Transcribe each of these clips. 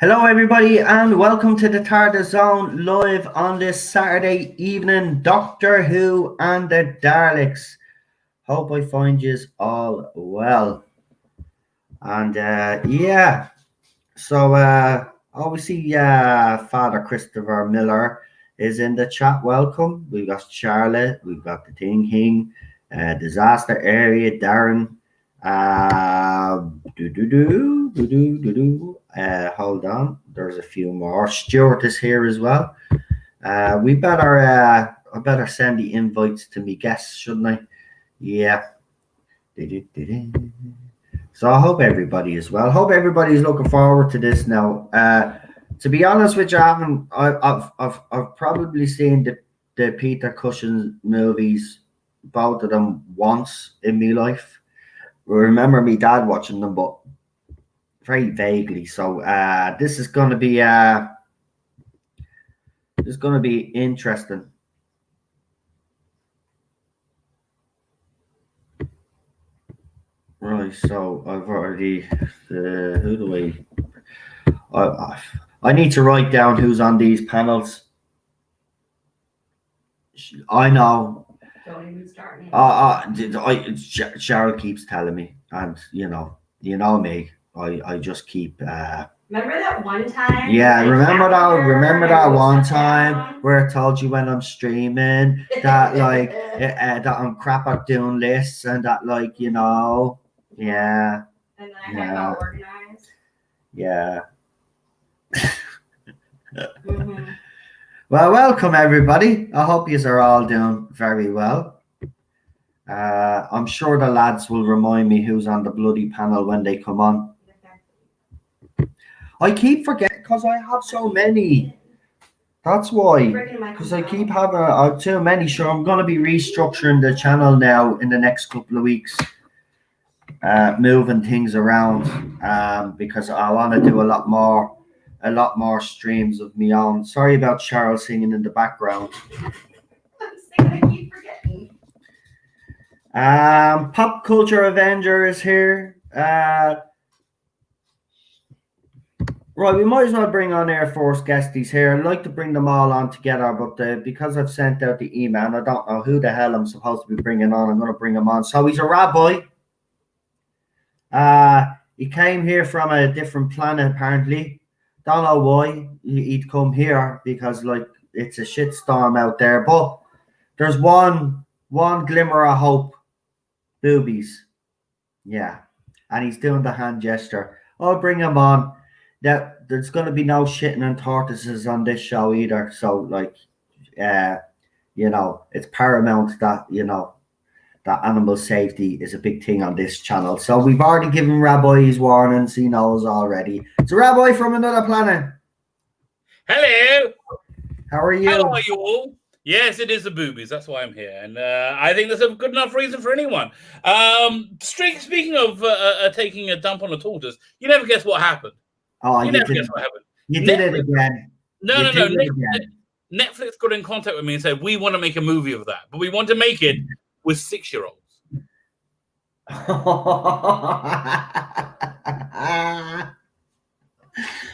Hello everybody and welcome to the TARDIS Zone live on this Saturday evening. Doctor Who and the Daleks. Hope I find you all well. And so obviously Father Christopher Miller is in the chat. Welcome. We've got Charlotte, we've got the Ting Hing, Disaster Area, Darren. Hold on, there's a few more. Stuart is here as well. I better send the invites to me guests, shouldn't I? Yeah. So I hope everybody is well. Hope everybody's looking forward to this now. To be honest with you, I've probably seen the Peter Cushing movies, both of them, once in my life. I remember me dad watching them, but very vaguely. So this is going to be interesting. Right. So I've already who do I need to write down who's on these panels. I know. Don't even start me. Cheryl keeps telling me, and you know me. I just keep. Remember that one time? Yeah, remember that one time where I told you when I'm streaming that like that I'm crap at doing lists and that like yeah. And then I had got organized. Yeah. Mm-hmm. Well, welcome everybody. I hope you are all doing very well. I'm sure the lads will remind me who's on the bloody panel when they come on. I keep forgetting because I have so many. That's why. Because I keep having too many. Sure, I'm going to be restructuring the channel now in the next couple of weeks. Moving things around because I want to do a lot more streams of me own. Sorry about Cheryl singing in the background. I keep forgetting. Pop Culture Avenger is here. Right, we might as well bring on Air Force guesties here. I'd like to bring them all on together, but because I've sent out the email, and I don't know who the hell I'm supposed to be bringing on. I'm going to bring him on. So he's a rabbi. He came here from a different planet, apparently. Don't know why he'd come here because, like, it's a shitstorm out there. But there's one glimmer of hope. Boobies. Yeah. And he's doing the hand gesture. I'll bring him on. There's going to be no shitting and tortoises on this show either. So, like, it's paramount that, that animal safety is a big thing on this channel. So we've already given Rabbi his warnings. He knows already. It's a Rabbi from another planet. Hello. How are you? How are you all? Yes, it is the boobies. That's why I'm here. And I think that's a good enough reason for anyone. Speaking of taking a dump on a tortoise, you never guess what happened. Oh, you never guess what happened. You did it again. No. Netflix got in contact with me and said, we want to make a movie of that, but we want to make it with 6-year-olds.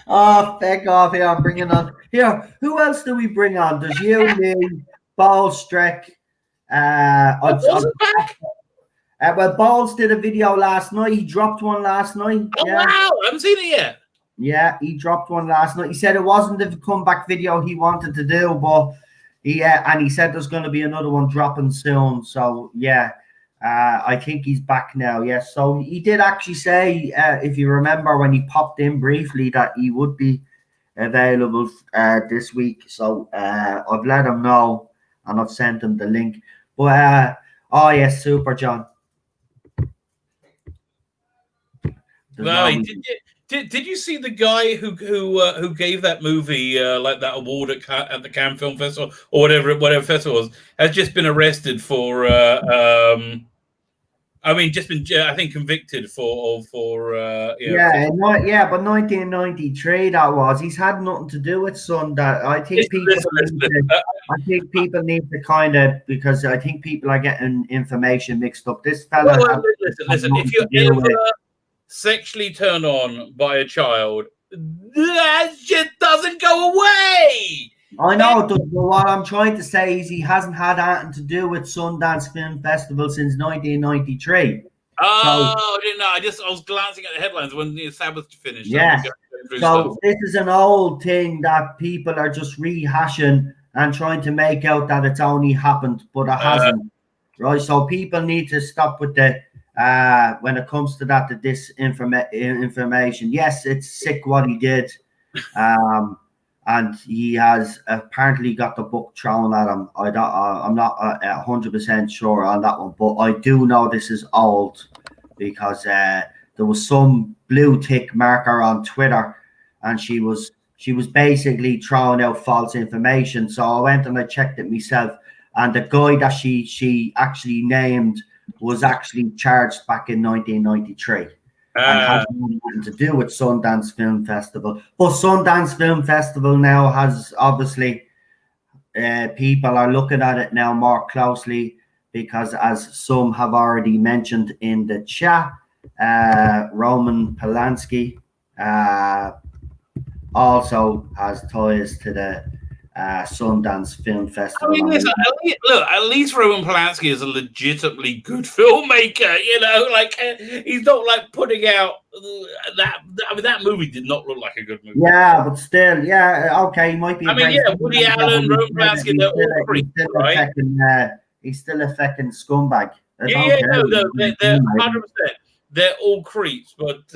Oh, feck off here. I'm bringing on. Here, who else do we bring on? There's you, me, Balls Streck. Well, Balls did a video last night. He dropped one last night. Oh, yeah. Wow. I haven't seen it yet. Yeah, he dropped one last night. He said it wasn't the comeback video he wanted to do, but he said there's going to be another one dropping soon. So, yeah, I think he's back now. Yes. Yeah. So he did actually say, if you remember when he popped in briefly, that he would be available this week. So I've let him know and I've sent him the link. But, oh, yes, super, John. Well, Did you see the guy who gave that movie like that award at the Cannes Film Festival or whatever festival it was, has just been arrested for I mean, just been I think convicted for yeah, but 1993 that was. He's had nothing to do with Sundance. I think I think people need to kind of, because I think people are getting information mixed up. This fella. Well, listen. If you're ever sexually turned on by a child, that shit doesn't go away. I know, but what I'm trying to say is he hasn't had anything to do with Sundance Film Festival since 1993. Oh, I didn't know. I was glancing at the headlines when the Sabbath finished. Yes. So this is an old thing that people are just rehashing and trying to make out that it's only happened, but it hasn't. Right? So people need to stop with the when it comes to that, the disinformation. Yes, it's sick what he did. And he has apparently got the book thrown at him. I'm not 100% sure on that one, but I do know this is old because there was some blue tick marker on Twitter, and she was basically throwing out false information. So I went and I checked it myself, and the guy that she actually named was actually charged back in 1993. And has nothing to do with Sundance Film Festival. But Sundance Film Festival now has obviously people are looking at it now more closely because, as some have already mentioned in the chat, Roman Polanski also has ties to the Sundance Film Festival. I mean, listen, at least Roman Polanski is a legitimately good filmmaker. Like he's not like putting out that. I mean, that movie did not look like a good movie. Yeah, but still, okay, he might be. I mean, Woody Allen, Roman Polanski, they're all creeps, right? He's still a fucking scumbag. They're 100%. They're all creeps, but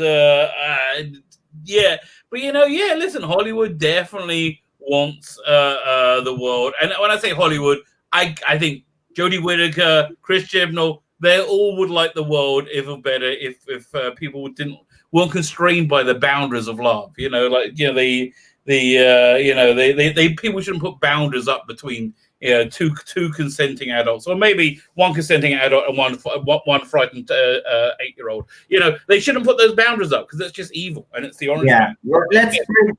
listen, Hollywood definitely wants the world, and when I say Hollywood, I think Jodie Whittaker, Chris Chibnall, they all would like the world if people weren't constrained by the boundaries of love. They people shouldn't put boundaries up between two consenting adults, or maybe one consenting adult and one frightened 8-year-old. They shouldn't put those boundaries up because that's just evil, and it's the orange man.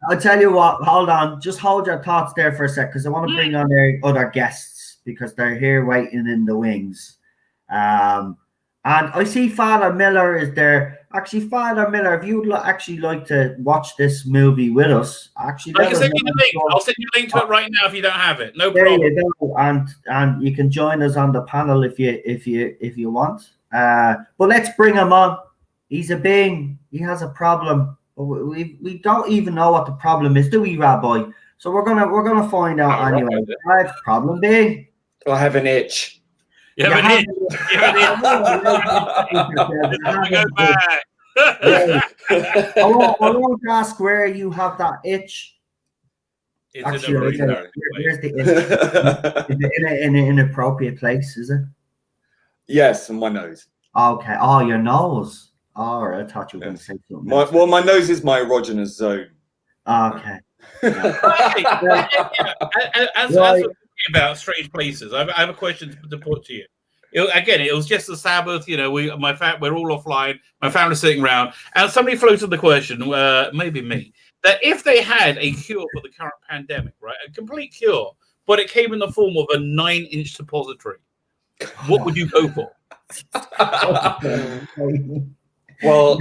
I'll tell you what. Hold on, just hold your thoughts there for a sec, because I want to bring on their other guests because they're here waiting in the wings. And I see Father Miller is there. Actually, Father Miller, if you would actually like to watch this movie with us, I can send you the link. I'll send you a link to it right now if you don't have it. No problem. There you go. And you can join us on the panel if you want. But let's bring him on. He's a being. He has a problem. We don't even know what the problem is, do we, Rabbi? So we're gonna find out anyway. Right, problem being, I have an itch. You have an itch. I won't ask where you have that itch. Actually, where's the itch? Is it in an inappropriate place, is it? Yes, on my nose. Okay. Oh, your nose. Oh, I thought you were going to say something. My nose is my erogenous zone. Okay. As we're talking about strange places, I have a question to put to you. It was just the Sabbath. We're all offline. My family's sitting around, and somebody floated the question, maybe me, that if they had a cure for the current pandemic, right, a complete cure, but it came in the form of a 9-inch suppository, what would you go for? Well,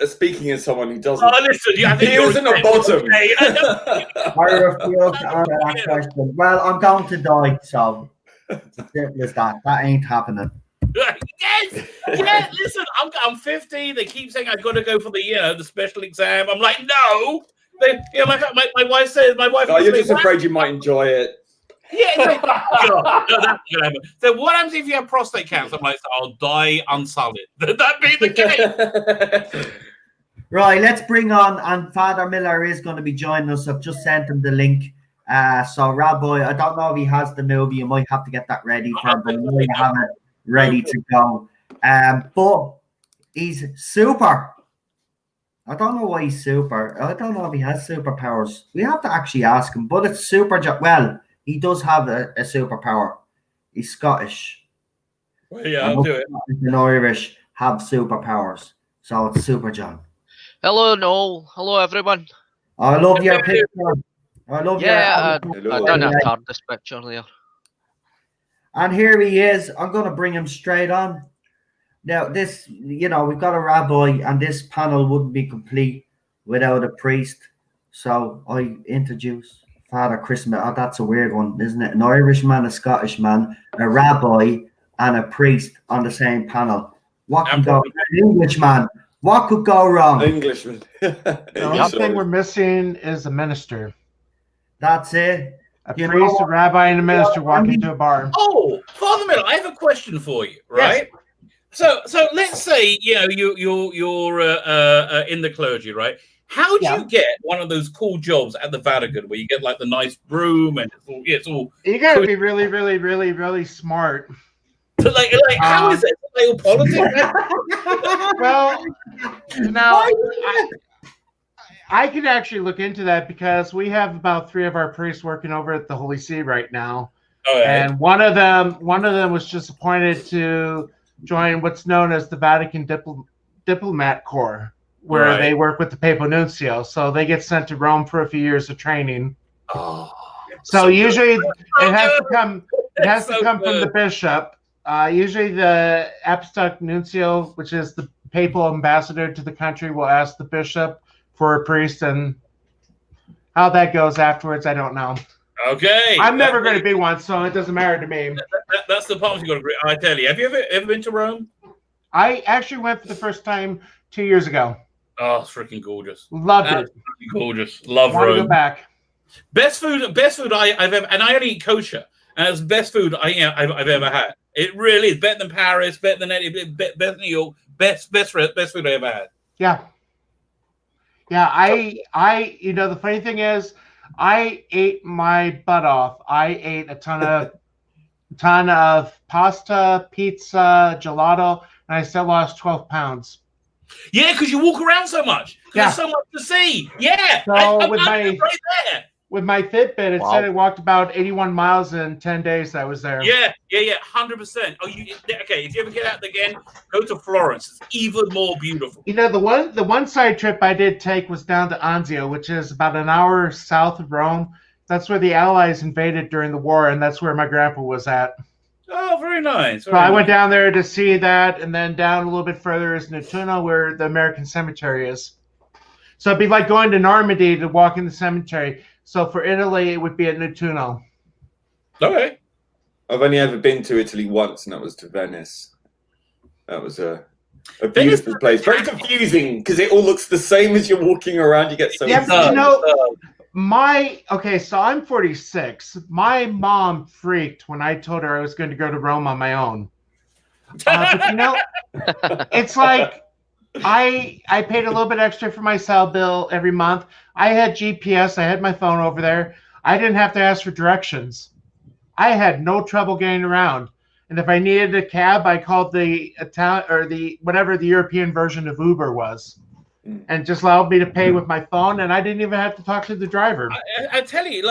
speaking as someone who doesn't, listen, I think he was in the bottom. I refuse to answer that question. Well, I'm going to die, so it's as simple as that. That ain't happening. Yes. Listen, I'm 50. They keep saying I've got to go for the special exam. I'm like, no. My wife says, you're just afraid you might enjoy it. Yeah, it's like, no, that's gonna happen. So what happens if you have prostate cancer? I'm like, I'll die unsullied. That be the case. Right, let's bring on, and Father Miller is going to be joining us. I've just sent him the link. So Rabbi, I don't know if he has the movie. You might have to get that ready for him, but you might have it ready to go. But he's super. I don't know why he's super. I don't know if he has superpowers. We have to actually ask him. But it's super. Well, he does have a superpower. He's Scottish. Well, yeah, I'll do it. And Irish have superpowers. So it's Super John. Hello, Noel. Hello, everyone. I love your picture. I love Yeah, your. I done a TARDIS picture there. And here he is. I'm going to bring him straight on. Now, this, we've got a rabbi, and this panel wouldn't be complete without a priest. So I introduce Father Chris. Oh, that's a weird one, isn't it? An Irishman, a Scottish man, a rabbi, and a priest on the same panel. What could go? An Englishman. What could go wrong? Englishman. The only thing we're missing is a minister. That's it. A priest, a rabbi, and a minister walk into a bar. Oh, Father Miller, I have a question for you, right? Yes. So let's say you're in the clergy, right? How do you get one of those cool jobs at the Vatican where you get like the nice broom and it's all you got to be really, really, really, really smart. So like how is it? Are they all politics? Well, now I could actually look into that because we have about 3 of our priests working over at the Holy See right now, and one of them was just appointed to join what's known as the Vatican Diplomat Corps, where they work with the Papal Nuncio. So they get sent to Rome for a few years of training. Oh, so usually it has to come. It has to come from the bishop. Usually the Apostolic Nuncio, which is the papal ambassador to the country, will ask the bishop for a priest, and how that goes afterwards, I don't know. Okay. I'm never going to be one, so it doesn't matter to me. That's the part you got to agree. I tell you, have you ever been to Rome? I actually went for the first time 2 years ago. Oh, it's freaking gorgeous. Loved it. Gorgeous. Love Want Rome. to go back. Best food I've ever, and I only eat kosher, and it's the best food I've ever had. It really is better than Paris, better than better than New York, best food I ever had. Yeah. Yeah, I the funny thing is I ate my butt off. I ate a ton of pasta, pizza, gelato, and I still lost 12 pounds. Yeah, because you walk around so much. There's so much to see. Yeah. So with my Fitbit, it said I walked about 81 miles in 10 days I was there. Yeah, 100%. Oh, okay, if you ever get out again, go to Florence. It's even more beautiful. The one side trip I did take was down to Anzio, which is about an hour south of Rome. That's where the Allies invaded during the war, and that's where my grandpa was at. Oh, very nice. I went down there to see that, and then down a little bit further is Nettuno, where the American cemetery is. So it'd be like going to Normandy to walk in the cemetery. So for Italy, it would be at Nettuno. Okay. I've only ever been to Italy once, and that was to Venice. That was a beautiful place. Very confusing because it all looks the same as you're walking around. You get so so I'm 46. My mom freaked when I told her I was going to go to Rome on my own. But it's like I paid a little bit extra for my cell bill every month. I had GPS. I had my phone over there. I didn't have to ask for directions. I had no trouble getting around. And if I needed a cab, I called the Italian or the European version of Uber was, and just allowed me to pay with my phone, and I didn't even have to talk to the driver. I tell you,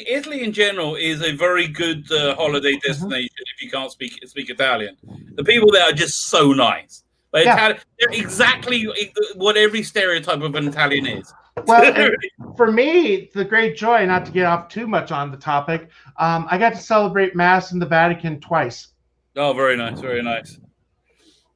Italy in general is a very good holiday destination if you can't speak Italian. The people there are just so nice. They're exactly what every stereotype of an Italian is. Well, for me, the great joy, not to get off too much on the topic, I got to celebrate Mass in the Vatican twice. Oh, very nice, very nice.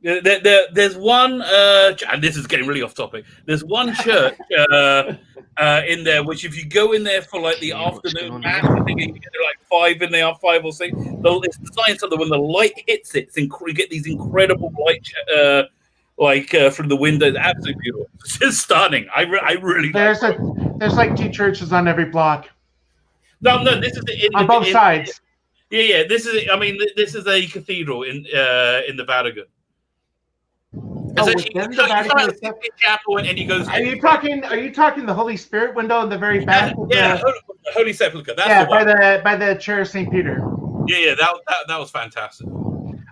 There's one, and this is getting really off topic. There's one church in there, which if you go in there for like the afternoon mass, I think you get like 5 or 6. It's designed so that when the light hits it, you get these incredible light, from the window. It's absolutely beautiful. It's just stunning. I really. There's like 2 churches on every block. No, this is on both sides. Yeah. This is. I mean, this is a cathedral in the Vatican. Oh, within the Vatican chapel, and he goes. Are you talking the Holy Spirit window in the very back? Yeah, Holy Sepulchre. That's the one. by the Chair of St. Peter. Yeah, that was fantastic.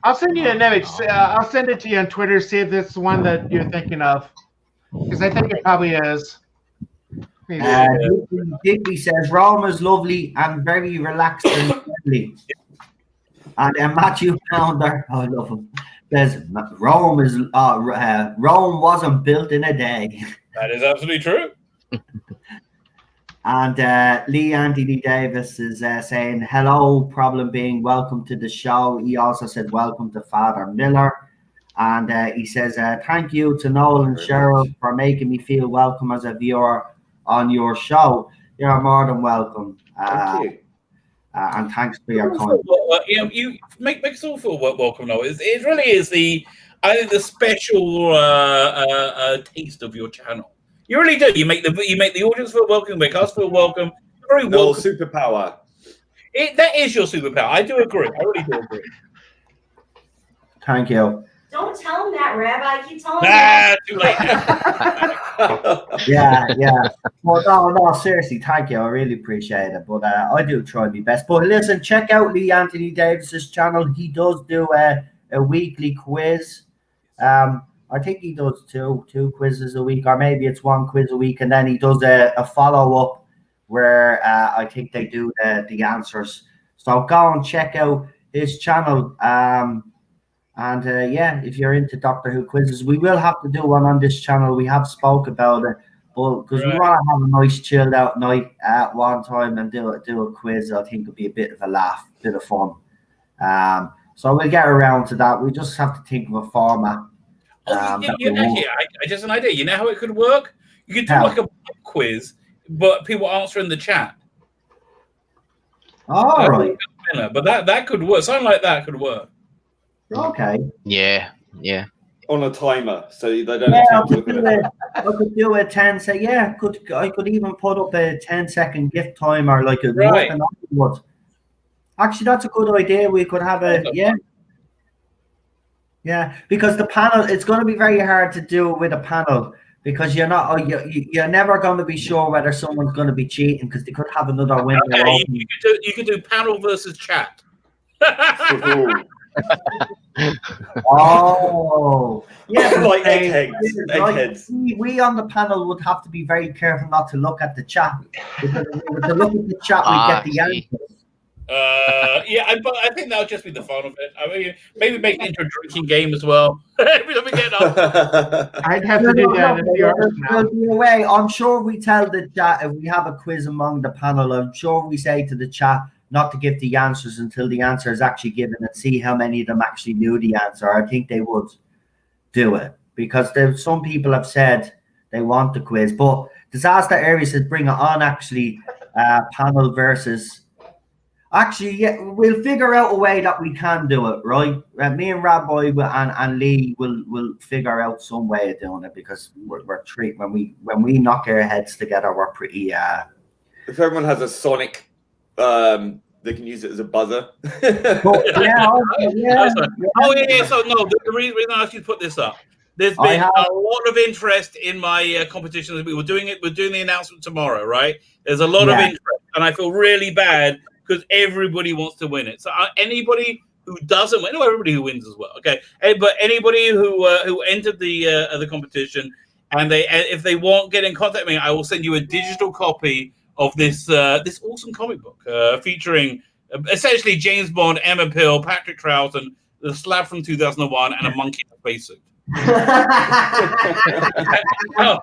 I'll send you an image. I'll send it to you on Twitter. See if this is the one that you're thinking of. Because I think it probably is. Digby says Rome is lovely and very relaxed and friendly. And then Matthew Pounder, I love him, says Rome wasn't built in a day. That is absolutely true. And Lee Anthony Davis is saying hello, problem being welcome to the show. He also said welcome to Father Miller. And he says thank you to Noel and Cheryl for making me feel welcome as a viewer on your show. You're more than welcome. Thank you. And thanks for your comment. You make us all feel welcome, Noel. It really is the special taste of your channel. You really do. You make the audience feel welcome. Make us feel welcome. Very Noel, welcome. superpower. That is your superpower. I do agree. I really do agree. Thank you. Don't tell him that, Rabbi. Keep telling him. Too late. Yeah. Well, no, seriously, thank you. I really appreciate it. But I do try my best. But listen, check out Lee Anthony Davis's channel. He does do a weekly quiz. I think he does two quizzes a week, or maybe it's one quiz a week, and then he does a follow-up where I think they do the answers. So go and check out his channel. And if you're into Doctor Who quizzes, we will have to do one on this channel. We have spoke about it, but because we want to have a nice chilled out night at one time and do a quiz, I think it'll be a bit of a laugh, bit of fun. So we'll get around to that. We just have to think of a format. I just an idea. You know how it could work? You could do like a quiz, but people answer in the chat. All right. But that could work. Something like that could work. Okay. Yeah. On a timer, so they don't Yeah, have to look at it. I could do a 10 say I could even put up a 10-second gift timer like a Right. Actually, that's a good idea. We could have because the panel, it's going to be very hard to do it with a panel because you're never going to be sure whether someone's going to be cheating because they could have another window open. You could do panel versus chat. Oh, yeah. Like eggheads. We on the panel would have to be very careful not to look at the chat. Because if we were to look at the chat, we get the answers. But I think that would just be the fun of it. I mean, maybe make it into a drinking game as well. Every time we get up. I'd have to do that in a few hours now. In a way, I'm sure we tell the chat if we have a quiz among the panel. I'm sure we say to the chat not to give the answers until the answer is actually given and see how many of them actually knew the answer. I think they would do it because some people have said they want the quiz, but Disaster Area says bring it on actually panel versus. Actually, yeah, we'll figure out a way that we can do it, right? Me and Rabbi and Lee will figure out some way of doing it because we're when we knock our heads together, we're pretty. If everyone has a Sonic, they can use it as a buzzer. So no, the reason I asked you to put this up, there's been a lot of interest in my competition. We're doing the announcement tomorrow, right? There's a lot of interest, and I feel really bad because everybody wants to win it. So anybody who doesn't win, everybody who wins as well, okay? But anybody who entered the competition and if they want, get in contact with me. I will send you a digital copy of this awesome comic book featuring essentially James Bond, Emma Pill, Patrick Troughton, the Slab from 2001, and a monkey in a spacesuit.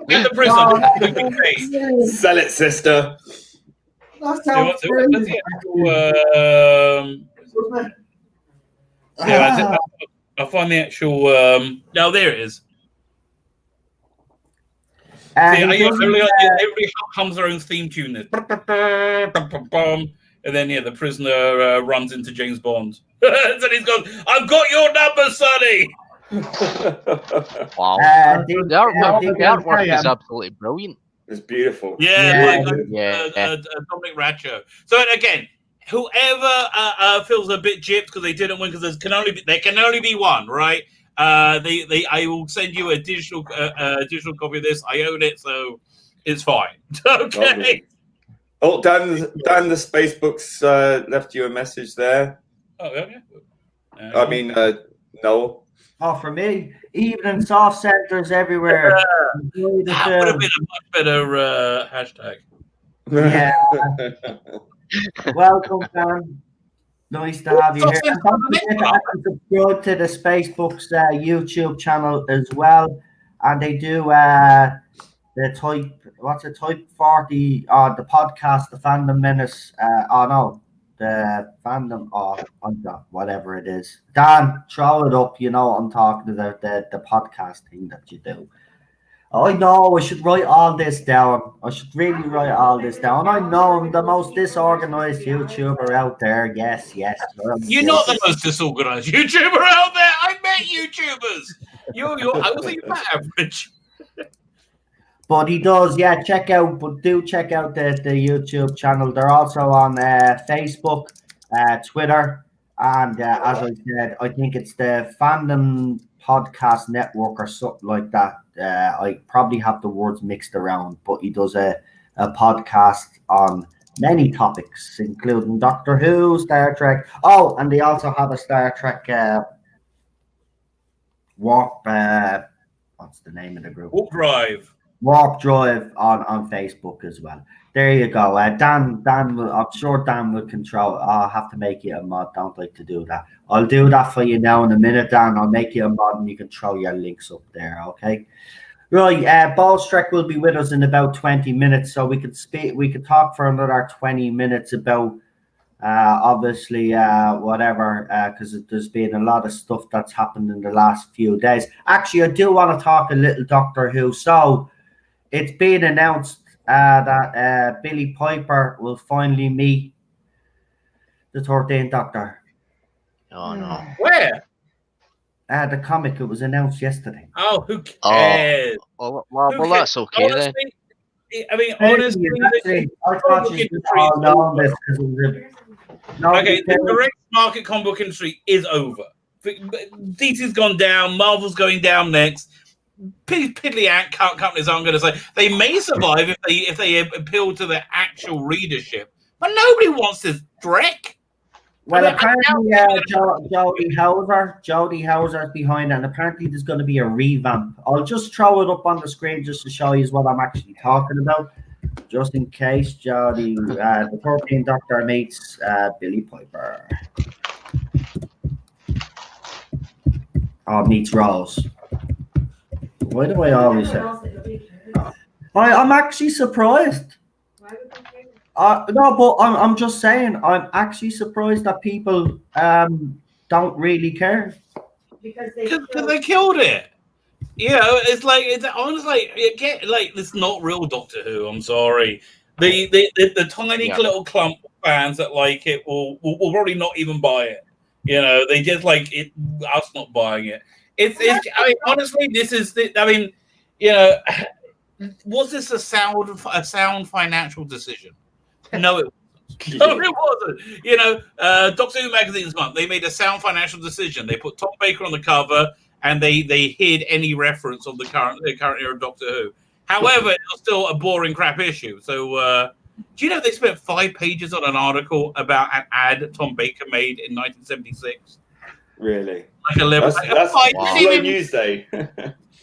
In the prison. Sell it, sister. That sounds crazy. I'll find the actual. No, there it is. Everybody hums their own theme tune. And then the prisoner runs into James Bond. And he's gone, "I've got your number, Sonny." Wow. The artwork is absolutely brilliant. It's beautiful. Dominic Ratcho. So again, whoever feels a bit gypped because they didn't win because there can only be one, right? I will send you a digital copy of this. I own it, so it's fine. Okay. Lovely. Oh, Dan the Spacebooks left you a message there. Oh, yeah. I mean, no. Oh, for me, evening soft centers everywhere. Enjoy the That would have film. been a much better hashtag. Yeah. Welcome, Dan. Nice to have you here. And don't forget to actually subscribe to the Spacebooks YouTube channel as well. And they do the type 40 the podcast, the Fandom Menace. The fandom whatever it is. Dan, throw it up, I'm talking about the podcast thing that you do. I know I should write all this down. I should really write all this down. I know I'm the most disorganized YouTuber out there. Yes. You're not the most disorganized YouTuber out there. I met YouTubers. I was like that average. But he does, check out the YouTube channel. They're also on Facebook, Twitter, and as I said, I think it's the Fandom Podcast Network or something like that. I probably have the words mixed around, but he does a podcast on many topics, including Doctor Who, Star Trek. Oh, and they also have a Star Trek Warp. What's the name of the group? Warp Drive on Facebook as well. There you go. Dan, I'm sure Dan will control. I'll have to make you a mod. Don't like to do that. I'll do that for you now in a minute, Dan. I'll make you a mod and you can throw your links up there, okay? Right, Ballstreck will be with us in about 20 minutes, so we could talk for another 20 minutes about obviously whatever, because there's been a lot of stuff that's happened in the last few days. Actually, I do want to talk a little Doctor Who. So it's been announced that Billy Piper will finally meet the 13th Doctor. Oh no! Where? The comic. It was announced yesterday. Oh, who cares? Well, that's okay then. I mean, honestly, I thought you should all know this because okay, the direct market comic book industry is over. DC's gone down. Marvel's going down next. Piddly ant companies aren't going to say they may survive if they appeal to the actual readership, but nobody wants this dreck. Well, apparently, Jodie Hauser's behind it, and apparently there's going to be a revamp. I'll just throw it up on the screen just to show you what I'm actually talking about, just in case Jodie, the 13th Doctor meets Billy Piper. Meets Rose. Why do I always say? I'm actually surprised. No, but I'm just saying, I'm actually surprised that people don't really care. Because they killed it. It's like it's not real Doctor Who. I'm sorry. The tiny little clump of fans that like it will probably not even buy it. They just like it. Us not buying it. I mean, honestly, this is. Was this a sound financial decision? No, it wasn't. No, it wasn't. Doctor Who magazine this month, they made a sound financial decision. They put Tom Baker on the cover, and they hid any reference of the current era of Doctor Who. However, it was still a boring crap issue. So, do you know they spent 5 pages on an article about an ad Tom Baker made in 1976? Really? That's slow news day.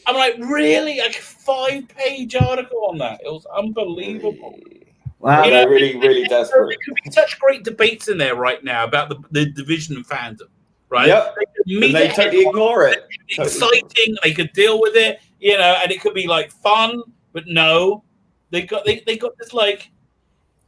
I'm like, really? Like a 5-page article on that? It was unbelievable. Wow, they're really desperate. There could be such great debates in there right now about the division in fandom, right? Yep. They totally ignore it. Exciting. They could deal with it, and it could be like fun, but no, they got this like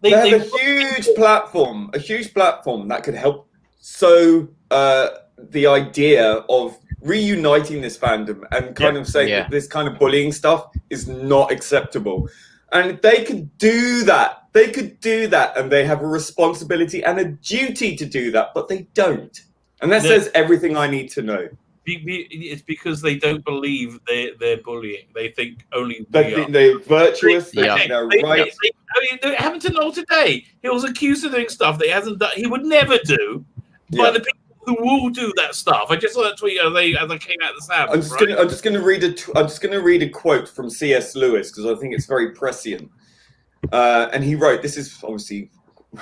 they have a huge platform that could help. So the idea of reuniting this fandom and kind of saying that this kind of bullying stuff is not acceptable. And they could do that. And they have a responsibility and a duty to do that, but they don't. And that says everything I need to know. It's because they don't believe they're bullying. They think only they're virtuous. They're right. It happened to Noel today. He was accused of doing stuff that he hasn't done. He would never do by the people who will do that stuff. I just saw that tweet as I came out of the sound. I'm just going to read a quote from C.S. Lewis because I think it's very prescient. And he wrote, this is obviously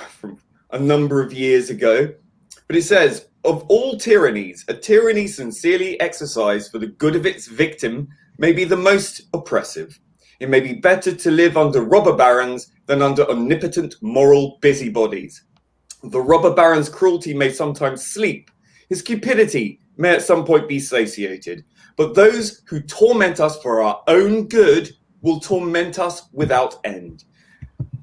from a number of years ago, but it says, "Of all tyrannies, a tyranny sincerely exercised for the good of its victim may be the most oppressive. It may be better to live under robber barons than under omnipotent moral busybodies. The robber baron's cruelty may sometimes sleep. His cupidity may at some point be satiated. But those who torment us for our own good will torment us without end.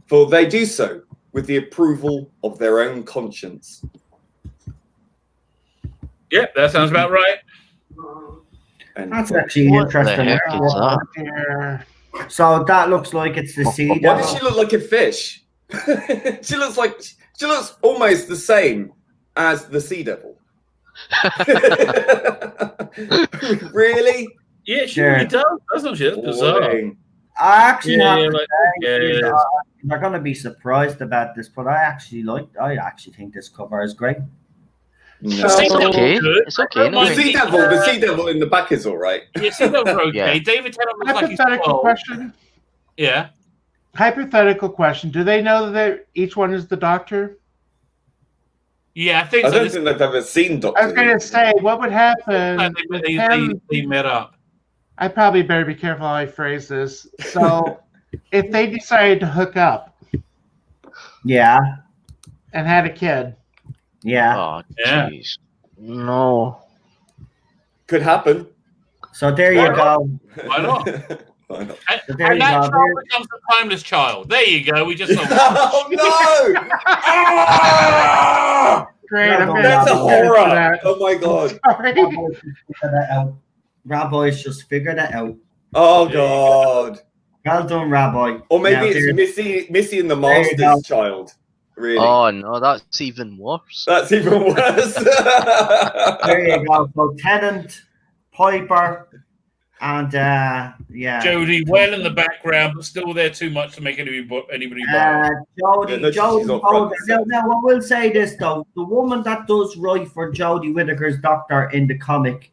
For they do so with the approval of their own conscience. Yeah, that sounds about right. And That's actually What interesting. the heck is that? So that looks like it's the sea why devil. does she look like a fish? she looks almost the same as the sea devil. Really? Yeah, she Yeah. really does, doesn't she? That's bizarre. Boring. I actually Yeah, have to like- say, yes. they're going to be surprised about this, but I actually think this cover is great. No. So- Sea It's Devil's okay. good. It's okay. No, The The sea devil in the back is all right. Yeah, Sea Devil's okay. Yeah. David Tennant looks like he's Hypothetical 12. question. Yeah. Hypothetical question. Do they know that each one is the Doctor? Yeah, I think I so. don't think they've ever seen Doctor I was going Who. to say, what would happen with him? They met up. I probably better be careful how I phrase this. So, if they decided to hook up Yeah, and had a kid, yeah. Oh, Yeah. jeez. No. Could happen. So there you Why go. Why not? Why not? And, So there and you that go. child becomes a timeless child. There you go. We just saw Oh no! Ah! great. Yeah, I'm gonna That's a have to edit horror. that. Oh my god. Sorry. Rabbi's just figured it out. Oh god. Well done, Rabbi. Or maybe Now, it's there- Missy and the There you go. Master's child. Really? Oh no, that's even worse. That's even worse. There you go. So Tennant, Piper, and yeah. Jodie well in the background, but still there too much to make anybody bother. Jodie, Yeah, no, she's Jodie, not front and center. now I will say this though: the woman that does write for Jodie Whittaker's Doctor in the comic,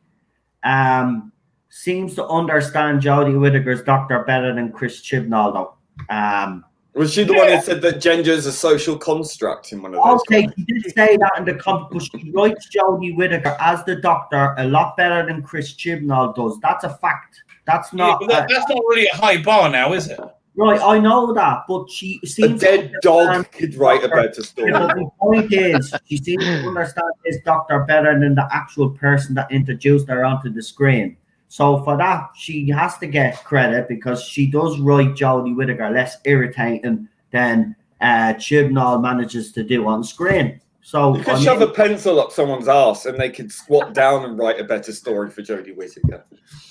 seems to understand Jodie Whittaker's Doctor better than Chris Chibnall, though. Was she the one that said that gender is a social construct in one of those? Okay, comics? she did say that in the comic, but she writes Jodie Whittaker as the Doctor a lot better than Chris Chibnall does. That's a fact. That's Yeah, not but that's not really a high bar now, is it? right. I know that, but she A seems dead to dog understand could write a Doctor. better story. But the point is, she seems to understand this Doctor better than the actual person that introduced her onto the screen. So for that, she has to get credit because she does write Jodie Whittaker less irritating than Chibnall manages to do on screen. So You could shove a pencil up someone's ass and they could squat down and write a better story for Jodie Whittaker.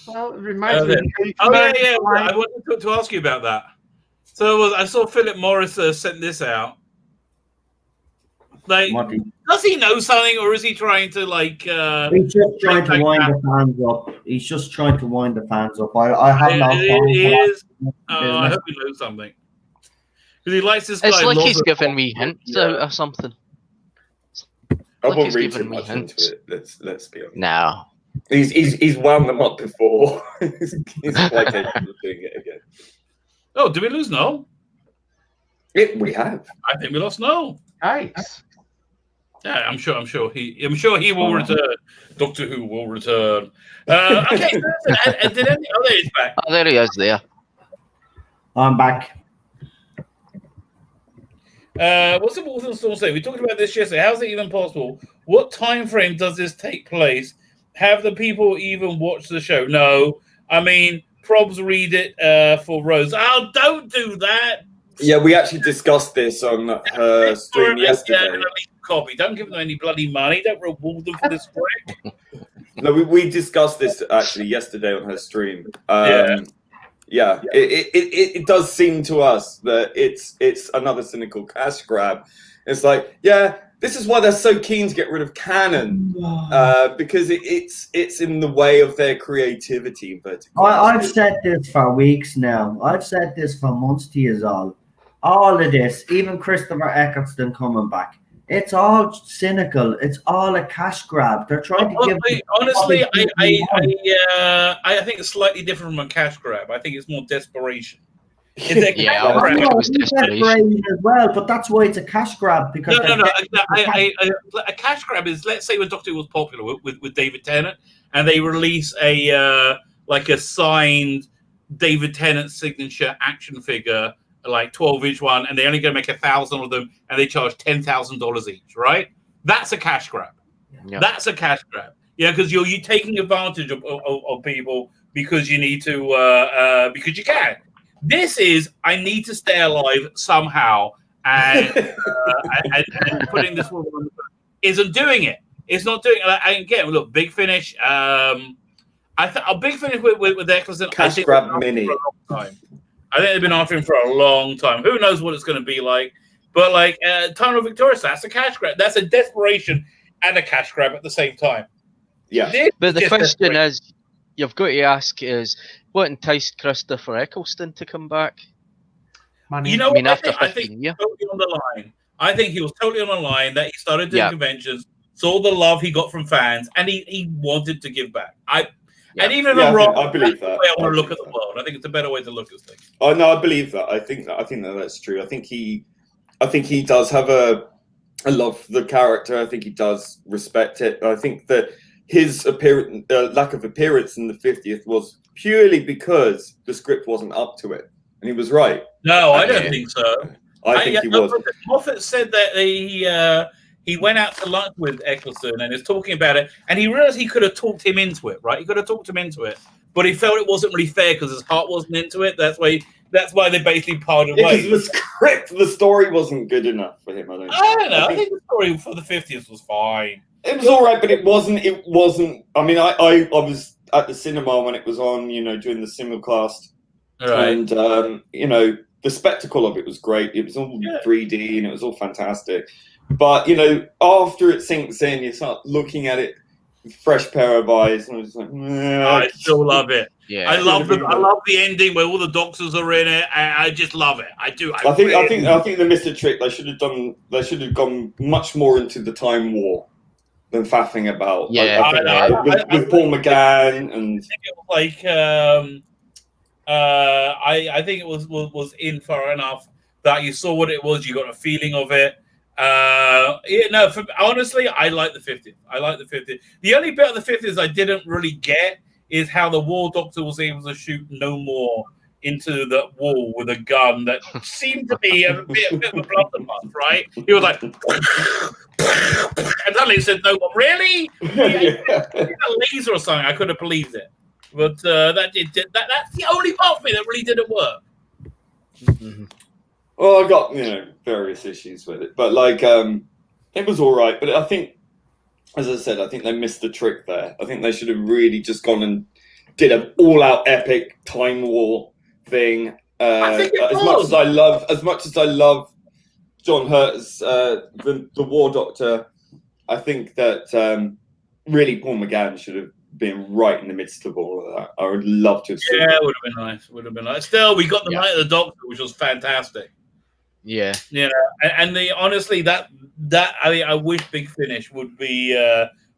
Well, it reminds me. Oh yeah. I wanted to ask you about that. So I saw Philip Morris sent this out. Like, does he know something, or is he trying to like? He's just trying to wind the fans up. He's just trying to wind the fans up. I have no. It is. I hope he knows something. Because he likes this guy. It's like he's Lover- giving me hints out or something. I Like won't he's read too giving me much hints. into it. Let's be honest. No. He's wound them up before. he's quite capable of doing it again. Oh, did we lose Noel? We have. I think we lost Noel. Nice. Yeah, I'm sure he will return. Doctor Who will return. Okay, and did any other is back? Oh, there he is there. I'm back. What's the Wolfen Storm say? We talked about this yesterday. How's it even possible? What time frame does this take place? Have the people even watched the show? No. I mean, Probs read it for Rose. Oh, don't do that. Yeah, we actually discussed this on her stream yesterday. Copy. Don't give them any bloody money. Don't reward them for this work. No, we discussed this actually yesterday on her stream. Yeah, it does seem to us that it's another cynical cash grab. It's like, yeah, this is why they're so keen to get rid of canon, because it's in the way of their creativity. But I've said this for weeks now. I've said this for months to you all. All of this, even Christopher Eccleston coming back, it's all cynical. It's all a cash grab. They're trying to give. Honestly, I think it's slightly different from a cash grab. I think it's more desperation. Yeah, I think it was desperation as well, but that's why it's a cash grab because No. A cash grab is, let's say when Doctor Who was popular with David Tennant, and they release a like a signed David Tennant signature action figure, like 12-inch one, and they're only going to make 1,000 of them, and they charge $10,000 each, right? That's a cash grab. Yeah. That's a cash grab. Yeah, because you're taking advantage of people because you need to, because you can. This is, I need to stay alive somehow, and putting this woman on the book isn't doing it. It's not doing it. And again, look, Big Finish. A Big Finish with Eccleston. Cash grab mini. I think they've been after him for a long time. Who knows what it's going to be like? But like Tunnel Victorious, that's a cash grab. That's a desperation and a cash grab at the same time. Yeah. But the question is, you've got to ask is, what enticed Christopher Eccleston to come back? Money. You know, I mean, what after I think 15 years. totally on the line. I think he was totally on the line that he started doing conventions, saw the love he got from fans, and he wanted to give back. And even if I'm wrong, I believe that. I want to look at the world. I think it's a better way to look at things. Oh no, I believe that. I think that's true. I think he does have a love for the character. I think he does respect it. I think that his lack of appearance in the 50th was purely because the script wasn't up to it, and he was right. No, I don't think so. I think he was. Moffat said that he went out to lunch with Eccleston and is talking about it, and he realized he could have talked him into it, right? He could have talked him into it, but he felt it wasn't really fair because his heart wasn't into it. That's why they basically parted ways. Because the story wasn't good enough for him. I don't know. I think the story for the 50th was fine. It was all right, but it wasn't. I mean, I was at the cinema when it was on, during the simulcast, right. And the spectacle of it was great. It was all 3D and it was all fantastic. But after it sinks in, you start looking at it with a fresh pair of eyes, and I'm just like, I still love it. Yeah, I love the ending where all the doctors are in it. I just love it. I do. I think they missed a trick. They should have gone much more into the Time War than faffing about. Yeah, with Paul McGann and. I think it was in far enough that you saw what it was. You got a feeling of it. Honestly, I like the 50th. I like the 50th. The only bit of the 50th I didn't really get is how the War Doctor was able to shoot no more into the wall with a gun that seemed to be a bit of a blunderbuss, right? He was like, and suddenly he said, "No more." Really? A laser or something? I could have believed it, but that's the only part of me that really didn't work. Mm-hmm. Well, I got various issues with it, but it was all right. But I think, as I said, I think they missed the trick there. I think they should have really just gone and did an all-out epic Time War thing. As much as I love John Hurt's the War Doctor, I think that really Paul McGann should have been right in the midst of all of that. I would love to have seen it. Would have been nice. Still, we got the Night of the Doctor, which was fantastic. Yeah. And honestly, I wish Big Finish would be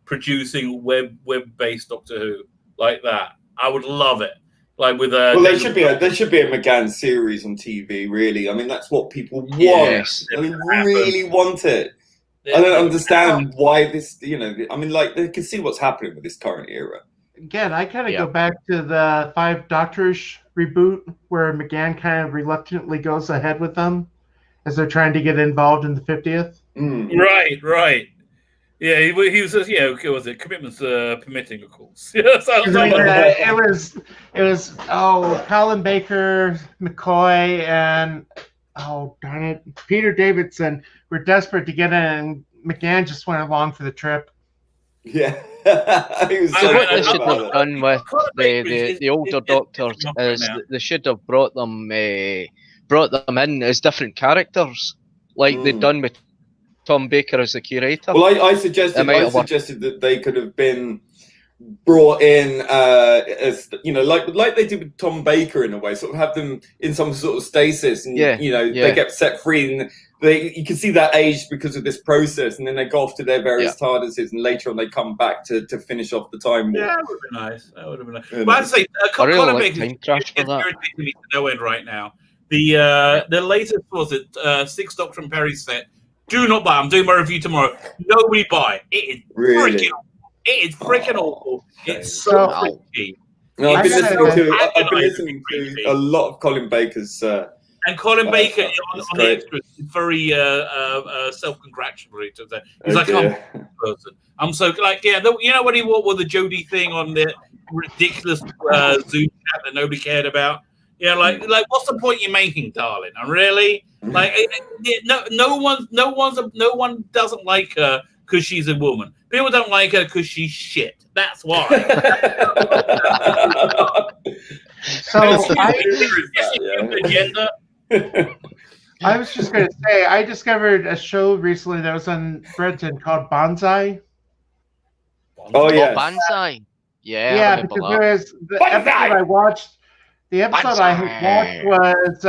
producing web-based Doctor Who like that. I would love it. Like with there should be a McGann series on TV. Really, I mean that's what people want. Yes. I mean, really want it. I don't understand why this. I mean, they can see what's happening with this current era. Again, I kind of go back to the 5 Doctors reboot where McGann kind of reluctantly goes ahead with them as they're trying to get involved in the 50th. Mm. Right. Yeah, he was just, was it commitments permitting, of course. It was Colin Baker, McCoy, and darn it, Peter Davidson were desperate to get in, and McGann just went along for the trip. Yeah. What they should have done with the older Doctors is they should have brought them in as different characters, like they'd done with Tom Baker as the curator. Well, I suggested that they could have been brought in as like they did with Tom Baker in a way, sort of have them in some sort of stasis, and they get set free, and you can see that age because of this process, and then they go off to their various TARDISes, and later on they come back to finish off the Time War. Yeah, that would have been nice. But I'd say Colin Baker is irritating me to no end right now. The latest, was it 6th Doctor and Perry set? Do not buy. I'm doing my review tomorrow. Nobody buy. It is freaking awful. It's so freaky. No, I've been I've been listening to a lot of Colin Baker's. And Colin Baker on the extras is very self-congratulatory. He's like, I'm a person. I'm so like, you know when he wore the Jodie thing on the ridiculous Zoom chat that nobody cared about. Yeah, like what's the point you're making, darling? And really, like, no one doesn't like her because she's a woman. People don't like her because she's shit. That's why. So I was just going to say, I discovered a show recently that was on Brenton called Bonsai. Oh yeah, Bonsai. Yeah, because there was the episode I watched. The episode I watched was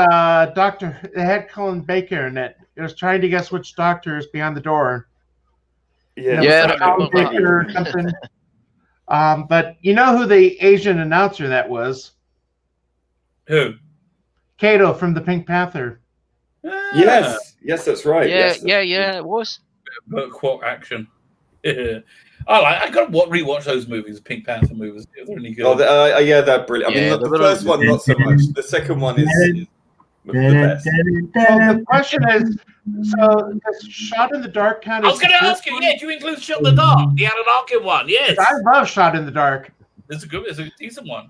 it had Colin Baker in it. It was trying to guess which doctor is behind the door. Yeah, Colin Baker or something. But you know who the Asian announcer that was? Who? Kato from the Pink Panther. Yes, that's right. Yeah, it was. Quote action. I got to rewatch those movies, Pink Panther movies. They're really good. Yeah, they're brilliant. I mean, the first one not so much. The second one is the best. Well, the question is, so does Shot in the Dark count? I was going to ask you. Yeah, do you include Shot in the Dark? The Alan Arkin one. Yes, I love Shot in the Dark. It's a decent one.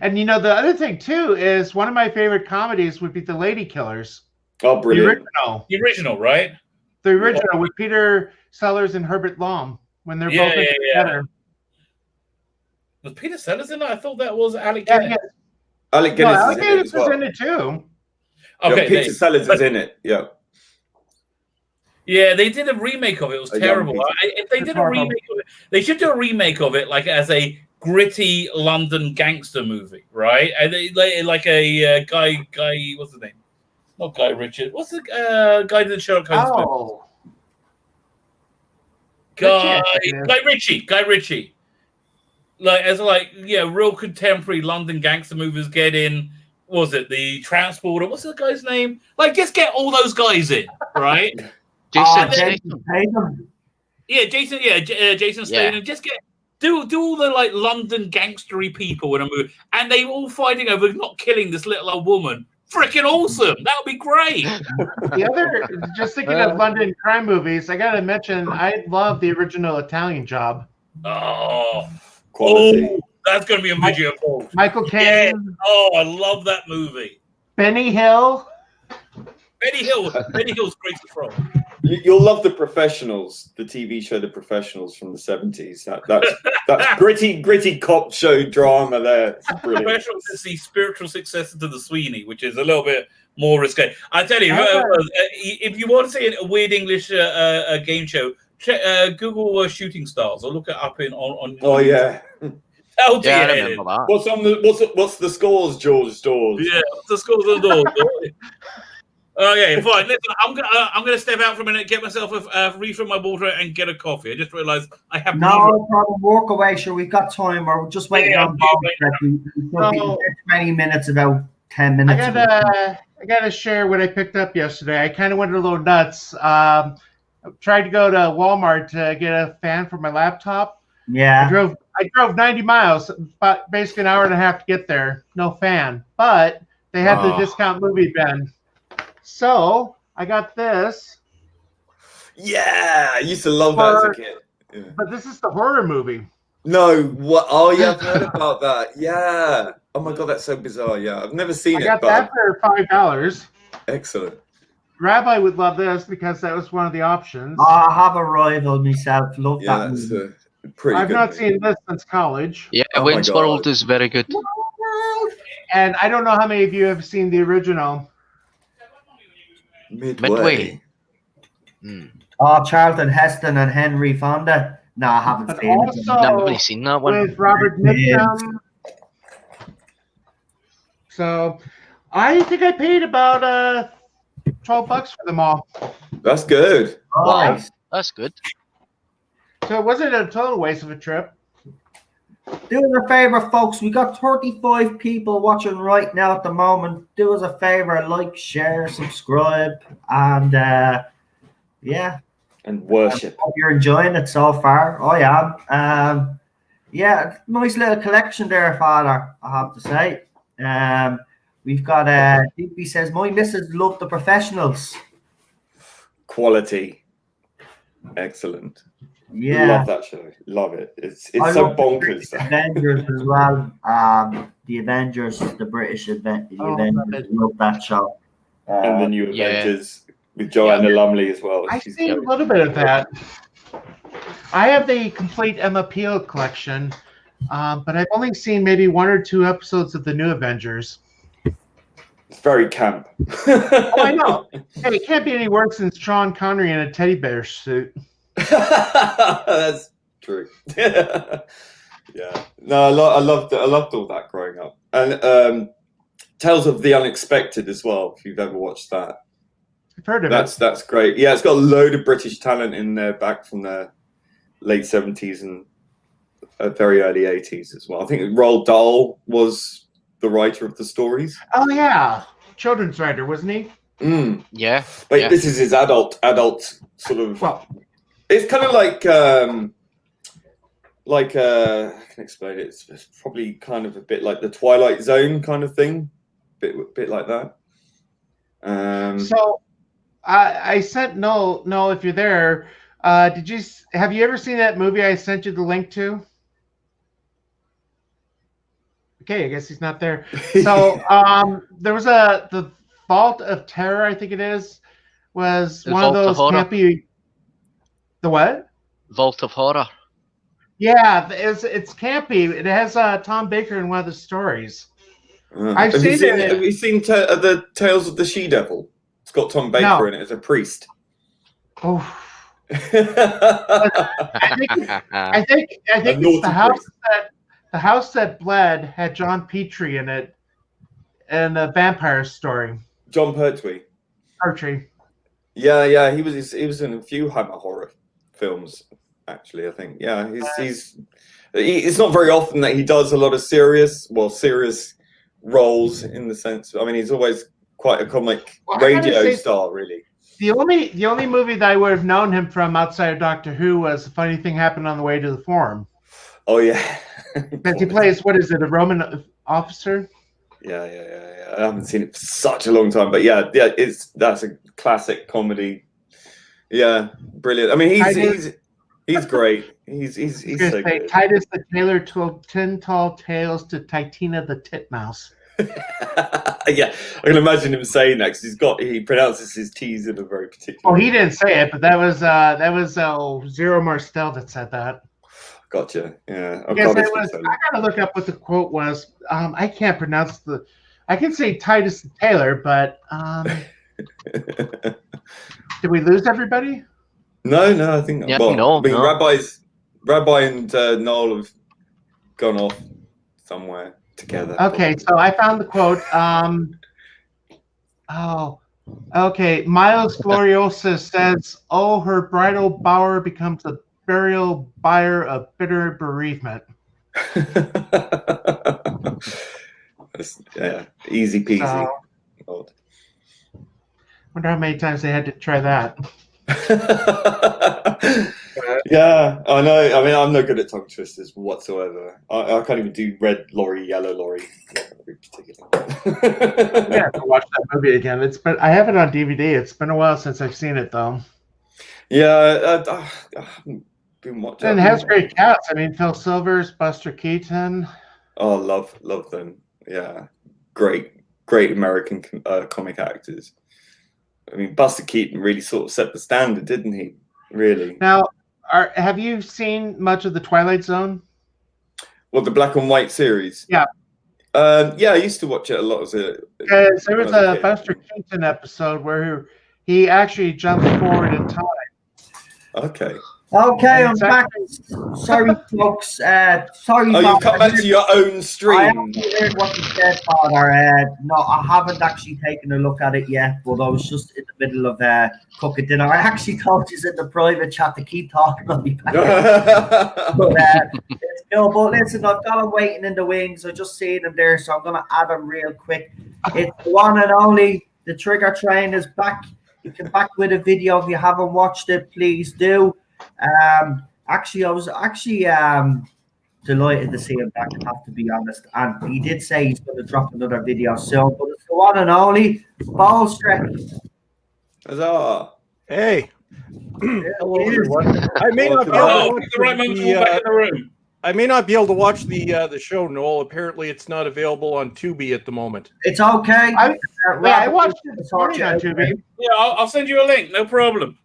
And the other thing too is one of my favorite comedies would be The Lady Killers. Oh, brilliant! The original, right? The original with Peter Sellers and Herbert Lom when they're both together. Was Peter Sellers in it? I thought that was Alec Guinness. Yeah. Alec Guinness is in it too. Okay, Peter Sellers is in it. Yeah. Yeah, they did a remake of it. It was terrible. If they did a remake of it, they should do a remake of it, like as a gritty London gangster movie, right? And like a guy. What's his name? Not Guy Richard. What's the guy that Sherlock Holmes? Guy Ritchie. Real contemporary London gangster movies get in. Was it the Transporter? What's the guy's name? Like, just get all those guys in, right? Jason Statham. Yeah, Jason. Yeah, Jason Statham. Just do all the like London gangstery people in a movie, and they all fighting over not killing this little old woman. Freaking awesome! That would be great. The other, just thinking of London crime movies, I gotta mention I love the original Italian Job. Oh, quality. Oh, that's gonna be a video. Michael Caine. Yeah. Oh, I love that movie. Benny Hill. Benny Hill's great to throw. You'll love The Professionals, the TV show The Professionals from the 70s. That's gritty cop show drama there. It's brilliant. Professionals is the spiritual successor to The Sweeney, which is a little bit more risque. I tell you, if you want to see a weird English game show, Google Shooting Stars or look it up on Oh yeah. Oh yeah, I remember that. What's the scores, George Dawes? Yeah, what's the scores on Dawes? Okay, fine. Listen, I'm gonna step out for a minute, get myself a refill my water, and get a coffee. I just realised I have no problem. Walk away, sure. We've got time. We're just waiting on Bob. 20 minutes, about 10 minutes. I gotta share what I picked up yesterday. I kind of went a little nuts. I tried to go to Walmart to get a fan for my laptop. Yeah. I drove 90 miles, about basically an hour and a half to get there. No fan, but they had the discount movie bin. So I got this. Yeah, I used to love that as a kid. Yeah. But this is the horror movie. No, what? Oh yeah, I've heard about that. Yeah. Oh my god, that's so bizarre. Yeah, I've never seen it. I got that for $5. Excellent. Rabbi would love this because that was one of the options. I have a rival myself. Love that movie. I've not seen this since college. Yeah, Wayne's World is very good. And I don't know how many of you have seen the original. Midway. Oh, Charlton Heston and Henry Fonda. No, I haven't seen it. I've really seen that one. With Robert Mitchum. So I think I paid about $12 for them all. That's good. Nice. That's good. So it wasn't a total waste of a trip. Do us a favor, folks. We got 35 people watching right now at the moment. Do us a favor, like, share, subscribe, and and worship. I hope you're enjoying it so far. I am. Yeah, nice little collection there, Father, I have to say. We've got Digby says, my missus loved The Professionals. Quality. Excellent. Yeah. Love that show. Love it. It's so bonkers. Avengers as well. The Avengers, the British Avengers, love that show. And the new Avengers with Joanna Lumley as well. I've seen a little bit of that. I have the complete Emma Peel collection, but I've only seen maybe 1 or 2 episodes of the new Avengers. It's very camp. Oh, I know. Hey, it can't be any worse than Sean Connery in a teddy bear suit. That's true. Yeah. No, I loved all that growing up, and Tales of the Unexpected as well. If you've ever watched that, I've heard of it. That's great. Yeah, it's got a load of British talent in there, back from the late 70s and very early 80s as well. I think Roald Dahl was the writer of the stories. Oh yeah, children's writer, wasn't he? Yeah. But this is his adult sort of. Well, it's kind of like I can explain it. It's probably kind of a bit like the Twilight Zone kind of thing, bit like that. So I sent Noel, if you're there. Have you ever seen that movie I sent you the link to? Okay, I guess he's not there. So there was the Vault of Terror, I think it is, was one of those campy. The what? Vault of Horror. Yeah, it's campy. It has Tom Baker in one of the stories. Have you seen the Tales of the She-Devil? It's got Tom Baker in it as a priest. Oh. I think it's the house that bled had John Petrie in it, and the vampire story. John Pertwee. Yeah, he was in a few Hammer horror films, actually. I think. Yeah, it's not very often that he does a lot of serious roles, in the sense. I mean, he's always quite a comic radio star, really. The only movie that I would have known him from outside of Doctor Who was A Funny Thing Happened on the Way to the Forum. Oh yeah, because he plays, what is it, a Roman officer? Yeah. I haven't seen it for such a long time, but that's a classic comedy. Yeah, brilliant. I mean, he's great. He's so good. Titus the Tailor told 10 tall tales to Titina the Titmouse. Yeah, I can imagine him saying that because he pronounces his T's in a very particular. Oh, he didn't say it, but that was Zero Marcel that said that. Gotcha. Yeah. I gotta look up what the quote was. I can't pronounce I can say Titus the Tailor, but did we lose everybody? No, I think Rabbi and Noel have gone off somewhere together. Okay, so I found the quote. Okay. Miles Gloriosa says, "Oh, her bridal bower becomes a burial bier of bitter bereavement." Yeah, easy peasy. Wonder how many times they had to try that. Yeah, I know. I mean, I'm no good at tongue twisters whatsoever. I can't even do red lorry, yellow lorry. Yeah, to watch that movie again. I have it on DVD. It's been a while since I've seen it, though. Yeah, I haven't been watching. And it has great cast. I mean, Phil Silvers, Buster Keaton. Oh, love them. Yeah, great American comic actors. I mean, Buster Keaton really sort of set the standard, didn't he? Really. Now, have you seen much of the Twilight Zone? What, the black and white series? Yeah. Yeah, I used to watch it a lot as a. Because there was a Buster Keaton episode where he actually jumped forward in time. Okay. Okay, I'm back. Sorry, folks. Sorry. Oh, you've come back to your own stream. I haven't heard what you said, Father. No, I haven't actually taken a look at it yet, but I was just in the middle of cooking dinner. I actually told you in the private chat to keep talking on me back. But it's cool. But listen, I've got him waiting in the wings. I just seen him there, so I'm going to add him real quick. It's the one and only. The Trigger Train is back. You can back with a video. If you haven't watched it, please do. I was delighted to see him back, I have to be honest. And he did say he's going to drop another video soon. But it's the one and only Ballstrek. Huzzah. Hey. Hello, everyone. I may not be able to watch back in the room. I may not be able to watch the show, Noel. Apparently, it's not available on Tubi at the moment. It's okay. I watched it this morning on Tubi. Yeah, I'll send you a link. No problem.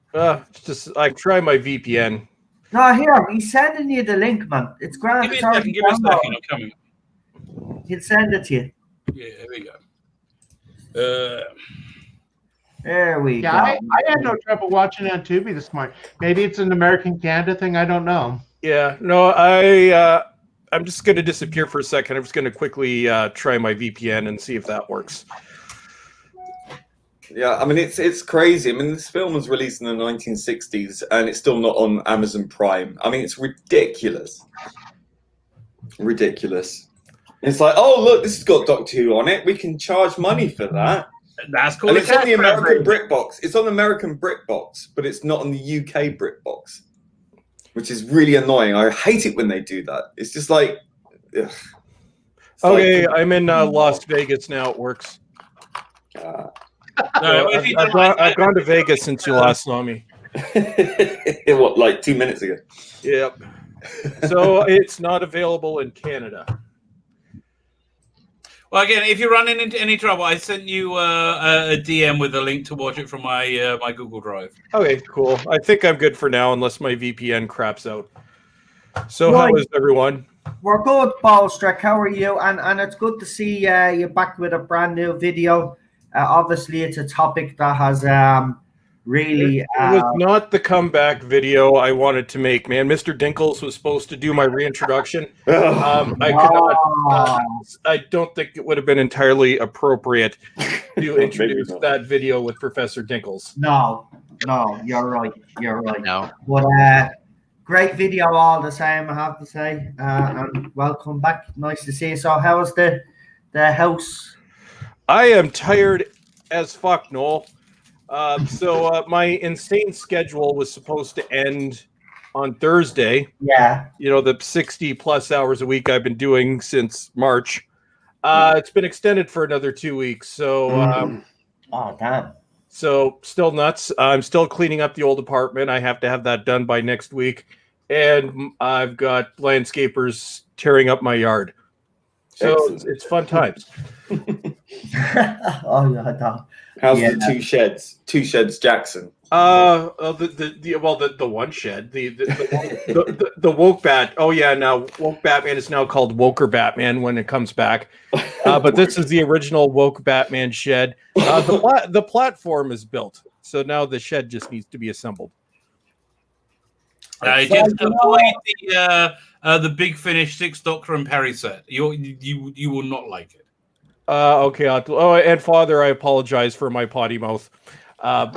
Just I try my VPN. No, here he's sending you the link, man. It's grand. Give me a second. I'm coming. He'll send it to you. Yeah, there we go. There we go. I had no trouble watching it on Tubi this morning. Maybe it's an American Canada thing. I don't know. Yeah, no, I'm just going to disappear for a second. I'm just going to quickly try my VPN and see if that works. Yeah, I mean, it's crazy. I mean, this film was released in the 1960s and it's still not on Amazon Prime. I mean, it's ridiculous. Ridiculous. It's like, oh, look, this has got Doctor Who on it. We can charge money for that. That's cool. And it's on the American BritBox. It's on the American BritBox, but it's not on the UK BritBox, which is really annoying. I hate it when they do that. It's just like, ugh. Okay, like, I'm in Las Vegas now. It works. I've gone to Vegas since you last saw me. What, like 2 minutes ago? Yep. So it's not available in Canada. Well, again, if you're running into any trouble, I sent you a DM with a link to watch it from my my Google Drive. Okay, cool. I think I'm good for now, unless my VPN craps out. So how is everyone? We're good, Ballstrek. How are you? And it's good to see you back with a brand new video. Obviously, it's a topic that has really... It was not the comeback video I wanted to make, man. Mr. Dinkles was supposed to do my reintroduction. I don't think it would have been entirely appropriate to introduce that video with Professor Dinkles. No, you're right. You're right. No. But great video all the same, I have to say. And welcome back. Nice to see you. So how was the house? I am tired as fuck, Noel. So my insane schedule was supposed to end on Thursday. Yeah. You know, the 60 plus hours a week I've been doing since March. It's been extended for another 2 weeks. So, oh, damn. So still nuts. I'm still cleaning up the old apartment. I have to have that done by next week. And I've got landscapers tearing up my yard. So it's fun times. Oh, yeah, how's the two sheds? Two sheds, Jackson. The one shed, the woke bat. Oh yeah, now woke Batman is now called Woker Batman when it comes back. But this is the original woke Batman shed. The platform is built, so now the shed just needs to be assembled. Just avoid the Big Finish 6 Doctor and Perry set. You will not like it. Okay. And Father, I apologize for my potty mouth. I've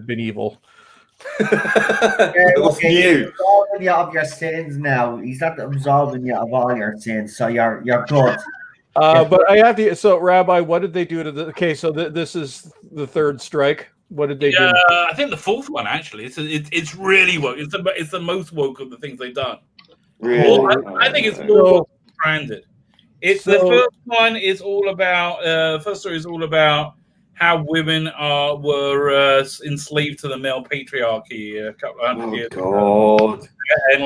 been evil. Okay, he's absolving you of your sins now. He's not absolving you of all your sins, so you're good. But I have to. So, Rabbi, what did they do to the? Okay, so this is the third strike. What did they do? I think the fourth one actually. It's really woke. It's the most woke of the things they've done. Really? I think it's more branded. The first one is all about. First story is all about how women were enslaved to the male patriarchy a couple of hundred years ago. And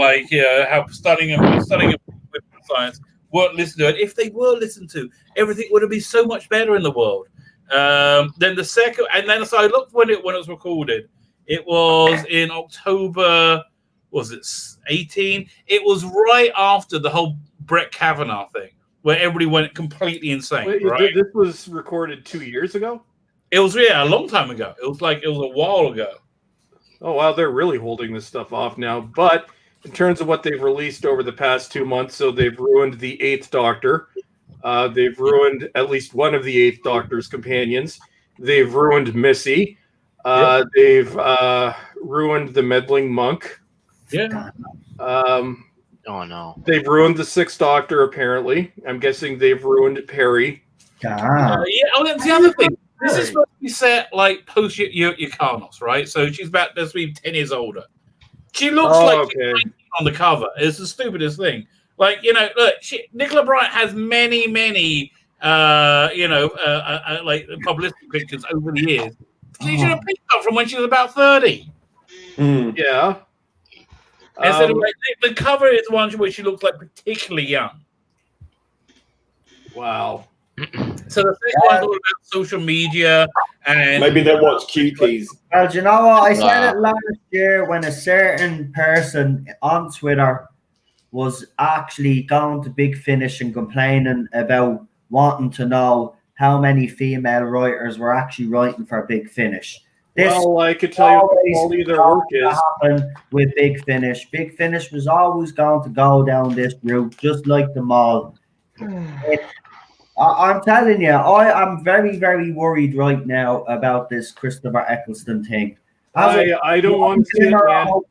how studying science weren't listened to. And if they were listened to, everything would have been so much better in the world. Then the second, and then so I looked when it was recorded. It was in October. Was it 18? It was right after the whole Brett Kavanaugh thing, where everybody went completely insane. Wait, right? This was recorded 2 years ago. It was a long time ago. It was a while ago. Oh wow, they're really holding this stuff off now. But in terms of what they've released over the past 2 months, so they've ruined the Eighth Doctor. They've ruined at least one of the Eighth Doctor's companions. They've ruined Missy. They've ruined the meddling monk. Yeah. Oh no. They've ruined the Sixth Doctor. Apparently, I'm guessing they've ruined Perry. That's the other thing. This is supposed to be set like post Yukanos, right? So she's about to be 10 years older. She looks like she's on the cover. It's the stupidest thing. Like, you know, look, Nicola Bryant has many, like publicity pictures over the years. She should have picked up from when she was about 30. Yeah. Instead of like, the cover is one where she looks like particularly young. Wow. So the second one's all about social media and maybe they watch QPs. Well, do you know what? I said it last year when a certain person on Twitter was actually going to Big Finish and complaining about wanting to know how many female writers were actually writing for Big Finish. Well, I could tell you what quality their work is. With Big Finish. Big Finish was always going to go down this route, just like the mall. I'm telling you, I'm very, very worried right now about this Christopher Eccleston thing. I don't want to say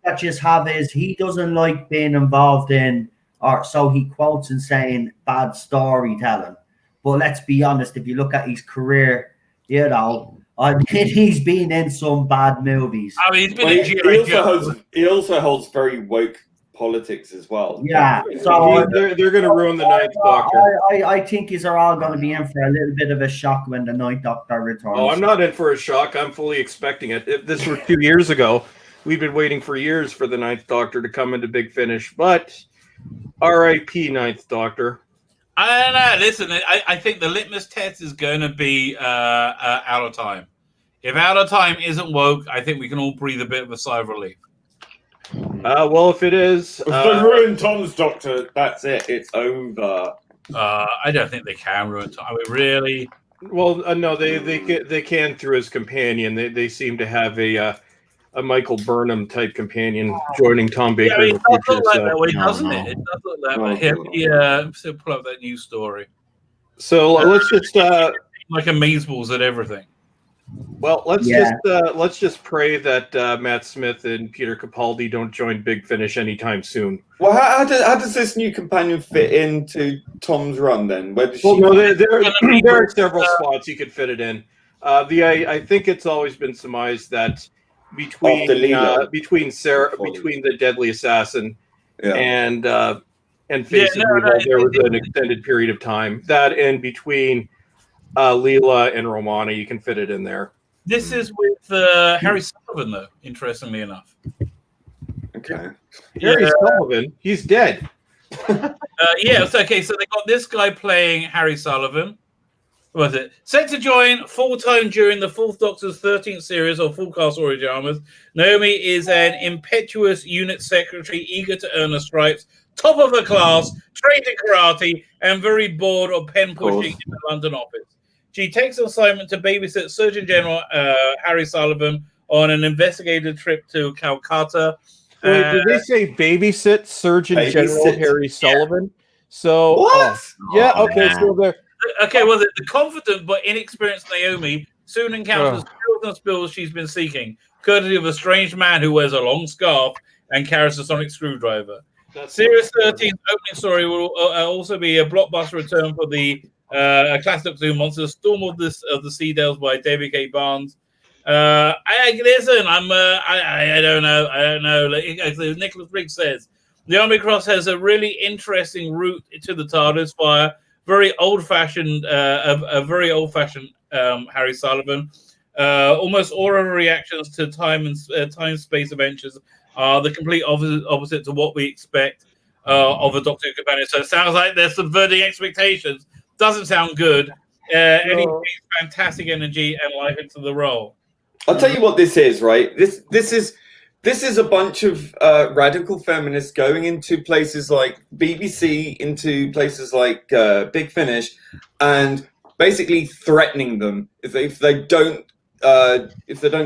that just have is he doesn't like being involved in, or so he quotes and saying, bad storytelling. But let's be honest, if you look at his career, you know, I mean, he's been in some bad movies. I mean, he's been he also holds very woke politics as well. Yeah, so they're going to ruin the Ninth Doctor. I think these are all going to be in for a little bit of a shock when the Ninth Doctor returns. Oh, I'm not in for a shock. I'm fully expecting it. If this were 2 years ago, we've been waiting for years for the Ninth Doctor to come into Big Finish. But R.I.P. Ninth Doctor. I don't know. Listen, I think the litmus test is going to be Out of Time. If Out of Time isn't woke, I think we can all breathe a bit of a sigh of relief. Well, if it is, if they ruin Tom's Doctor, that's it. It's over. I don't think they can ruin Tom. I mean, really? Well, no, they can through his companion. They seem to have a Michael Burnham type companion joining Tom Baker. Yeah, it does look like that way, doesn't it? It does look that way. So pull up that news story. So let's just like amazeballs at everything. Well, let's just pray that Matt Smith and Peter Capaldi don't join Big Finish anytime soon. Well, how does this new companion fit into Tom's run then? Where does there are several spots you could fit it in. I think it's always been surmised that between the Deadly Assassin and Face of Evil, there was an extended period of time. That and between Leela and Romana, you can fit it in there. This is with Harry Sullivan, though, interestingly enough. Okay. Harry Sullivan, he's dead. It's okay. So they got this guy playing Harry Sullivan. What was it? Set to join full-time during the 4th Doctor's 13th series of Full Cast Originals, Naomi is an impetuous unit secretary, eager to earn her stripes, top of her class, trained in karate, and very bored of pen pushing in the London office. She takes an assignment to babysit Surgeon General Harry Sullivan on an investigative trip to Calcutta. Wait, did they say babysit Surgeon General Harry Sullivan? So what? So they're okay. Well, the confident but inexperienced Naomi soon encounters spills and spills she's been seeking, courtesy of a strange man who wears a long scarf and carries a sonic screwdriver. Series 13's opening story will also be a blockbuster return for the classic Doctor Who monster, Storm of the Seedales by David K. Barnes. I don't know. Like Nicholas Briggs says, the Army Cross has a really interesting route to the TARDIS via very old-fashioned Harry Sullivan. Almost all of her reactions to time space adventures are the complete opposite to what we expect of a Doctor Who companion. So it sounds like they're subverting expectations. Doesn't sound good. And he brings fantastic energy and life into the role. I'll tell you what this is, right? This is a bunch of radical feminists going into places like BBC, into places like Big Finish, and basically threatening them if they don't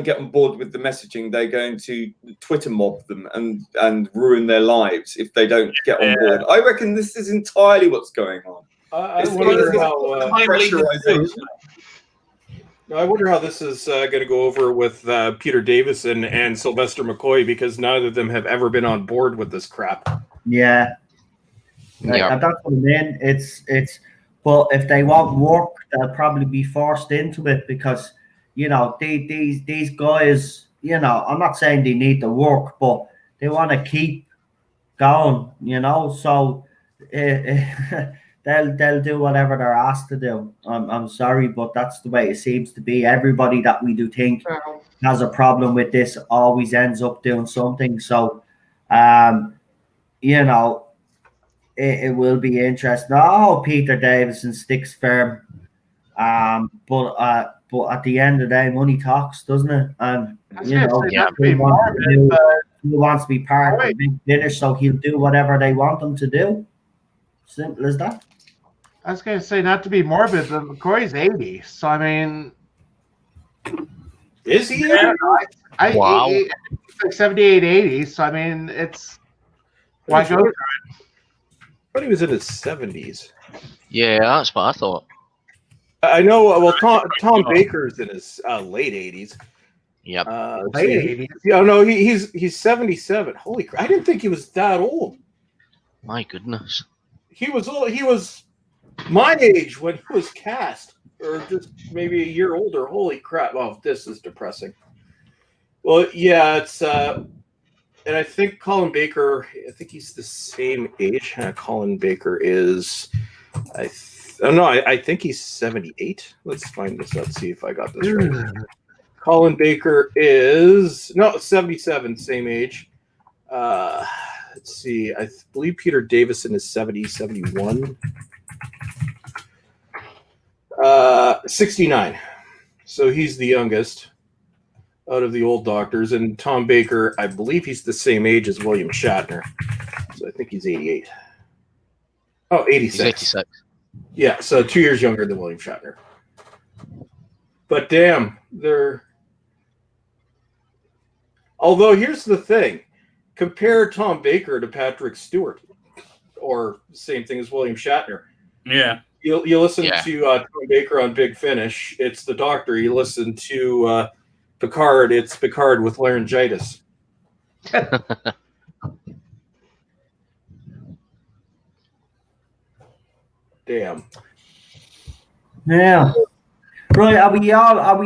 get on board with the messaging, they're going to Twitter mob them and ruin their lives if they don't get on board. I reckon this is entirely what's going on. I wonder how this is going to go over with Peter Davison and Sylvester McCoy, because neither of them have ever been on board with this crap. Yeah. That's what I mean. But if they want work, they'll probably be forced into it because, you know, these guys, you know, I'm not saying they need the work, but they want to keep going, So they'll do whatever they're asked to do. I'm sorry, but that's the way it seems to be. Everybody that we do think has a problem with this always ends up doing something. So, it will be interesting. Oh, Peter Davison sticks firm. But at the end of the day, money talks, doesn't it? And he wants to be part of the big finish, so he'll do whatever they want him to do. Simple as that. I was going to say, not to be morbid, but McCoy's 80. So, I mean... Is he? Wow. He's like 78, 80. So, I mean, it's... Why go through it? I thought he was in his 70s. Yeah, that's what I thought. I know. Well, Tom Baker's in his late 80s. Yep. Late 80s. Yeah, no, he's 77. Holy crap! I didn't think he was that old. My goodness. He was my age when he was cast, or just maybe a year older. Holy crap! Oh, this is depressing. Well, yeah, it's and I think Colin Baker. I think he's the same age. Colin Baker is. I think he's 78. Let's find this out. See if I got this right. Colin Baker is 77, same age. Let's see. I believe Peter Davison is 71. 69. So he's the youngest out of the old doctors. And Tom Baker, I believe he's the same age as William Shatner. So I think he's 88. Oh, 86. He's 86. Yeah, so 2 years younger than William Shatner. But damn, they're... Although, here's the thing. Compare Tom Baker to Patrick Stewart. Or same thing as William Shatner. Yeah. You listen to Tom Baker on Big Finish, it's the doctor. You listen to Picard, it's Picard with laryngitis. Damn. Yeah. Right, are we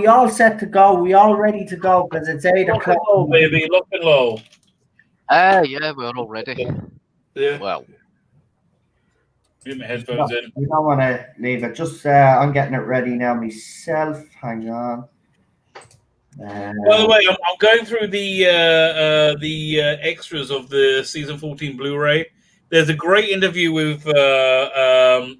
all set to go? We all ready to go because it's 8 o'clock. Oh, baby, looking low. Yeah, we're all ready. Yeah. Well, Get my headphones in. We don't want to leave it. Just I'm getting it ready now myself. Hang on. By the way, I'm going through the extras of the season 14 Blu-ray. There's a great interview with Philip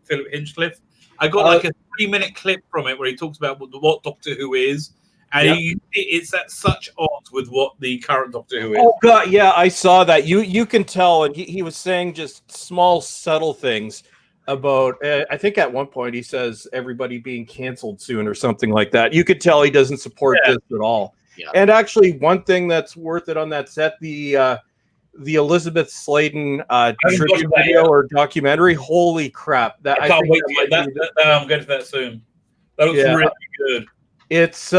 Hinchcliffe. I got like a 3-minute clip from it where he talks about what Doctor Who is, and it's at such odds with what the current Doctor Who is. Oh god, yeah, I saw that. You can tell, and he was saying just small, subtle things about. I think at one point he says everybody being canceled soon or something like that. You could tell he doesn't support this at all. Yeah. And actually, one thing that's worth it on that set, the Elizabeth Sladen tribute video or documentary. Holy crap! I can't wait to get that. I'm going to that soon. That looks really good. It's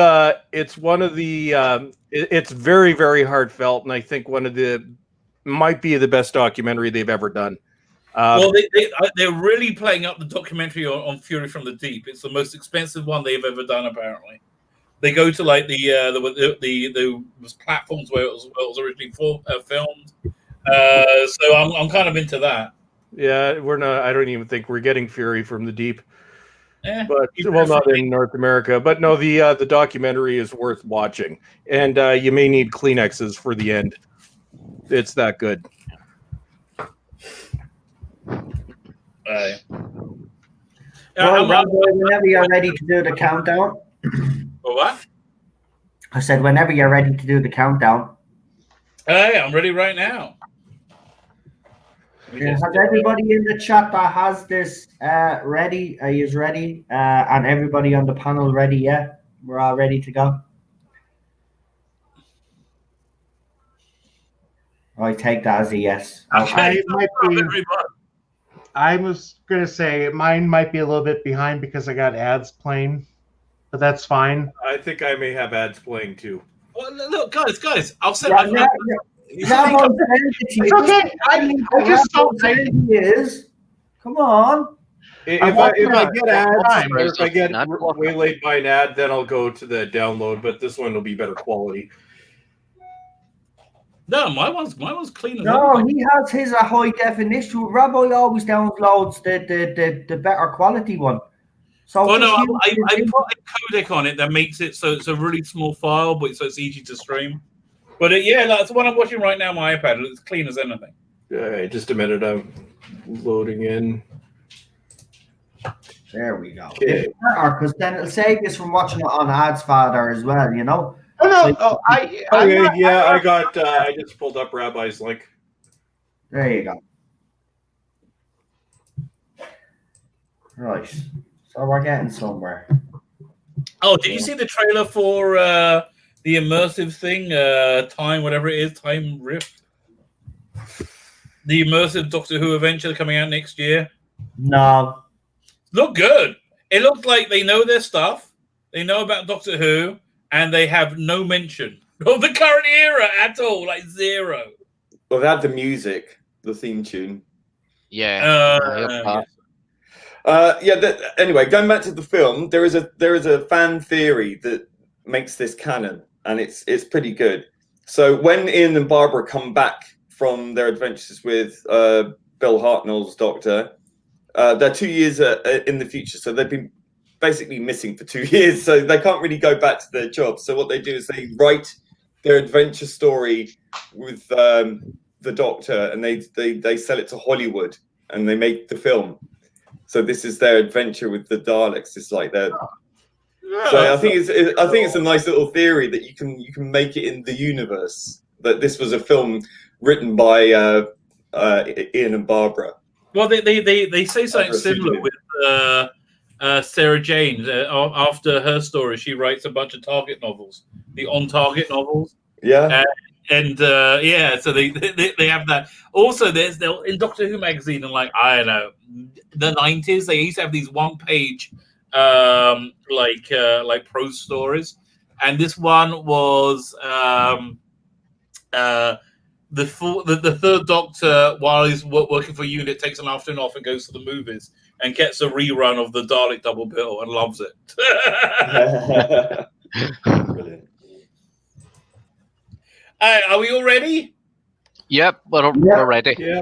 one of the it's very, very heartfelt, and I think might be the best documentary they've ever done. Well, they're really playing up the documentary on Fury from the Deep. It's the most expensive one they've ever done, apparently. They go to like the platforms where it was originally filmed. So I'm kind of into that. Yeah, we're not. I don't even think we're getting Fury from the Deep. But not in North America. But no, the documentary is worth watching, and you may need Kleenexes for the end. It's that good. Whenever you're ready to do the countdown. What? I said, whenever you're ready to do the countdown. Hey, I'm ready right now. Has everybody in the chat that has this ready? Are you ready? And everybody on the panel ready? Yeah, we're all ready to go. I take that as a yes. Okay. I was going to say mine might be a little bit behind because I got ads playing, but that's fine. I think I may have ads playing too. Well, look, guys, I'll say it's okay. I just don't years. Come on. If I get ads, or if I get waylaid by an ad, then I'll go to the download. But this one will be better quality. No, my one's clean as No, anything. he has his a high definition. Rabbi always downloads the better quality one. So Oh no, just I put a codec on it that makes it so it's a really small file, but so it's easy to stream. But yeah, that's the one I'm watching right now on my iPad. It's clean as anything. All right, just a minute. I'm loading in. There we go. Okay. Because then it'll save us from watching it on Ads Father as well, you know? Oh no! I just pulled up Rabbi's link. There you go. Right. So we're getting somewhere. Oh, did you see the trailer for the immersive thing? Time, whatever it is, Time Rift? The immersive Doctor Who adventure coming out next year? No. Look good. It looks like they know their stuff. They know about Doctor Who, and they have no mention of the current era at all, like zero. Well, they had the music, the theme tune. Yeah. Anyway, going back to the film, there is a fan theory that makes this canon, and it's pretty good. So when Ian and Barbara come back from their adventures with Bill Hartnell's Doctor, they're 2 years in the future, so they've been basically missing for 2 years, so they can't really go back to their job. So what they do is they write their adventure story with the Doctor, and they sell it to Hollywood, and they make the film. So this is their adventure with the Daleks. It's like that. So I think it's a nice little theory that you can make it in the universe. That this was a film written by Ian and Barbara. Well, they say something similar with Sarah Jane. After her story, she writes a bunch of Target novels, the On Target novels. Yeah. So they have that. Also, there's in Doctor Who magazine, and like I don't know, the 90s, they used to have these one-page like prose stories, and this one was the third Doctor, while he's working for UNIT, takes an afternoon off and goes to the movies and gets a rerun of the Dalek double bill and loves it. Brilliant. Are we all ready? Yep, we're ready. Yeah.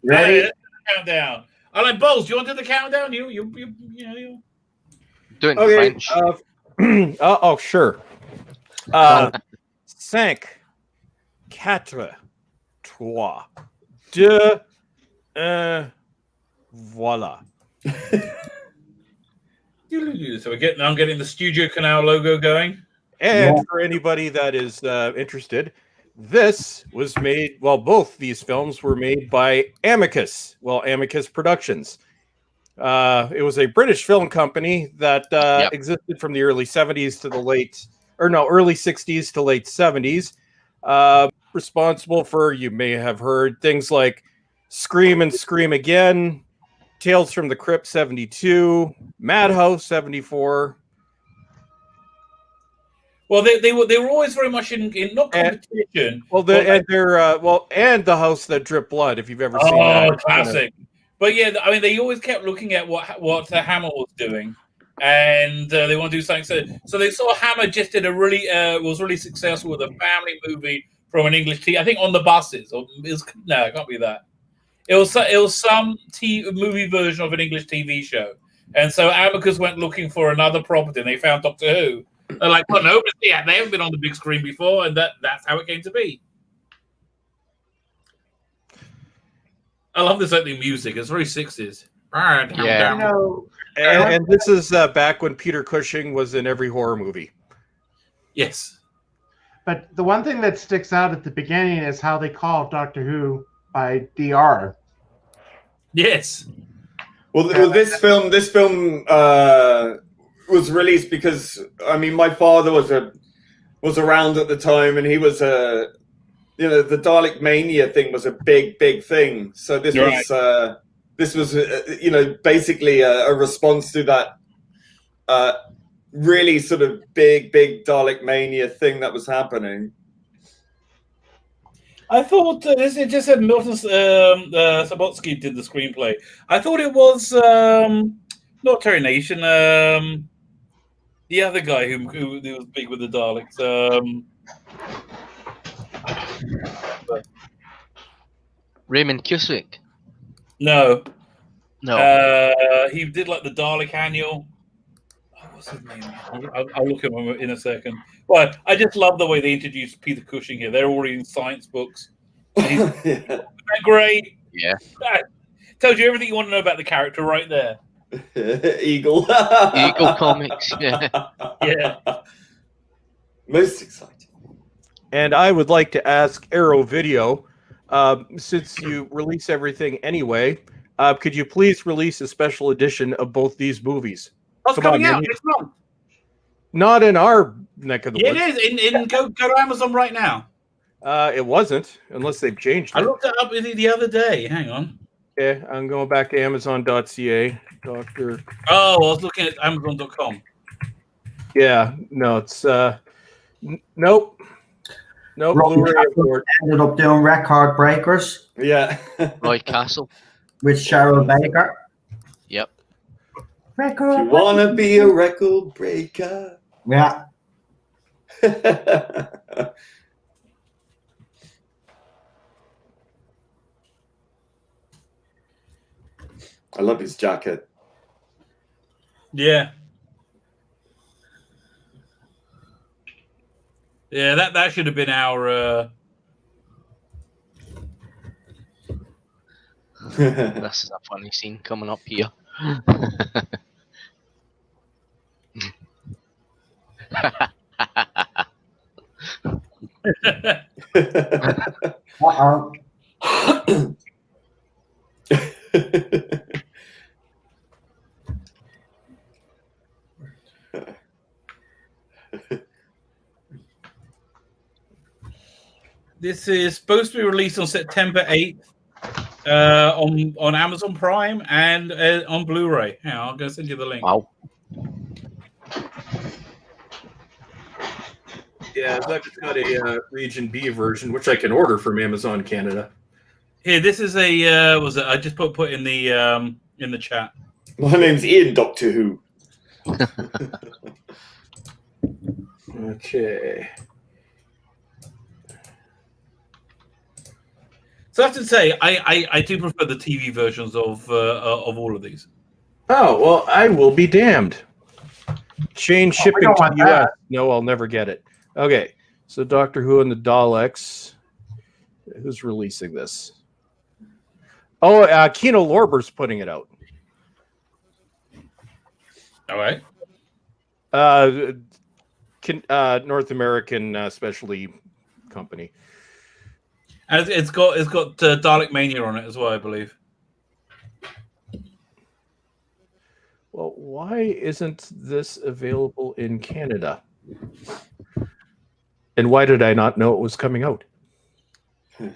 Ready? Countdown. I like Bowles. Do you want to do the countdown? You. Doing Okay. French. Oh, sure. 5, 4, 3, 2, 1, voila. So I'm getting the Studio Canal logo going. And for anybody that is interested, this was made, both these films were made by Amicus. Amicus Productions. It was a British film company that existed from the early 70s to the early 60s to late 70s. Responsible for, you may have heard, things like Scream and Scream Again, Tales from the Crypt 72, Madhouse 74. Well, they were always very much in not competition. And The House That Dripped Blood, if you've ever seen that. Oh, classic. But yeah, I mean, they always kept looking at what Hammer was doing, and they want to do something. So they saw Hammer just did was really successful with a family movie from an English TV. I think On the Buses. No, it can't be that. It was some movie version of an English TV show, and so Amicus went looking for another property, and they found Doctor Who. They're like, well, no, but yeah, they haven't been on the big screen before, and that's how it came to be. I love this opening music. It's very 60s. Yeah. And this is back when Peter Cushing was in every horror movie. Yes. But the one thing that sticks out at the beginning is how they call Doctor Who by DR. Yes. Well, this film was released because, I mean, my father was around at the time, and he was the Dalek Mania thing was a big thing. So this was basically a response to that really sort of big Dalek Mania thing that was happening. I thought it just said Milton Subotsky did the screenplay. I thought it was not Terry Nation. The other guy who was big with the Daleks. Raymond Cusick. No. No. He did like the Dalek annual. Oh, what's his name? I'll look him in a second. Well, I just love the way they introduced Peter Cushing here. They're already in science books. Isn't that great? Yeah. That tells you everything you want to know about the character right there. Eagle. Eagle Comics. Yeah. Yeah. Most exciting. And I would like to ask Arrow Video, since you release everything anyway, could you please release a special edition of both these movies? Oh, it's coming out next month. Not in our neck of the woods. It is. Go to Amazon right now. It wasn't, unless they've changed it. I looked it up the other day. Hang on. Okay, I'm going back to Amazon.ca. Doctor. Oh, I was looking at Amazon.com. Yeah, no, it's nope. Blu-ray import. Ended up doing Record Breakers. Yeah. Roy Castle. With Cheryl Baker. Yep. Record. You wanna be a record breaker? Yeah. I love his jacket. Yeah. Yeah, that should have been our. This is a funny scene coming up here. This is supposed to be released on September 8th on Amazon Prime and on Blu-ray. Yeah, I'm going to send you the link. Wow. Yeah, I've just got a Region B version, which I can order from Amazon Canada. Here, this is a I just put in the chat. My name's Ian, Doctor Who. Okay. So I have to say, I do prefer the TV versions of all of these. Oh, well, I will be damned. Change shipping don't to want the US. that. No, I'll never get it. Okay, so Doctor Who and the Daleks. Who's releasing this? Oh, Kino Lorber's putting it out. All right. North American specialty company. And it's got Dalek Mania on it as well, I believe. Well, why isn't this available in Canada? And why did I not know it was coming out?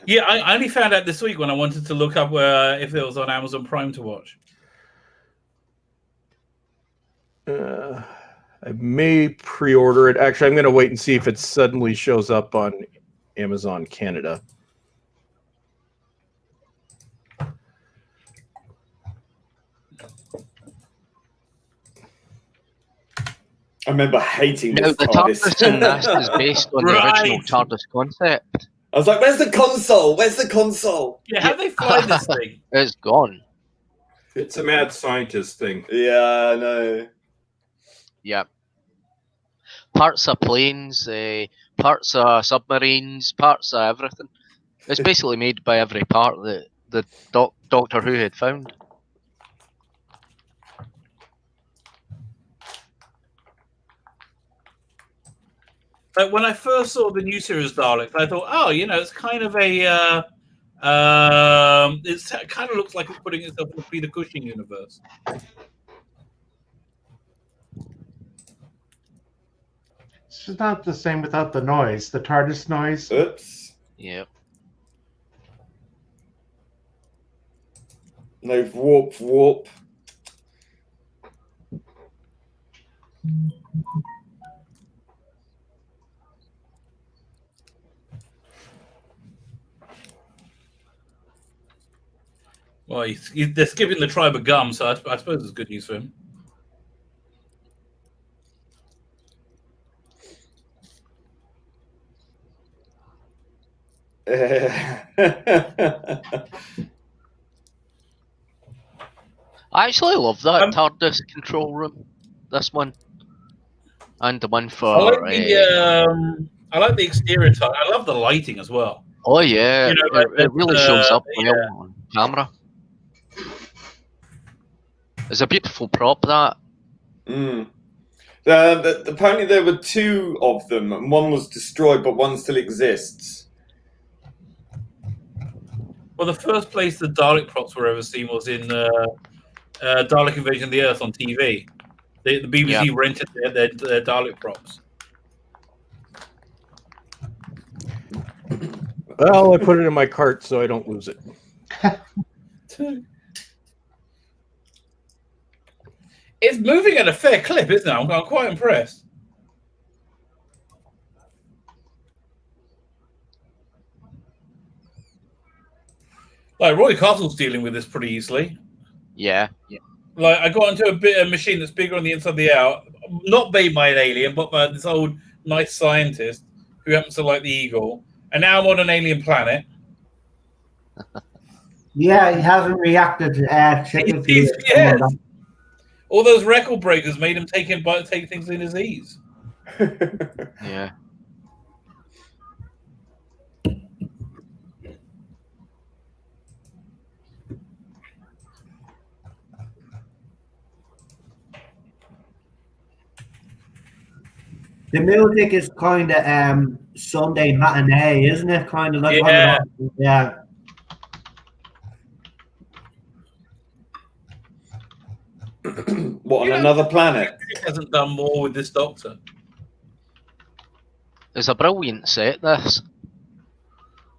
Yeah, I only found out this week when I wanted to look up if it was on Amazon Prime to watch. I may pre-order it. Actually, I'm going to wait and see if it suddenly shows up on Amazon Canada. I remember hating Now, this the TARDIS. TARDIS in this is based on the original TARDIS concept. I was like, where's the console? Where's the console? Yeah, how they fly this thing? It's gone. It's a mad scientist thing. Yeah, I know. Yep. Parts of planes, parts of submarines, parts of everything. It's basically made by every part that the Doctor Who had found. Like when I first saw the new series Daleks, I thought, oh, it's kind of a, it kind of looks like it's putting itself in the Peter Cushing universe. It's just not the same without the noise, the TARDIS noise. Oops. Yep. No warp. Well, they're skipping the tribe of gum, so I suppose it's good news for him. I actually love that TARDIS control room. This one. And the one for... I like the exterior type. I love the lighting as well. Oh, yeah. You know, it really shows up well on camera. It's a beautiful prop, that. Apparently there were 2 of them, and one was destroyed, but one still exists. Well, the first place the Dalek props were ever seen was in Dalek Invasion of the Earth on TV. The BBC rented their Dalek props. Well, I put it in my cart so I don't lose it. It's moving at a fair clip, isn't it? I'm quite impressed. Like Roy Castle's dealing with this pretty easily. Yeah. Like I got into a machine that's bigger on the inside than the out, not made by an alien, but by this old nice scientist who happens to like the Eagle. And now I'm on an alien planet. Yeah, he hasn't reacted to yes. All those record breakers made him take things in his ease. Yeah. The music is kind of Sunday matinee, isn't it? Kind of like yeah. What, on another planet? He hasn't done more with this Doctor. It's a brilliant set, this.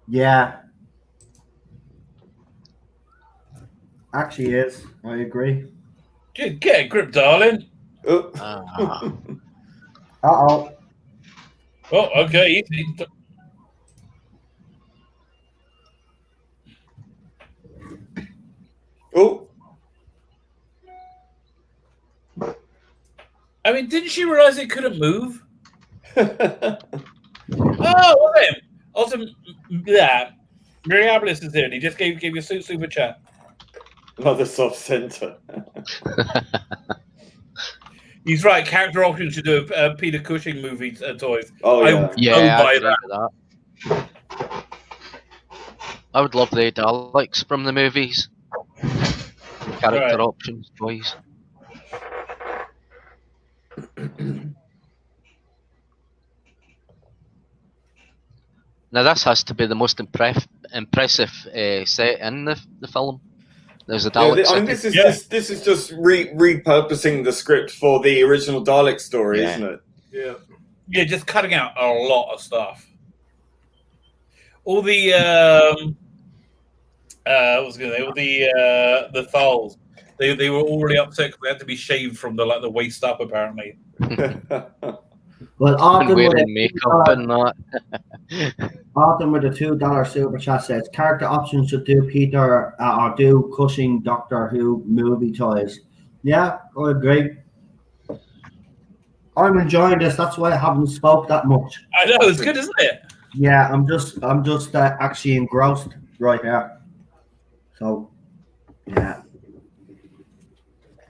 Yeah. Actually is. I agree. Get a grip, darling. Uh-oh. Oh, okay. Oh. I mean, didn't she realize it couldn't move? Oh, well then. Also, yeah. Miriabilis is here, and he just gave you a super chat. Another soft center. He's right. Character options to do a Peter Cushing movie toys. Oh yeah, I that. I would love the Daleks from the movies. Character options toys. Now this has to be the most impressive set in the film. There's a Dalek. I mean, this is just repurposing the script for the original Dalek story, isn't it? Yeah. Yeah, just cutting out a lot of stuff. All the the Thals, they were already upset because they had to be shaved from the waist up, apparently. Well, Arthur wearing makeup and that. Arthur with a $2 super chat says character options should do Peter or do Cushing Doctor Who movie toys. Yeah, I agree. I'm enjoying this. That's why I haven't spoke that much. I know, it's good, isn't it? Yeah, I'm just actually engrossed right here. So, yeah.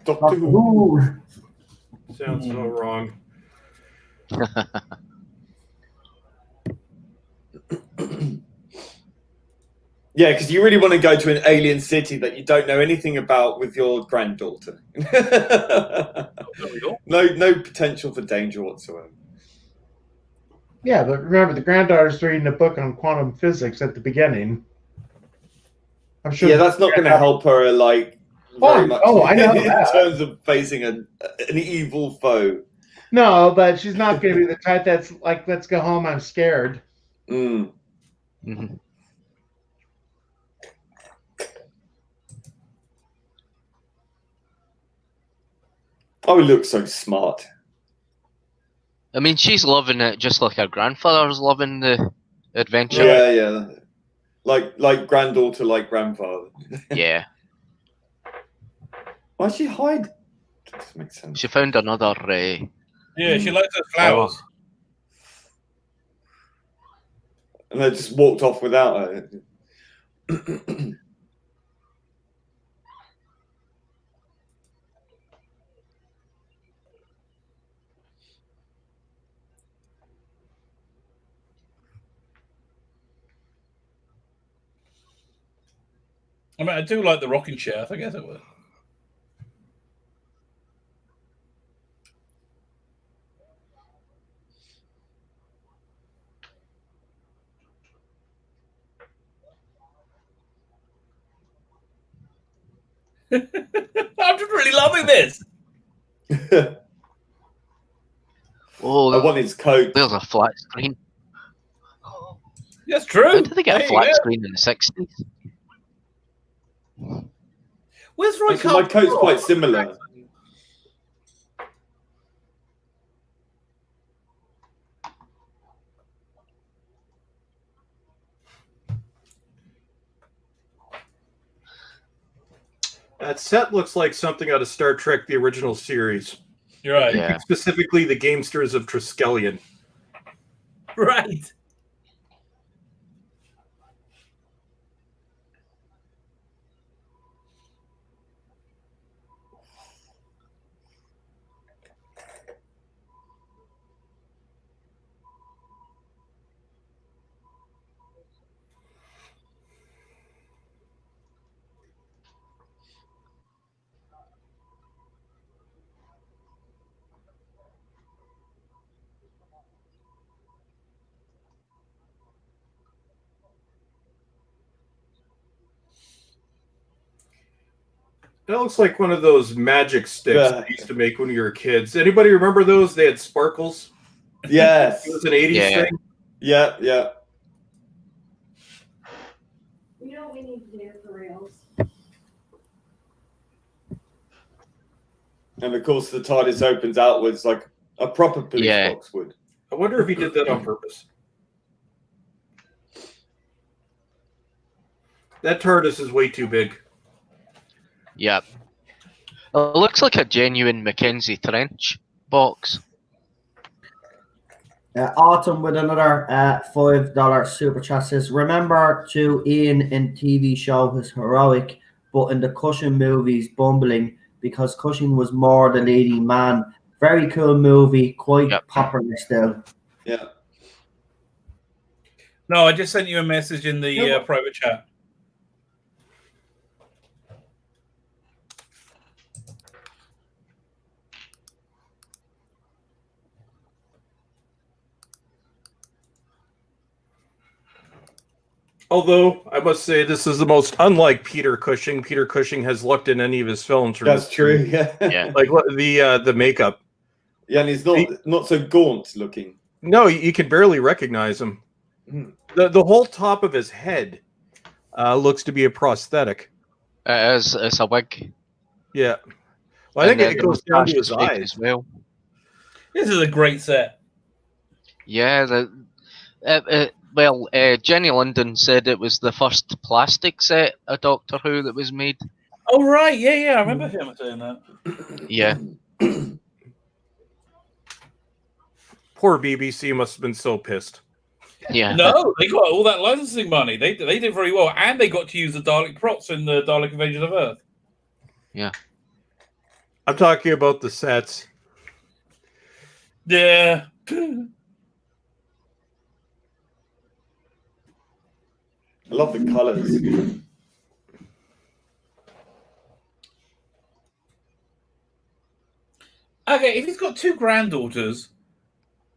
Doctor Who. Sounds so wrong. Yeah, because you really want to go to an alien city that you don't know anything about with your granddaughter. No potential for danger whatsoever. Yeah, but remember, the granddaughter's reading a book on quantum physics at the beginning. I'm sure. Yeah, that's not going to help her, very much. Oh, I know in that. terms of facing an evil foe. No, but she's not going to be the type that's like, let's go home, I'm scared. Mm. Mm-hmm. Oh, he looks so smart. I mean, she's loving it just like her grandfather's loving the adventure. Yeah. Like granddaughter, like grandfather. Yeah. Why'd she hide? Doesn't make sense. She found another... Yeah, she likes her flowers. And they just walked off without her. I mean, I do like the rocking chair. I guess it would. I'm just really loving this. Oh, I want his coat. there's a flat screen. That's true. How did they get There a you flat go. screen in the 60s? Where's Roy Actually, my coat's quite similar. That set looks like something out of Star Trek: The Original Series. You're right. Yeah. Specifically, the Gamesters of Triskelion. Right. That looks like one of those magic sticks Yeah. we used to make when we were kids. Anybody remember those? They had sparkles. Yes. It was an 80s Yeah. thing. Yeah, yeah. You know what we need to do for reals? And of course, the TARDIS opens outwards like a proper police Yeah. box would. I wonder if he did that on purpose. That TARDIS is way too big. Yep. It looks like a genuine Mackenzie Trench box. Autumn with another $5 super chat says, remember to Ian in TV show was heroic, but in the Cushing movies bumbling because Cushing was more the leading man. Very cool movie, quite popular still. Yeah. No, I just sent you a message in the private chat. Although, I must say, this is the most unlike Peter Cushing. Peter Cushing has looked in any of his films. That's true, yeah. Yeah. Like the makeup. Yeah, and he's not so gaunt looking. No, you can barely recognize him. Mm. The whole top of his head looks to be a prosthetic. It's a wig. Yeah. Well, I think And it the goes down to moustache his is fake eyes. as well. This is a great set. Yeah, Jenny London said it was the first plastic set of Doctor Who that was made. Oh, right. Yeah, I remember him saying that. Yeah. Poor BBC must have been so pissed. Yeah. No, they got all that licensing money. They did very well. And they got to use the Dalek props in the Dalek Invasion of Earth. Yeah. I'm talking about the sets. Yeah. I love the colours. Okay, if he's got two granddaughters,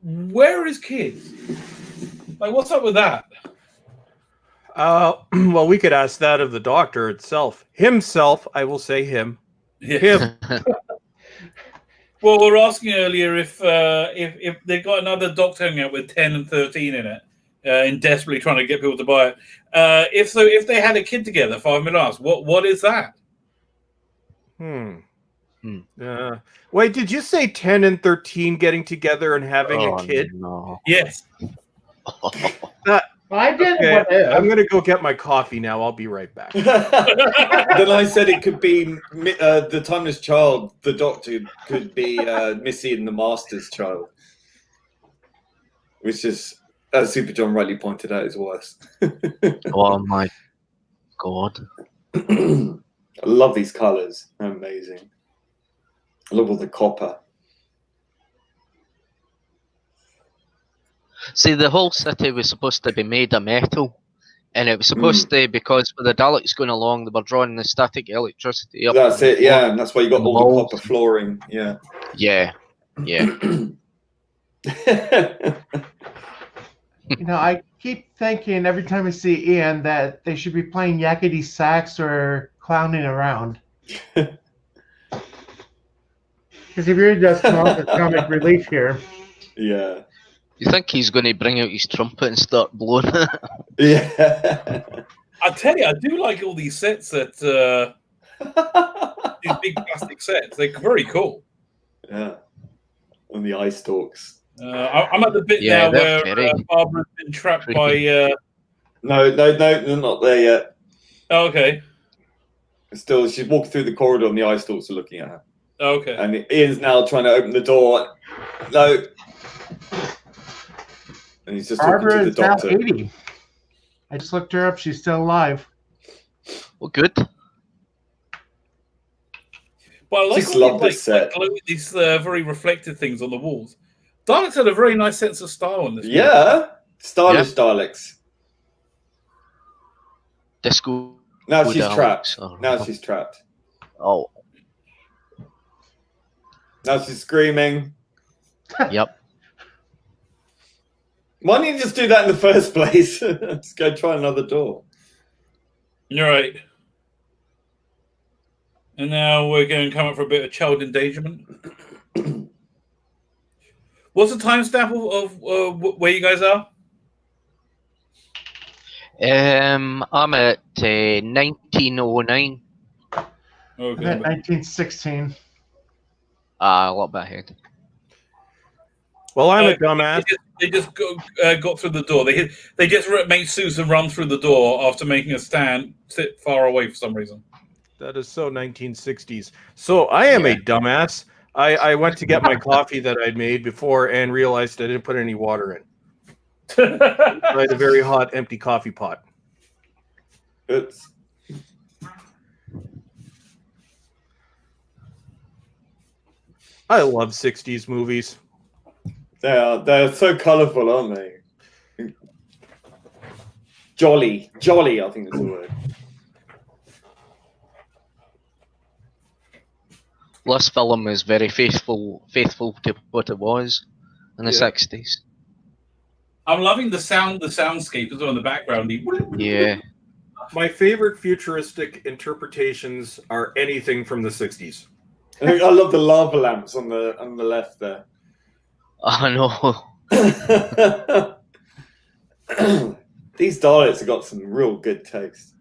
where are his kids? Like, what's up with that? Well, we could ask that of the Doctor himself. I will say him. Yeah. Him. Well, we were asking earlier if they got another Doctor hanging out with 10 and 13 in it, and desperately trying to get people to buy it. If they had a kid together, 5 minutes asked, what is that? Wait, did you say 10 and 13 getting together and having a kid? No. Yes. I did. Okay, What if? I'm gonna go get my coffee now. I'll be right back. Then I said it could be the Timeless Child. The Doctor could be Missy and the Master's child, which is as Super John rightly pointed out, is worse. Oh my god. I love these colors. They're amazing. I love all the copper. See, the whole city was supposed to be made of metal, and it was supposed to, because with the Daleks going along, they were drawing the static electricity up. That's it, yeah, and that's why you got and all walls. the copper flooring. Yeah. Yeah, yeah. You know, I keep thinking every time I see Ian that they should be playing yakety sax or clowning around. Because he really does come off as comic relief here. Yeah. You think he's going to bring out his trumpet and start blowing it? Yeah. I tell you, I do like all these sets that these big plastic sets. They're very cool. Yeah. On the ice stalks. I'm at the bit now where Barbara's been trapped by. No, they're not there yet. Oh, okay. Still, she's walking through the corridor and the ice stalks are looking at her. Okay. And Ian's now trying to open the door. No. And he's just Barbara talking to is the now doctor. 80. I just looked her up. She's still alive. Well, good. Well, I like Just all love these, this set. these very reflective things on the walls. Daleks had a very nice sense of style in this. Yeah. Stylish Daleks. Disco. Now she's Daleks, trapped. or- Now she's trapped. Oh, Now she's screaming. yep. Why didn't you just do that in the first place? Just go try another door. You're right. And now we're going to come up for a bit of child endangerment. What's the timestamp of where you guys are? I'm at 1909. Okay. I'm at 1916. A lot bit ahead. Well, I'm a dumbass. They just got through the door. They just made Susan run through the door after making a stand, sit far away for some reason. That is so 1960s. So I am a dumbass. I went to get my coffee that I'd made before and realized I didn't put any water in. I had a very hot, empty coffee pot. Oops. I love 60s movies. They're so colourful, aren't they? Jolly, I think is the word. This film is very faithful to what it was in the 60s. I'm loving the soundscape as well in the background. Yeah. My favorite futuristic interpretations are anything from the 60s. I love the lava lamps on the left there. I know. These Daleks have got some real good taste.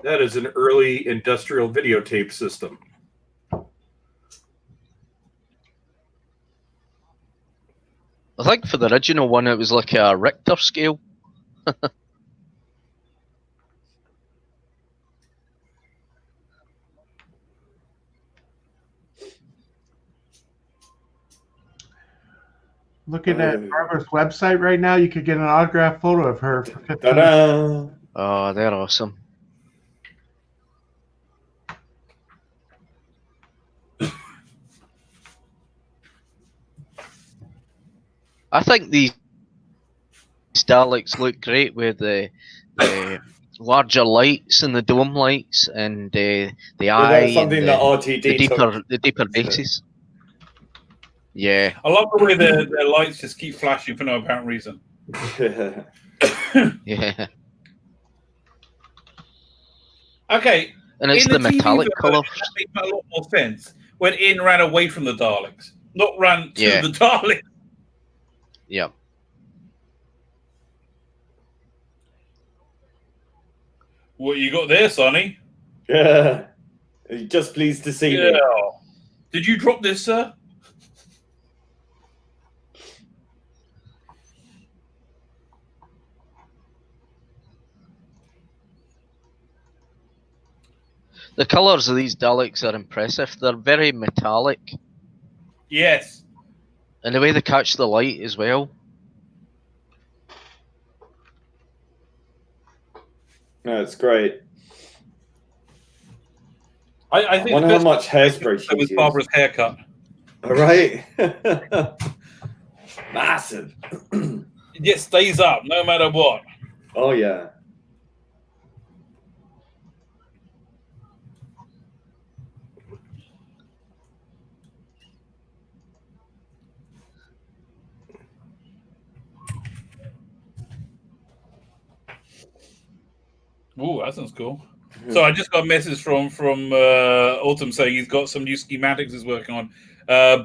That is an early industrial videotape system. I think for the original one, it was like a Richter scale. Looking at Barbara's website right now, you could get an autographed photo of her for 15. Ta-da! Oh, they're awesome. I think these Daleks look great with the larger lights and the dome lights and the eye. That's something and that RTD the deeper bases. Yeah. I love the way their lights just keep flashing for no apparent reason. Yeah. Okay. And it's the metallic colour. That makes a lot more sense when Ian ran away from the Daleks, not ran to the Daleks. Yeah. What you got there, Sonny? Yeah. Are you just pleased to see me? Did you drop this, sir? The colours of these Daleks are impressive. They're very metallic. Yes. And the way they catch the light as well. No, it's great. I think wonder how much hairspray she was Barbara's haircut. All right. Massive. It just stays up no matter what. Oh, yeah. Ooh, that sounds cool. So I just got a message from Autumn saying he's got some new schematics he's working on.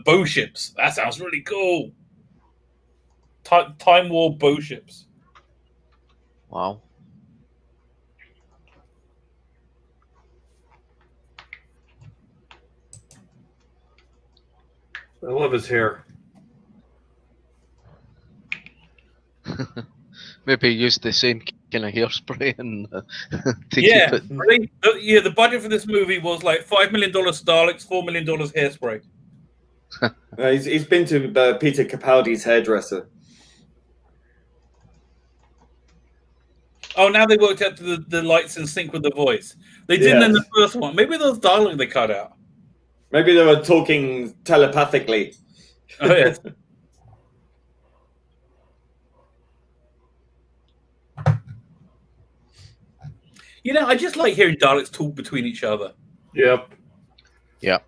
Bow ships. That sounds really cool. Time War bow ships. Wow. I love his hair. Maybe use the same kind of hairspray and to Yeah, keep it. yeah. The budget for this movie was like $5 million Daleks, $4 million hairspray. He's been to Peter Capaldi's hairdresser. Oh, now they worked out the lights in sync with the voice. They didn't in the first one. Maybe those dialogue they cut out. Maybe they were talking telepathically. Oh, yes. You know, I just like hearing Daleks talk between each other. Yep. Yeah.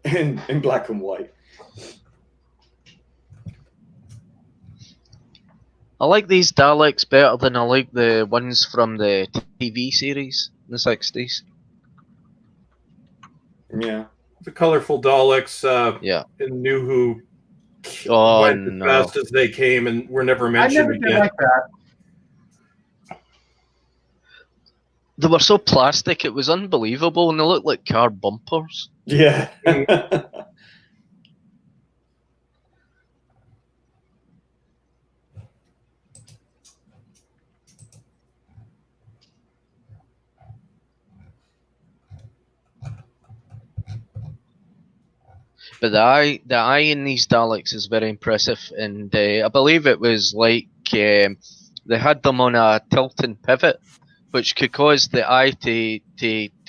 In black and white. I like these Daleks better than I like the ones from the TV series in the 60s. Yeah. The colorful Daleks Yeah. in New Who Oh, went as fast as they came and were never mentioned I never did again. like that. They were so plastic, it was unbelievable, and they looked like car bumpers. Yeah. But the eye in these Daleks is very impressive, and I believe it was like they had them on a tilting pivot, which could cause the eye to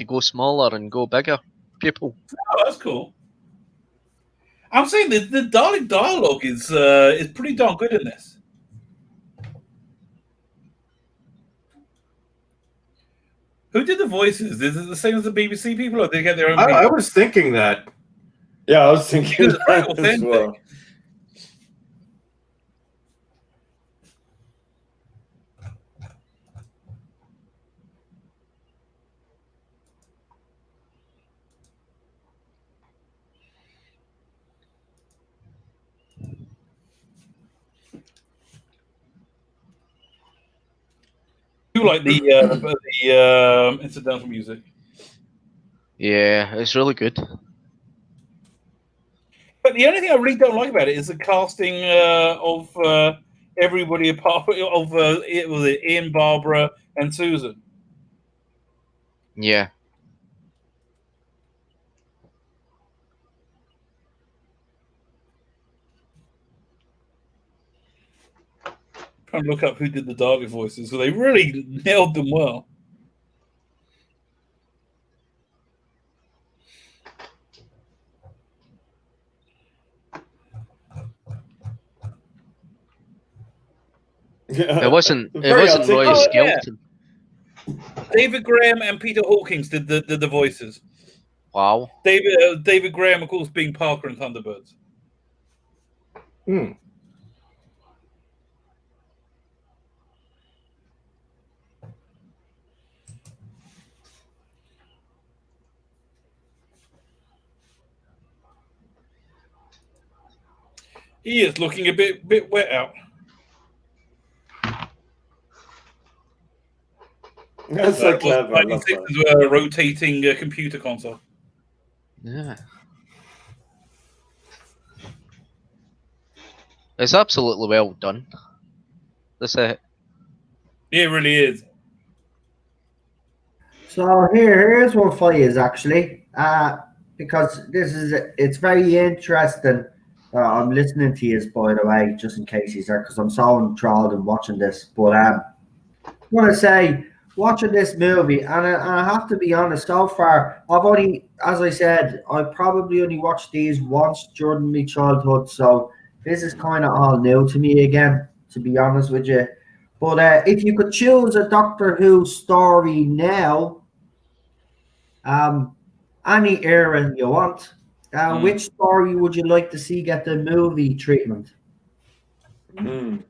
go smaller and go bigger. People. Oh, that's cool. I'm saying the Dalek dialogue is pretty darn good in this. Who did the voices? Is it the same as the BBC people, or did they get their own? I was thinking that. Yeah, I was thinking It was very that as authentic. well. You like the incidental music? Yeah, it's really good. But the only thing I really don't like about it is the casting of everybody apart of was it Ian, Barbara, and Susan. Yeah. Trying to look up who did the Dalek voices, so they really nailed them well. It wasn't Very Roy articulate. Skelton. David Graham and Peter Hawkins did the voices. Wow. David Graham, of course, being Parker in Thunderbirds. Hmm. He is looking a bit wet out. That's so clever. I love 96 that. as well, a rotating computer console. Yeah. It's absolutely well done. That's it. Yeah, it really is. So here's one for you, actually, because it's very interesting. I'm listening to you, by the way, just in case he's there, because I'm so enthralled in watching this. But I want to say, watching this movie, and I have to be honest, so far, I've only, as I said, I probably only watched these once during my childhood, so this is kind of all new to me again, to be honest with you. But if you could choose a Doctor Who story now, any era you want, which story would you like to see get the movie treatment? That's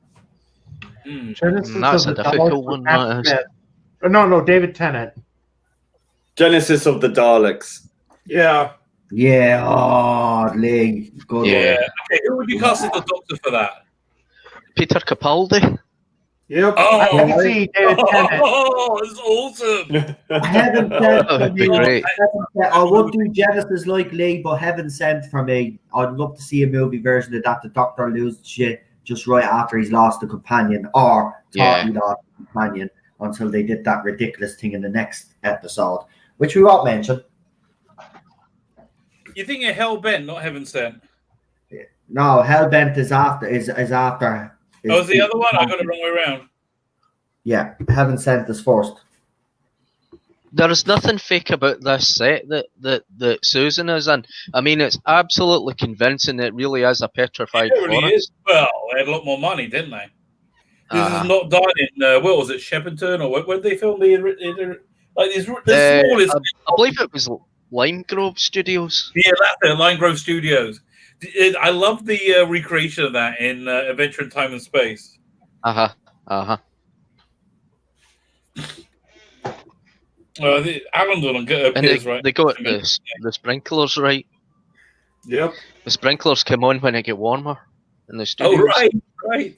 a difficult one. No, David Tennant. Genesis of the Daleks. Yeah. Yeah, oh, Lee, good one. Okay, who would you cast as the Doctor for that? Peter Capaldi. Yep. Oh, I can see David Tennant. Oh, it's awesome. Heaven sent for That'd be me. great. I would do Genesis like Lee, but heaven sent for me. I'd love to see a movie version of that. The Doctor loses shit just right after he's lost the companion, or thought he lost the companion, until they did that ridiculous thing in the next episode, which we won't mention. You think you're Hellbent, not Heaven Sent? No, Hellbent is after. Is after. Oh, is the other one? I got it the wrong way around. Yeah, Heaven Sent is first. There is nothing fake about this set that Susan is in. I mean, it's absolutely convincing. It really is a petrified It really forest. is. Well, they had a lot more money, didn't they? This is not done in what was it, Shepperton, or where did they film the like the smallest? I believe it was Lime Grove Studios. Yeah, that's it, Line Grove Studios. I love the recreation of that in Adventure in Time and Space. Alan Dillon appears, right? They got the sprinklers right. Yep. The sprinklers come on when it get warmer in the studios. Oh, right.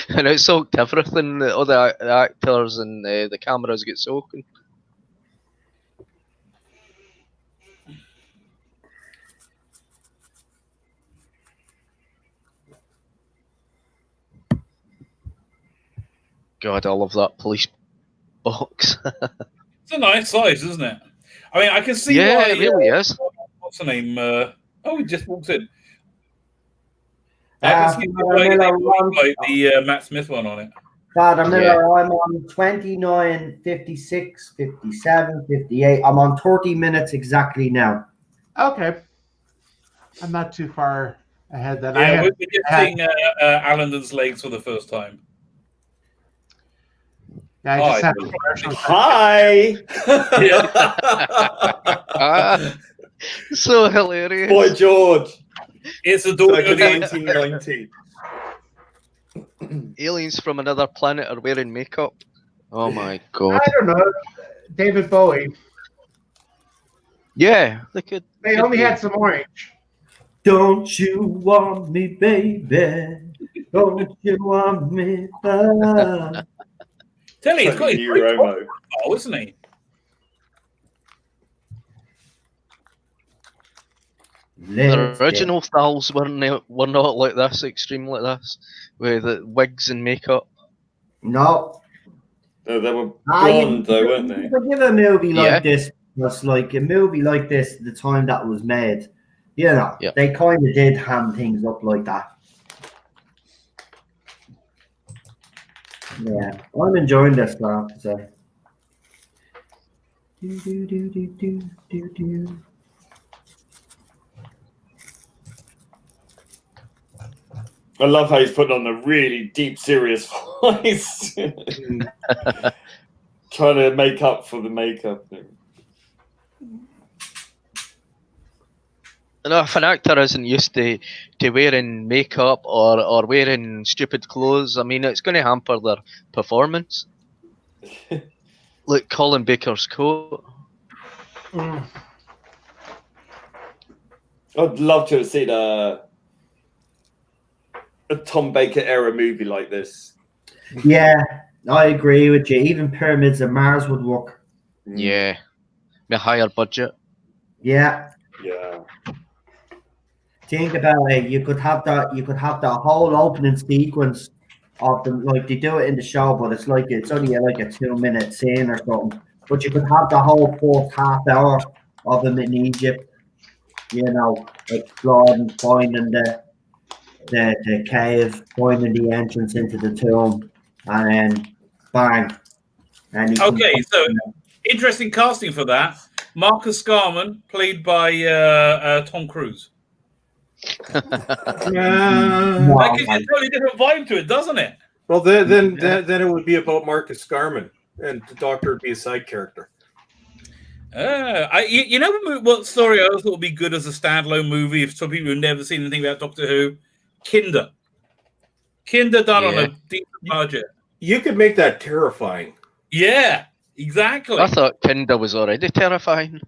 And it soaked everything. All the actors and the cameras get soaking. God, I love that police box. It's a nice size, isn't it? I mean, I can see why. Yeah, it really is. What's the name? He just walked in. I can see why they put the Matt Smith one on it. Father Miller, I'm on 29, 56, 57, 58. I'm on 30 minutes exactly now. Okay. I'm not too far ahead then. Yeah, we're just seeing Alandon's legs for the first time. Yeah, I just had Hi. So hilarious. Boy George. It's a daughter of 1990. Aliens from another planet are wearing makeup. Oh my god. I don't know. David Bowie. Yeah, they could. They only had some orange. Don't you want me, baby? Don't you want me? Tell you, he's got his great profile, isn't he? The original styles were not like this, extreme like this, with the wigs and makeup. No. No, they were blonde though, weren't they? Give a movie like this, was like a movie like this, the time that was made, you know, they kind of did ham things up like that. Yeah, I'm enjoying this, I have to say. I love how he's putting on a really deep, serious voice. Trying to make up for the makeup thing. And if an actor isn't used to wearing makeup or wearing stupid clothes, I mean, it's going to hamper their performance. Like Colin Baker's coat. I'd love to have seen a Tom Baker era movie like this. Yeah, I agree with you. Even Pyramids of Mars would work. Yeah, with a higher budget. Yeah. Yeah. think about it. You could have the whole opening sequence of them, like they do it in the show, but it's only like a 2-minute scene or something. But you could have the whole first half hour of them in Egypt, exploring, finding the cave, finding the entrance into the tomb, and then bang. And okay, so interesting casting for that. Marcus Scarman, played by Tom Cruise. That gives you a totally different vibe to it, doesn't it? Well, then it would be about Marcus Scarman, and the Doctor would be a side character. You know what story I thought would be good as a standalone movie if some people who've never seen anything about Doctor Who? Kinder done on a decent budget. You could make that terrifying. Yeah, exactly. I thought Kinder was already terrifying.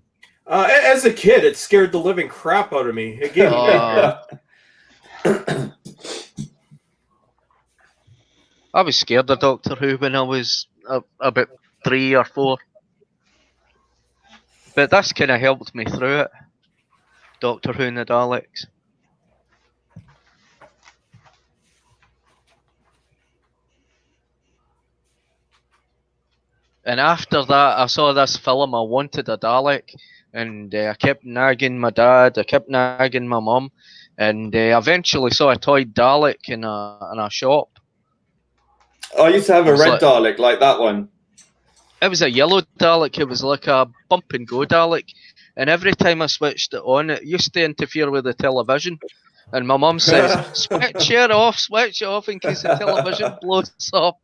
As a kid, it scared the living crap out of me. It gave I was scared of Doctor Who when I was about 3 or 4. But this kind of helped me through it. Doctor Who and the Daleks. And after that, I saw this film, I Wanted a Dalek, and I kept nagging my dad, I kept nagging my mum, and I eventually saw a toy Dalek in a shop. I used to have a red Dalek like that one. It was a yellow Dalek, it was like a bump and go Dalek, and every time I switched it on, it used to interfere with the television. And my mum says, switch it off in case the television blows up.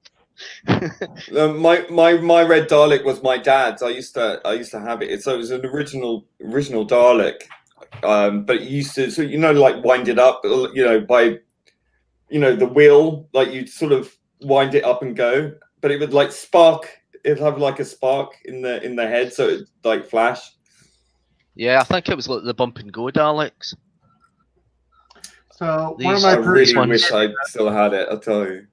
My red Dalek was my dad's. I used to have it. So it was an original Dalek, but it used to like wind it up, by the wheel, like you'd sort of wind it up and go, but it would like spark. It'd have like a spark in the head, so it'd like flash. Yeah, I think it was like the bump and go Daleks. So These one of my I really ones. wish I still had it. I'll tell you.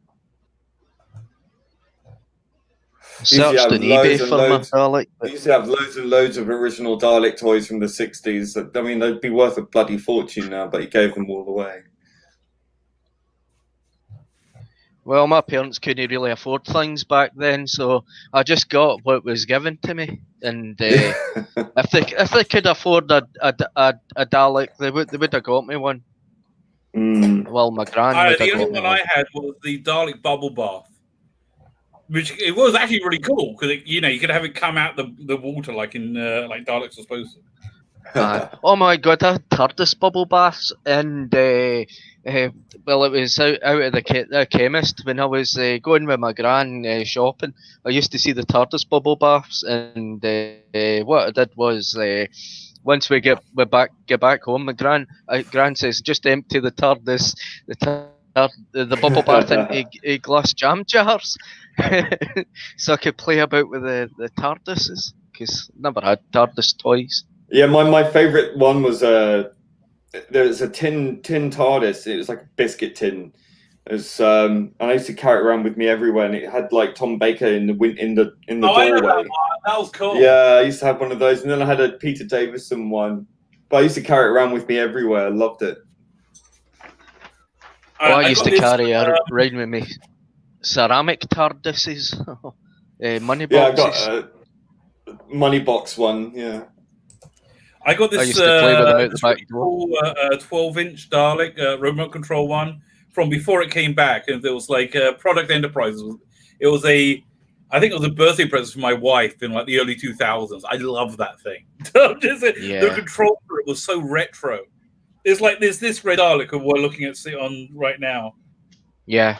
Searched on eBay for my Dalek. I used to have loads and loads of original Dalek toys from the 60s. I mean, they'd be worth a bloody fortune now, but he gave them all away. Well, my parents couldn't really afford things back then, so I just got what was given to me. And if they could afford a Dalek, they would have got me one. Well, my gran would have got me one. The only one I had was the Dalek bubble bath, which it was actually really cool because you could have it come out the water like in like Daleks are supposed to. Oh my god, I had TARDIS bubble baths, and well, it was out of the chemist when I was going with my gran shopping. I used to see the TARDIS bubble baths, and what I did was once we get back home, my gran says just empty the TARDIS, the bubble bath into glass jam jars, so I could play about with the TARDISes because I never had TARDIS toys. Yeah, my favourite one was there was a tin TARDIS. It was like a biscuit tin. It was and I used to carry it around with me everywhere, and it had like Tom Baker in the doorway. I know that was cool. Yeah, I used to have one of those, and then I had a Peter Davison one. But I used to carry it around with me everywhere. I loved it. I used to carry around with me ceramic TARDISes, money boxes. Yeah, I got a money box one. Yeah. I got this. I used to play with them out the back cool 12-inch Dalek remote control one from before it came back, and there was like Product Enterprises. I think it was a birthday present for my wife in like the early 2000s. I love that thing. The control for it was so retro. It's like there's this red Dalek that we're looking at on right now. Yeah.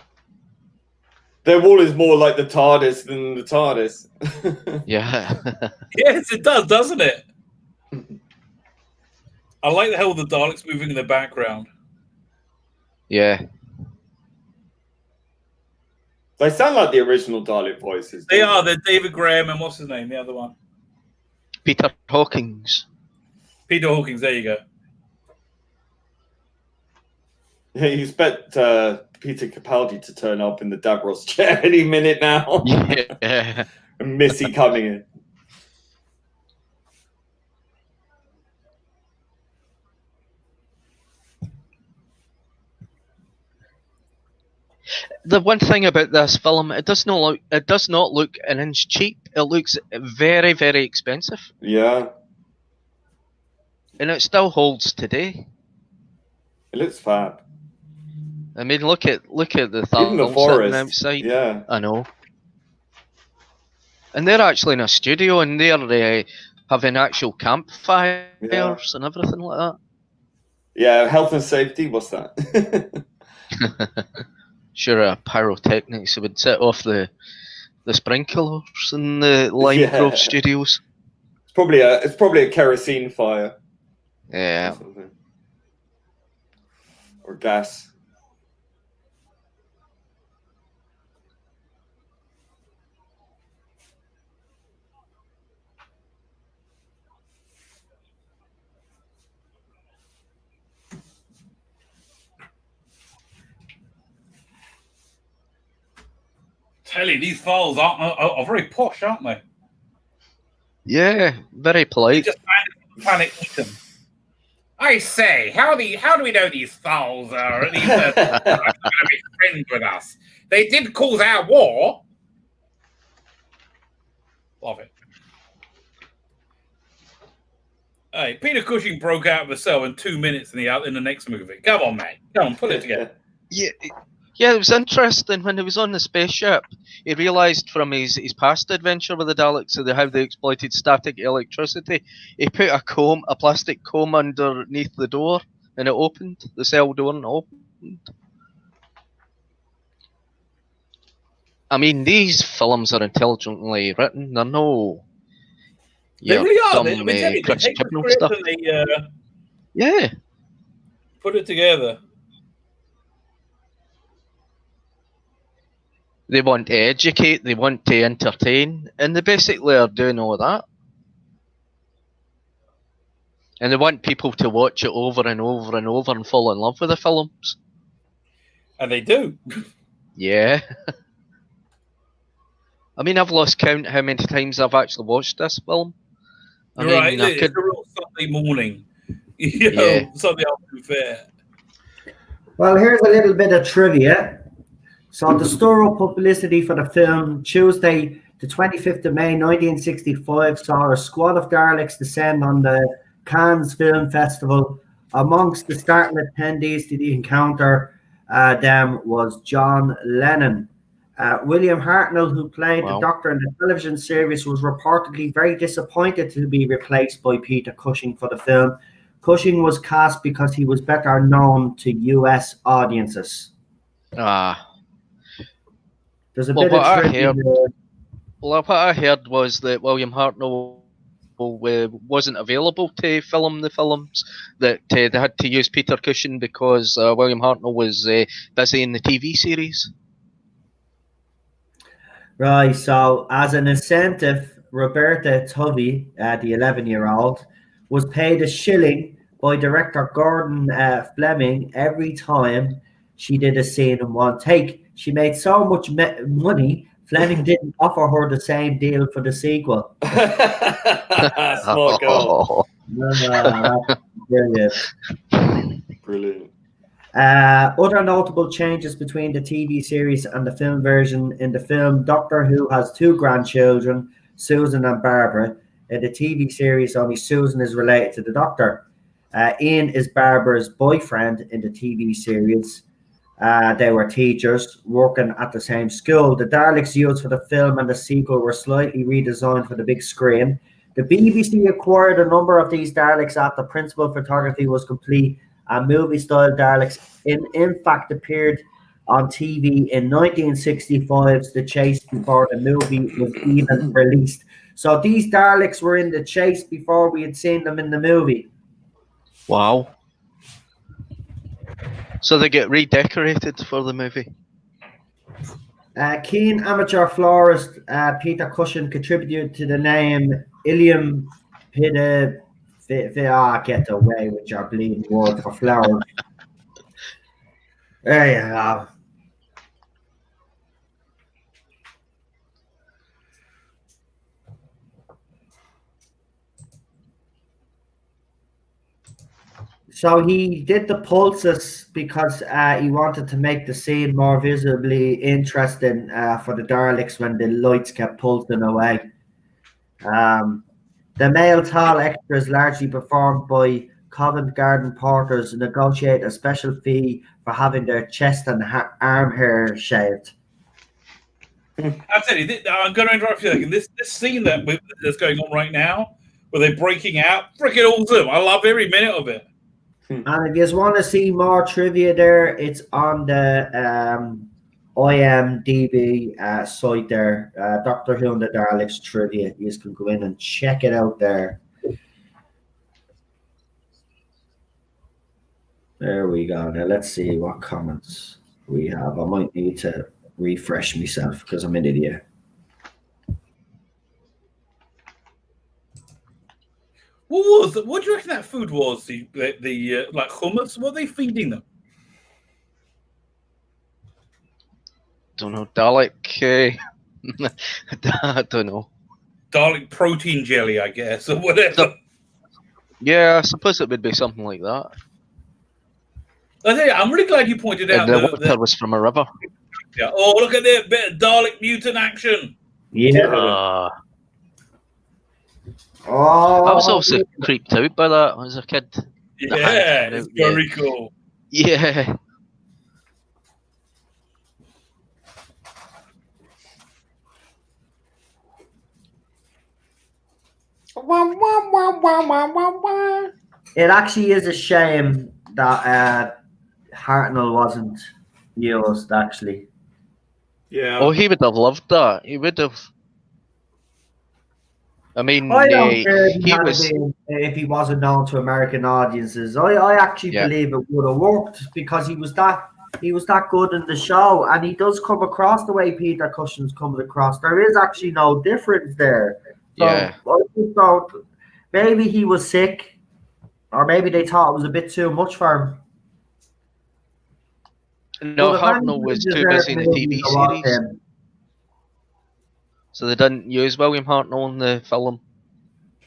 Their wall is more like the TARDIS than the TARDIS. Yeah. Yes, it does, doesn't it? I like how the Daleks moving in the background. Yeah. They sound like the original Dalek voices. They are. They're David Graham and what's his name? The other one. Peter Hawkins. Peter Hawkins. There you go. Yeah, you expect Peter Capaldi to turn up in the Davros chair any minute now. Yeah. And Missy coming in. The one thing about this film, it does not look an inch cheap. It looks very, very expensive. Yeah. And it still holds today. It looks fab. I mean, look at the Even the sitting forest. outside. Yeah. I know. And they're actually in a studio, and they're having actual campfires and everything like that. Yeah, health and safety. What's that? Sure, pyrotechnics would set off the sprinklers in the Lime Grove studios. It's probably a kerosene fire. Yeah. Or gas. Tell you, these files are very posh, aren't they? Yeah, very polite. Just Planet Eaton. I say, how do we know these files are going to be friends with us? They did cause our war. Love it. Hey, Peter Cushing broke out of a cell in 2 minutes in the next movie. Come on, mate. Come on, put it together. Yeah, it was interesting when he was on the spaceship. He realised from his past adventure with the Daleks how they exploited static electricity. He put a plastic comb underneath the door, and it opened. The cell door and opened. I mean, these films are intelligently written. They're no. They really are. Dumb, They Chris take the Chibnall script stuff. and Yeah. Put it together. They want to educate, they want to entertain, and they basically are doing all that. And they want people to watch it over and over and over and fall in love with the films. And they do. Yeah. I mean, I've lost count how many times I've actually watched this film. I mean, it's a real Sunday morning. Sunday afternoon fair. Well, here's a little bit of trivia. So the store publicity for the film, Tuesday, the 25th of May, 1965, saw a squad of Daleks descend on the Cannes Film Festival. Amongst the starting attendees to the encounter, them was John Lennon. William Hartnell, who played the Doctor in the television series, was reportedly very disappointed to be replaced by Peter Cushing for the film. Cushing was cast because he was better known to US audiences. There's a bit of trivia. What I heard was that William Hartnell wasn't available to film the films, that they had to use Peter Cushing because William Hartnell was busy in the TV series. Right, so as an incentive, Roberta Tovey, the 11-year-old, was paid a shilling by director Gordon Fleming every time she did a scene in one take. She made so much money, Fleming didn't offer her the same deal for the sequel. Smart girl. Brilliant. Brilliant. Other notable changes between the TV series and the film version: in the film, Doctor Who has 2 grandchildren, Susan and Barbara. In the TV series, only Susan is related to the Doctor. Ian is Barbara's boyfriend in the TV series. They were teachers working at the same school. The Daleks used for the film and the sequel were slightly redesigned for the big screen. The BBC acquired a number of these Daleks after principal photography was complete, and movie-style Daleks in fact appeared on TV in 1965's The Chase before the movie was even released. So these Daleks were in The Chase before we had seen them in the movie. Wow. So they get redecorated for the movie. Keen amateur florist Peter Cushing contributed to the name Ilium Pida. Get away with your bleeding word for flowers. There you go. So he did the pulses because he wanted to make the scene more visibly interesting for the Daleks when the lights kept pulsing away. The male tall extras, largely performed by Covent Garden porters, negotiate a special fee for having their chest and arm hair shaved. I tell you, I'm going to interrupt you. This scene that's going on right now, where they're breaking out, freaking awesome! I love every minute of it. And if you want to see more trivia there, it's on the IMDb site there. Doctor Who and the Daleks trivia. You can go in and check it out there. There we go. Now let's see what comments we have. I might need to refresh myself because I'm an idiot. What do you reckon that food was? The like hummus? What are they feeding them? Don't know. Dalek. I don't know. Dalek protein jelly, I guess, or whatever. Yeah, I suppose it would be something like that. I'm really glad you pointed out the water was from a river. Yeah. Oh, look at that bit of Dalek mutant action. Yeah. I was also creeped out by that as a kid. Yeah, it's very cool. Yeah. It actually is a shame that Hartnell wasn't used, actually. Yeah. Oh, he would have loved that. He would have. I mean, I don't care he if he wasn't known to American audiences. I actually believe it would have worked because he was that good in the show, and he does come across the way Peter Cushing's coming across. There is actually no difference there. So Yeah. I just thought maybe he was sick, or maybe they thought it was a bit too much for him. No, Hartnell was too busy in the TV series. So they didn't use William Hartnell in the film.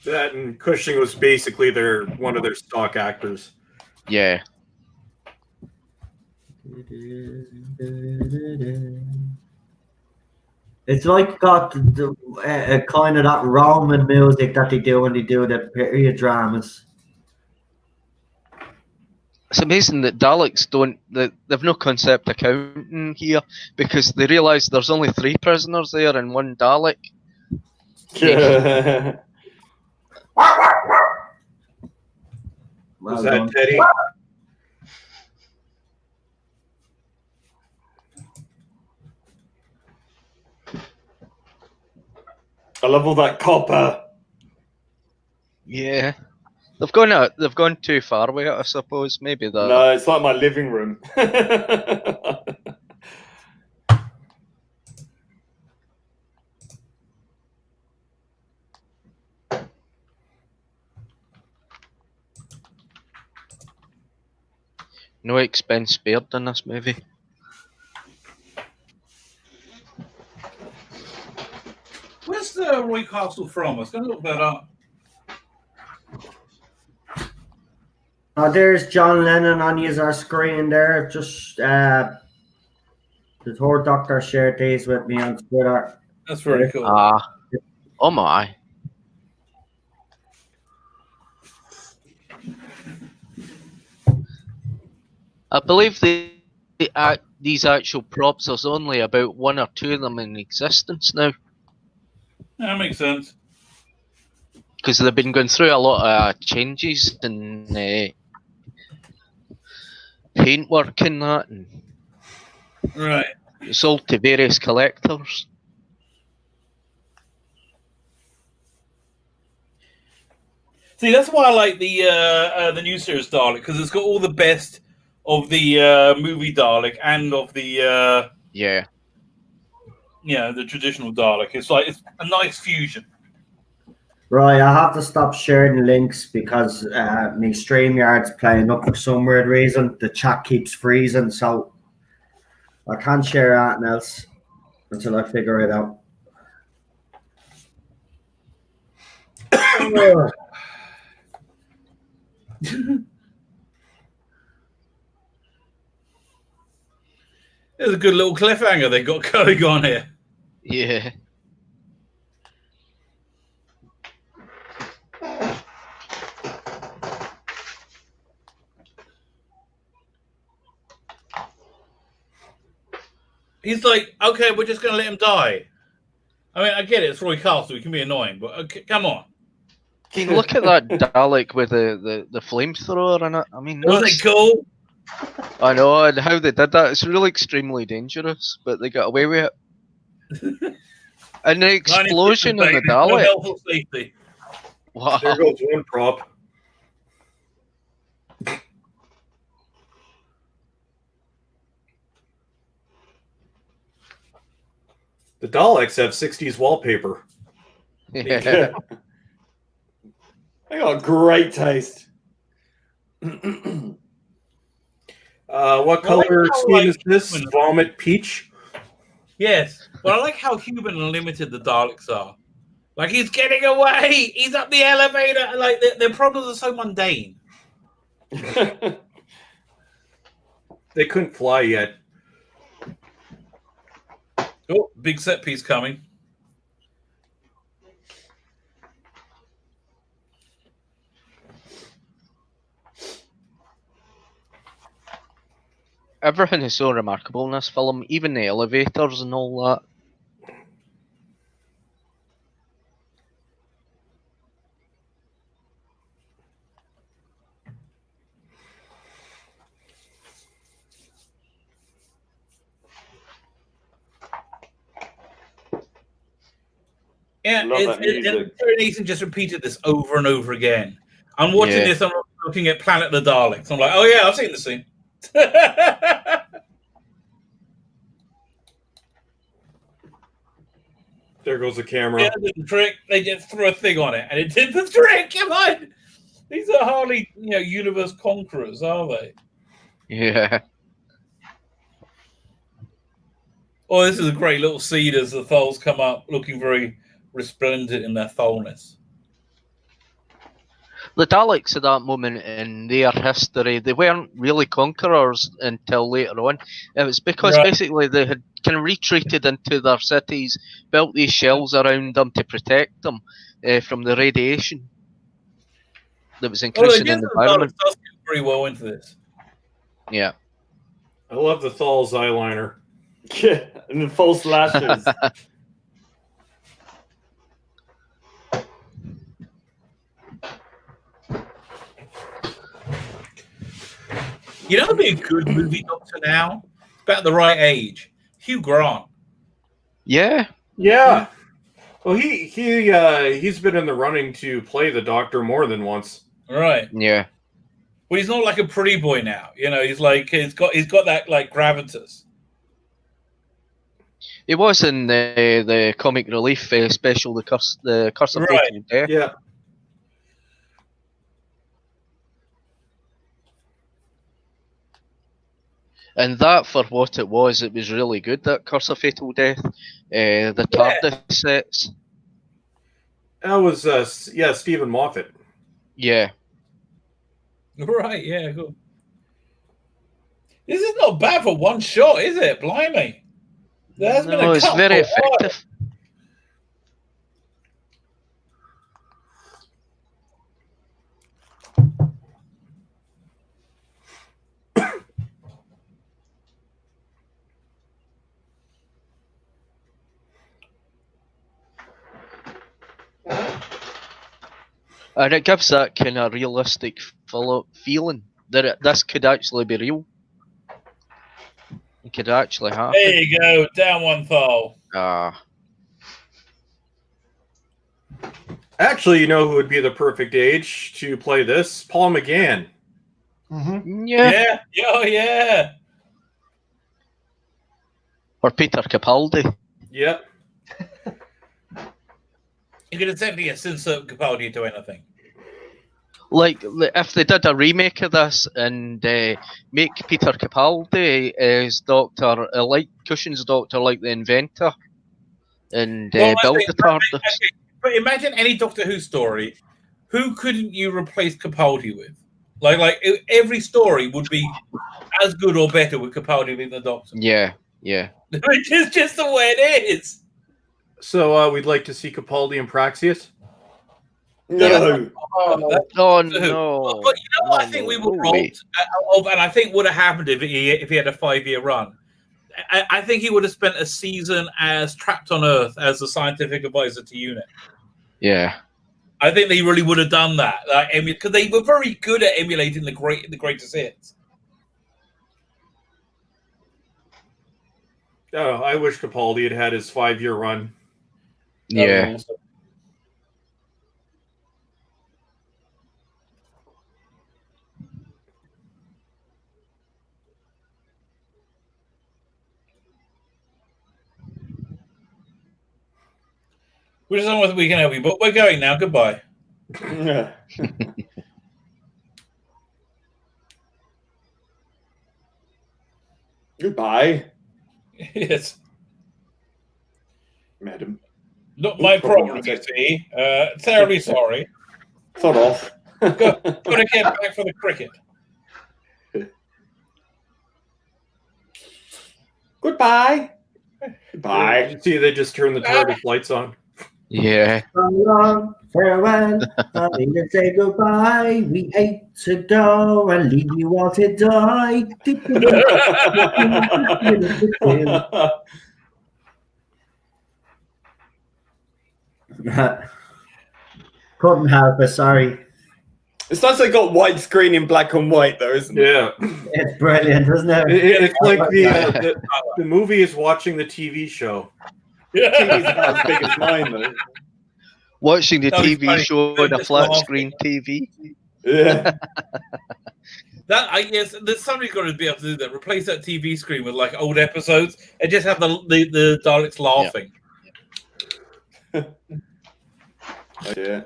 That and Cushing was basically one of their stock actors. Yeah. It's like got the kind of that Roman music that they do when they do the period dramas. It's amazing that Daleks they've no concept accounting here because they realise there's only 3 prisoners there and 1 Dalek. Was that Teddy? I love all that copper. Yeah. They've gone too far with it, I suppose. Maybe that. No, it's like my living room. No expense spared in this movie. Where's the Roy Castle from? I was going to look that up. Oh, there's John Lennon on our screen there. Just the 3rd Doctor shared these with me on Twitter. That's very cool. Oh my. I believe these actual props, there's only about 1 or 2 of them in existence now. That makes sense. Because they've been going through a lot of changes and paintwork and that, and Right. sold to various collectors. See, that's why I like the new series Dalek, because it's got all the best of the movie Dalek and of the the traditional Dalek. It's a nice fusion. Right, I have to stop sharing links because my StreamYard's playing up for some weird reason. The chat keeps freezing, so I can't share anything else until I figure it out. There's a good little cliffhanger they got going on here. Yeah. He's like, okay, we're just going to let him die. I mean, I get it. It's Roy Castle. He can be annoying, but okay, come on. Look at that Dalek with the flamethrower in it. I mean, Wasn't it cool? I know, and how they did that. It's really extremely dangerous, but they got away with it. And the explosion in the Dalek. No health or safety. Wow. There goes one prop. The Daleks have 60s wallpaper. Yeah. They got great taste. What color skin is this? Vomit peach? Yes. But I like how human and limited the Daleks are. Like, he's getting away. He's up the elevator. Like, their problems are so mundane. They couldn't fly yet. Oh, big set piece coming. Everything is so remarkable in this film, even the elevators and all that. Yeah, Terry Nathan just repeated this over and over again. I'm watching this, I'm looking at Planet of the Daleks. I'm like, oh yeah, I've seen the scene. There goes the camera. Yeah, the trick. They just threw a thing on it, and it did the trick. Come on, these are hardly, universe conquerors, are they? Yeah. Oh, this is a great little scene as the Thals come up, looking very resplendent in their Thalness. The Daleks at that moment in their history, they weren't really conquerors until later on. It was because basically they had kind of retreated into their cities, built these shells around them to protect them from the radiation that was increasing in the environment. Daleks does get very well into this. Yeah. I love the Thals eyeliner. Yeah, and the false lashes. You know, it'd be a good movie Doctor now. About the right age. Hugh Grant. Yeah. Yeah. Well, he's been in the running to play the Doctor more than once. Right. Yeah. Well, he's not like a pretty boy now. He's like he's got that like gravitas. He was in the comic relief special, the Curse of Fatal Death. Yeah. And that, for what it was really good, that Curse of Fatal Death. The TARDIS sets. That was, Stephen Moffat. Yeah. Right, yeah, cool. This is not bad for one shot, is it? Blimey. There's been a it's very effective. And it gives that kind of realistic feeling that this could actually be real. It could actually happen. There you go, down one Thal. Actually, you know who would be the perfect age to play this? Paul McGann. Mm-hmm. Yeah. Oh, yeah. Or Peter Capaldi. Yep. You could essentially insert Capaldi into anything. Like, if they did a remake of this and make Peter Capaldi as Doctor, like Cushion's Doctor, like the inventor, and build the TARDIS. But imagine any Doctor Who story. Who couldn't you replace Capaldi with? Like every story would be as good or better with Capaldi being the Doctor. Yeah. Yeah. Which is just the way it is. So we'd like to see Capaldi and Praxius. No. Oh no! But you know what? I think we were robbed of, and I think would have happened if he had a 5-year run. I think he would have spent a season as trapped on Earth as a scientific advisor to UNIT. Yeah. I think they really would have done that, because they were very good at emulating the greatest hits. Oh, I wish Capaldi had had his 5-year run. Yeah. Awesome. We just don't know whether we can help you, but we're going now. Goodbye. Goodbye. Yes. Madam. Not my problem, you see. Terribly sorry. Sod off. Gotta get back for the cricket. Goodbye. Goodbye. You see, they just turned the TARDIS lights on. Yeah. So long, farewell. I need to say goodbye. We hate to go and leave you all to die. Couldn't help it, sorry. It's nice they got widescreen in black and white, though, isn't it? Yeah. It's brilliant, isn't it? It's like the movie is watching the TV show. TV's about as big as mine, though. Watching the That was TV funny. show on a Just flat laughing. screen TV. Yeah. That I guess there's somebody's got to be able to do that. Replace that TV screen with like old episodes and just have the Daleks laughing. Yeah.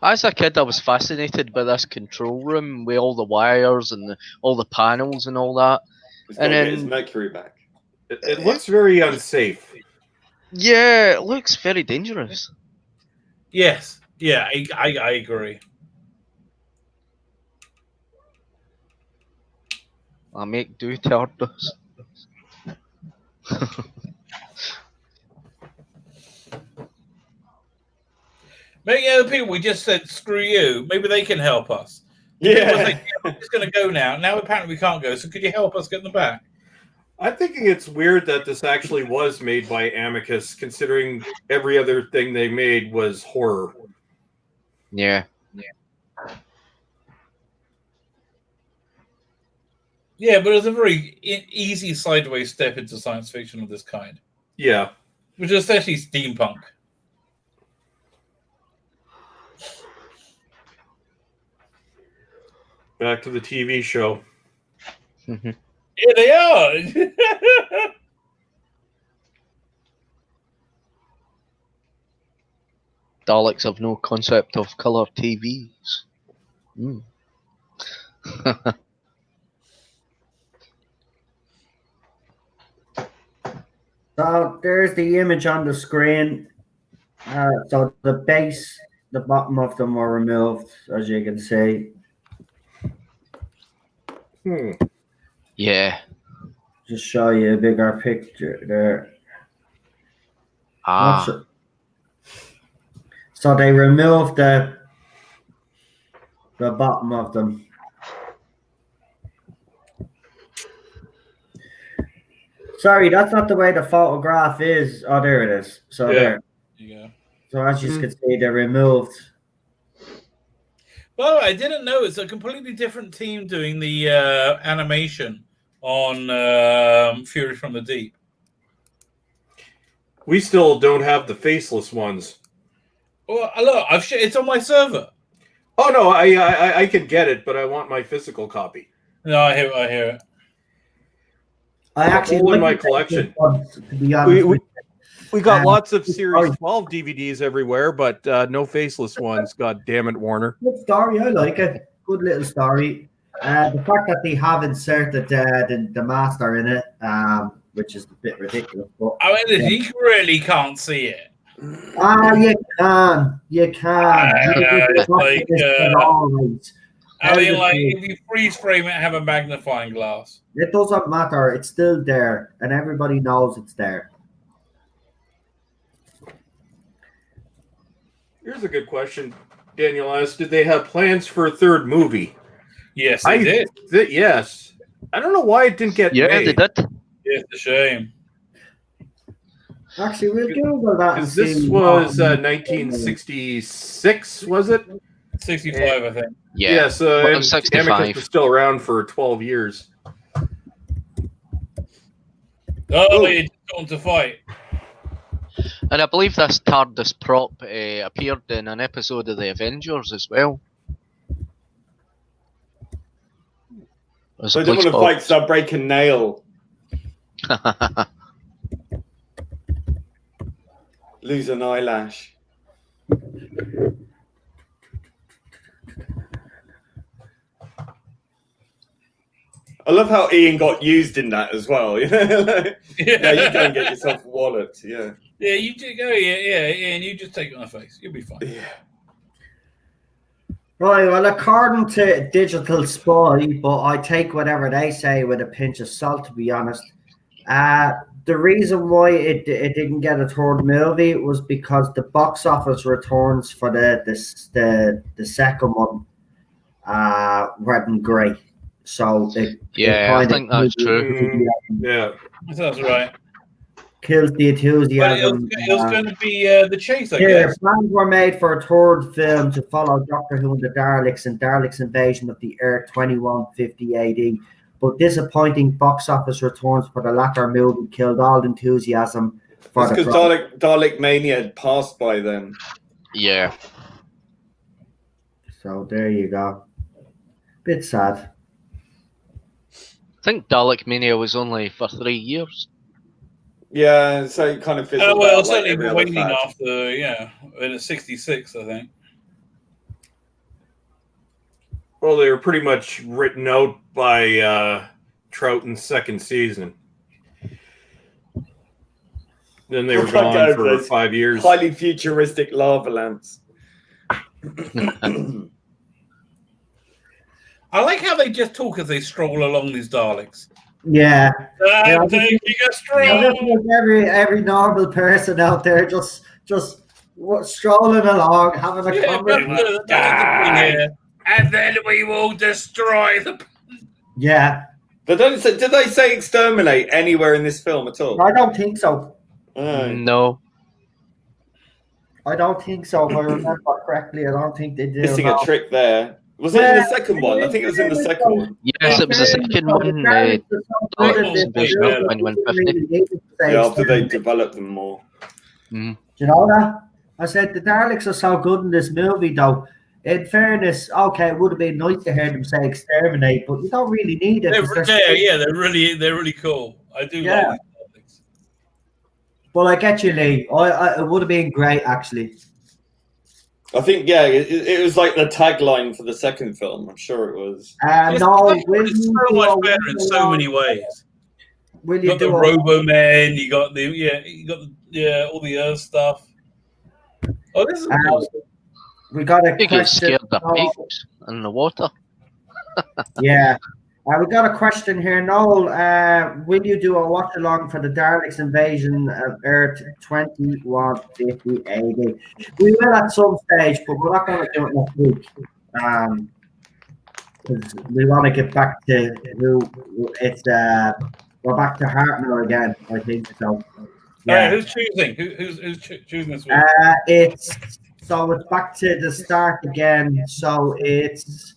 As a kid, I was fascinated by this control room with all the wires and all the panels and all that. He's got And to get then- his mercury back. It looks very unsafe. Yeah, it looks very dangerous. Yes. Yeah, I agree. I make do TARDIS. Maybe the people we just said screw you. Maybe they can help us. Yeah. We're just going to go now. Now apparently we can't go. So could you help us get them back? I'm thinking it's weird that this actually was made by Amicus, considering every other thing they made was horror. Yeah. Yeah, but it's a very easy sideways step into science fiction of this kind, Yeah. which is essentially steampunk. Back to the TV show. Here they are. Daleks have no concept of color TVs. Mm. So there's the image on the screen. So the base, the bottom of them were removed, as you can see. Yeah. Just show you a bigger picture there. Ah. So they removed the bottom of them. Sorry, that's not the way the photograph is. Oh, there it is. So Yeah. there. Yeah. So as you can see, they removed. By the way, I didn't know it's a completely different team doing the animation on Fury from the Deep. We still don't have the faceless ones. Well, look, it's on my server. Oh no, I can get it, but I want my physical copy. No, I hear it. I actually all in like my collection. To be honest, We got Um, lots of Series 12 DVDs everywhere, but no faceless ones. God damn it, Warner. good story. I like it. Good little story. The fact that they have inserted the master in it, which is a bit ridiculous. But I mean, you really can't see it. you can. You can. It's like, I mean, like, if you freeze frame it, have a magnifying glass. It doesn't matter. It's still there, and everybody knows it's there. Here's a good question. Daniel asked, did they have plans for a third movie? Yes, they did. Yes. I don't know why it didn't get made. They did. Yeah, it's a shame. Actually, we'll Google that. Because this was 1966, was it? 65, I think. Yeah, so well, 65. Amicus was still around for 12 years. Oh, they just got to fight. And I believe this TARDIS prop appeared in an episode of the Avengers as well. So I don't want to fight because I'll break a nail. Lose an eyelash. I love how Ian got used in that as well. Yeah, you go and get yourself a wallet. Yeah. Yeah, you do go. Yeah, and you just take it on the face. You'll be fine. Yeah. Right, well, according to Digital Spy, but I take whatever they say with a pinch of salt, to be honest. The reason why it didn't get a third movie was because the box office returns for the second one weren't great. So I think that's true. Yeah, that's right. Kills the enthusiasm. But it was going to be the chase, I Yeah, guess. plans were made for a third film to follow Doctor Who and the Daleks and Daleks' invasion of the Earth 2150 AD. But disappointing box office returns for the latter movie killed all enthusiasm for That's because Dalek Mania had passed by then. Yeah. So there you go. Bit sad. I think Dalek Mania was only for 3 years. Yeah, so it kind of fizzled out. Well, like certainly every other waning fad. after, in 66, I think. Well, they were pretty much written out by Troughton's second season. Then they were gone for 5 years. Highly futuristic lava lamps. I like how they just talk as they stroll along these Daleks. Yeah. I'm taking a stroll. Every normal person out there just strolling along, having a conversation. And then we will destroy the. Yeah. But did they say exterminate anywhere in this film at all? I don't think so. No. I don't think so. If I remember correctly, I don't think they did. Missing a trick there. Was it in the second one? I think it was in the second one. Yes, it was the second one. Yeah, after they developed them more. Do you know that? I said the Daleks are so good in this movie, though. In fairness, okay, it would have been nice to hear them say exterminate, but you don't really need it. They're really cool. I do like these. But I get you, Lee. It would have been great, actually. I think, it was like the tagline for the second film. I'm sure it was. It's so much better in so many ways. Will you you got the Robo Men? You got all the Earth stuff. Oh, this is cool. We got a You get question. scared of pigs in the water. Yeah. We got a question here, Noel. Will you do a watch along for the Daleks invasion of Earth 2150 AD? We will at some stage, but we're not going to do it next week. Because we want to get back to who it's. We're back to Hartnell again, I think. So, yeah. Who's choosing? Who's choosing this week? it's back to the start again. So it's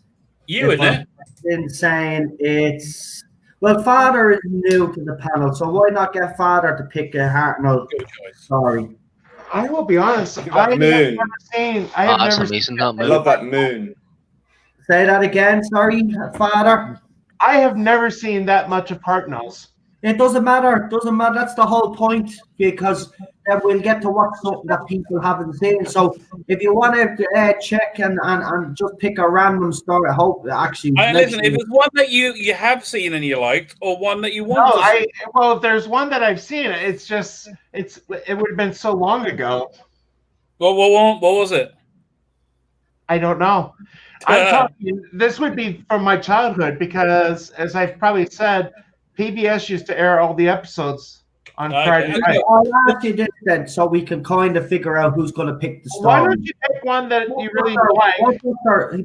you, isn't it? Been saying it's Father is new to the panel, so why not get Father to pick a Hartnell? Sorry, I will be honest. I have never seen. I love that moon. Say that again. Sorry, Father. I have never seen that much of Hartnell's. It doesn't matter. Doesn't matter. That's the whole point, because then we'll get to watch something that people haven't seen. So if you want to check and just pick a random story, I hope actually. Listen, if it's one that you have seen and you liked, or one that you want. Well, if there's one that I've seen, it would have been so long ago. What was it? I don't know. I'm talking. This would be from my childhood because, as I've probably said, PBS used to air all the episodes on Friday night. I'll ask you this then, so we can kind of figure out who's going to pick the story. Why don't you pick one that you really like?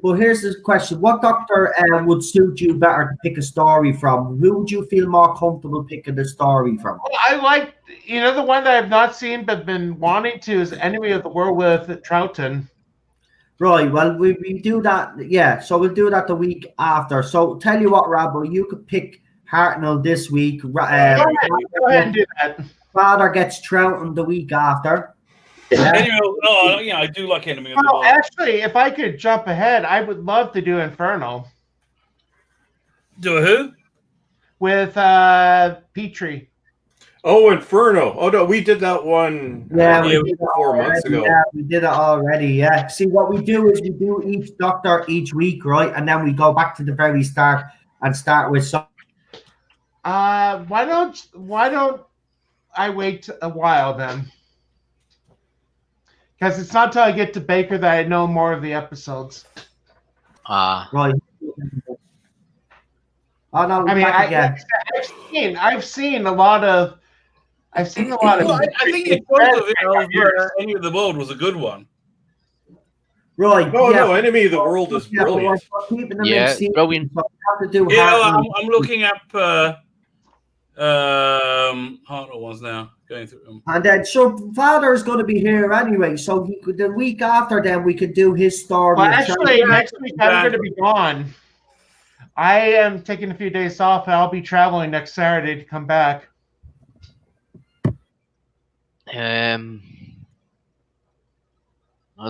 Well, here's this question: what doctor would suit you better to pick a story from? Who would you feel more comfortable picking the story from? Well, I like, the one that I've not seen but been wanting to is Enemy of the World with Troughton. Right. Well, we do that. Yeah. So we'll do that the week after. So tell you what, Rabbo, you could pick Hartnell this week. Go ahead and do that. Father gets Troughton the week after. I do like Enemy of the World. Actually, if I could jump ahead, I would love to do Inferno. Do a who? With Petrie. Oh, Inferno. Oh, no, we did that one Yeah, we did 4 months ago. Yeah, we did it already, yeah. See, what we do is we do each doctor each week, right? And then we go back to the very start and start with some. Why don't I wait a while then? Because it's not till I get to Baker that I know more of the episodes. Right. Oh no, I mean, I've seen a lot of. I think the choice of Enemy of the World was a good one. Right. Oh no, Enemy of the World is brilliant. Yeah, brilliant. I'm looking up Hartnell ones now, going through them. And then, so Father's going to be here anyway, so the week after, then we could do his story. Well, actually, next week I'm going to be gone. I am taking a few days off, and I'll be traveling next Saturday to come back. I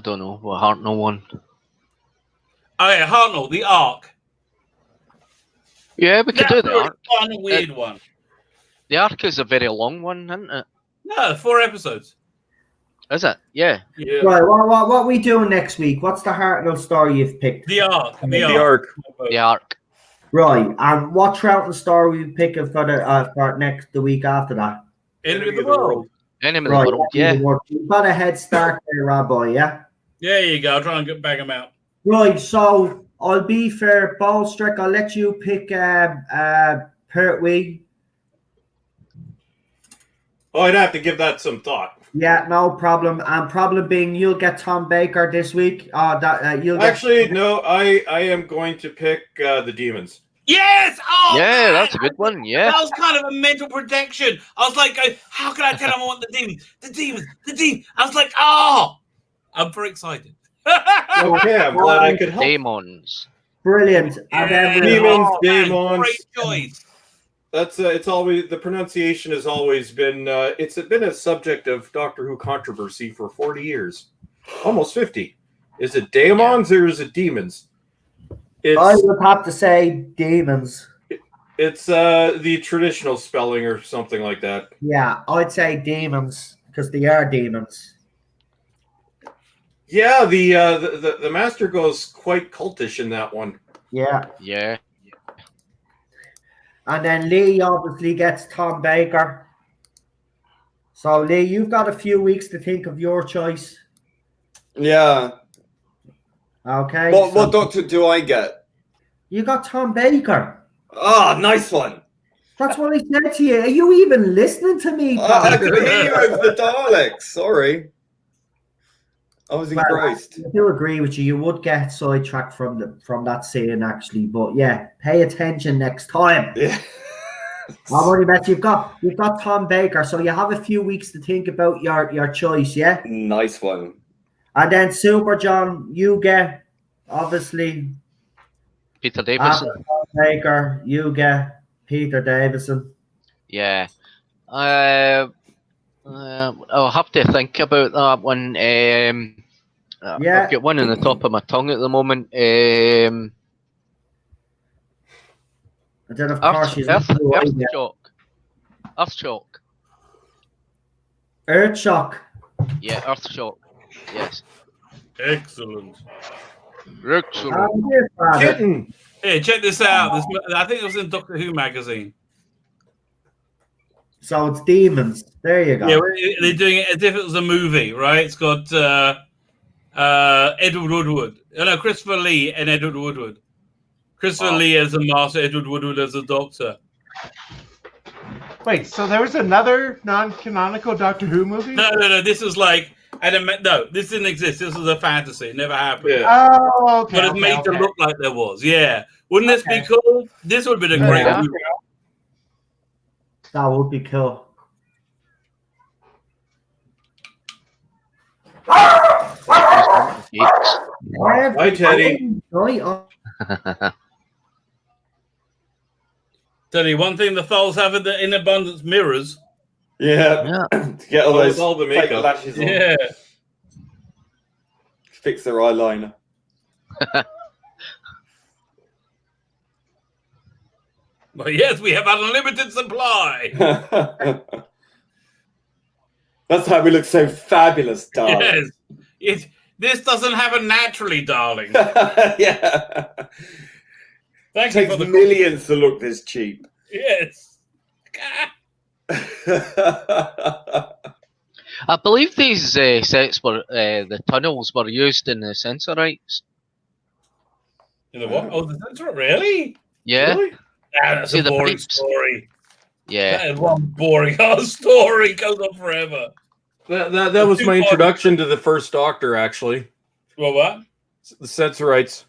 don't know what Hartnell one. Oh yeah, Hartnell, the Ark. Yeah, we could do the Ark. Fun, weird one. The Ark is a very long one, isn't it? No, 4 episodes. Is it? Yeah. Right. What are we doing next week? What's the Hartnell story you've picked? The Ark. The Ark. The Ark. Right. And what Troughton story we picking for the week after that? Enemy of the World. Enemy of the World. Yeah. You've got a head start there, Rabbi. Yeah. There you go. I'll try and bag them out. Right. So I'll be fair, Ballstrick. I'll let you pick Pertwee. Oh, I'd have to give that some thought. Yeah, no problem. And problem being, you'll get Tom Baker this week. No. I am going to pick the Demons. Yes! Oh, yeah, man. that's a good one. Yeah. That was kind of a mental projection. I was like, how can I tell him I want the Demons? The Demons. The Demons. I was like, I'm very excited. Okay, I'm glad I could help. Demons. Brilliant. Demons, Demons. Great choice. That's it's always the pronunciation has always been it's been a subject of Doctor Who controversy for 40 years, almost 50. Is it Daemons or is it Demons? I would have to say demons. It's the traditional spelling or something like that. Yeah, I'd say demons because they are demons. Yeah, the master goes quite cultish in that one. Yeah. Yeah. And then Lee obviously gets Tom Baker. So Lee, you've got a few weeks to think of your choice. Yeah. Okay. What doctor do I get? You got Tom Baker. Ah, nice one. That's what I said to you. Are you even listening to me? I couldn't hear you over the Daleks. Sorry. I was engrossed. I do agree with you. You would get sidetracked from that scene, actually. But yeah, pay attention next time. Yeah. I've already bet you've got Tom Baker, so you have a few weeks to think about your choice. Yeah. Nice one. And then Super John, you get obviously Peter Davison. Tom Baker, you get Peter Davison. Yeah. I'll have to think about that one. I've got one on the top of my tongue at the moment. And then of course Earthshock. Earthshock. Earthshock. Yeah, Earthshock. Yes. Excellent. Kitten. Hey, check this out. I think it was in Doctor Who magazine. So it's demons. There you go. Yeah, they're doing it as if it was a movie, right? It's got Edward Woodward. No, Christopher Lee and Edward Woodward. Christopher Lee as the Master, Edward Woodward as the Doctor. Wait, so there was another non-canonical Doctor Who movie? No. This was like, no, this didn't exist. This was a fantasy. It never happened. Yeah. Oh, okay. But it's made to look like there was. Yeah. Wouldn't this be cool? This would have been a great movie. That would be cool. Hi, Teddy. Teddy, one thing the Thals have in abundance: mirrors. Yeah. To get all those all the fake makeup. lashes on. Yeah. Fix their eyeliner. Well, yes, we have unlimited supply. That's how we look so fabulous, darling. Yes. This doesn't happen naturally, darling. Yeah. Thank It you takes for the millions to look this cheap. Yes. I believe these sets were the tunnels were used in the Sensorites. You know what? Oh, the Sensor, really? Yeah. Really? That's See a the boring pipes? story. Yeah. That is one boring story. Goes on forever. That was my introduction to the first Doctor, actually. Well, what? The Sensorites,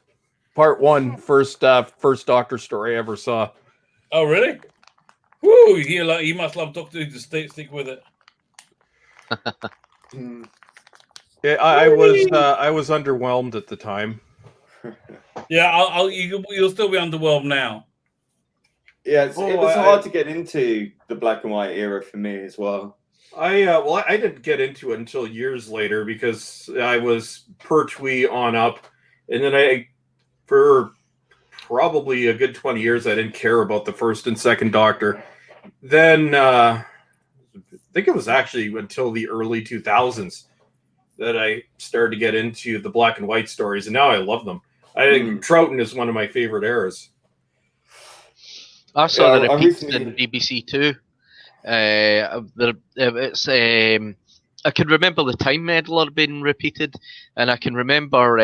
Part 1, first Doctor story I ever saw. Oh, really? Woo! You must love Doctor Who. Just stick with it. Yeah, I was underwhelmed at the time. Yeah, you'll still be underwhelmed now. Yeah, it Oh, was hard to get into the black and white era for me as well. I didn't get into it until years later because I was Pertwee on up, and then for probably a good 20 years, I didn't care about the first and second Doctor. Then I think it was actually until the early 2000s that I started to get into the black and white stories, and now I love them. I think Troughton is one of my favorite eras. I saw the I repeats recently- in BBC Two. It's I can remember the Time Meddler being repeated, and I can remember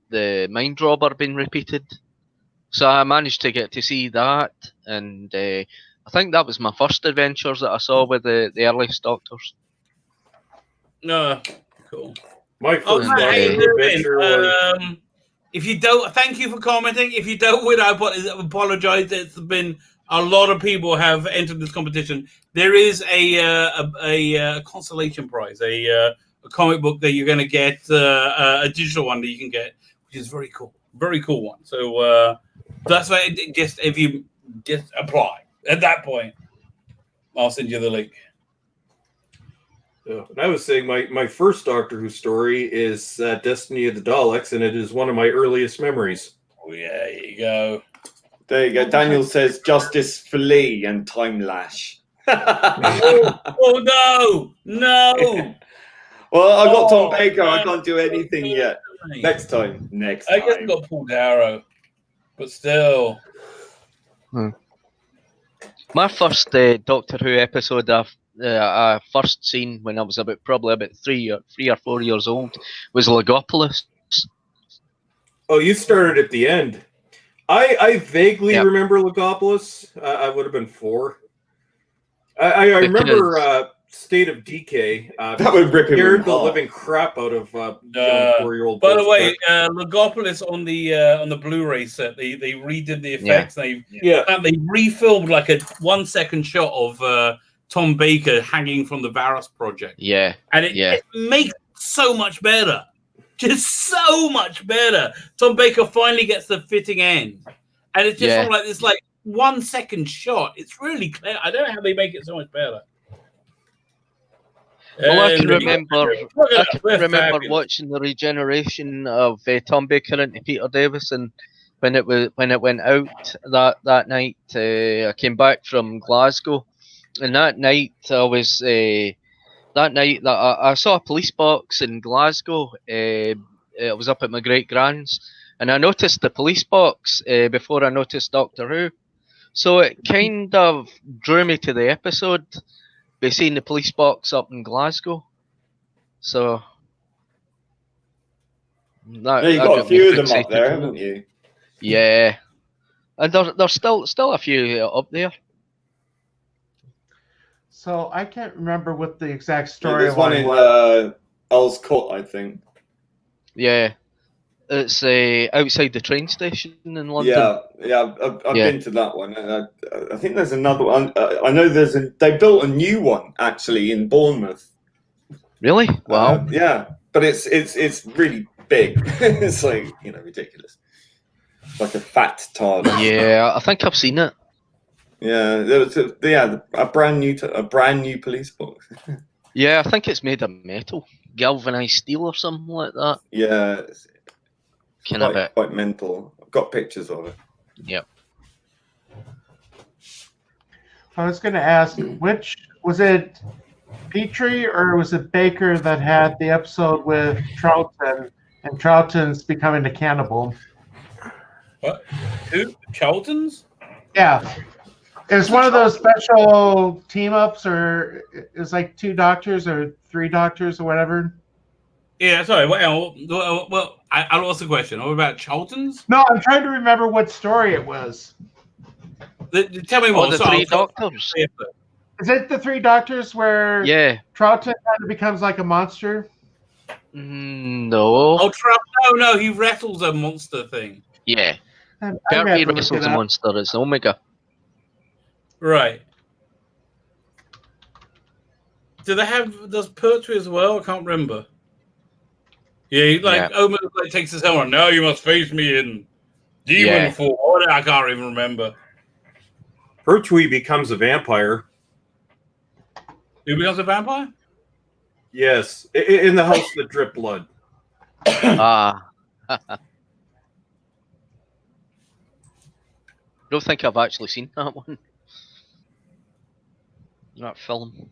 the Mind Robber being repeated. So I managed to get to see that, and I think that was my first adventures that I saw with the earliest Doctors. No, cool. My first Oh, Doctor hey, adventure was... if you don't, thank you for commenting. If you don't win, I apologize. It's been a lot of people have entered this competition. There is a consolation prize, a comic book that you're going to get, a digital one that you can get, which is very cool one. So that's why just if you just apply at that point, I'll send you the link. And I was saying my first Doctor Who story is Destiny of the Daleks, and it is one of my earliest memories. Oh, yeah, there you go. There you go. Daniel says justice for Lee and time lash. Oh, no. Well, I got Tom Baker. I can't do anything yet. Next time. I guess I got Paul Darrow, but still. My first Doctor Who episode I first seen when I was probably about 3 or 4 years old was Logopolis. Oh, you started at the end. I vaguely remember Logopolis. I would have been 4. I remember State of Decay. That would rip him scared the apart. living crap out of young 4-year-old. By the way, Logopolis on the Blu-ray set, they redid the effects. And they refilmed like a 1 second shot of Tom Baker hanging from the Varus project. Yeah, and it makes it so much better. Just so much better. Tom Baker finally gets the fitting end, and it's just like this, 1 second shot. It's really clear. I don't know how they make it so much better. Well, I can remember watching the regeneration of Tom Baker into Peter Davison when it went out that night. I came back from Glasgow, and that night I saw a police box in Glasgow. It was up at my great grand's, and I noticed the police box before I noticed Doctor Who. So it kind of drew me to the episode by seeing the police box up in Glasgow. So That, Yeah, you've that got a got me few of them up fixated there, on haven't it. you? Yeah, and there's still a few up there. So I can't remember what the exact Yeah, there's one storyline in was. Earl's Court, I think. Yeah, it's outside the train station in London. Yeah, I've been to that one. And I think there's another one. I know they built a new one actually in Bournemouth. Really? Wow. Yeah, but it's really big. It's like, ridiculous. It's like a fat tard. Yeah, I think I've seen it. Yeah, there was a brand new police box. Yeah, I think it's made of metal, galvanized steel or something like that. Yeah, it's Kind of bit. quite mental. I've got pictures of it. Yep. I was going to ask, which was it, Petrie or was it Baker that had the episode with Troughton, and Troughton's becoming a cannibal? What? Who? Charlton's? Yeah. It was one of those special team ups, or it was like 2 doctors or 3 doctors or whatever. Yeah, sorry. Well, I lost the question. What about Charlton's? No, I'm trying to remember what story it was. Tell me more. The Sorry, 3 doctors. Is it the 3 doctors where Troughton kind of becomes like a monster? No. Oh, no, he wrestles a monster thing. Yeah. I'm Kirby wrestles a monster. It's Omega. Right. Does Pertwee as well? I can't remember. Yeah, Omega takes his helmet. Now you must face me in demon form. I can't even remember. Pertwee becomes a vampire. Who becomes a vampire? Yes, in the house that drip blood. Don't think I've actually seen that one. That film.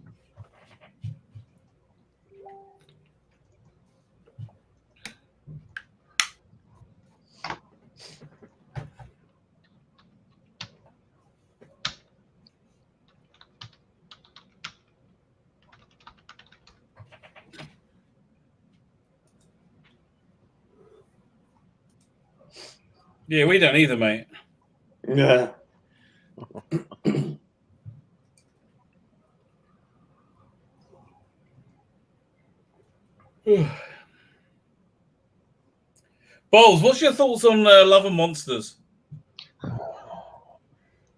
Yeah, we don't either, mate. Yeah. Bowles, what's your thoughts on Love and Monsters?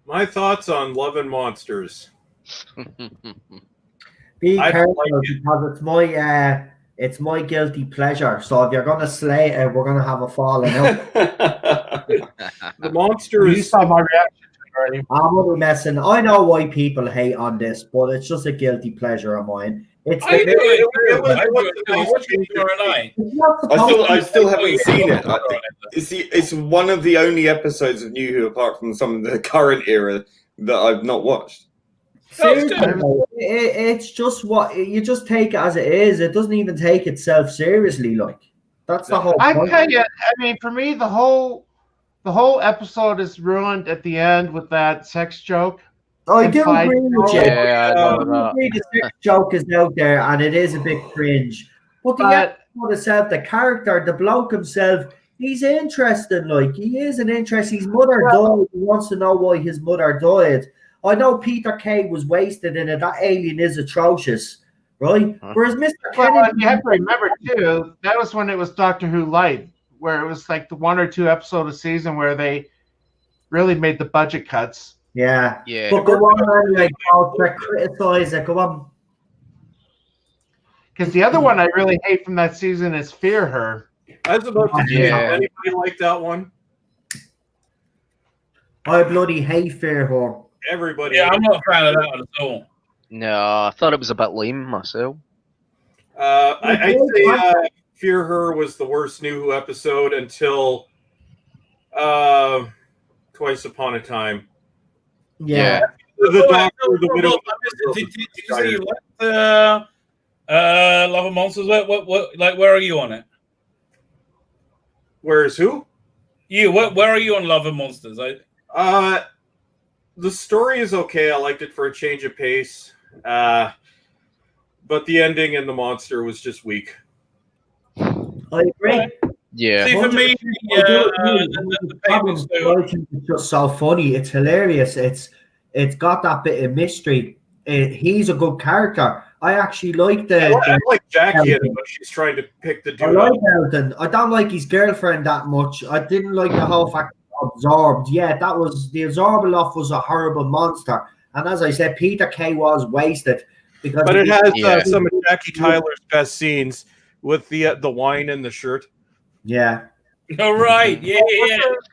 My thoughts on Love and Monsters. Be careful because it's my guilty pleasure. So if you're gonna slay it, we're gonna have a falling out. The Monsters. You saw my reaction to it already. I'm only messing. I know why people hate on this, but it's just a guilty pleasure of mine. It's I still haven't seen it. It's one of the only episodes of New Who, apart from some of the current era, that I've not watched. It's just what you just take it as it is. It doesn't even take itself seriously. Like that's the whole I point. tell you, I mean, for me, the whole episode is ruined at the end with that sex joke. I do agree with you. Yeah, I know that. The sex joke is out there, and it is a bit cringe. But the episode itself, the character, the bloke himself, he's interesting. Like he is an interest. His mother died. He wants to know why his mother died. I know Peter Kay was wasted in it. That alien is atrocious, right? Whereas Mr. Kennedy, you have to remember too, that was when it was Doctor Who Light, where it was like the 1 or 2 episode a season where they really made the budget cuts. Yeah. Yeah. But go on, like, criticize it. Go on. Because the other one I really hate from that season is Fear Her. I was about to say, anybody like that one? I bloody hate Fear Her. Everybody. Yeah, I'm not a fan of that one at all. No, I thought it was a bit lame myself. I'd say Fear Her was the worst New Who episode until Twice Upon a Time. Yeah. Did you say you liked Love and Monsters? Where are you on it? Where's who? You. Where are you on Love and Monsters? The story is okay. I liked it for a change of pace. But the ending and the monster was just weak. I agree. Yeah. See, for me, the paper's so- It's just so funny. It's hilarious. It's got that bit of mystery. He's a good character. I actually like I like Jackie in it when she's trying to pick the I dude like up. Elton. I don't like his girlfriend that much. I didn't like the whole fact of Absorbed. Yeah, that was the Absorbaloff was a horrible monster. And as I said, Peter Kay was wasted because. But it has some of Jackie Tyler's best scenes with the wine and the shirt. Yeah. All right. Yeah.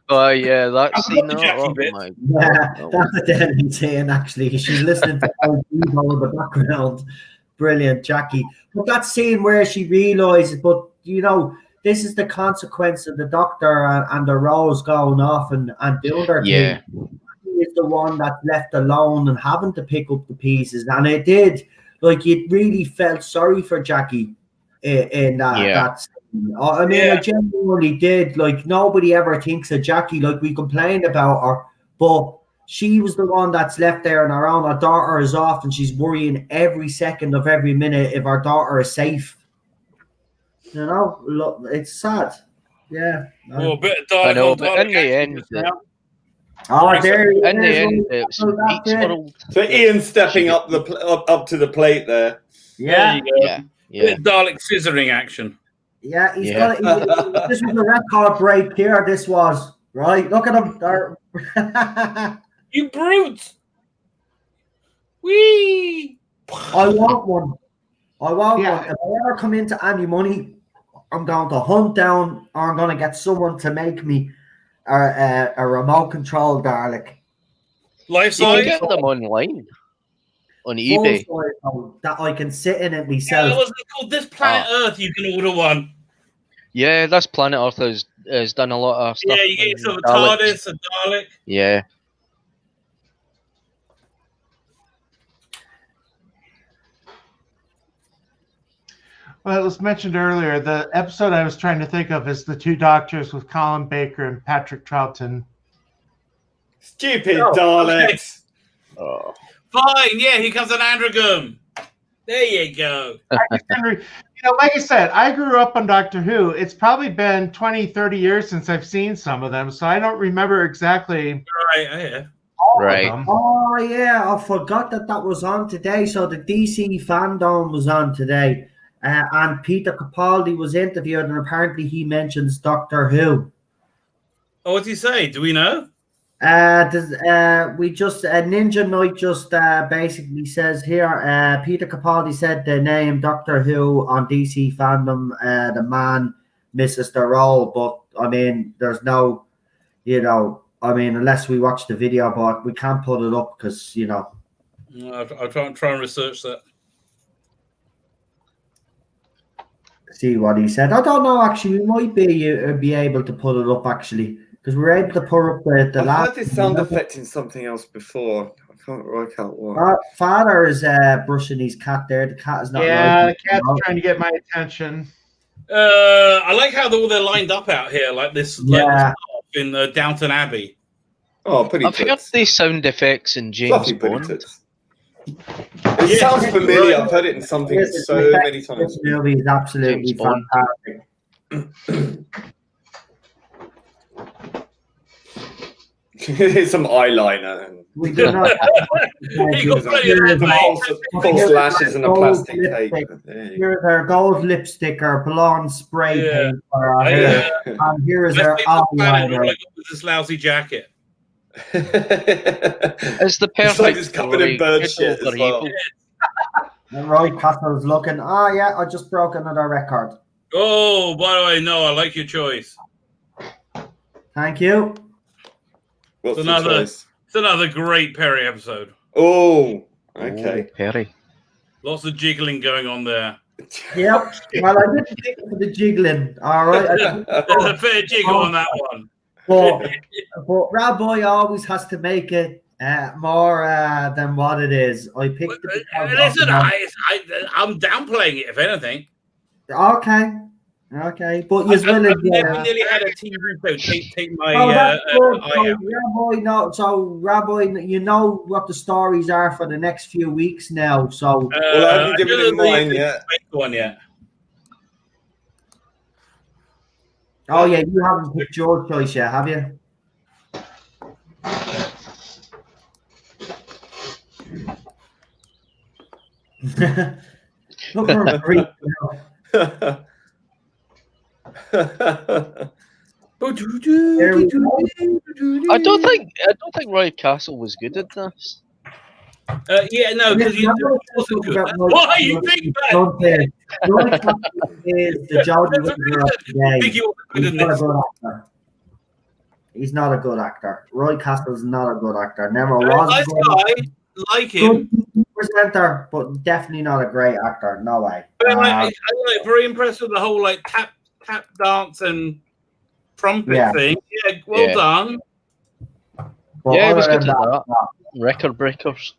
Oh yeah, that scene. the Jackie Oh bit. my Yeah, God. that's what Danny's saying actually. She's listening to all in the background. Brilliant, Jackie. But that scene where she realizes, but this is the consequence of the Doctor and the Rose going off and doing their Yeah. thing. He is the one that's left alone and having to pick up the pieces. And it did, it really felt sorry for Jackie in that scene. I mean, I genuinely did. Nobody ever thinks of Jackie. We complained about her, but she was the one that's left there on her own. Her daughter is off, and she's worrying every second of every minute if her daughter is safe. Look, it's sad. Yeah. Well, a bit of I Dalek know, on but in Dalek the action end, just now. in the end, it's Pete's world. So Ian stepping up up to the plate there. Yeah. There you go. Yeah. Bit of Dalek scissoring action. Yeah, this was a record break here. This was right. Look at him. You brutes! Whee! I want one. If I ever come into any money, I'm going to hunt down, or I'm going to get someone to make me a remote control Dalek. Life You can size. get them online on eBay. That I can sit in it Yeah, myself. it was called This Planet Earth. You can order one. Yeah, this Planet Earth has done a lot of stuff. Yeah, you get yourself a Daleks. TARDIS, a Dalek. Yeah. Well, it was mentioned earlier. The episode I was trying to think of is The Two Doctors with Colin Baker and Patrick Troughton. Stupid Daleks. Oh. Fine, yeah, here comes an Androgum. There you go. Like I said, I grew up on Doctor Who. It's probably been 20, 30 years since I've seen some of them, so I don't remember exactly Right, yeah. all Right. of them. Oh yeah, I forgot that was on today. So the DC fandom was on today, and Peter Capaldi was interviewed, and apparently he mentions Doctor Who. Oh, what's he say? Do we know? We just Ninja Knight just basically says here. Peter Capaldi said the name Doctor Who on DC fandom. The man misses the role, but I mean, there's no, unless we watch the video, but we can't put it up because I'll try and research that. See what he said. I don't know. Actually, we might be able to put it up actually. Because we were able to put up the I've last. heard this sound effect in something else before. I can't work out what. Father is brushing his cat there. The cat is not. Yeah, the cat's trying to get my attention. I like how they're lined up out here, like this, in Downton Abbey. Oh, pretty. I've heard these sound effects in James Fluffy Bond. It sounds familiar. I've heard it in something so many times. This movie is absolutely James Bond. fantastic. Some eyeliner and We do not You got plenty of some that, false lashes and a plastic tape. Here's our gold lipstick or blonde spray paint for our hair. And here is our eyeliner. This lousy jacket. It's the perfect. It's like it's covered in bird good shit over as well. evil. And Roy Castle's looking. Oh yeah, I just broke another record. Oh, by the way, no, I like your choice. Thank you. What's It's the choice? another great Perry episode. Oh, okay. Ooh, Perry. Lots of jiggling going on there. Yep. Well, I didn't think for the jiggling. All right. There's a fair jiggle on that one. But Rabbi always has to make it more than what it is. I picked it. Listen, I'm downplaying it, if anything. Okay, but you will. I've nearly had a TV show take my that's good. eye out. Rabbi, you know what the stories are for the next few weeks now. So, Well, I haven't given him mine yet. One yet. Oh yeah, you haven't picked your choice yet, have you? Look for a brief. I don't think Roy Castle was good at this. Yeah, no, because you wasn't good. Why you think that? Roy Castle is the Jodie Whittaker of today. Think you were good in this? He's not a good actor. Roy Castle's not a good actor. Never Very was. nice guy, like him. Good presenter, but definitely not a great actor. No way. But I'm very impressed with the whole like tap dance and trumpet thing. Yeah, well done. Yeah, it was good at that. Record Breakers.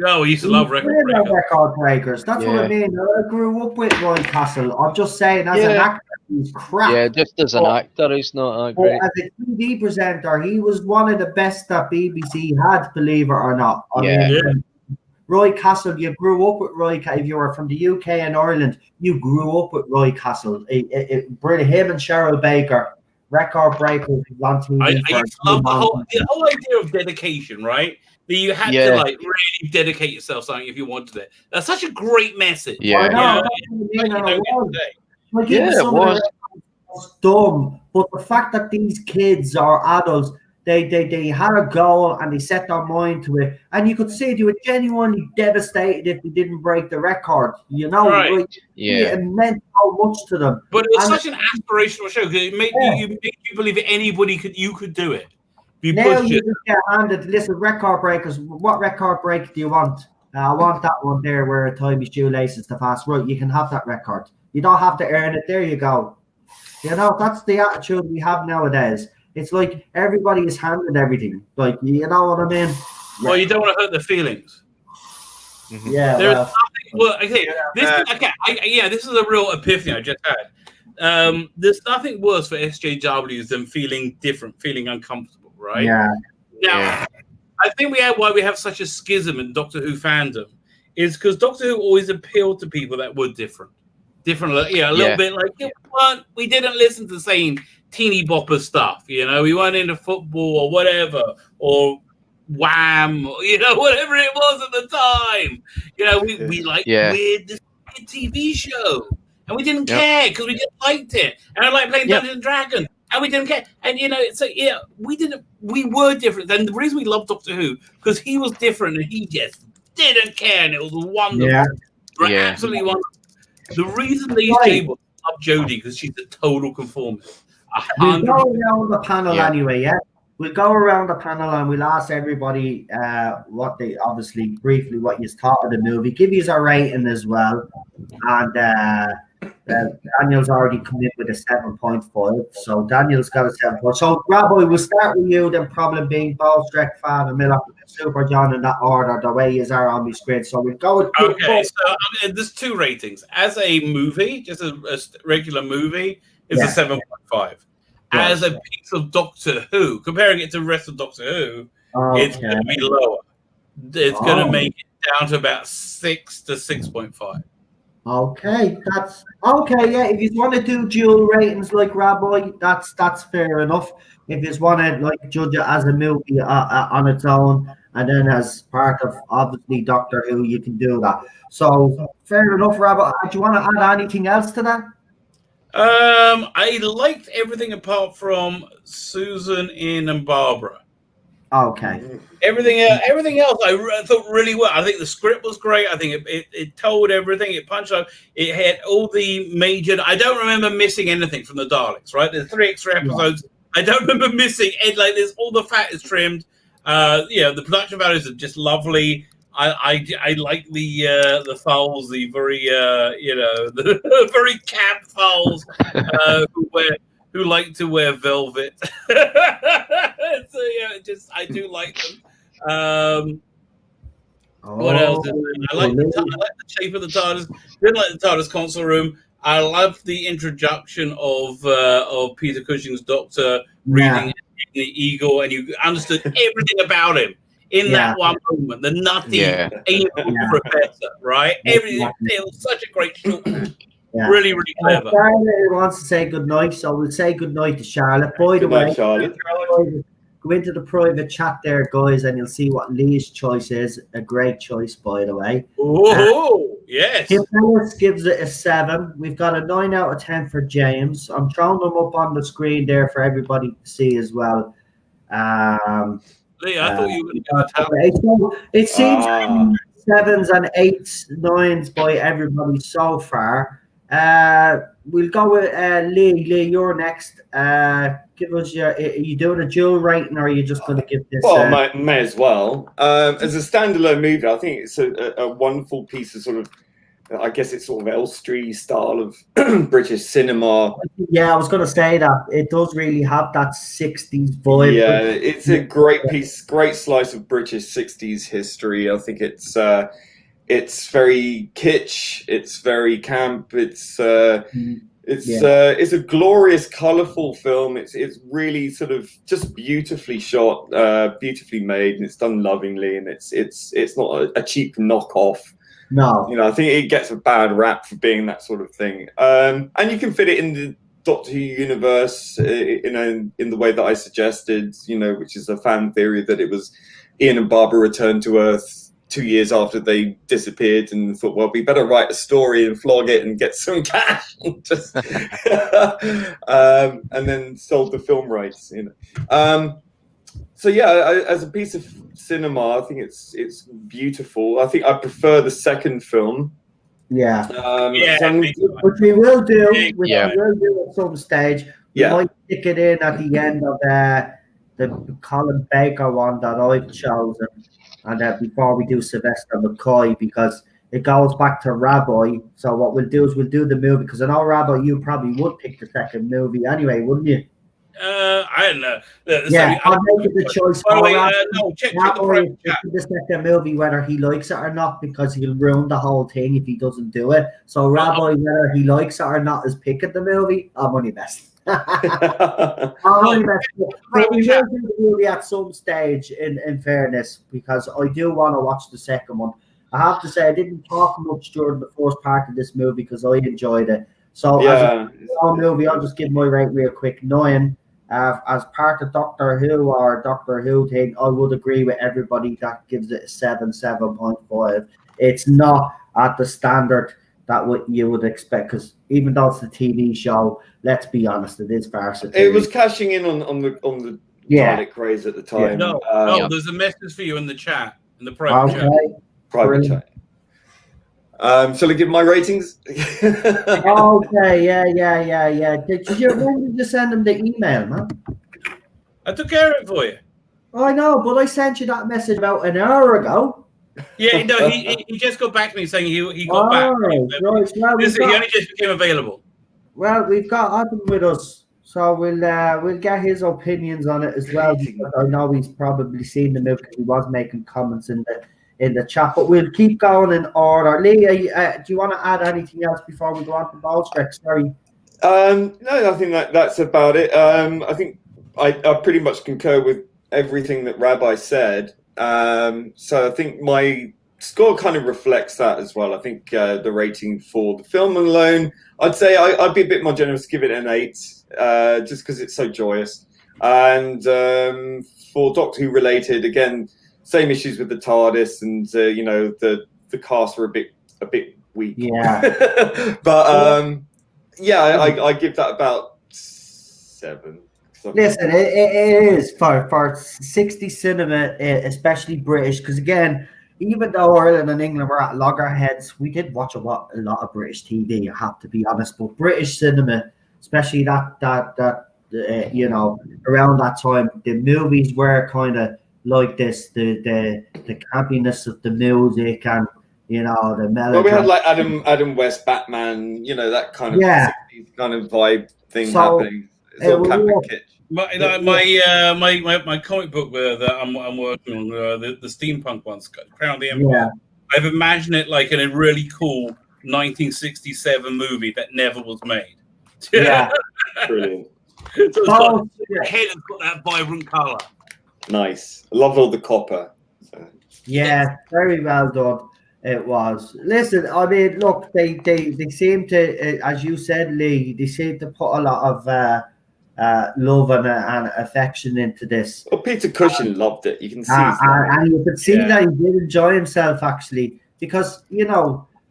Oh, we used to love Record Breakers. That's what I mean. I grew up with Roy Castle. I'm just saying, as an actor, he's crap. Yeah, just as an actor, he's not great. As a TV presenter, he was one of the best that BBC had, believe it or not. I mean, Roy Castle, you grew up with Roy Castle. If you were from the UK and Ireland, you grew up with Roy Castle. Him and Cheryl Baker, Record Breakers, on TV. I used to love the whole idea of dedication, right? That you had to like really dedicate yourself to something if you wanted it. That's such a great message. Yeah, it was dumb, but the fact that these kids are adults, they had a goal and they set their mind to it, and you could see they were genuinely devastated if they didn't break the record. You know, it meant so much to them. But it was such an aspirational show because it made you believe that anybody could do it. Now you just get handed, listen, Record Breakers, what record break do you want? I want that one there where it ties your shoelaces to fast. Right, you can have that record. You don't have to earn it. There you go. You know, that's the attitude we have nowadays. It's like everybody is handed everything. Like, you know what I mean? Well, you don't want to hurt their feelings. Yeah. This is a real epiphany I just had. There's nothing worse for SJWs than feeling different, feeling uncomfortable. Right? Yeah. Now, I think why we have such a schism in Doctor Who fandom is because Doctor Who always appealed to people that were different, a little bit like we didn't listen to the same teeny bopper stuff. You know, we weren't into football or whatever, or Wham, whatever it was at the time. You know, we liked this TV show, and we didn't care because we just liked it, and I like playing Dungeons and Dragons. And we didn't care. And, we were different. And the reason we loved Doctor Who, because he was different and he just didn't care. And it was wonderful. Absolutely wonderful. The reason these Jables love Jodie, because she's a total conformist. We'll go around the panel anyway, We'll go around the panel and we'll ask everybody what you thought of the movie. Give you a rating as well. And Daniel's already come in with a 7.5, so Daniel's got a 7.5. So, Rabbi, we'll start with you, then probably being Ballstreck, Fan, and Miller, Super John in that order, the way is on my screen. So we'll go with so there's two ratings. As a movie, just a regular movie, it's a 7.5. As a piece of Doctor Who, comparing it to the rest of Doctor Who, it's going to be lower. It's going to make it down to about 6 to 6.5. Okay, that's okay. Yeah, if you want to do dual ratings like Rabbi, that's fair enough. If you want to judge it as a movie on its own, and then as part of obviously Doctor Who, you can do that. So fair enough, Rabbi. Do you want to add anything else to that? I liked everything apart from Susan, Ian, and Barbara. Okay. Everything else I thought really well. I think the script was great. I think it told everything. It punched up. It had all the major. I don't remember missing anything from the Daleks. Right, there's 3 extra episodes. I don't remember missing it. Like there's all the fat is trimmed. The production values are just lovely. I like the fowls, the very the very camp fowls who like to wear velvet. So I do like them. What else? I like the shape of the TARDIS. Didn't like the TARDIS console room. I love the introduction of Peter Cushing's Doctor reading the Eagle, and you understood everything about him in that one moment. The nutty able professor, right? Everything. It was such a great show. Yeah. Really, really clever. Charlotte wants to say good night, so we'll say good night to Charlotte. By the Good night, way, Charlotte. go into the private chat there, guys, and you'll see what Lee's choice is. A great choice, by the way. Oh, yes. Tim Ellis gives it a 7. We've got a 9 out of 10 for James. I'm throwing them up on the screen there for everybody to see as well. Lee, I thought you were going to get the top. So it seems 7s and 8s, 9s by everybody so far. We'll go with Lee. Lee, you're next. Give us your. Are you doing a dual rating, or are you just going to give this? Well, may as well. As a standalone movie, I think it's a wonderful piece of sort of, I guess it's sort of Elstree style of British cinema. Yeah, I was going to say that it does really have that 60s vibe. Yeah, it's a great piece, great slice of British 60s history. I think it's very kitsch. It's very camp. It's a glorious, colourful film. It's really sort of just beautifully shot, beautifully made, and it's done lovingly. And it's not a cheap knockoff. No, you know, I think it gets a bad rap for being that sort of thing. And you can fit it in the Doctor Who universe in the way that I suggested. You know, which is a fan theory that it was Ian and Barbara returned to Earth 2 years after they disappeared, and thought, well, we better write a story and flog it and get some cash, and just and then sold the film rights. You know, so yeah, as a piece of cinema, I think it's beautiful. I think I prefer the second film. Yeah, which we will do. We will do at some stage. We might stick it in at the end of the Colin Baker one that I've chosen. And before we do Sylvester McCoy, because it goes back to Rabbi. So what we'll do is we'll do the movie, because I know, Rabbi, you probably would pick the second movie anyway, wouldn't you? I don't know. I'll make it the choice for Rabbi. No, check the second movie, whether he likes it or not, because he'll ruin the whole thing if he doesn't do it. So Rabbi, whether he likes it or not, is picking the movie. I'm only best. We will do the movie at some stage, in fairness, because I do want to watch the second one. I have to say, I didn't talk much during the first part of this movie because I enjoyed it. So as a movie, I'll just give my rate real quick. 9. As part of Doctor Who or Doctor Who thing, I would agree with everybody that gives it a 7, 7.5. It's not at the standard that what you would expect, because even though it's a TV show, let's be honest, it is versatile. It was cashing in on the Dalek craze at the time. No, there's a message for you in the chat, in the private chat. Private chat. Shall I give my ratings? Okay, yeah. When did you send them the email, man? I took care of it for you. I know, but I sent you that message about an hour ago. Yeah, no, he just got back to me saying he got back. Right. Well, he only just became available. Well, we've got Adam with us, so we'll get his opinions on it as well, because I know he's probably seen the movie because he was making comments in the chat. But we'll keep going in order. Lee, do you want to add anything else before we go on to Bolstrex? Sorry. No, I think that's about it. I think I pretty much concur with everything that Rabbi said. So I think my score kind of reflects that as well. I think the rating for the film alone, I'd say I'd be a bit more generous, give it an 8, just because it's so joyous. And for Doctor Who related, again, same issues with the TARDIS, and you know, the cast were a bit weak. Yeah. But I give that about 7. Listen, it is for 60 cinema, especially British, because again, even though Ireland and England were at loggerheads, we did watch a lot of British TV, I have to be honest. But British cinema, especially that you know, around that time, the movies were kind of like this, the campiness of the music, and you know, the melody. Well, we had like Adam West, Batman, you know, that kind of 60s kind of vibe thing happening. It's all camp and kitsch. My comic book that I'm working on, the steampunk one's Crown of the Empire. Yeah. I've imagined it like in a really cool 1967 movie that never was made. Yeah. Brilliant. So your head has got that vibrant colour. Nice. I love all the copper. Yeah, very well done. It was. Listen, I mean, look, they seem to, as you said, Lee, they seem to put a lot of love and affection into this. Well, Peter Cushing loved it. You can see, and you could see that he did enjoy himself actually, because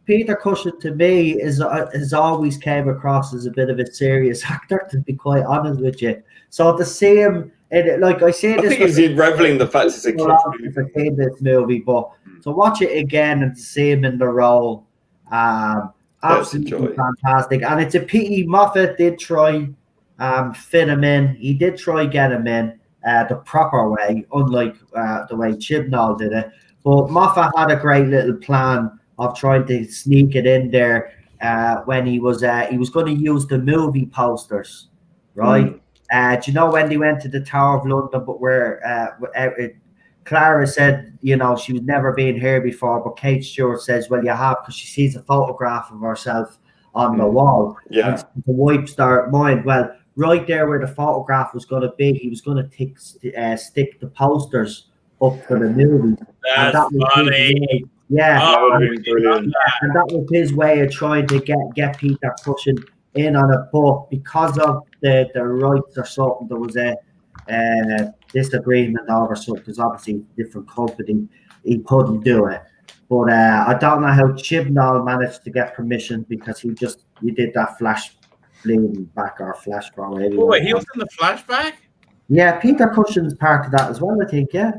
Peter Cushing to me has always came across as a bit of a serious actor, to be quite honest with you. So to see him, like I say, I think he's reveling the fact it's a this movie, but to watch it again and to see him in the role, absolutely fantastic. And it's a pity Moffat did try fit him in. He did try get him in the proper way, unlike the way Chibnall did it. But Moffat had a great little plan of trying to sneak it in there when he was going to use the movie posters, right? Do you know when they went to the Tower of London, but where Clara said, she was never been here before, but Kate Stewart says, well, you have, because she sees a photograph of herself on the wall. Yeah. And the wipes her mind. Well, right there where the photograph was going to be, he was going to stick the posters up for the movie. That's funny. Yeah, brilliant. And that was his way of trying to get Peter Cushing in on it, but because of the rights or something, there was a disagreement over something, because obviously different company, he couldn't do it. But I don't know how Chibnall managed to get permission, because he did that flash back or flash forward. Oh, wait, he was in the flashback? Yeah, Peter Cushing's part of that as well, I think, yeah.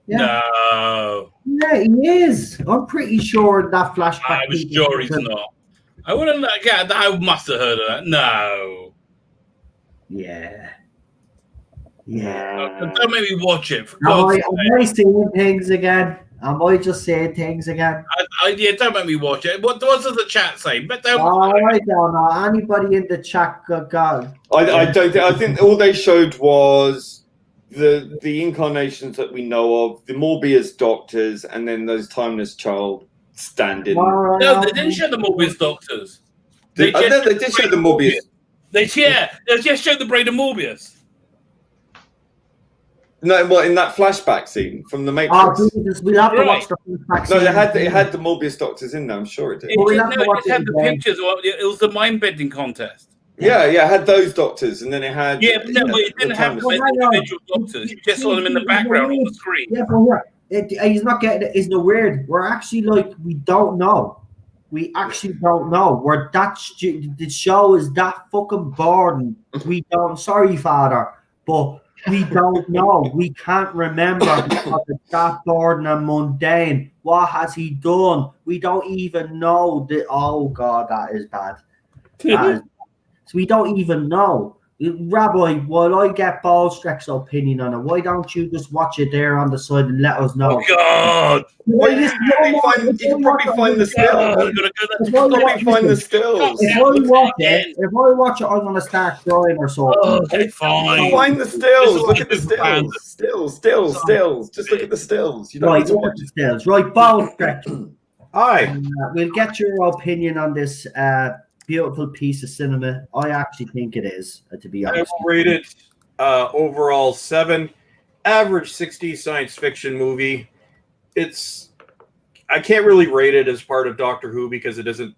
No. Yeah, he is. I'm pretty sure that flashback. I'm sure he's not. I wouldn't. Yeah, I must have heard of that. No. Yeah. Don't make me watch it. Am I saying things again? Am I just saying things again? Yeah, don't make me watch it. What does the chat say? But I don't know. Anybody in the chat got? I don't think. I think all they showed was the incarnations that we know of, the Morbius doctors, and then those Timeless Child stand-in. No, they didn't show the Morbius doctors. They did show the Morbius. They just showed the brain of Morbius. No, well, in that flashback scene from the Matrix. Oh, Jesus, we'll have to watch the flashback scene. No, it had the Morbius doctors in there. I'm sure it did. It just had the pictures. It was the mind bending contest. Yeah, it had those doctors, and then it had. Yeah, but it didn't have the individual doctors. You just saw them in the background on the screen. Yeah, but he's not getting it. Isn't it weird? We're actually we don't know. We actually don't know. We're the show is that fucking boring. We don't. Sorry, Father, but we don't know. We can't remember because it's that boring and mundane. What has he done? We don't even know. Oh God, that is bad. That is. So we don't even know. Rabbi, while I get Ballstreck's opinion on it, why don't you just watch it there on the side and let us know? Oh God! You can probably find the stills. You can probably find the stills. If I watch it, I'm going to start crying or something. Okay, fine. Find the stills. Look at the stills. Stills. Just look at the stills. You don't need to watch the stills. Right, Ballstreck. Hi. We'll get your opinion on this beautiful piece of cinema. I actually think it is, to be honest. I will rate it overall 7. Average 60s science fiction movie. I can't really rate it as part of Doctor Who because it isn't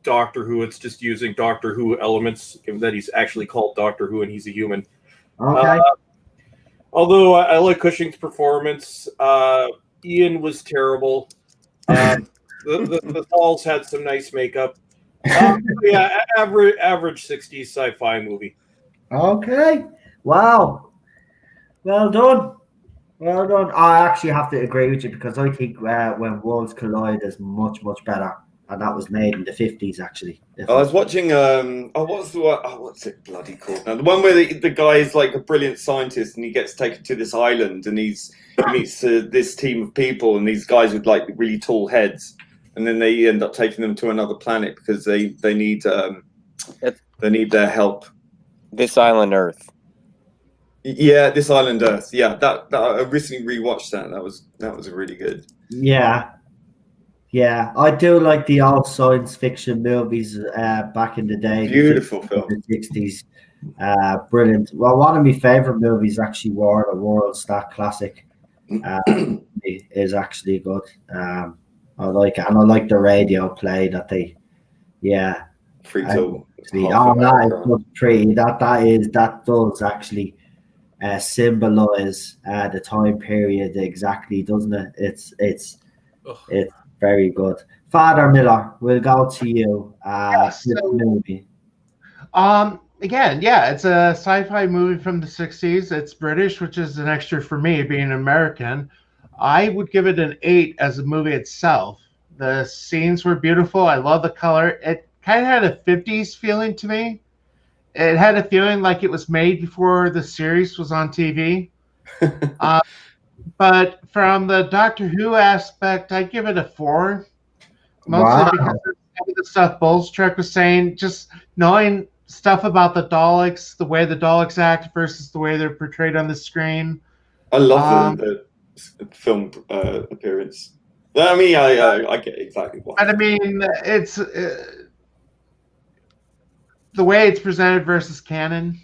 Doctor Who. It's just using Doctor Who elements, given that he's actually called Doctor Who and he's a human. Okay. Although I like Cushing's performance. Ian was terrible. The Falls had some nice makeup. Yeah, average 60s sci-fi movie. Okay. Wow. Well done. I actually have to agree with you because I think When Worlds Collide is much, much better. And that was made in the 50s, actually. I was watching, what's it bloody called now? The one where the guy is like a brilliant scientist and he gets taken to this island and he meets this team of people and these guys with like really tall heads. And then they end up taking them to another planet because they need their help. This Island Earth. Yeah, This Island Earth. Yeah, that I recently rewatched that. That was really good. Yeah, I do like the old science fiction movies back in the day. Beautiful film. The 60s. Brilliant. Well, one of my favorite movies actually War of the Worlds. That classic is actually good. I like it, and I like the radio play that they, yeah. Free till That is pretty. That does actually symbolize the time period exactly, doesn't it? It's very good. Father Miller, we'll go to you. This movie. Again, yeah, it's a sci-fi movie from the 60s. It's British, which is an extra for me being an American. I would give it an 8 as a movie itself. The scenes were beautiful. I love the color. It kind of had a 50s feeling to me. It had a feeling like it was made before the series was on TV. But from the Doctor Who aspect, I'd give it a 4. Mostly because of the stuff Bolstrek was saying, just knowing stuff about the Daleks, the way the Daleks act versus the way they're portrayed on the screen. I love the film appearance. I mean, I get exactly what. But I mean, it's the way it's presented versus canon.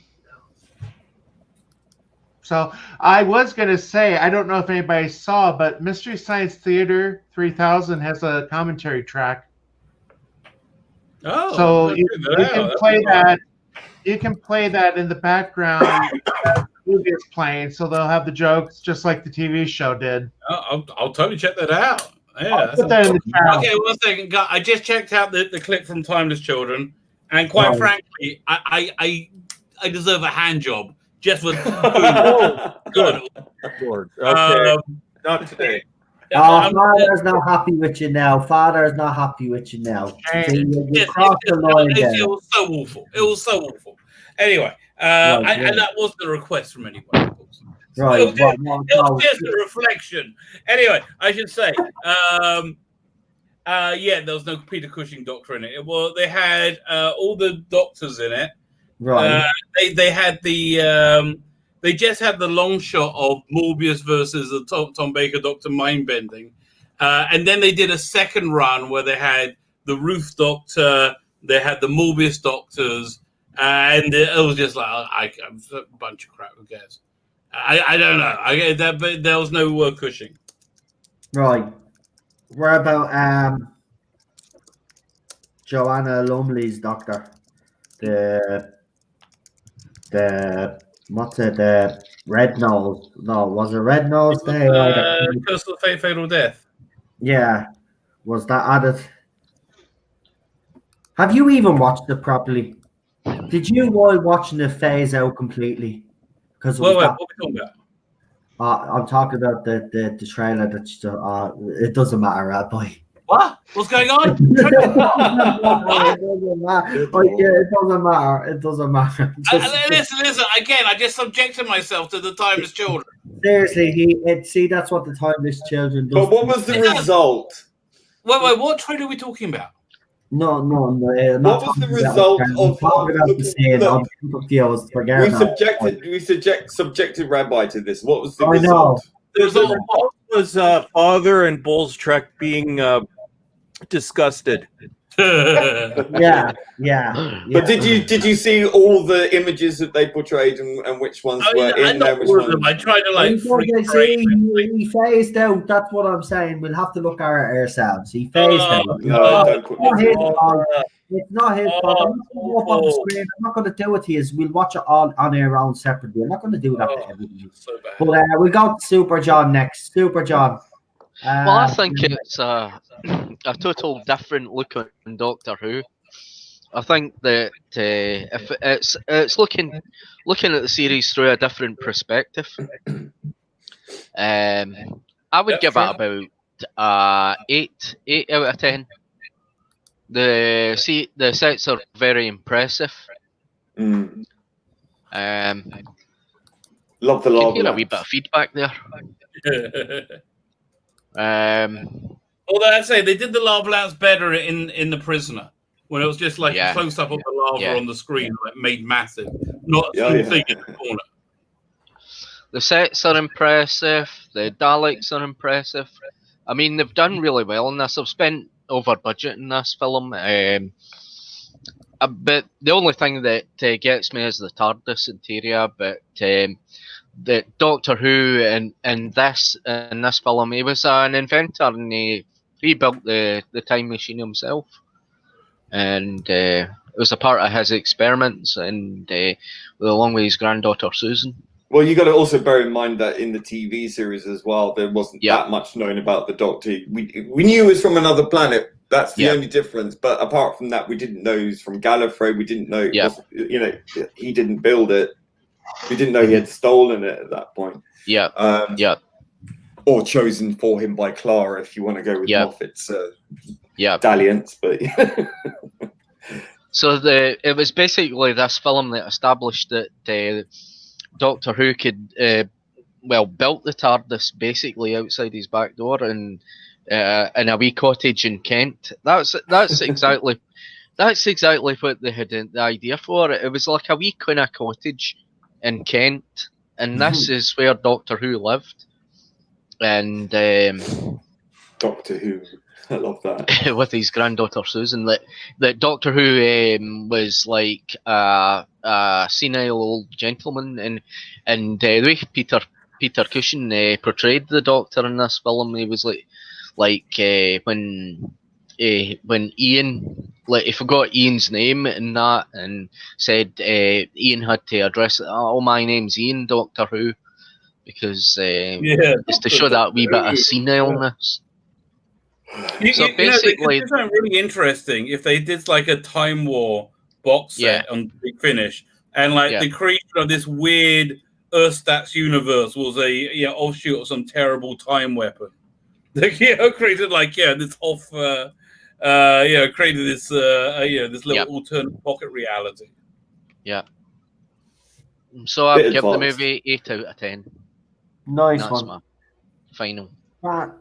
So I was going to say, I don't know if anybody saw, but Mystery Science Theater 3000 has a commentary track. Oh, so you can play that. You can play that in the background. The movie is playing, so they'll have the jokes just like the TV show did. I'll totally check that out. Yeah, put that in the chat. Okay, 1 second. I just checked out the clip from Timeless Children, and quite frankly, I deserve a hand job just for doing good. Lord. Okay, not today. Father's not happy with you now. Father's not happy with you now. You crossed the line there. It was so awful. It was so awful. Anyway, and that wasn't a request from anyone. Right. It was just a reflection. Anyway, I should say, there was no Peter Cushing Doctor in it. They had all the doctors in it. Right. They had the they just had the long shot of Morbius versus the Tom Baker Doctor mind bending, and then they did a second run where they had the Ruth Doctor, they had the Morbius Doctors, and it was just like a bunch of crap. Who cares? I don't know. I get that, but there was no Cushing. Right. What about Joanna Lumley's Doctor? The what's it? The Red Nose? No, was it Red Nose Day? Curse of Fatal Death. Yeah. Was that added? Have you even watched it properly? Did you while watching it phase out completely? Because what are we talking about? I'm talking about the trailer. That's it doesn't matter, boy. What? What's going on? It doesn't matter. It doesn't matter. Listen. Again, I just subjected myself to the Timeless Children. Seriously, see, that's what the Timeless Children does. But what was the result? Wait, what trailer are we talking about? No. What was the result of we subjected Rabbi to this? What was the result? The result was Father and Bolstrek being disgusted. yeah. But did you see all the images that they portrayed and which ones were in there? Which ones? I tried to he phased out. That's what I'm saying. We'll have to look at it ourselves. He phased out. It's not his fault. I'm on the screen. I'm not going to do it to you. We'll watch it all on our own separately. I'm not going to do that to everybody. So bad. But we'll go to Super John next. Super John. Well, I think it's a total different look on Doctor Who. I think that if it's looking at the series through a different perspective, I would give it about 8 out of 10. The sets are very impressive. Love the you can lava. hear a wee bit of feedback there. Although I'd say they did the lava lamps better in The Prisoner, when it was just like a close up of the lava on the screen, like made massive, not thing in the corner. The sets are impressive. The Daleks are impressive. I mean, they've done really well in this. I've spent over budget in this film. But the only thing that gets me is the TARDIS interior. But the Doctor Who in this film, he was an inventor, and he he built the time machine himself, and it was a part of his experiments, and along with his granddaughter Susan. Well, you got to also bear in mind that in the TV series as well, there wasn't that much known about the Doctor. We knew he was from another planet. That's the only difference. But apart from that, we didn't know he was from Gallifrey. We didn't know it wasn't, he didn't build it. We didn't know he had stolen it at that point. Or chosen for him by Clara, if you want to go with Moffat's dalliance. But so it was basically this film that established that Doctor Who could built the TARDIS basically outside his back door in a wee cottage in Kent. That's exactly what they had the idea for it. It was like a wee kind of cottage in Kent, and this is where Doctor Who lived. And Doctor Who, I love that. with his granddaughter Susan, that Doctor Who was like a senile old gentleman, and the way Peter Cushing portrayed the Doctor in this film, he was like when Ian, he forgot Ian's name and that, and said Ian had to address it. Oh, my name's Ian, Doctor Who. Because it's to show that wee bit of senileness. So basically, it's really interesting if they did like a Time War box set on Big Finish, and the creation of this weird Earthstats universe was a offshoot of some terrible time weapon. Created this off, created this this little alternate pocket reality. Yeah. So I've given the movie 8 out of 10. Nice one. My final.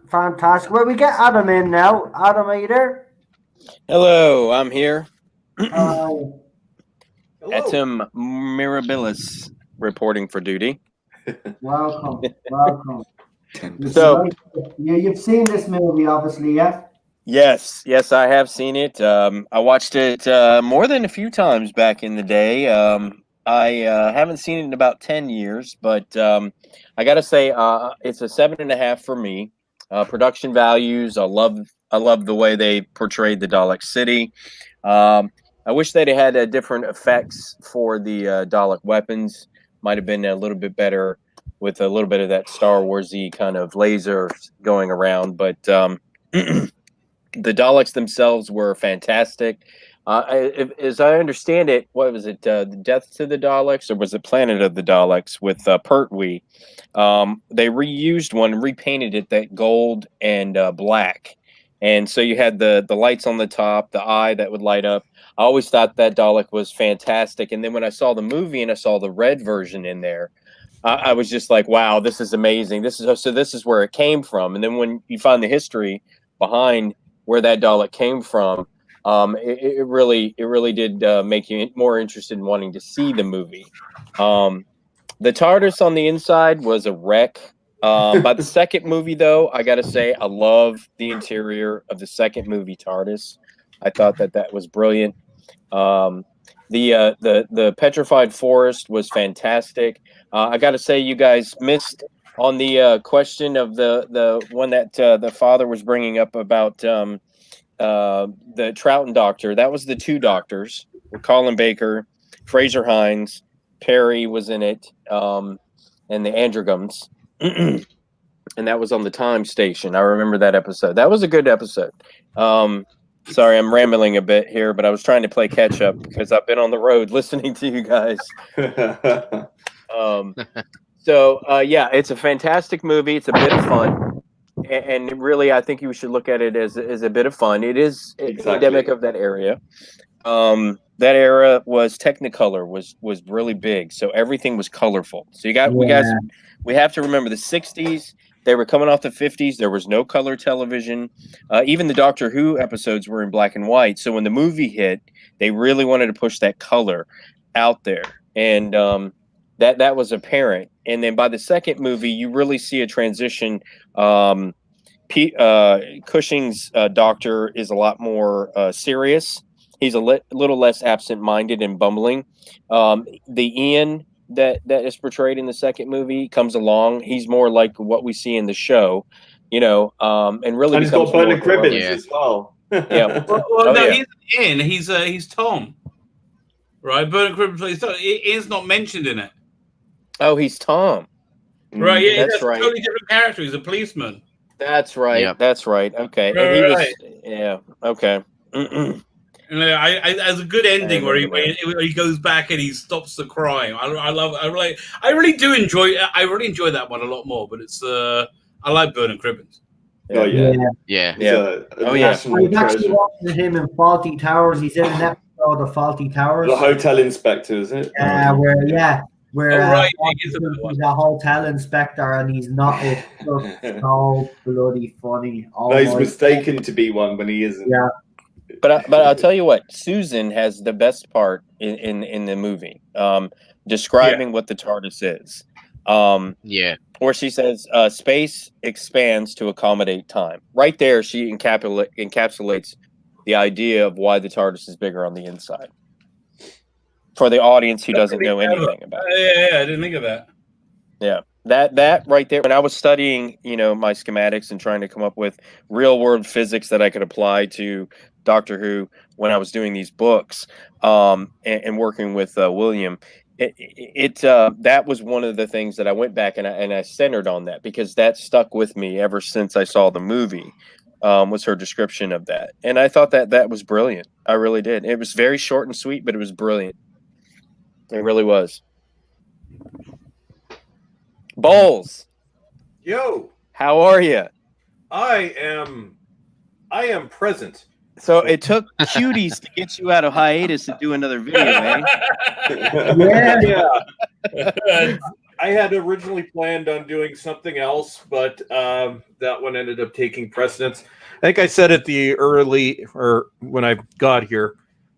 Fantastic. Well, we get Adam in now. Adam, are you there? Hello, I'm here. Hello. Etim Mirabilis reporting for duty. Welcome. So, you've seen this movie, obviously, yeah? Yes, I have seen it. I watched it more than a few times back in the day. I haven't seen it in about 10 years, but I got to say it's a 7.5 for me. Production values, I love the way they portrayed the Dalek City. I wish they'd had different effects for the Dalek weapons. Might have been a little bit better with a little bit of that Star Warsy kind of laser going around. But the Daleks themselves were fantastic. As I understand it, what was it? The Death to the Daleks, or was it Planet of the Daleks with Pertwee? They reused one, repainted it that gold and black, and so you had the lights on the top, the eye that would light up. I always thought that Dalek was fantastic, and then when I saw the movie and I saw the red version in there, I was just like, "Wow, this is amazing! This is where it came from." And then when you find the history behind where that Dalek came from. It really did make you more interested in wanting to see the movie. The TARDIS on the inside was a wreck. By the second movie, though, I got to say I love the interior of the second movie TARDIS. I thought that was brilliant. The petrified forest was fantastic. I got to say you guys missed on the question of the one that the father was bringing up about. The Troughton Doctor, that was the two doctors, Colin Baker, Fraser Hines, Perry was in it, and the Androgams, and that was on the Time Station. I remember that episode. That was a good episode. Sorry, I'm rambling a bit here, but I was trying to play catch up because I've been on the road listening to you guys. Yeah, it's a fantastic movie. It's a bit of fun. And really, I think you should look at it as a bit of fun. It is endemic of that area. That era was Technicolor was really big, so everything was colorful. So we have to remember the 60s. They were coming off the 50s. There was no color television. Even the Doctor Who episodes were in black and white. So when the movie hit, they really wanted to push that color out there, and that was apparent. And then by the second movie, you really see a transition. Cushing's doctor is a lot more serious. He's a little less absent-minded and bumbling. The Ian that is portrayed in the second movie comes along. He's more like what we see in the show. and really and he's becomes got Bernard more Cribbins Yeah. as well. Yeah. Well, no, yeah. he's Tom, right? Bernard Cribbins plays Tom. Ian's not mentioned in it, Oh, he's Tom. right? Yeah, That's that's right. a totally different character. He's a policeman. That's right. Yep. That's right. Okay. Right, And he was. right. Yeah. Okay. And I as a good ending where remember he goes back and he stops the crime. I really do enjoy. I really enjoy that one a lot more. But it's I like Bernard Cribbins. Oh yeah. Yeah. He's a Oh, yeah. national I've actually treasure. watched him in Faulty Towers. He's in an episode of Faulty Towers. The hotel inspector, is it? Where Oh, right, he's a hotel inspector and he's not. It's just so bloody funny. Oh, No, he's my mistaken to be one when he isn't. Yeah. But I'll tell you what, Susan has the best part in the movie, describing what the TARDIS is. Yeah. Where she says, space expands to accommodate time. Right there, she encapsulates the idea of why the TARDIS is bigger on the inside. For the audience who doesn't know anything about it. Yeah, I didn't think of that. Yeah. That right there. When I was studying, my schematics and trying to come up with real world physics that I could apply to Doctor Who when I was doing these books, and working with William, that was one of the things that I went back and I centered on that, because that stuck with me ever since I saw the movie. Was her description of that, and I thought that was brilliant. I really did. It was very short and sweet, but it was brilliant. It really was. Bowles, Yo, how are you? I am present. So it took cuties to get you out of hiatus to do another video, eh? Yeah. I had originally planned on doing something else, but that one ended up taking precedence. I think I said at the when I got here,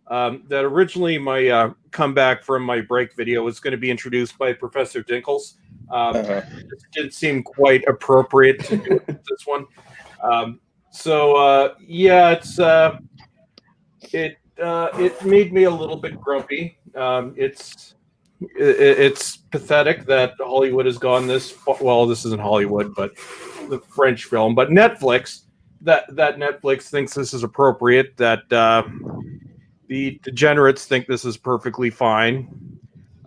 that originally my comeback from my break video was going to be introduced by Professor Dinkles. It didn't seem quite appropriate to do this one. It made me a little bit grumpy. It's pathetic that Hollywood has gone this well. This isn't Hollywood, but the French film. But Netflix, that Netflix thinks this is appropriate. That the degenerates think this is perfectly fine.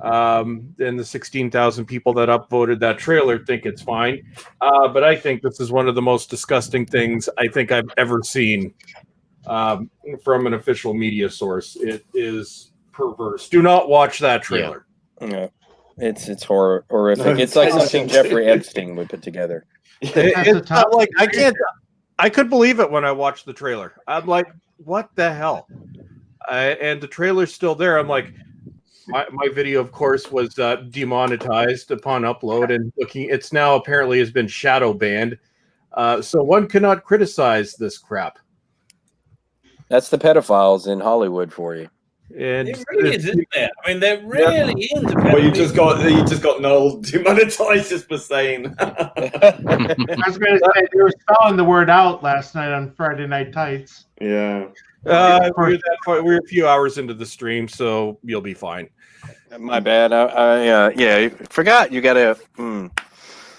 And the 16,000 people that upvoted that trailer think it's fine. But I think this is one of the most disgusting things I think I've ever seen from an official media source. It is perverse. Do not watch that trailer. Yeah. It's horrific. No, it's like something Jeffrey Epstein would put together. It's not like I could believe it when I watched the trailer. I'm like, what the hell? And the trailer's still there. I'm like, my video, of course, was demonetized upon upload, and it's now apparently has been shadow banned. So one cannot criticize this crap. That's the pedophiles in Hollywood for you. And it really is, isn't there? I mean, there really is. Well, you just got Noel demonetized just for saying. I was going to say they were spelling the word out last night on Friday Night Tights. Yeah. We're a few hours into the stream, so you'll be fine. My bad. I forgot you gotta.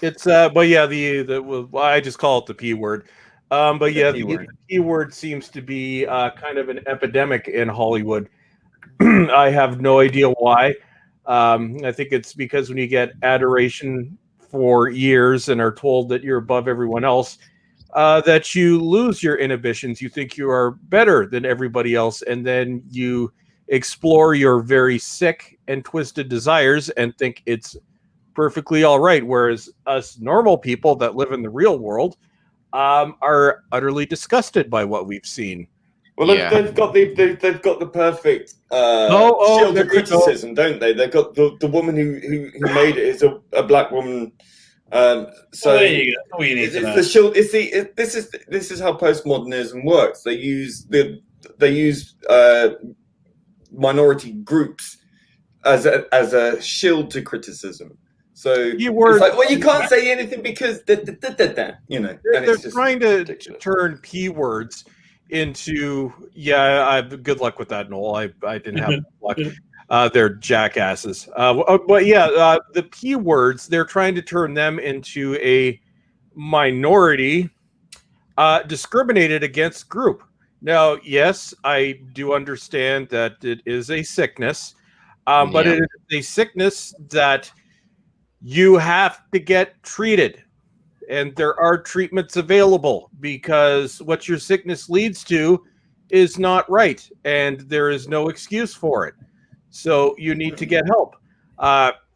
It's but yeah, I just call it the P word. But yeah, the P word seems to be kind of an epidemic in Hollywood. I have no idea why. I think it's because when you get adoration for years and are told that you're above everyone else, that you lose your inhibitions. You think you are better than everybody else, and then you explore your very sick and twisted desires and think it's perfectly all right. Whereas us normal people that live in the real world are utterly disgusted by what we've seen. Well, they've got the perfect shield of criticism, don't they? They've got the woman who made it is a black woman. So it's the shield. This is how postmodernism works. They use minority groups as a shield to criticism. So it's like, well, you can't say anything because you know. They're trying to turn P words into good luck with that, Noel. I didn't have luck. They're jackasses. But the P words, they're trying to turn them into a minority discriminated against group. Now, yes, I do understand that it is a sickness, but it is a sickness that you have to get treated. And there are treatments available, because what your sickness leads to is not right, and there is no excuse for it. So you need to get help.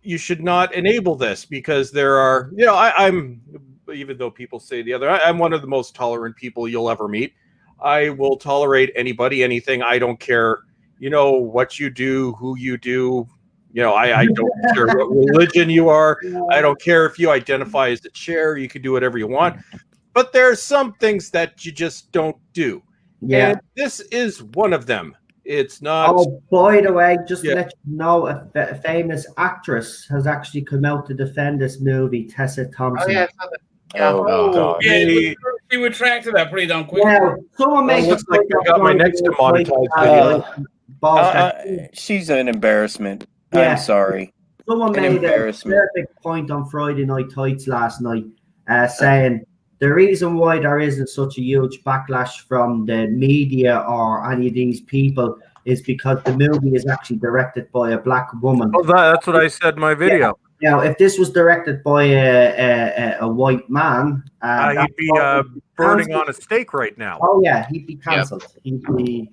You should not enable this, because there are, I'm, even though people say the other, I'm one of the most tolerant people you'll ever meet. I will tolerate anybody, anything. I don't care, what you do, who you do. I don't care what religion you are. I don't care if you identify as a chair. You can do whatever you want. But there are some things that you just don't do. Yeah. And this is one of them. It's not. Oh, by the way, just to let you know, a famous actress has actually come out to defend this movie, Tessa Thompson. Oh, yeah. God. Yeah, she retracted that pretty damn quick. Yeah, someone makes looks like I got my next demonetized video. She's an embarrassment. Yeah. I'm sorry. Someone made a perfect point on Friday Night Tights last night, saying the reason why there isn't such a huge backlash from the media or any of these people is because the movie is actually directed by a black woman. Oh, that's what I said in my video. Yeah. Now, if this was directed by a white man, he'd be burning on a stake right now. Oh yeah, he'd be cancelled. He'd be,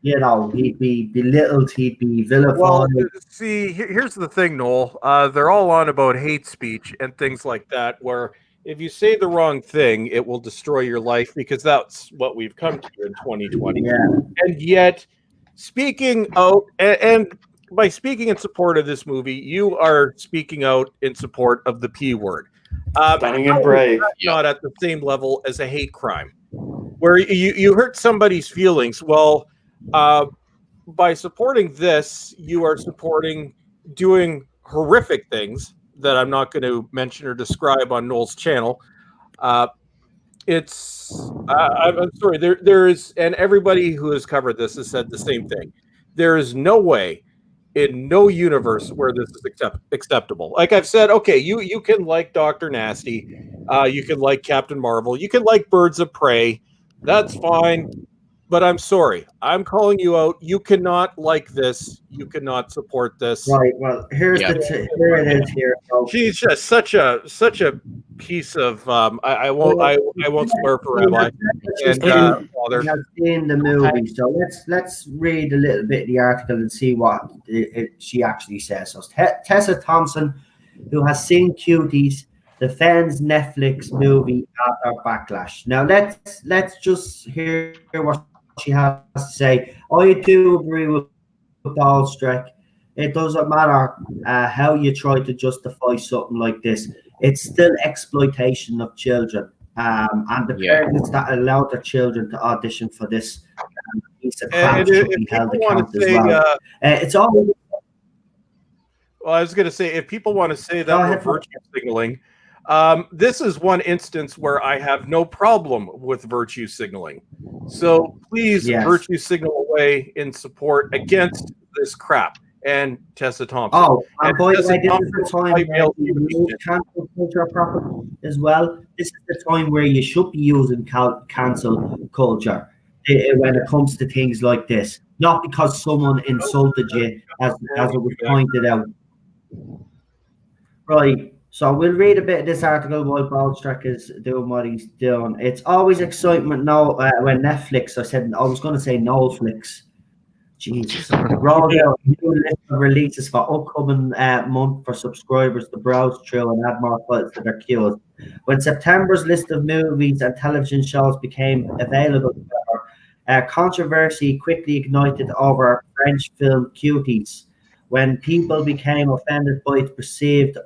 he'd be belittled. He'd be vilified. Well, see, here's the thing, Noel. They're all on about hate speech and things like that, where if you say the wrong thing, it will destroy your life, because that's what we've come to in 2020. Yeah. And yet, speaking out, and by speaking in support of this movie, you are speaking out in support of the P word. Stunning and brave. Not at the same level as a hate crime, where you hurt somebody's feelings. Well, by supporting this, you are supporting doing horrific things that I'm not going to mention or describe on Noel's channel. I'm sorry. There is, and everybody who has covered this has said the same thing. There is no way, in no universe, where this is acceptable. Like I've said, okay, you can like Dr. Nasty, you can like Captain Marvel, you can like Birds of Prey. That's fine. But I'm sorry. I'm calling you out. You cannot like this. You cannot support this. Right. Well, here it is. Here. So, she's just such a piece of. I won't swear for Rabbi and Father. We have seen the movie, so let's read a little bit of the article and see what she actually says. So Tessa Thompson, who has seen Cuties, defends Netflix movie after backlash. Now let's just hear what she has to say. I do agree with Daleks. It doesn't matter how you try to justify something like this. It's still exploitation of children. And the parents that allowed their children to audition for this piece of crap should be held accountable as well. It's all. Well, I was going to say, if people want to say that we're virtue signaling, this is one instance where I have no problem with virtue signaling. So please virtue signal away in support against this crap. And Tessa Thompson. Oh, and by the way, this is the time where you use cancel culture properly as well. This is the time where you should be using cancel culture when it comes to things like this. Not because someone insulted you, as it was pointed out. Right. So we'll read a bit of this article while Baldstrack is doing what he's doing. It's always excitement now when Netflix, I was going to say Netflix. Jesus. Rolled out a new list of releases for upcoming month for subscribers to browse through and add more files to their queues. When September's list of movies and television shows became available, controversy quickly ignited over French film Cuties. When people became offended by its perceived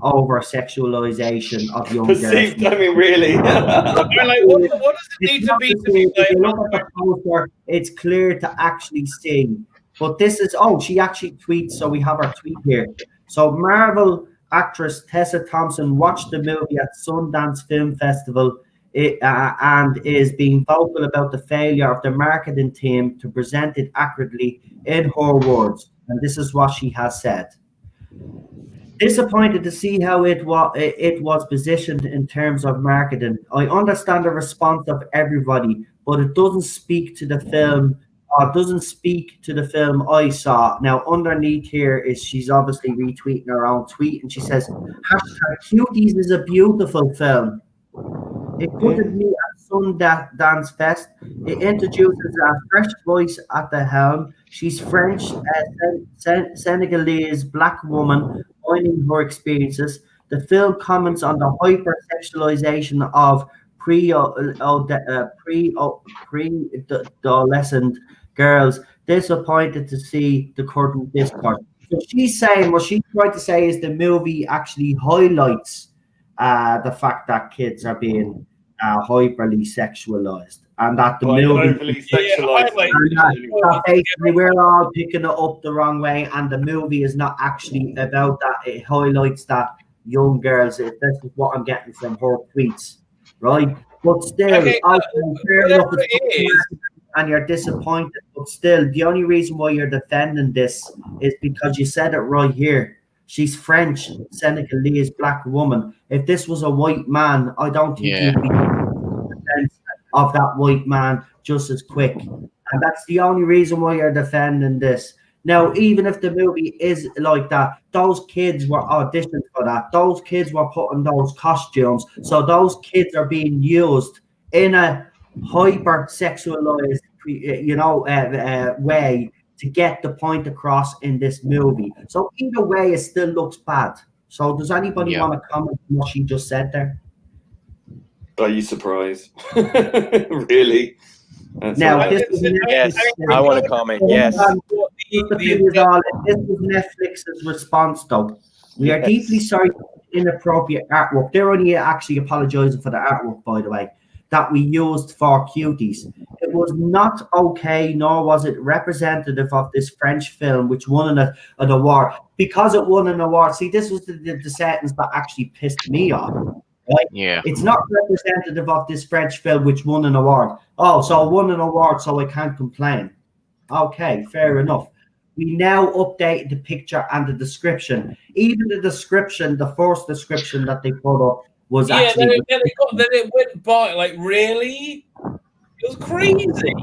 over sexualization of young girls. Perceived, I mean, really. Like, what does it need to be to be if you look at the poster, it's clear to actually see. But this is, she actually tweets, so we have her tweet here. So Marvel actress Tessa Thompson watched the movie at Sundance Film Festival and is being vocal about the failure of the marketing team to present it accurately in her words. And this is what she has said. Disappointed to see how it was positioned in terms of marketing. I understand the response of everybody, but it doesn't speak to the film. Doesn't speak to the film I saw. Now, underneath here is she's obviously retweeting her own tweet, and she says, "Cuties is a beautiful film. It couldn't be at Sundance Fest. It introduces a fresh voice at the helm. She's French, Senegalese black woman joining her experiences. The film comments on the hypersexualization of pre-adolescent girls. Disappointed to see the current discourse." So she's saying what she's trying to say is the movie actually highlights the fact that kids are being hyperly sexualized, and that the movie overly sexualized. that basically we're all picking it up the wrong way, and the movie is not actually about that. It highlights that young girls. This is what I'm getting from her tweets, right? But still, Okay, fair enough, it is. and you're disappointed. But still, the only reason why you're defending this is because you said it right here. She's French, Senegalese black woman. If this was a white man, I don't think you'd be defense of that white man just as quick. And that's the only reason why you're defending this. Now, even if the movie is like that, those kids were auditioned for that. Those kids were put in those costumes. So those kids are being used in a hyper-sexualized, way to get the point across in this movie. So either way, it still looks bad. So does anybody want to comment on what she just said there? Are you surprised? Really? Now, this yes, I want to comment. Yes. This was Netflix's response, though. We are deeply sorry for inappropriate artwork. They're only actually apologizing for the artwork, by the way, that we used for Cuties. It was not okay, nor was it representative of this French film, which won an award. Because it won an award, see, this was the sentence that actually pissed me off. Right? Yeah. It's not representative of this French film which won an award. Oh, so it won an award, so I can't complain. Okay, fair enough. We now update the picture and the description. Even the description, the first description that they put up was actually... then it went by, like, really? It was crazy.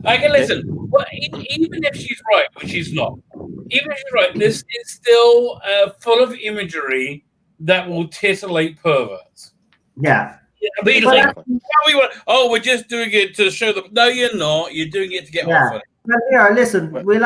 Okay, listen, well, even if she's right, which she's not, even if she's right, this is still full of imagery that will titillate perverts. Yeah. But we're just doing it to show them. No, you're not. You're doing it to get off of it. Well, yeah, listen, we've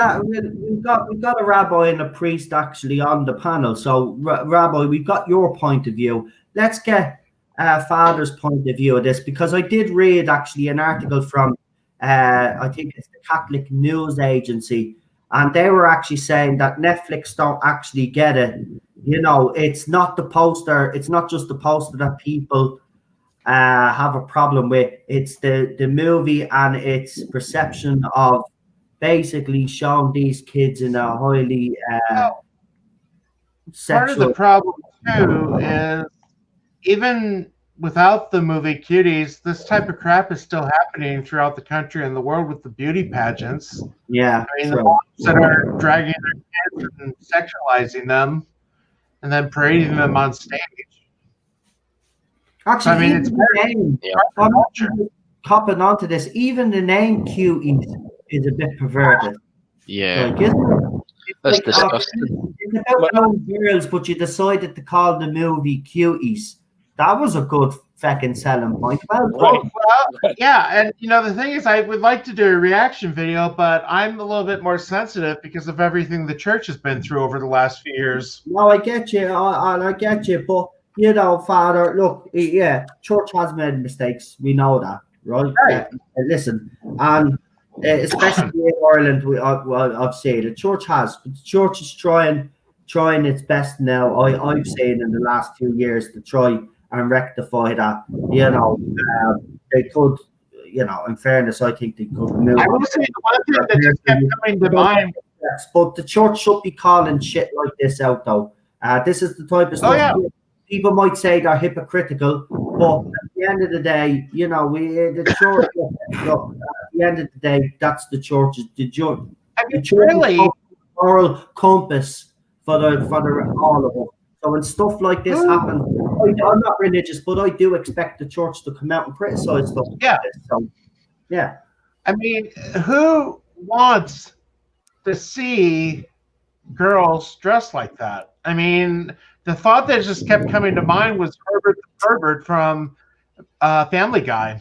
got a rabbi and a priest actually on the panel. So, Rabbi, we've got your point of view. Let's get Father's point of view of this, because I did read actually an article from, I think it's the Catholic News Agency, and they were actually saying that Netflix don't actually get it. You know, it's not the poster. It's not just the poster that people have a problem with. It's the movie and its perception of basically showing these kids in a highly sexual... Part of the problem, too, is even without the movie Cuties, this type of crap is still happening throughout the country and the world with the beauty pageants. Yeah. I mean, the moms that are dragging their kids and sexualizing them and then parading them on stage. Actually, I mean, it's copping onto this. Even the name Cuties is a bit perverted. Yeah. Like, isn't it? That's like, disgusting. It's about young girls, but you decided to call the movie Cuties. That was a good fucking selling point. Well, yeah, and you know the thing is, I would like to do a reaction video, but I'm a little bit more sensitive because of everything the church has been through over the last few years. No, I get you. I get you, but you know, Father, look, yeah, church has made mistakes. We know that, right? Listen, and especially in Ireland, I've seen the church has. The church is trying its best now. I've seen in the last few years to try and rectify that. You know, they could. You know, in fairness, I think they could move. I will say the one thing that just kept coming to mind. But the church should be calling shit like this out, though. This is the type of stuff. Oh, yeah. People might say they're hypocritical, but at the end of the day, you know, the church. Look, at the end of the day, that's the church. The church really moral compass for all of us. So when stuff like this happens, I'm not religious, but I do expect the church to come out and criticize stuff like this. So, yeah. I mean, who wants to see girls dressed like that? I mean, the thought that just kept coming to mind was Herbert the Pervert from Family Guy.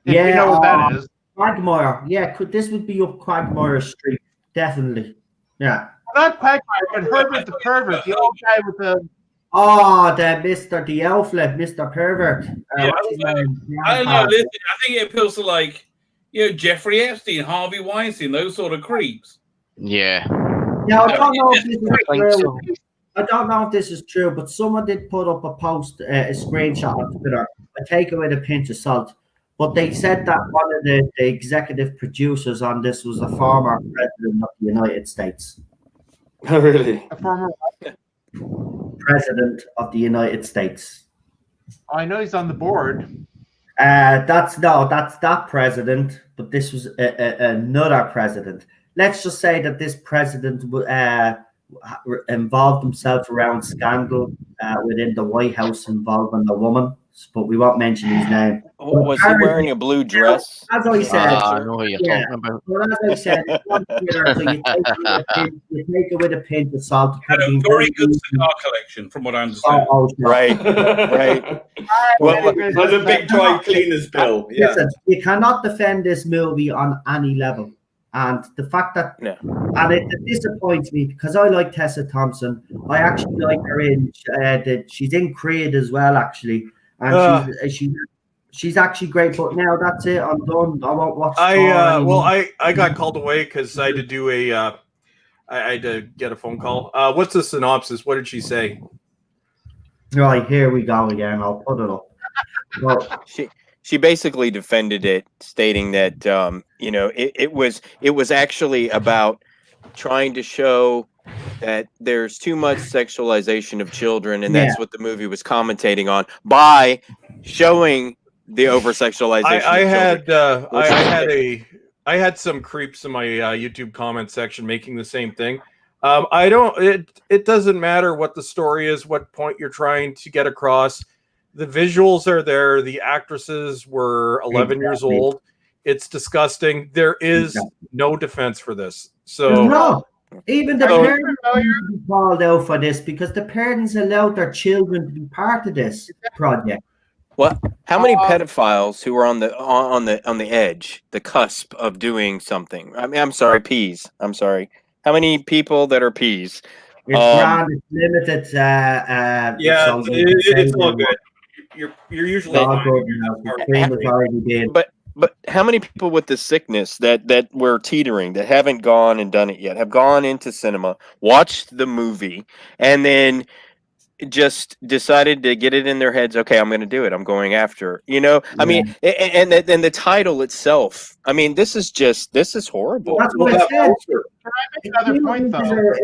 If you know what that is. Quagmire. Yeah, this would be up Quagmire Street. Definitely. Yeah. Not Quagmire, but Herbert the Pervert, the old guy with the... Oh, the Elflet, Mr. Pervert. I don't know. Listen, I think it appeals to, like, Jeffrey Epstein, Harvey Weinstein, those sort of creeps. Yeah. Now, I don't know if this is true. I don't know if this is true, but someone did put up a post, a screenshot on Twitter. I take it with a pinch of salt. But they said that one of the executive producers on this was a former president of the United States. Oh, really? A former president of the United States. I know he's on the board. That's that president, but this was another president. Let's just say that this president involved himself around scandal within the White House involving a woman, but we won't mention his name. Was he wearing a blue dress? As I said, I know what you're talking about. Well, as I said, it's on Twitter, so you take it with a pinch of salt. Had a very good cigar collection, from what I understand. Right. Well, there's a big dry cleaners bill. Yeah. Listen, you cannot defend this movie on any level. And the fact that, and it disappoints me because I like Tessa Thompson. I actually like her in, she's in Creed as well, actually. And she's actually great, but now that's it. I'm done. I won't watch. I got called away because I had to do I had to get a phone call. What's the synopsis? What did she say? Right, here we go again. I'll put it up. Well, she basically defended it, stating that it was actually about trying to show that there's too much sexualization of children, and that's what the movie was commentating on by showing the over-sexualization. I had some creeps in my YouTube comment section making the same thing. It doesn't matter what the story is, what point you're trying to get across. The visuals are there. The actresses were 11 years old. It's disgusting. There is no defense for this. So no. Even the parents be called out for this because the parents allowed their children to be part of this project. What? How many pedophiles who are on the edge, the cusp of doing something? I mean, I'm sorry, peas. I'm sorry. How many people that are peas? It's grand, it's limited. It's all good. You're usually But how many people with the sickness that were teetering, that haven't gone and done it yet, have gone into cinema, watched the movie, and then just decided to get it in their heads, okay, I'm going to do it. I'm going after, I mean, and the title itself. I mean, this is horrible. That's what I said. Can I make another point, though?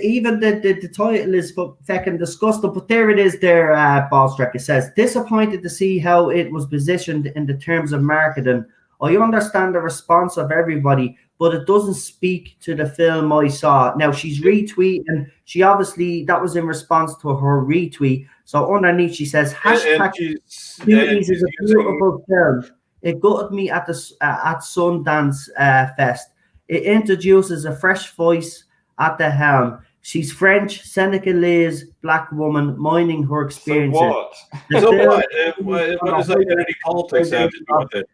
Even the title is fucking disgusting, but there it is there, Ballstreck. It says, disappointed to see how it was positioned in the terms of marketing. I understand the response of everybody, but it doesn't speak to the film I saw. Now, she's retweeting. She obviously, that was in response to her retweet. So underneath, she says, hashtag Beauties is a beautiful film. It gutted me at Sundance Fest. It introduces a fresh voice at the helm. She's French, Senegalese, black woman, mining her experiences. So what? What does identity politics have to do with it?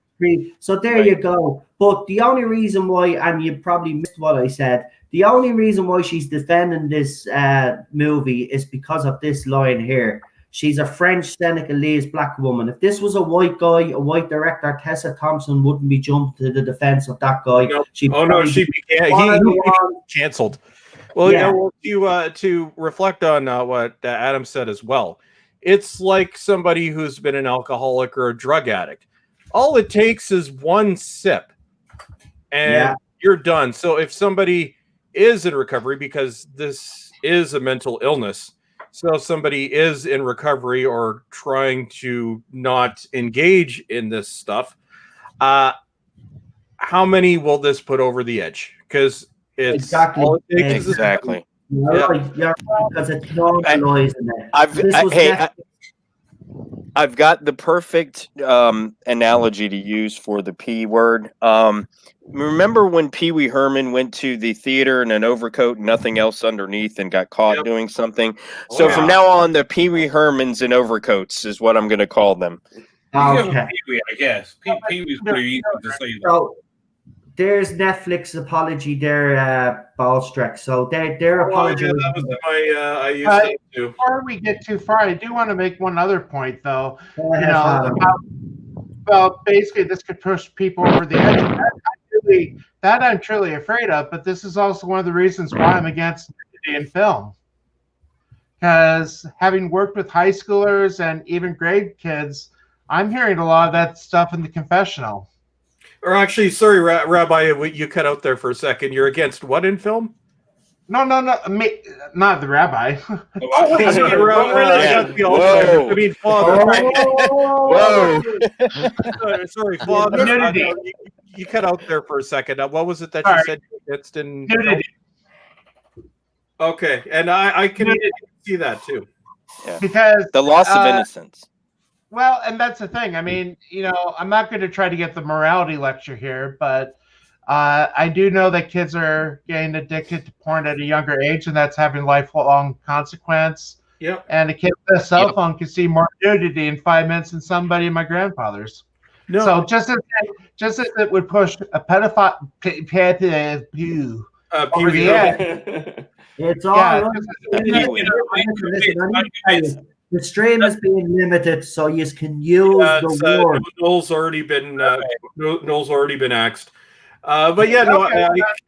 So there you go. But the only reason why, and you probably missed what I said, the only reason why she's defending this movie is because of this line here. She's a French Senegalese black woman. If this was a white guy, a white director, Tessa Thompson wouldn't be jumping to the defense of that guy. He canceled. Well, to reflect on what Adam said as well, it's like somebody who's been an alcoholic or a drug addict. All it takes is one sip and you're done. So if somebody is in recovery, because this is a mental illness, so if somebody is in recovery or trying to not engage in this stuff, how many will this put over the edge? Because it's exactly. You're right, because it's normalizing it. I've got the perfect analogy to use for the P word. Remember when Pee Wee Herman went to the theater in an overcoat and nothing else underneath and got caught doing something? So from now on, the Pee Wee Hermans in overcoats is what I'm going to call them. Okay. Pee-wee, I guess. Pee-wee's pretty easy to say that. So there's Netflix's apology there, Ballstreck. So they're apologizing. That was my I used that too. Before we get too far, I do want to make one other point, though. About basically this could push people over the edge. That I'm truly afraid of. But this is also one of the reasons why I'm against nudity in film. Because having worked with high schoolers and even grade kids, I'm hearing a lot of that stuff in the confessional. Or actually, sorry, Rabbi, you cut out there for a second. You're against what in film? No, not the rabbi. Sorry, Father. You cut out there for a second. What was it that you said against in nudity? Okay, and I can see that too. Yeah. Because the loss of innocence. Well, and that's the thing. I mean, I'm not going to try to get the morality lecture here, but I do know that kids are getting addicted to porn at a younger age, and that's having lifelong consequence. Yep. And a kid with a cell phone can see more nudity in 5 minutes than somebody in my grandfather's. No. So just as it would push a pedophile over the edge. It's all right. The stream is being limited, so you can use the word. Noel's already been axed. But yeah, no,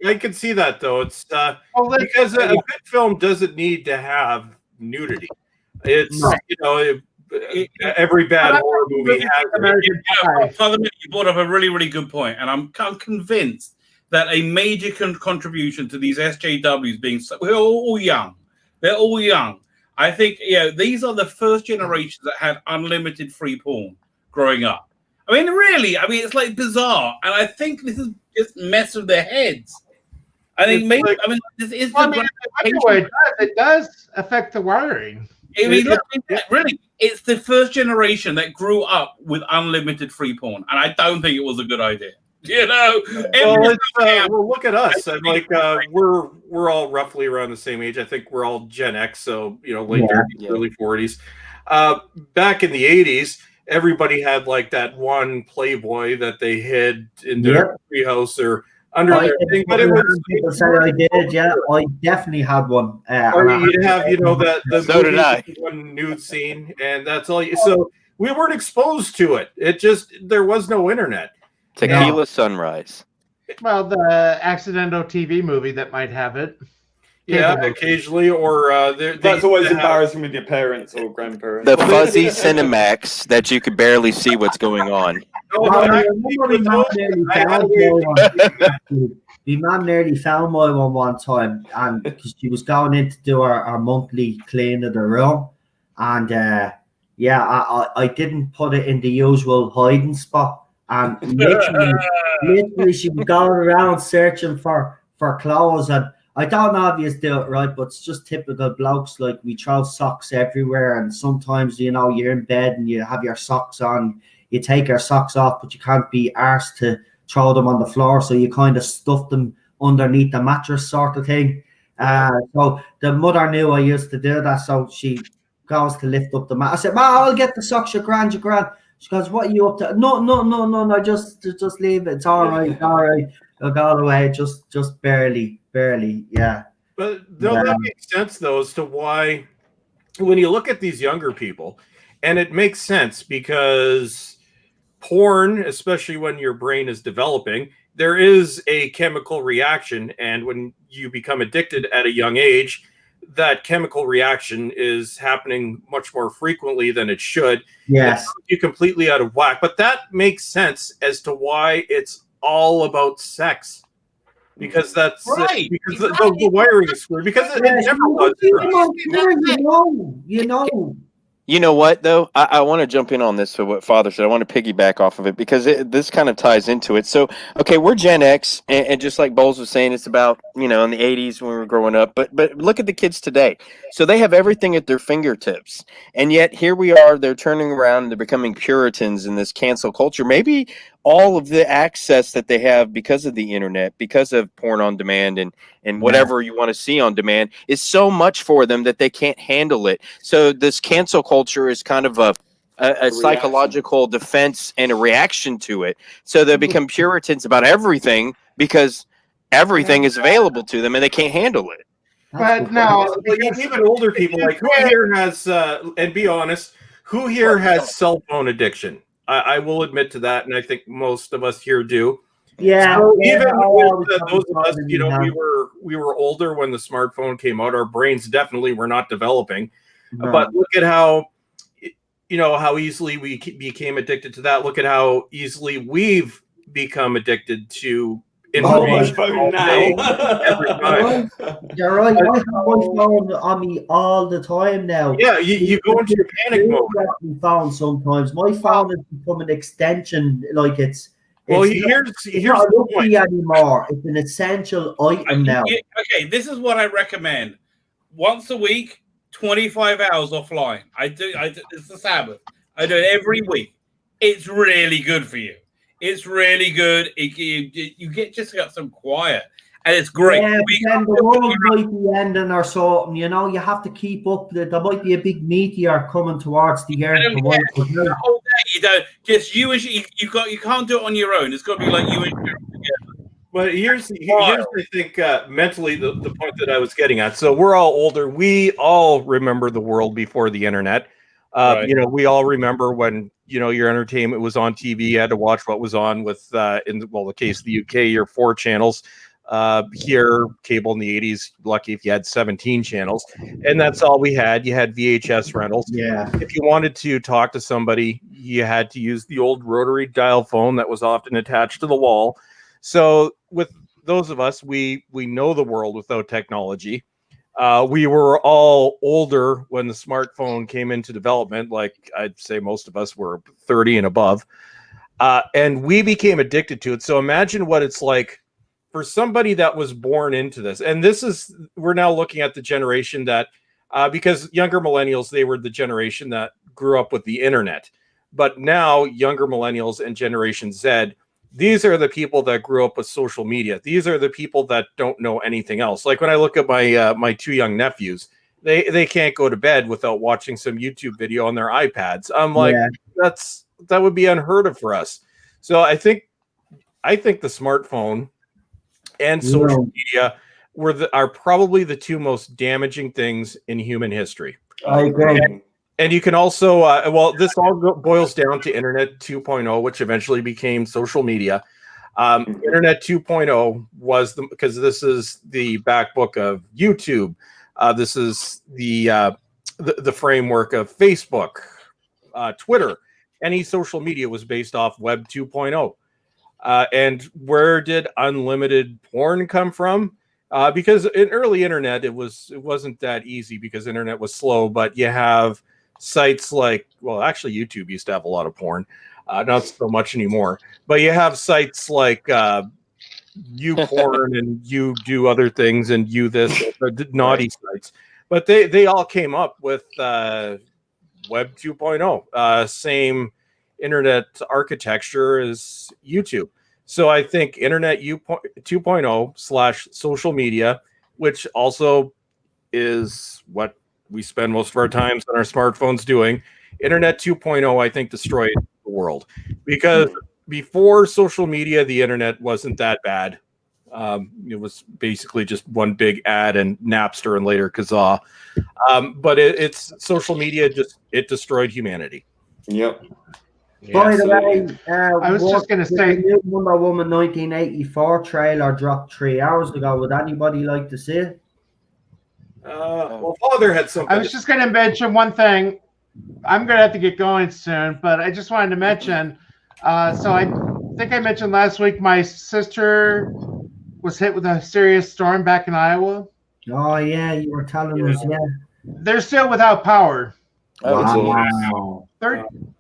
I can see that though. It's because a good film doesn't need to have nudity. It's every bad horror movie has. Father, you brought up a really, really good point, and I'm convinced that a major contribution to these SJWs being we're all young. They're all young. I think these are the first generations that had unlimited free porn growing up. I mean, really, it's like bizarre, and I think this is just mess with their heads. I think this is it does affect the wiring. Really, it's the first generation that grew up with unlimited free porn, and I don't think it was a good idea. Well, look at us. We're all roughly around the same age. I think we're all Gen X, so late 30s, early 40s. Back in the 80s, everybody had like that one Playboy that they hid in their treehouse or under their thing. But I did, yeah. I definitely had one. Or you'd have, the so did I. One nude scene, and that's all. So we weren't exposed to it. There was no internet. Tequila Sunrise. Well, the accidental TV movie that might have it. Yeah, occasionally, or that's always embarrassing with your parents or grandparents. The fuzzy Cinemax that you could barely see what's going on. My mum nearly found my one time, and because she was going in to do our monthly clean of the room, and I didn't put it in the usual hiding spot. And literally she was going around searching for clothes, and I don't know if you do it right, but it's just typical blokes. Like, we throw socks everywhere, and sometimes you're in bed and you have your socks on, you take your socks off, but you can't be arsed to throw them on the floor, so you kind of stuff them underneath the mattress sort of thing. So the mother knew I used to do that, so she goes to lift up the mat. I said, "Ma, I'll get the socks, you're grand. She goes, "What are you up to?" No, just leave it. It's all right. I'll go away, just barely, yeah. But that makes sense, though, as to why, when you look at these younger people, and it makes sense because porn, especially when your brain is developing, there is a chemical reaction, and when you become addicted at a young age, that chemical reaction is happening much more frequently than it should. Yes. You're completely out of whack. But that makes sense as to why it's all about sex. Because that's right. Because the wiring is screwed. Because it never was. You know what, though? I want to jump in on this for what Father said. I want to piggyback off of it because this kind of ties into it. So, okay, we're Gen X, and just like Bowles was saying, it's about, in the 80s when we were growing up. But look at the kids today. So they have everything at their fingertips. And yet here we are, they're turning around and they're becoming Puritans in this cancel culture. Maybe all of the access that they have because of the internet, because of porn on demand and whatever you want to see on demand is so much for them that they can't handle it. So this cancel culture is kind of a psychological defense and a reaction to it. So they become Puritans about everything because everything is available to them and they can't handle it. But no, even older people, like who here has, and be honest, who here has cell phone addiction? I will admit to that, and I think most of us here do. Yeah. So even with those of us, we were older when the smartphone came out. Our brains definitely were not developing. No. But look at how, how easily we became addicted to that. Look at how easily we've become addicted to information every time. You're right. I have my phone on me all the time now. Yeah, you go into your panic mode. My phone sometimes. My phone has become an extension, like it's. Well, here's the point anymore. It's an essential item now. Okay, this is what I recommend. Once a week, 25 hours offline. I do. It's the Sabbath. I do it every week. It's really good for you. It's really good. You got some quiet, and it's great. Yeah, then the world might be ending or something. You have to keep up. There might be a big meteor coming towards the earth. The whole day, you don't just you and you can't do it on your own. It's got to be like you and together. But here's I think mentally the point that I was getting at. So we're all older. We all remember the world before the internet. Right. We all remember when your entertainment was on TV. You had to watch what was on with the case of the UK, your 4 channels. Here, cable in the 80s, lucky if you had 17 channels, and that's all we had. You had VHS rentals. Yeah. If you wanted to talk to somebody, you had to use the old rotary dial phone that was often attached to the wall. So with those of us, we know the world without technology. We were all older when the smartphone came into development. Like I'd say most of us were 30 and above. And we became addicted to it. So imagine what it's like for somebody that was born into this. And we're now looking at the generation that, because younger millennials, they were the generation that grew up with the internet. But now younger millennials and Generation Z, these are the people that grew up with social media. These are the people that don't know anything else. Like when I look at my 2 young nephews, they can't go to bed without watching some YouTube video on their iPads. I'm like, that would be unheard of for us. So I think the smartphone and social media are probably the 2 most damaging things in human history. I agree. And you can also, this all boils down to Internet 2.0, which eventually became social media. Internet 2.0 was because this is the back book of YouTube. This is the framework of Facebook, Twitter. Any social media was based off Web 2.0. And where did unlimited porn come from? Because in early internet, it wasn't that easy because internet was slow, but you have sites like, actually YouTube used to have a lot of porn, not so much anymore, but you have sites like YouPorn and you do other things and you this naughty sites, but they all came up with Web 2.0, same internet architecture as YouTube. So I think Internet 2.0 / social media, which also is what we spend most of our times on our smartphones doing. Internet 2.0, I think, destroyed the world because before social media, the internet wasn't that bad. It was basically just one big ad and Napster and later Kazaa. But it's social media, it destroyed humanity. Yep. By the way, I was just going to say, the Wonder Woman 1984 trailer dropped 3 hours ago. Would anybody like to see it? Father had something. I was just going to mention one thing. I'm going to have to get going soon, but I just wanted to mention. So I think I mentioned last week my sister was hit with a serious storm back in Iowa. Oh yeah, you were telling us. Yeah, they're still without power. Wow.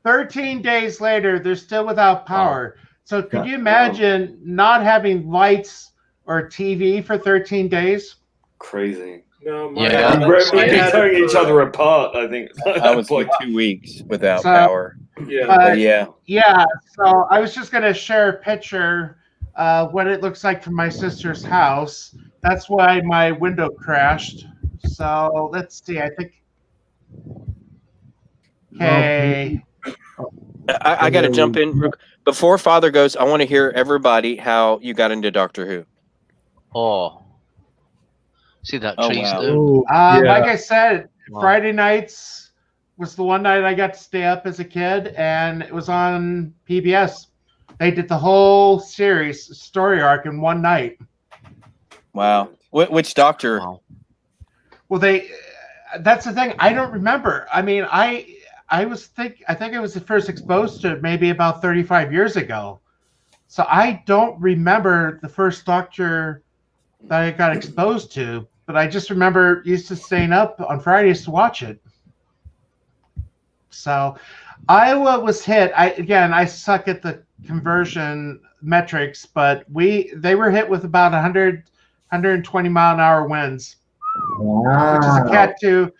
13 days later, they're still without power. So could you imagine not having lights or TV for 13 days? Crazy. No, we'd be tearing each other apart, I think. I was like 2 weeks without So- power. Yeah. So I was just going to share a picture what it looks like from my sister's house. That's why my window crashed. So let's see. I think. Okay. I got to jump in before Father goes. I want to hear everybody how you got into Doctor Who. Oh, see that Oh, tree's wow. down. Like I said, Wow. Friday nights was the one night I got to stay up as a kid, and it was on PBS. They did the whole series story arc in one night. Wow. Which Doctor? Wow. Well, that's the thing. I don't remember. I mean, I think I was first exposed to it maybe about 35 years ago. So I don't remember the first Doctor that I got exposed to, but I just remember used to staying up on Fridays to watch it. So Iowa was hit. I suck at the conversion metrics, but they were hit with about 120 mile an hour winds, which is a Cat 2,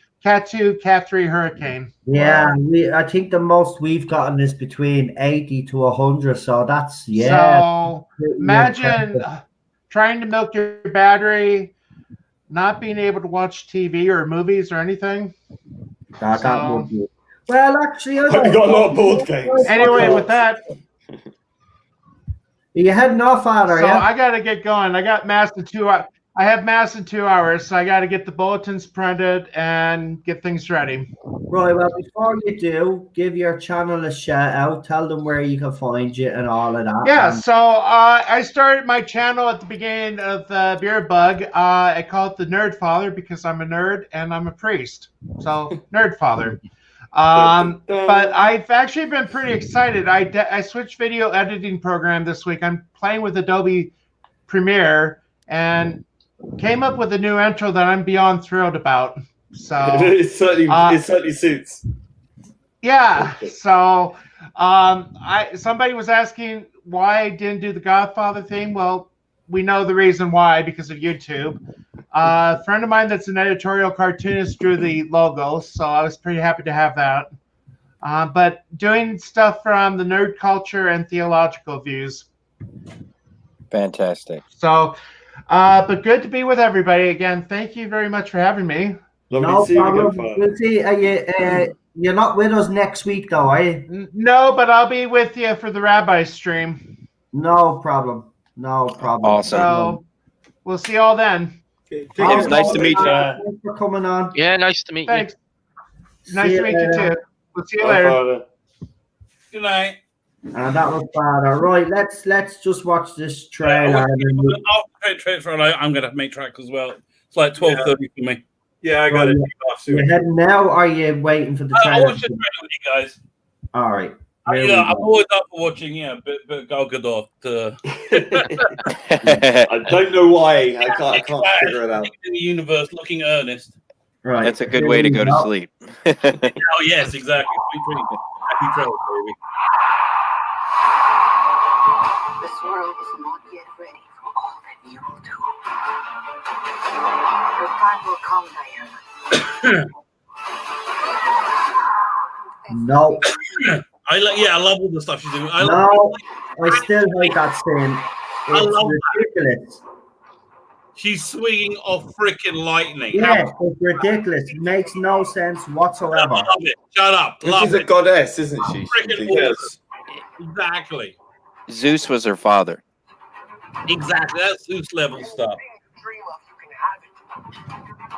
Cat 3 hurricane. Yeah, I think the most we've gotten is between 80 to 100. So that's So imagine trying to milk your battery, not being able to watch TV or movies or anything. That would be. Well, actually, I We got a lot of board games. Anyway, with that, Are you heading off, Father? so Yeah. I got to get going. I got mass in 2 hours. I have mass in 2 hours, so I got to get the bulletins printed and get things ready. Right. Well, before you do, give your channel a shout out. Tell them where you can find you and all of that. Yeah, so I started my channel at the beginning of the Beer Bug. I call it the Nerd Father because I'm a nerd and I'm a priest. So, Nerd Father. But I've actually been pretty excited. I switched video editing program this week. I'm playing with Adobe Premiere and came up with a new intro that I'm beyond thrilled about. So it certainly suits. Yeah. So somebody was asking why I didn't do the Godfather thing. Well, we know the reason why, because of YouTube. A friend of mine that's an editorial cartoonist drew the logo, so I was pretty happy to have that. But doing stuff from the nerd culture and theological views. Fantastic. So, but good to be with everybody again. Thank you very much for having me. No problem. We'll see. You're not with us next week, though, are you? No, but I'll be with you for the rabbi stream. No problem. No problem. Awesome. So we'll see you all then. It was nice to meet you. Thanks for coming on. Yeah, nice to meet Thanks. you. Nice to meet you too. We'll see you later. Good night. And that was Father. Right, let's just watch this trailer. I'm going to make track as well. It's like 12:30 for me. Yeah, I got to take off soon. You're heading now, or are you waiting for the I trailer? watched the trailer with you guys. All right. I'm always up for watching, a bit of Gal Gadot. I don't know why. I can't figure it out. In the universe, looking earnest. Right. That's a good way to go to sleep. Oh yes, exactly. Happy trails, baby. This world is not yet ready for all that you will do. Your time will come, Diana. No. I love all the stuff she's doing. I still like that scene. It's ridiculous. She's swinging off freaking lightning. Yes, it's ridiculous. It makes no sense whatsoever. I love it. Shut up. She's a goddess, isn't she? Freaking awesome. Exactly. Zeus was her father. Exactly. That's Zeus level stuff.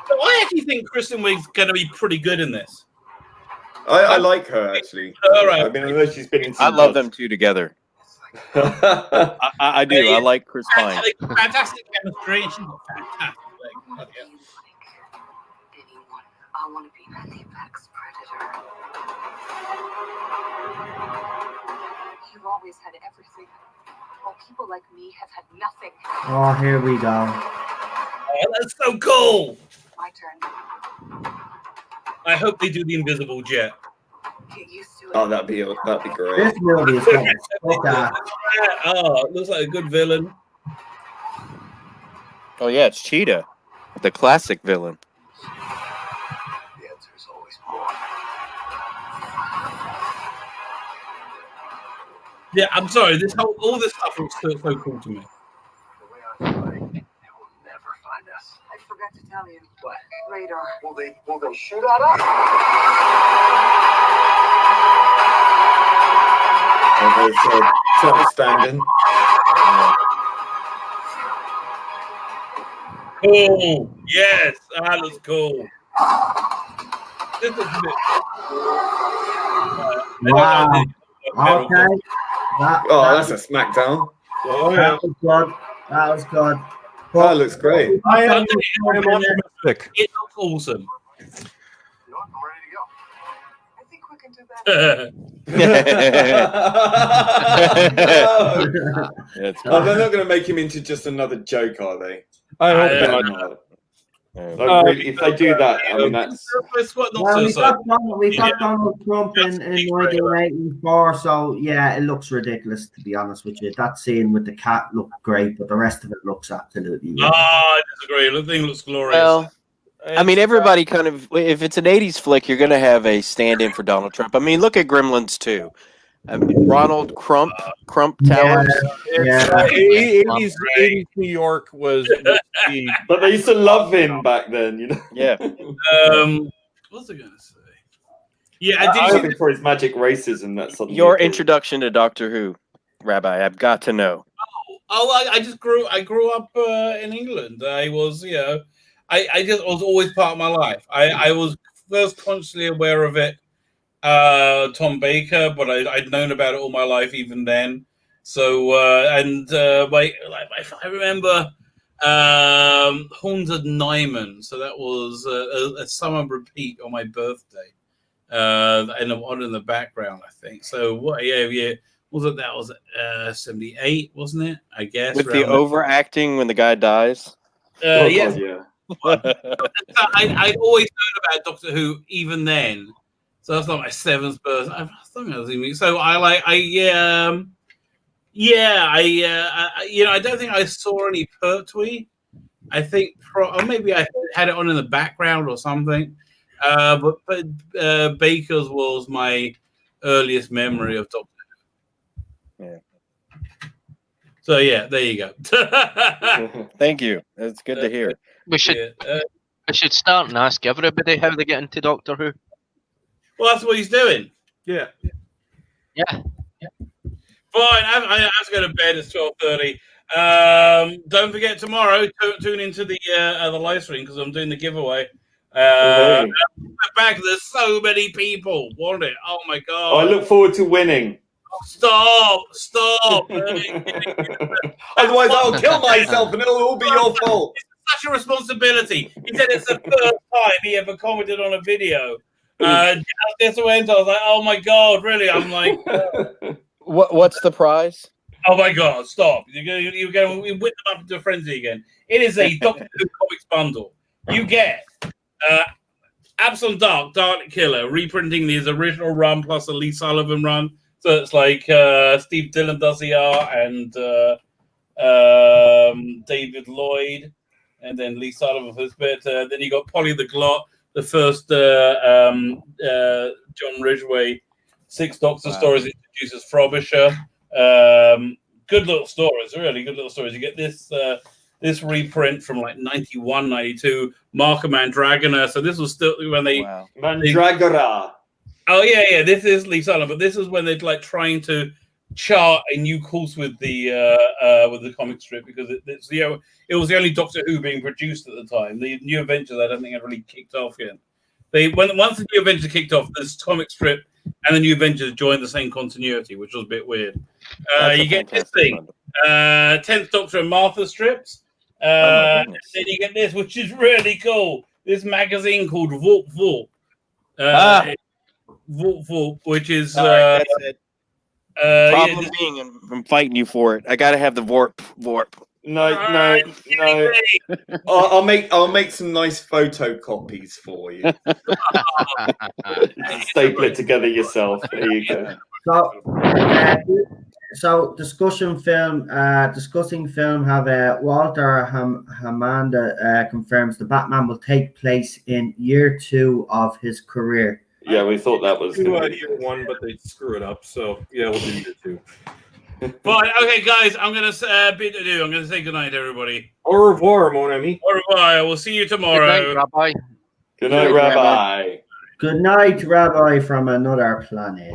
So I actually think Kristen Wiig's going to be pretty good in this. I like her, actually. All right. I mean, I know she's been in I love them two together. I do. I like Chris Pine. Fantastic chemistry. She's fantastic. Anyone, I want to be an apex predator. You've always had everything, while people like me have had nothing. Oh, here we go. Oh, that's so cool. My turn. I hope they do the invisible jet. Get used to it. Oh, that'd be great. This movie is fucking spectacular. Oh, it looks like a good villain. Oh yeah, it's Cheetah, the classic villain. The answer is always more. Yeah, I'm sorry. All this stuff looks so cool to me. The way I'm fighting, they will never find us. I forgot to tell you. What? Radar. Will they shoot at us? Oh, there's standing. Cool. Yes, that looks cool. This looks a bit. Wow. Okay. That's a smackdown. Oh yeah. That was good. That was good. That looks great. I am optimistic. It looks awesome. You know what? I'm ready to go. I think we can do that. They're not going to make him into just another joke, are they? I hope not. If they do that, I mean, that's. Well, we got Donald Trump in 1984, so yeah, it looks ridiculous, to be honest with you. That scene with the cat looked great, but the rest of it looks absolutely ridiculous. I disagree. The thing looks glorious. Well, I mean, everybody kind of, if it's an 80s flick, you're going to have a stand-in for Donald Trump. I mean, look at Gremlins 2. I mean, Ronald Crump Towers. Yeah. 80s New York was the... But they used to love him back then, you know? Yeah. What was I going to say? Yeah, I I did. think for his magic racism, that's something. Your introduction to Doctor Who, Rabbi, I've got to know. I grew up in England. I was, I just was always part of my life. I was first consciously aware of it. Tom Baker, but I'd known about it all my life, even then. So, I remember Haunted Nyman. So that was a summer repeat on my birthday, and on in the background, I think. So what? Yeah. Was it that was 78? Wasn't it? I guess with the overacting when the guy dies. Yes. Yeah. I'd always known about Doctor Who, even then. So that's not my 7th birthday. I don't think I saw any Pertwee. I think, or maybe I had it on in the background or something. But Baker's was my earliest memory of Doctor Who. Yeah. So yeah, there you go. Thank you. That's good to hear. We should start and ask everybody how they get into Doctor Who. Well, that's what he's doing. Yeah. Fine. I have to go to bed. It's 12:30. Don't forget tomorrow. Tune into the live stream because I'm doing the giveaway. Back, there's so many people want it. Oh my god! I look forward to winning. Stop! Otherwise, I'll kill myself, and it'll all be your fault. It's such a responsibility. He said it's the first time he ever commented on a video. This went. I was like, oh my god, really? I'm like, what's the prize? Oh my god, stop! You're going. We whip them up into a frenzy again. It is a Doctor Who comics bundle. You get Absalom Dark, Dalek Killer, reprinting his original run plus a Lee Sullivan run. So it's like Steve Dillon does the art and David Lloyd, and then Lee Sullivan for this bit. Then you got Polly the Glot, the first John Ridgway 6 Doctor stories introduces Frobisher. Good little stories, really good little stories. You get this reprint from like 91, 92, Mark of Mandragora. So this was still when they Mandragora. Oh yeah. This is Lee Sullivan, but this is when they're like trying to chart a new course with the comic strip because it was the only Doctor Who being produced at the time. The New Adventures, I don't think had really kicked off yet. Once the New Adventures kicked off, this comic strip and the New Adventures joined the same continuity, which was a bit weird. You get this thing, 10th Doctor and Martha strips. Then you get this, which is really cool. This magazine called Vorp Vorp. Vorp Vorp, which is that's it. Problem being, I'm fighting you for it. I got to have the Vorp. No. I'll make some nice photocopies for you. Staple it together yourself. There you go. So discussing film have Walter Hamanda confirms the Batman will take place in year 2 of his career. Yeah, we thought that was year 1, but they screw it up. So yeah, we'll do year 2. Fine. Okay, guys, I'm gonna bid adieu. I'm gonna say goodnight, everybody. Au revoir, mon ami. Au revoir. We'll see you tomorrow. Good night, Rabbi. Good night, Rabbi. Good night, Rabbi from another planet.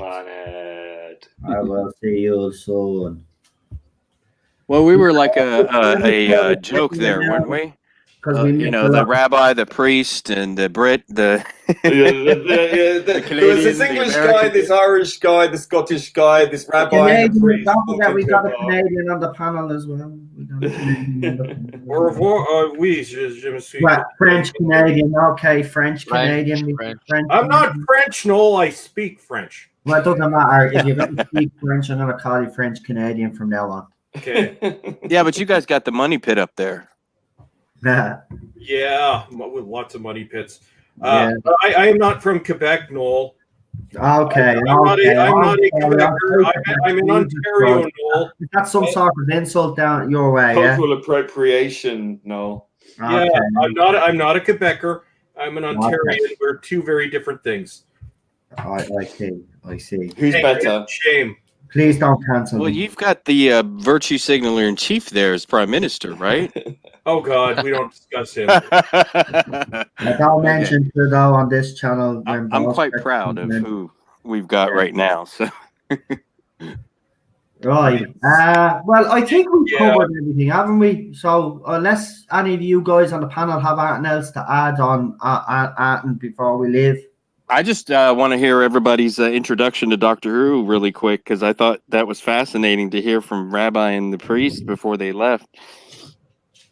I will see you soon. Well, we were like a joke there, weren't we? You know, the rabbi, the priest, and the Brit, the there was this English guy, this Irish guy, the Scottish guy, this rabbi. And the priest. Don't forget, we got a Canadian on the panel as well. Au revoir. Oui, je me suis. French Canadian, okay, French Canadian. French. I'm not French, Noel. I speak French. Well, it doesn't matter. If you're going to speak French, I'm going to call you French Canadian from now on. Okay. Yeah, but you guys got the money pit up there. Yeah, with lots of money pits. I am not from Quebec, Noel. Okay. I'm not a Quebecer. I'm in Ontario, Noel. That's some sort of insult down your way. Cultural appropriation, Noel. Yeah, I'm not a Quebecer. I'm an Ontarian. Okay. We're two very different things. I see. Who's better? Shame. Please don't cancel me. Well, you've got the virtue signaler in chief there as prime minister, right? Oh God, we don't discuss him. I don't mention Trudeau on this channel. I'm quite proud of who we've got right now. So. Right. Well, I think we've covered everything, haven't we? So, unless any of you guys on the panel have anything else to add on before we leave. I just want to hear everybody's introduction to Doctor Who really quick, because I thought that was fascinating to hear from Rabbi and the priest before they left.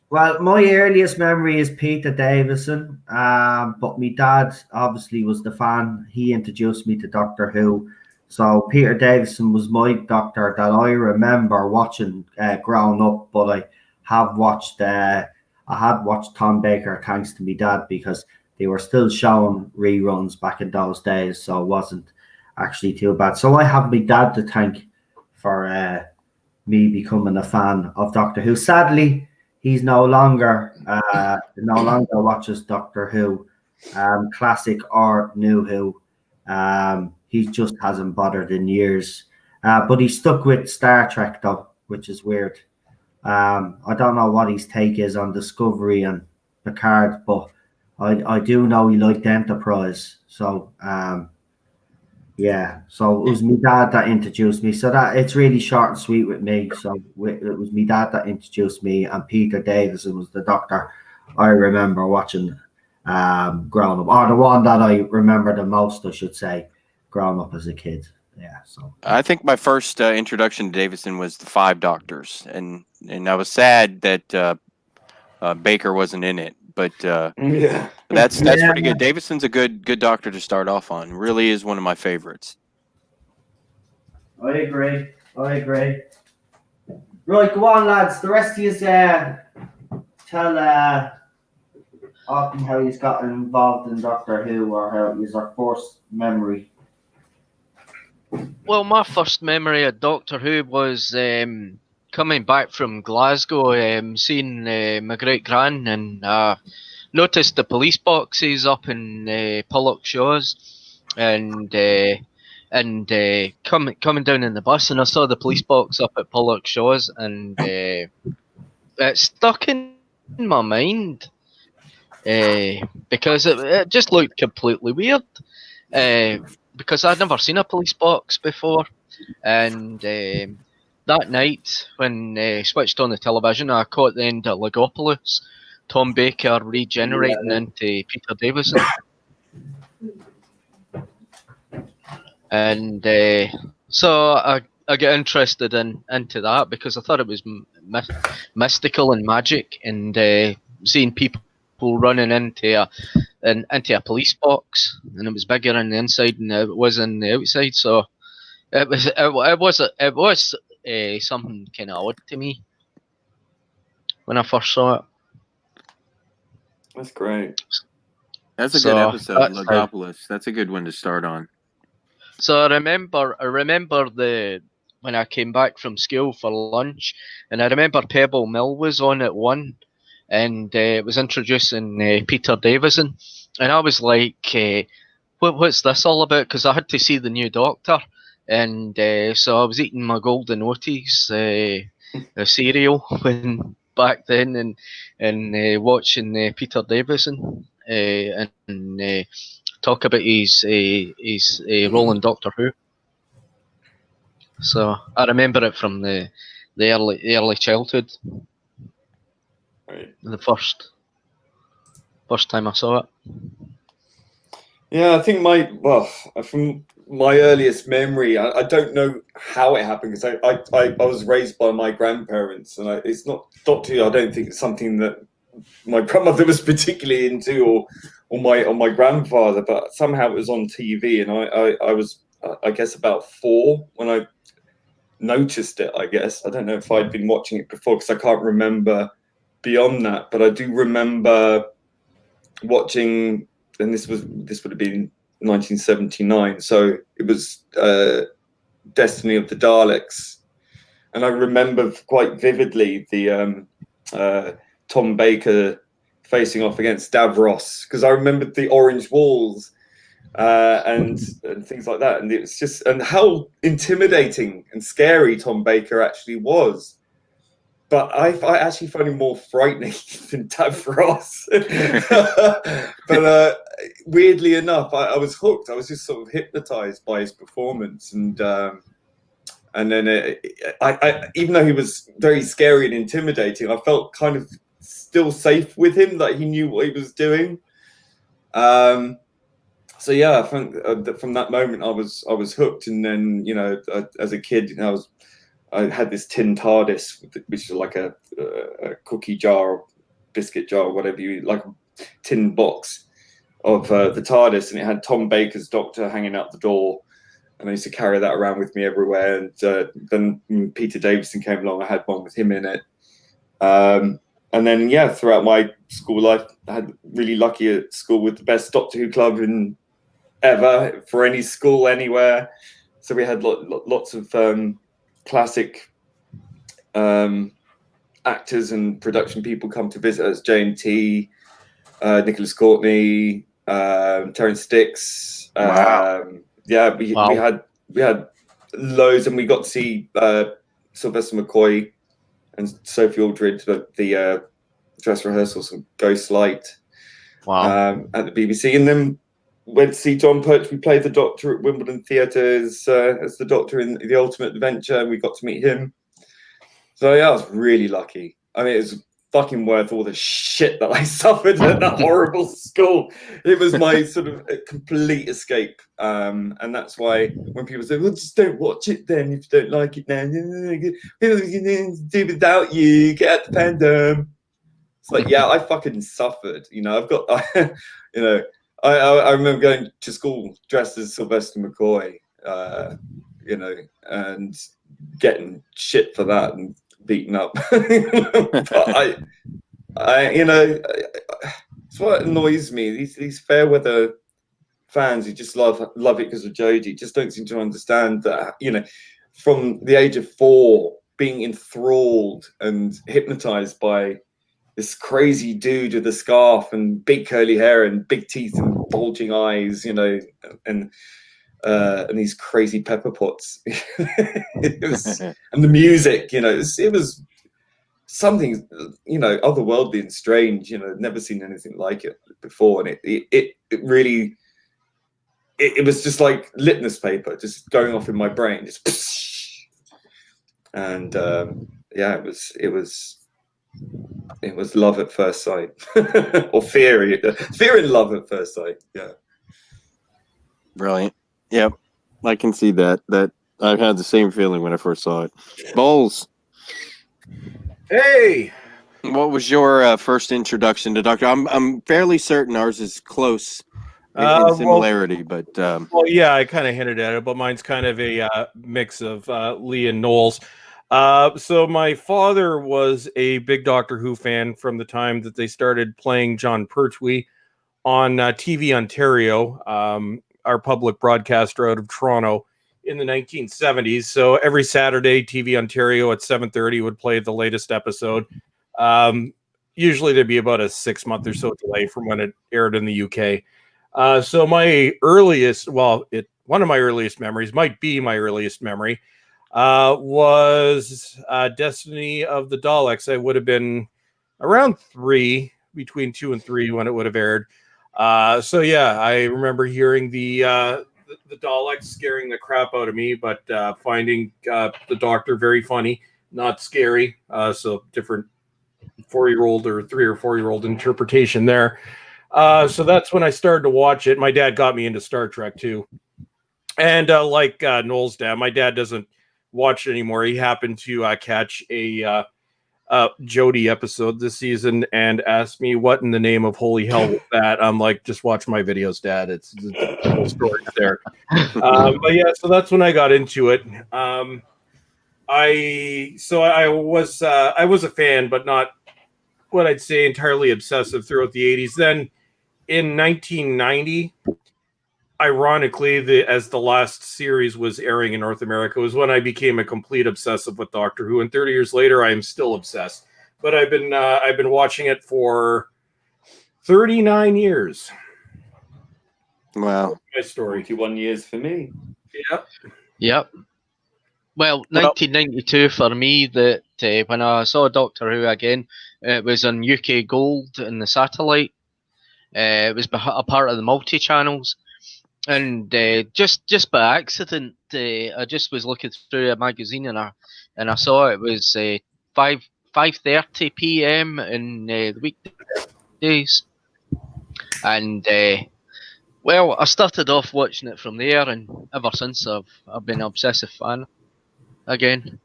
Well, my earliest memory is Peter Davison, but my dad obviously was the fan. He introduced me to Doctor Who. So Peter Davison was my doctor that I remember watching growing up, but I had watched Tom Baker thanks to my dad, because they were still showing reruns back in those days, so it wasn't actually too bad. So I have my dad to thank for me becoming a fan of Doctor Who. Sadly, he's no longer watches Doctor Who, classic or new Who. He just hasn't bothered in years. But he's stuck with Star Trek though, which is weird. I don't know what his take is on Discovery and Picard, but I do know he liked Enterprise. So so it was my dad that introduced me. So that it's really short and sweet with me. So it was my dad that introduced me, and Peter Davison was the doctor I remember watching growing up, or the one that I remember the most, I should say, growing up as a kid. Yeah. So I think my first introduction to Davison was the Five Doctors, and I was sad that Baker wasn't in it. But that's pretty good. Davison's a good doctor to start off on. Really is one of my favorites. I agree. Right, go on, lads. The rest of you tell Austin how he's gotten involved in Doctor Who, or how it was our first memory. Well, my first memory of Doctor Who was coming back from Glasgow, seeing my great gran, and noticed the police boxes up in Pollock Shores, and coming down in the bus, and I saw the police box up at Pollock Shores, and it stuck in my mind because it just looked completely weird, because I'd never seen a police box before, and that night, when switched on the television, I caught the end of Legopolis, Tom Baker regenerating into Peter Davison. And so I got interested into that, because I thought it was mystical and magic, and seeing people running into a police box, and it was bigger on the inside than it was on the outside. So it was something kind of odd to me. when I first saw it. That's great. That's a good episode, Logopolis. That's a good one to start on. So I remember when I came back from school for lunch, and I remember Pebble Mill was on at 1, and it was introducing Peter Davison, and I was like, what's this all about? Because I had to see the new Doctor, and so I was eating my Golden Oaties cereal when back then, and watching Peter Davison and talk about his role in Doctor Who. So I remember it from the early childhood. Right. The first time I saw it. Yeah, I think from my earliest memory, I don't know how it happened because I was raised by my grandparents, and it's not Doctor Who. I don't think it's something that my grandmother was particularly into, or my grandfather, but somehow it was on TV, and I was I guess about 4 when I noticed it. I guess I don't know if I'd been watching it before because I can't remember beyond that, but I do remember watching, and this would have been 1979, so it was Destiny of the Daleks, and I remember quite vividly the Tom Baker facing off against Davros, because I remembered the orange walls and things like that, and it was just, and how intimidating and scary Tom Baker actually was. But I actually found him more frightening than Davros. But weirdly enough, I was hooked. I was just sort of hypnotized by his performance, and then I even though he was very scary and intimidating, I felt kind of still safe with him, like he knew what he was doing. So yeah, I think that from that moment I was hooked, and then as a kid, I had this tin TARDIS, which is like a cookie jar or biscuit jar or whatever like a tin box of the TARDIS, and it had Tom Baker's Doctor hanging out the door, and I used to carry that around with me everywhere. And then when Peter Davison came along, I had one with him in it. And then throughout my school life, I had really lucky at school with the best Doctor Who club ever for any school anywhere. So we had lots of classic actors and production people come to visit us. J&T, Nicholas Courtney, Terence Dix. Wow. We had loads, and we got to see Sylvester McCoy and Sophie Aldred, the dress rehearsals of Ghost Light. Wow. At the BBC, and then went to see John Pertwee play the Doctor at Wimbledon Theatre as the Doctor in The Ultimate Adventure, and we got to meet him. So I was really lucky. I mean, it was fucking worth all the shit that I suffered at that horrible school. It was my sort of complete escape, and that's why when people say, "Well, just don't watch it then if you don't like it now. People can do without you. Get out the fandom." It's like, yeah, I fucking suffered. I've got, I remember going to school dressed as Sylvester McCoy, and getting shit for that and beaten up. But it's what annoys me. These fair weather fans who just love it because of Jodie just don't seem to understand that, from the age of 4, being enthralled and hypnotized by this crazy dude with a scarf and big curly hair and big teeth and bulging eyes, and these crazy pepper pots. And the music, it was something, otherworldly and strange. Never seen anything like it before, and it really, it was just like litmus paper, just going off in my brain, just, and it was love at first sight, or fear and love at first sight. Yeah. Brilliant. Yep. I can see that. I've had the same feeling when I first saw it. Bowles. Hey. What was your first introduction to Doctor? I'm fairly certain ours is close in similarity, but yeah, I kind of hinted at it, but mine's kind of a mix of Lee and Knowles. So my father was a big Doctor Who fan from the time that they started playing John Pertwee on TV Ontario, our public broadcaster out of Toronto in the 1970s. So every Saturday, TV Ontario at 7:30 would play the latest episode. Usually there'd be about a 6-month or so delay from when it aired in the UK. So my earliest, one of my earliest memories, might be my earliest memory, was Destiny of the Daleks. I would have been around 3, between 2 and 3 when it would have aired. So yeah, I remember hearing the Daleks scaring the crap out of me, but finding the Doctor very funny, not scary. So different 4-year-old or 3 or 4-year-old interpretation there. So that's when I started to watch it. My dad got me into Star Trek too. And like Noel's dad, my dad doesn't watch it anymore. He happened to catch a Jodie episode this season and asked me what in the name of holy hell was that. I'm like, just watch my videos, Dad. It's the whole story there. But yeah, so that's when I got into it. I was a fan, but not what I'd say entirely obsessive throughout the 80s. Then in 1990, ironically, as the last series was airing in North America, was when I became a complete obsessive with Doctor Who. And 30 years later, I am still obsessed. But I've been watching it for 39 years. Wow. My story. 41 years for me. Yep. Well, 1992 for me. That when I saw Doctor Who again, it was on UK Gold in the satellite. It was a part of the multi-channels. And just by accident, I just was looking through a magazine and I saw it was 5:30 p.m. in the weekdays, and well, I started off watching it from there, and ever since I've been an obsessive fan again.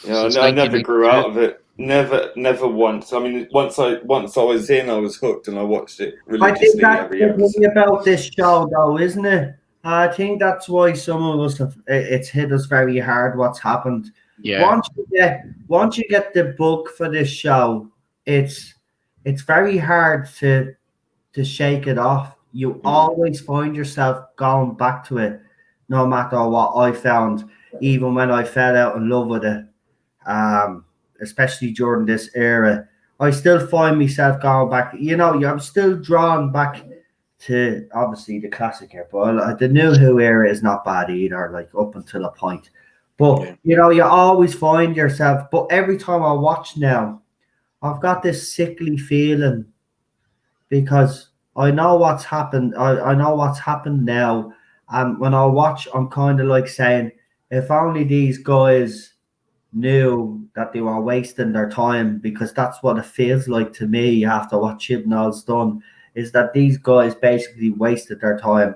Yeah, I never grew out of it. Never once. I mean, once I was in, I was hooked, and I watched it religiously every episode. I think that's the thing about this show, though, isn't it? I think that's why some of us it's hit us very hard. What's happened? Yeah. Once you get the bug for this show, it's very hard to shake it off. You always find yourself going back to it, no matter what. I found, even when I fell out in love with it. Especially during this era, I still find myself going back. You know, I'm still drawn back to obviously the classic era, but the New Who era is not bad either, like up until a point. But you know, you always find yourself. But every time I watch now, I've got this sickly feeling because I know what's happened. I know what's happened now, and when I watch, I'm kind of like saying, if only these guys knew that they were wasting their time, because that's what it feels like to me after what Chibnall's done, is that these guys basically wasted their time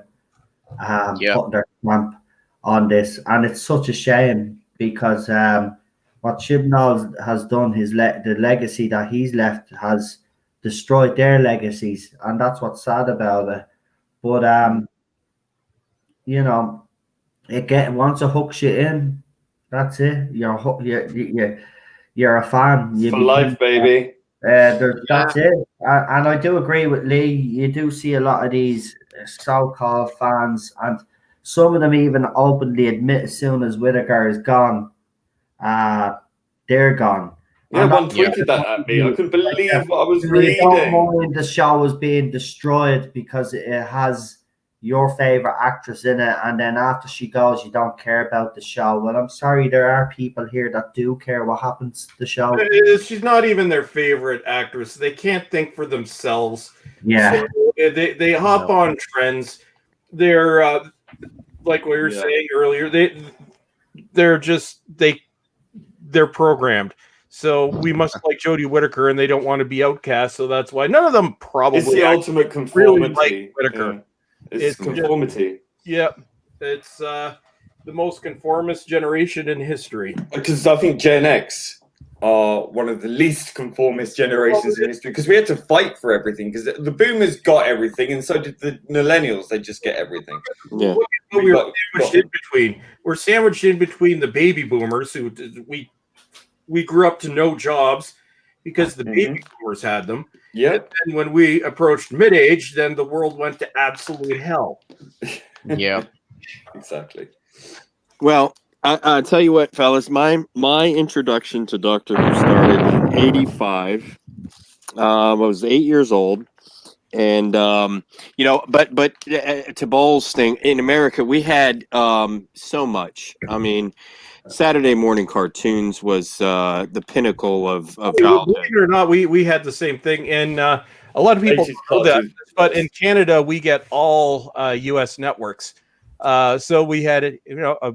putting their stamp on this, and it's such a shame because what Chibnall has done, the legacy that he's left has destroyed their legacies, and that's what's sad about it. But you know, once it hooks you in, that's it. You're a fan. It's for life, baby. That's it. And I do agree with Lee. You do see a lot of these so-called fans, and some of them even openly admit as soon as Whittaker is gone, they're gone. Yeah, one tweeted that at me. I couldn't believe what I was reading. Don't mind the show is being destroyed because it has your favorite actress in it, and then after she goes, you don't care about the show. Well, I'm sorry, there are people here that do care what happens to the show. She's not even their favorite actress. They can't think for themselves. Yeah, so they hop on trends. They're like we were saying earlier. They're programmed. So we must like Jodie Whittaker, and they don't want to be outcast. So that's why none of them probably. It's the ultimate conformity. Really like Whittaker. Yeah. It's conformity. It's the most conformist generation in history. Because I think Gen X are one of the least conformist generations in history, because we had to fight for everything, because the boomers got everything and so did the millennials. They just get everything. Yeah. we were sandwiched in between. We're sandwiched in between the baby boomers who we grew up to no jobs because the baby boomers had them. Yeah. And then when we approached mid-age, then the world went to absolute hell. Yeah. Exactly. Well, I tell you what, fellas, my introduction to Doctor Who started in '85. I was 8 years old, and but to Bowles' thing, in America we had so much. I mean, Saturday morning cartoons was the pinnacle of childhood. Believe it or not, we had the same thing, and a lot of people know that, but in Canada we get all U.S. networks. So we had it,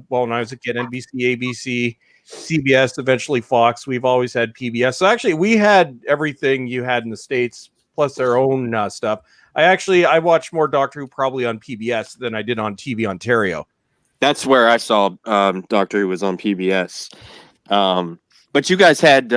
when I was a kid, NBC, ABC, CBS, eventually Fox. We've always had PBS. So actually, we had everything you had in the States, plus our own stuff. I watched more Doctor Who probably on PBS than I did on TV Ontario. That's where I saw Doctor Who was on PBS. But you guys had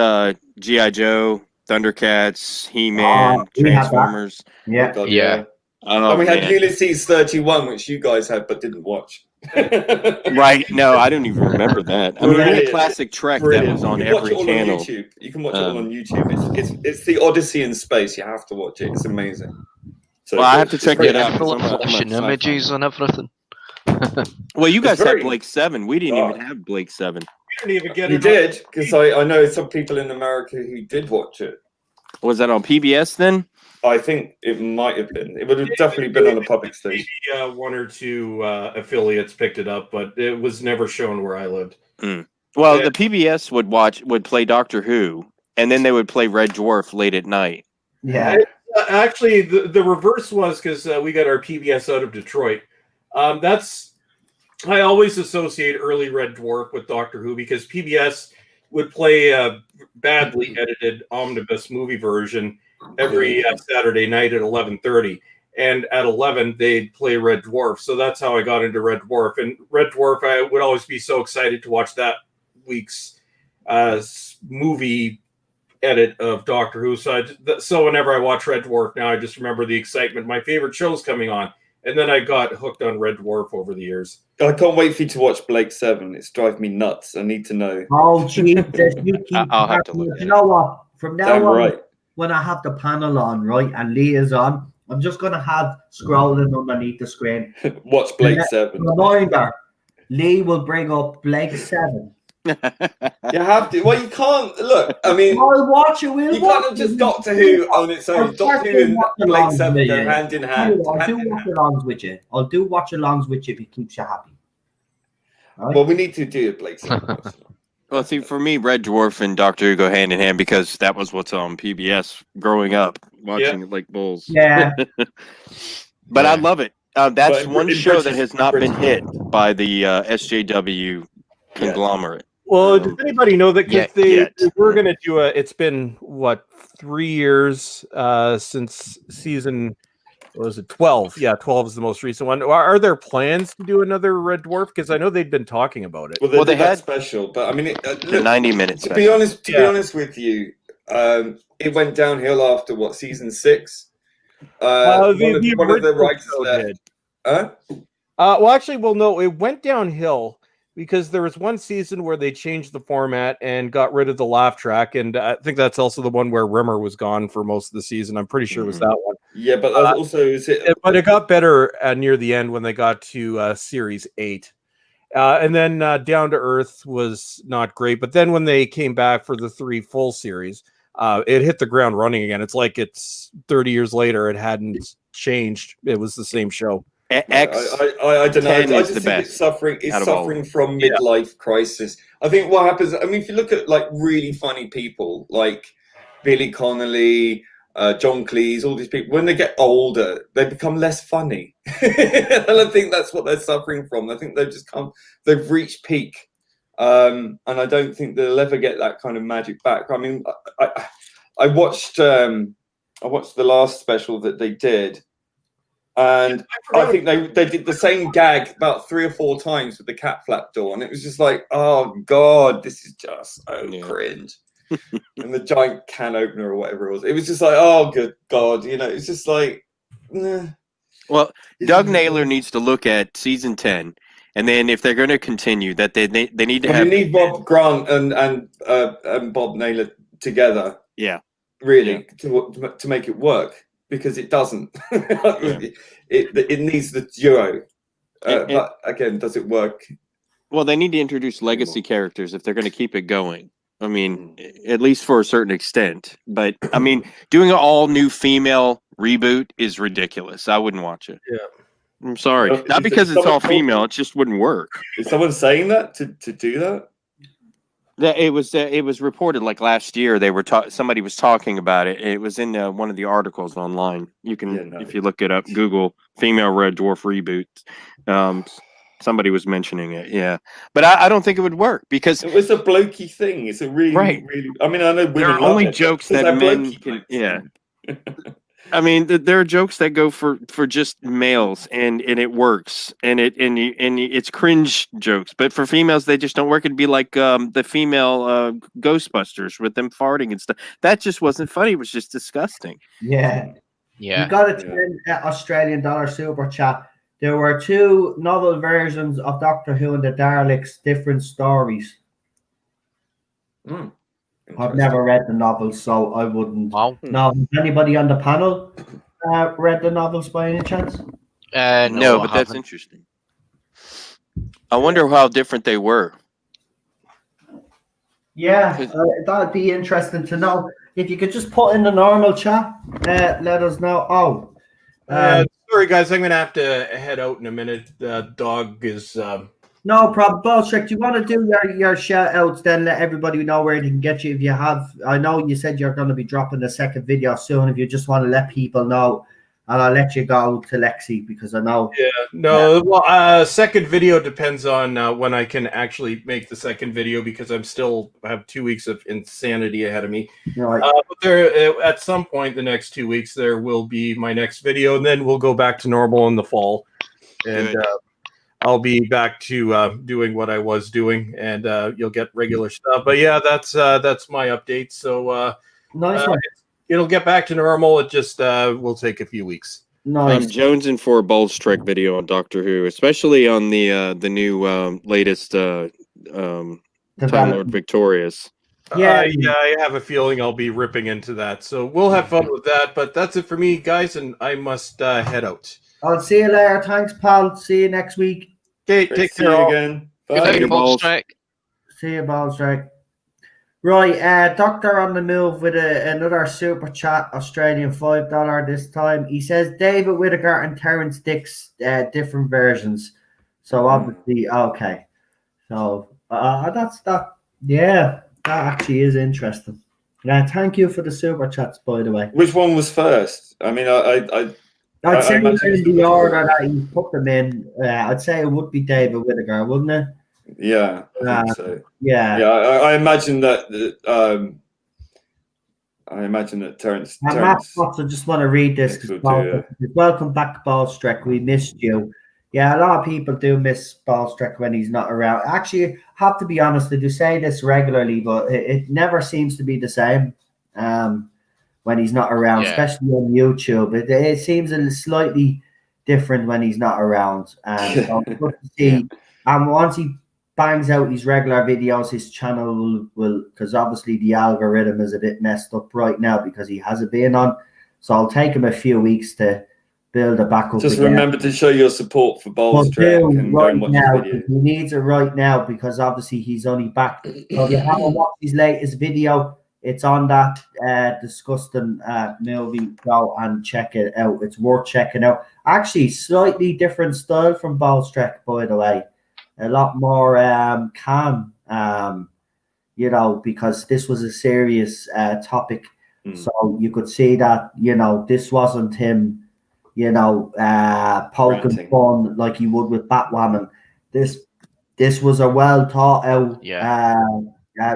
G.I. Joe, Thundercats, He-Man, Transformers. Yeah. God, Yeah. Oh, we had man. Ulysses 31, which you guys had but didn't watch. Right? No, I don't even remember that. I mean, I had classic Trek that was on every channel. You can watch it all on YouTube. It's the Odyssey in space. You have to watch it. It's amazing. So well, I have to check it out. Flashing images and everything. Well, you guys had Blake 7. We didn't even have Blake 7. We didn't even get you it. Did because I know some people in America who did watch it. Was that on PBS then? I think it might have been. It would have definitely been on a public station. Maybe one or two affiliates picked it up, but it was never shown where I lived. Well, the PBS would play Doctor Who, and then they would play Red Dwarf late at night. Yeah. Actually, the reverse was because we got our PBS out of Detroit. I always associate early Red Dwarf with Doctor Who because PBS would play a badly edited omnibus movie version every Saturday night at 11:30, and at 11 they'd play Red Dwarf. So that's how I got into Red Dwarf. And Red Dwarf, I would always be so excited to watch that week's movie edit of Doctor Who. So whenever I watch Red Dwarf now, I just remember the excitement. My favorite show's coming on, and then I got hooked on Red Dwarf over the years. I can't wait for you to watch Blake 7. It's driving me nuts. I need to know. Oh, Jesus. I'll have to look at it. You know what? From now Damn on, right. when I have the panel on, right, and Lee is on, I'm just going to have scrolling underneath the screen. Watch Blake 7. Reminder, Lee will bring up Blake 7. You have to. Well, you can't. Look, I mean, I'll watch it. You can't have just Doctor Who on its own. Doctor Who and Blake 7 go hand in hand. I'll do watch-alongs with you. I'll do watch-alongs with you if it keeps you happy. Right? Well, we need to do it, Blake 7. Well, see, for me, Red Dwarf and Doctor Who go hand in hand because that was what's on PBS growing up, watching it like bulls. Yeah. But I love it. That's one show that has not been hit by the SJW conglomerate. Well, does anybody know that they were going to do it's been, 3 years since season, what was it, 12? Yeah, 12 is the most recent one. Are there plans to do another Red Dwarf? Because I know they'd been talking about it. Well, they had special, but I mean, the 90 minutes. To be honest with you, it went downhill after season 6. One of the writers left. Huh? No, it went downhill because there was one season where they changed the format and got rid of the laugh track, and I think that's also the one where Rimmer was gone for most of the season. I'm pretty sure it was that one. Yeah, but also but it got better near the end when they got to series 8, and then Down to Earth was not great. But then when they came back for the 3 full series, it hit the ground running again. It's like it's 30 years later; it hadn't changed. It was the same show. I don't know. I just think it's suffering. It's suffering from midlife crisis. I think what happens. I mean, if you look at like really funny people like Billy Connolly, John Cleese, all these people, when they get older, they become less funny. And I think that's what they're suffering from. I think they've reached peak, and I don't think they'll ever get that kind of magic back. I mean, I watched the last special that they did. And I think they did the same gag about 3 or 4 times with the cat flap door, and it was just like, oh god, this is just so cringe. And the giant can opener or whatever it was just like, oh good god, it's just like, nah. Well, Doug Naylor needs to look at season 10, and then if they're going to continue, that they need to have. You need Rob Grant and Bob Naylor together. Yeah, really, to make it work, because it doesn't. it needs the duo. But again, does it work? Well, they need to introduce legacy characters if they're going to keep it going. I mean, at least for a certain extent. But I mean, doing an all new female reboot is ridiculous. I wouldn't watch it. Yeah. I'm sorry. Not because it's all female. It just wouldn't work. Is someone saying that to do that? It was reported like last year. They were somebody was talking about it. It was in one of the articles online. You can, if you look it up, Google female Red Dwarf reboot. Somebody was mentioning it, yeah, but I don't think it would work because it was a blokey thing. It's a really, really. I mean, I know women there are only jokes that men can. Yeah, I mean, there are jokes that go for just males, and it works, and it's cringe jokes. But for females, they just don't work. It'd be like the female Ghostbusters with them farting and stuff. That just wasn't funny. It was just disgusting. Yeah. You got a 10 Australian dollar super chat. There were 2 novel versions of Doctor Who and the Daleks, different stories. I've never read the novels, so I wouldn't. Wow. No, has anybody on the panel read the novels by any chance? No, but that's interesting. I wonder how different they were. Yeah, that'd be interesting to know. If you could just put in the normal chat, let us know. Sorry, guys, I'm going to have to head out in a minute. The dog is... No problem. Balstrick, do you want to do your shout outs then? Let everybody know where they can get you if you have. I know you said you're going to be dropping the second video soon. If you just want to let people know, and I'll let you go to Lexi because I know. Yeah, no. Well, second video depends on when I can actually make the second video because I have 2 weeks of insanity ahead of me. Right. But there, at some point, the next 2 weeks, there will be my next video, and then we'll go back to normal in the fall, and I'll be back to doing what I was doing, and you'll get regular stuff. But yeah, that's my update. So nice one. It'll get back to normal. It just will take a few weeks. Nice. I'm jonesing for a Ballstrike video on Doctor Who, especially on the new latest Time Lord Victorious. Yeah, I have a feeling I'll be ripping into that. So we'll have fun with that. But that's it for me, guys, and I must head out. I'll see you later. Thanks, pal. See you next week. Okay, take care again. Good night, Ballstrike. See you, Ballstrike. Right, Doctor on the move with another super chat, Australian $5 this time. He says David Whittaker and Terrence Dicks, different versions. So obviously, okay. So that's that. Yeah, that actually is interesting. Thank you for the super chats, by the way. Which one was first? I mean, I'd say in the order that you put them in. I'd say it would be David Whittaker, wouldn't it? Yeah, I think so. Yeah. I imagine that. Terrence. Matt Fox, I just want to read this. Welcome back, Ballstrek. We missed you. Yeah, a lot of people do miss Ballstrek when he's not around. Actually, I have to be honest, I do say this regularly, but it never seems to be the same when he's not around, especially on YouTube. It seems a slightly different when he's not around. And so good to see. And once he bangs out his regular videos, his channel will because obviously the algorithm is a bit messed up right now because he hasn't been on. So I'll take him a few weeks to build it back up. Just remember to show your support for Ballstrek and go and watch the video. He needs it right now because obviously he's only back. So if you haven't watched his latest video, it's on that disgusting movie. Go and check it out. It's worth checking out. Actually, slightly different style from Ballstrek, by the way. A lot more calm, because this was a serious topic. So you could see that, this wasn't him, poking fun like he would with Batwoman. This was a well thought out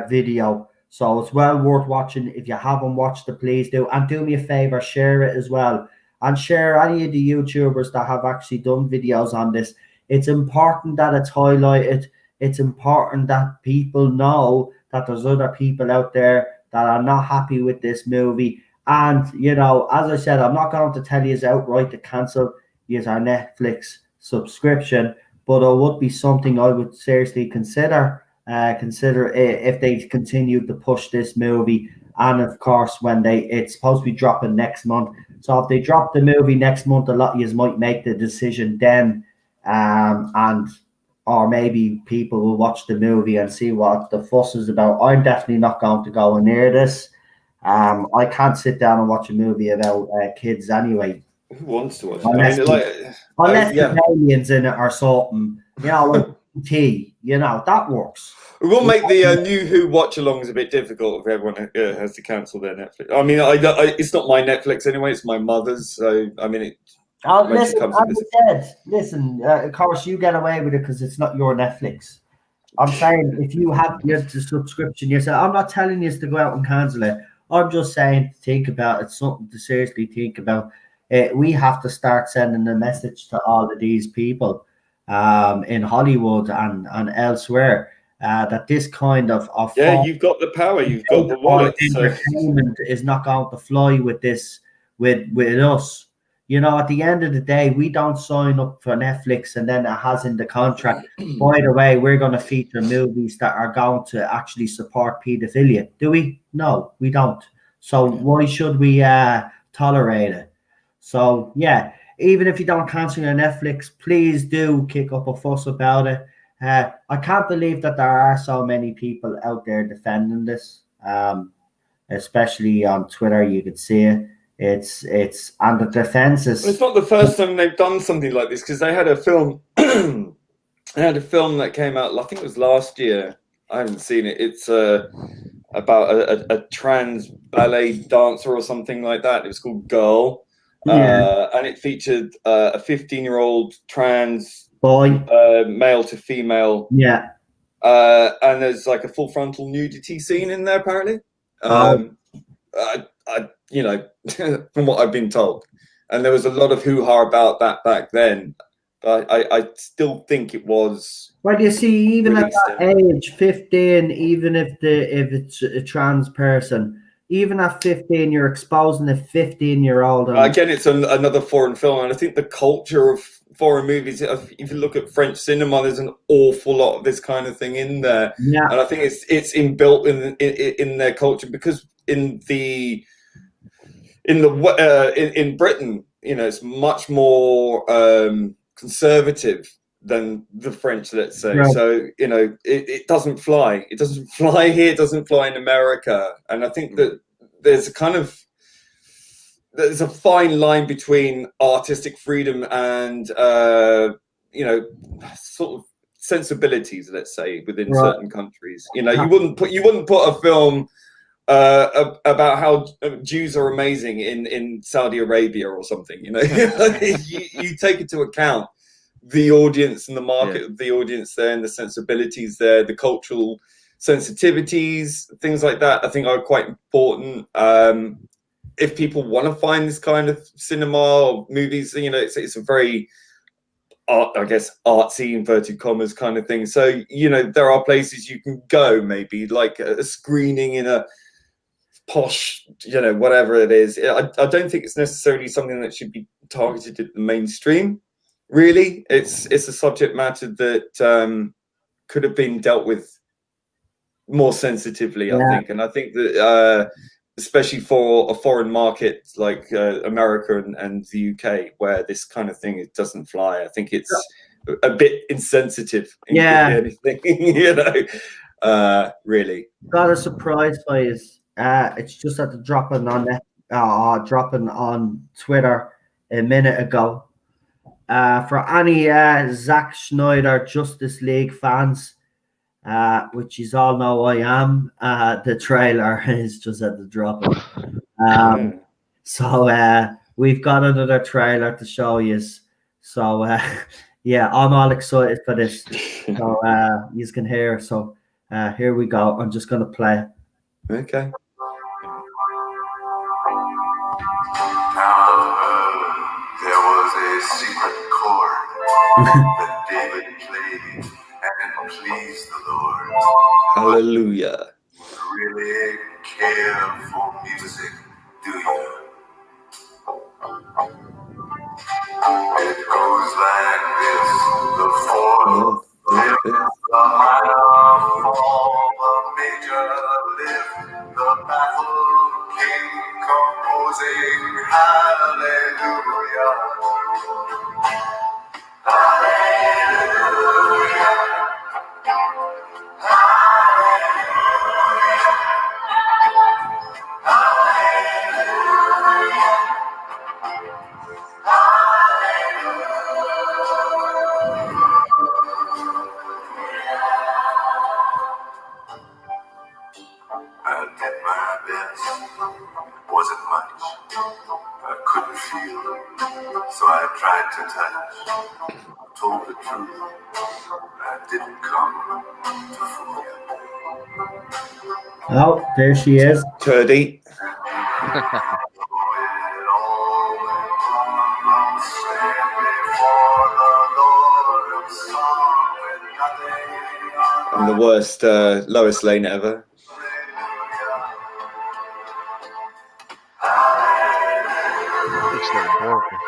video. So it's well worth watching. If you haven't watched it, please do. And do me a favor, share it as well. And share any of the YouTubers that have actually done videos on this. It's important that it's highlighted. It's important that people know that there's other people out there that are not happy with this movie. And, as I said, I'm not going to tell you outright to cancel. use our Netflix subscription, but it would be something I would seriously consider. Consider if they continue to push this movie, and of course when it's supposed to be dropping next month. So if they drop the movie next month, a lot of you might make the decision then, or maybe people will watch the movie and see what the fuss is about. I'm definitely not going to go near this. I can't sit down and watch a movie about kids anyway. Who wants to watch unless, it? Unless the aliens in it or something, like tea, that works. We will make the new Who watch-alongs a bit difficult if everyone has to cancel their Netflix. I mean, it's not my Netflix anyway; it's my mother's. So I mean, listen. Of course, you get away with it because it's not your Netflix. I'm saying if you have the subscription yourself, I'm not telling you to go out and cancel it. I'm just saying think about it. Something to seriously think about. We have to start sending a message to all of these people in Hollywood and elsewhere. That this kind of you've got the power, you've got the wallet. Entertainment is not going to fly with this with us. At the end of the day, we don't sign up for Netflix and then it has in the contract, by the way, we're going to feature movies that are going to actually support pedophilia. Do we? No, we don't. So why should we tolerate it? So yeah, even if you don't cancel your Netflix, please do kick up a fuss about it. I can't believe that there are so many people out there defending this, especially on Twitter. You could see it. It's and the defenses. It's not the first time they've done something like this because they had a film. They had a film that came out. I think it was last year. I haven't seen it. It's about a trans ballet dancer or something like that. It was called Girl, and it featured a 15-year-old trans boy, male to female, and there's like a full frontal nudity scene in there apparently. From what I've been told, and there was a lot of hoo-ha about that back then, but I still think it was. Well, you see, even at that age, 15, even if it's a trans person, even at 15, you're exposing a 15-year-old. Again, it's another foreign film, and I think the culture of foreign movies, if you look at French cinema, there's an awful lot of this kind of thing in there, and I think it's inbuilt in their culture because in Britain, it's much more conservative than the French, let's say. Right. So it doesn't fly. It doesn't fly here. It doesn't fly in America, and I think that there's a fine line between artistic freedom and sort of sensibilities, let's say, within certain countries. You wouldn't put a film about how Jews are amazing in Saudi Arabia or something. You take into account the audience and the market of the audience there, and the sensibilities there, the cultural sensitivities, things like that. I think are quite important. If people want to find this kind of cinema or movies, it's a very, artsy, inverted commas kind of thing. So, there are places you can go, maybe like a screening in a posh, whatever it is. I don't think it's necessarily something that should be targeted at the mainstream. Really, it's a subject matter that could have been dealt with more sensitively, I think. And I think that especially for a foreign market like America and the UK, where this kind of thing doesn't fly. I think it's a bit insensitive. Anything, really. Got a surprise by his. It's just at the dropping on Twitter a minute ago. For any Zack Snyder Justice League fans, which you all know I am, the trailer is just at the drop. So we've got another trailer to show you. So I'm all excited for this. So you can hear. So here we go. I'm just gonna play. Okay. There was a secret chord that David played, and it pleased the Lord. Hallelujah. Really care for music, do you? goes like this. The fourth, the minor fall, the major lift, the baffled king composing hallelujah. Hallelujah. I did my best. Wasn't much. I couldn't feel, so I tried to touch. Told the truth. I didn't come to fool you. Oh, there she is. Turdy. I'm the worst Lois Lane ever. Looks like horrible.